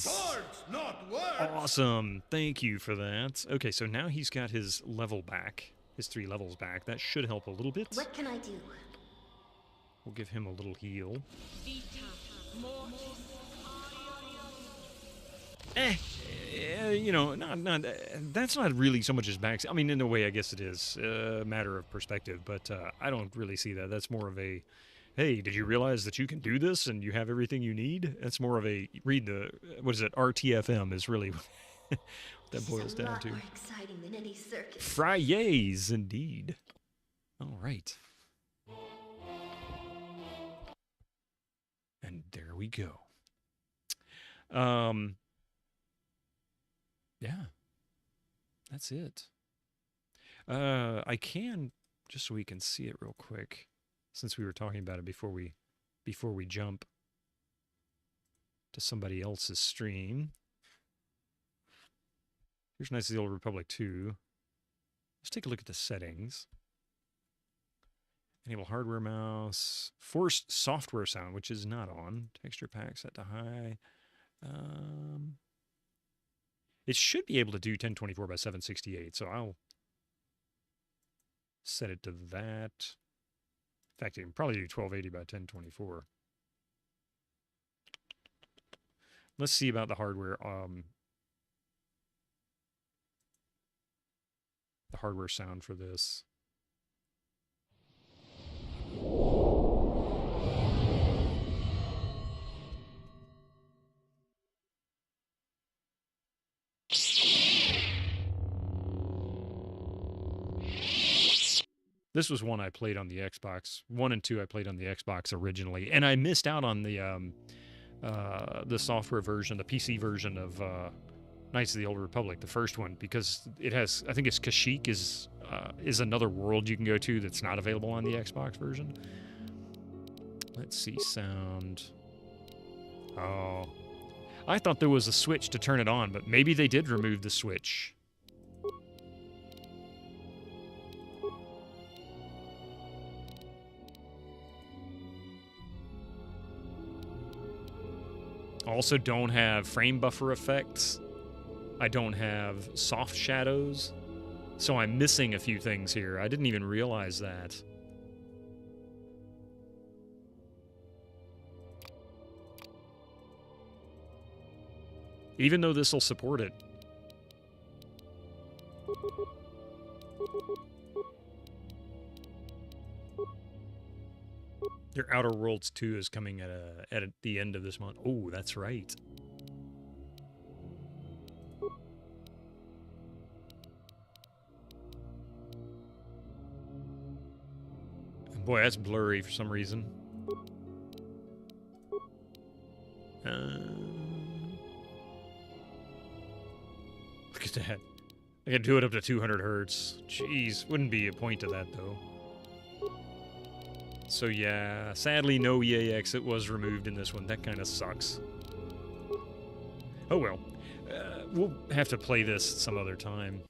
Swords, not words! Awesome! Thank you for that. Okay, so now he's got his level back. His 3 levels back. That should help a little bit. What can I do? We'll give him a little heal. You know, not that's not really so much as back. I mean, in a way, I guess it is a matter of perspective, but I don't really see that. That's more of a, hey, did you realize that you can do this and you have everything you need? That's more of a, read the, what is it, RTFM is really what that boils down to. More exciting than any circus. Friays, indeed. All right. And there we go. Yeah, that's it. I can, just so we can see it real quick, since we were talking about it before we jump to somebody else's stream. Here's Knights of the Old Republic 2. Let's take a look at the settings. Enable hardware mouse. Forced software sound, which is not on. Texture pack set to high. It should be able to do 1024 by 768, so I'll set it to that. In fact, it can probably do 1280 by 1024. Let's see about the hardware. The hardware sound for this. This was one I played on the Xbox. 1 and 2 I played on the Xbox originally, and I missed out on the software version, the PC version of Knights of the Old Republic, the first one, because it has, I think it's Kashyyyk is another world you can go to that's not available on the Xbox version. Let's see, sound. Oh, I thought there was a switch to turn it on, but maybe they did remove the switch. Also don't have frame buffer effects. I don't have soft shadows. So I'm missing a few things here. I didn't even realize that. Even though this will support it. Their Outer Worlds 2 is coming at the end of this month. Oh, that's right. Boy, that's blurry for some reason. Look at that. I can do it up to 200 hertz. Jeez, wouldn't be a point to that, though. So yeah, sadly no EA exit was removed in this one. That kind of sucks. Oh well. We'll have to play this some other time.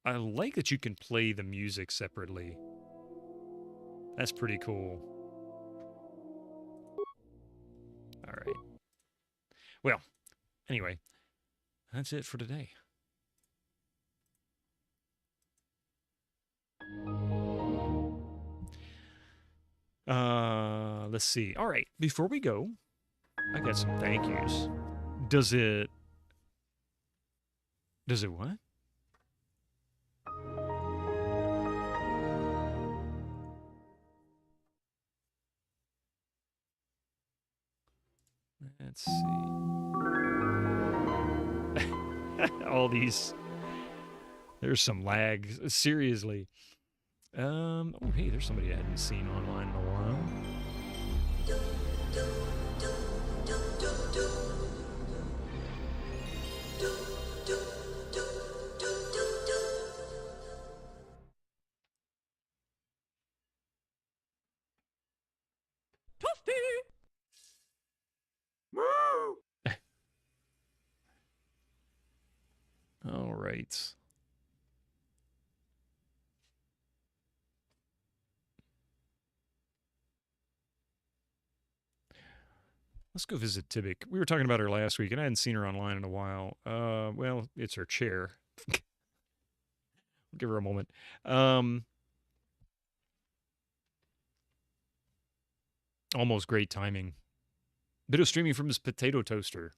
I like that you can play the music separately. That's pretty cool. Alright. Well, anyway, that's it for today. Let's see. All right, before we go, I got some thank yous. Does it what? Let's see. All these. There's some lag. Seriously. Oh, hey, there's somebody I hadn't seen online in a while. Toasty! All right. Let's go visit Tibik. We were talking about her last week, and I hadn't seen her online in a while. Well, it's her chair. Give her a moment. Almost great timing. Bit of streaming from his potato toaster.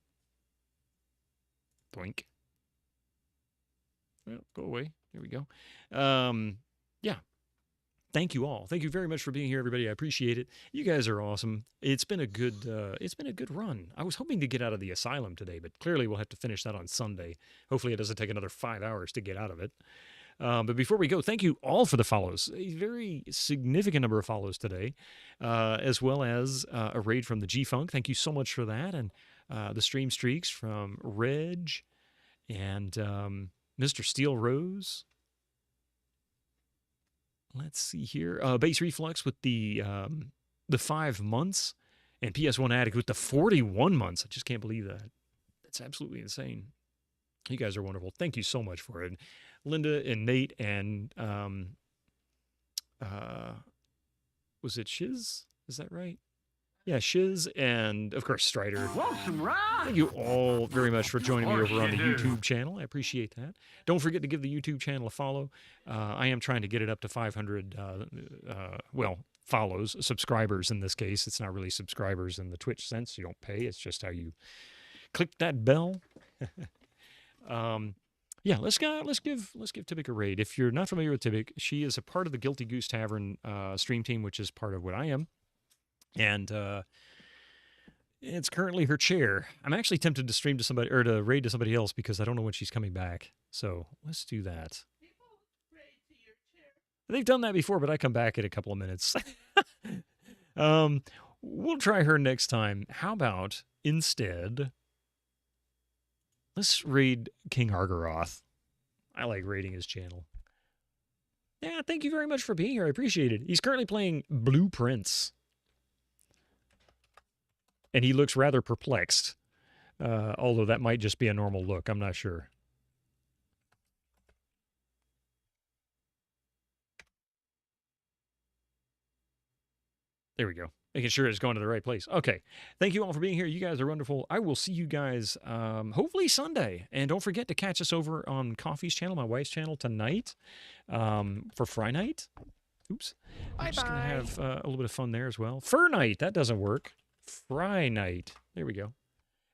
Doink. Well, go away. There we go. Yeah. Thank you all. Thank you very much for being here, everybody. I appreciate it. You guys are awesome. It's been a good run. I was hoping to get out of the asylum today, but clearly we'll have to finish that on Sunday. Hopefully it doesn't take another 5 hours to get out of it. But before we go, thank you all for the follows. A very significant number of follows today, as well as a raid from the G-Funk. Thank you so much for that. And the stream streaks from Reg and Mr. Steel Rose. Let's see here. Base Reflux with the 5 months, and PS1 Addict with the 41 months. I just can't believe that. That's absolutely insane. You guys are wonderful. Thank you so much for it. Linda and Nate and was it Shiz? Is that right? Yeah, Shiz and, of course, Strider. Thank you all very much for joining me over on the YouTube channel. I appreciate that. Don't forget to give the YouTube channel a follow. I am trying to get it up to 500, follows, subscribers in this case. It's not really subscribers in the Twitch sense. You don't pay. It's just how you click that bell. Yeah, let's give Tibik a raid. If you're not familiar with Tibik, she is a part of the Guilty Goose Tavern stream team, which is part of what I am. And it's currently her chair. I'm actually tempted to stream to somebody or to raid to somebody else because I don't know when she's coming back. So let's do that. They've done that before, but I come back in a couple of minutes. We'll try her next time. How about instead, let's raid King Argaroth. I like raiding his channel. Yeah, thank you very much for being here. I appreciate it. He's currently playing Blueprints. And he looks rather perplexed, although that might just be a normal look. I'm not sure. There we go. Making sure it's going to the right place. Okay. Thank you all for being here. You guys are wonderful. I will see you guys hopefully Sunday. And don't forget to catch us over on Coffee's channel, my wife's channel, tonight for Fry Night. Oops. I'm just going to have a little bit of fun there as well. Fur Night. That doesn't work. Fry Night. There we go.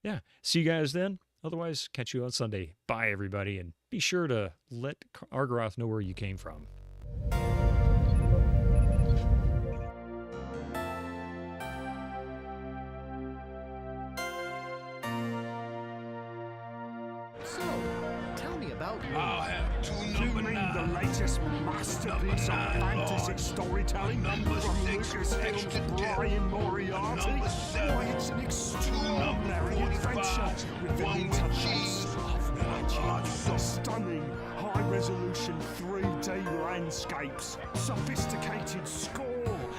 Yeah. See you guys then. Otherwise, catch you on Sunday. Bye, everybody. And be sure to let Argaroth know where you came from. So, tell me about I'll have two You number mean nine. the latest masterpiece of fantasy storytelling from Lucasfilm's Brian Moriarty? Why, it's an extraordinary adventure with the interface of magic, stunning high-resolution 3D landscapes, sophisticated score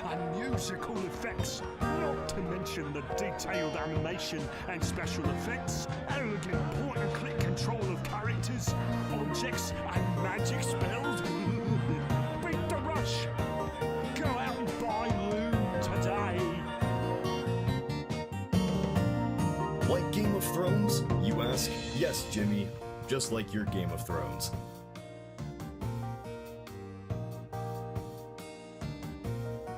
and musical effects, not to mention the detailed animation and special effects, elegant point-and-click control of characters, objects and magic spells. Beat the rush! Go out and buy Loom today! Like Game of Thrones, you ask? Yes, Jimmy, just like your Game of Thrones.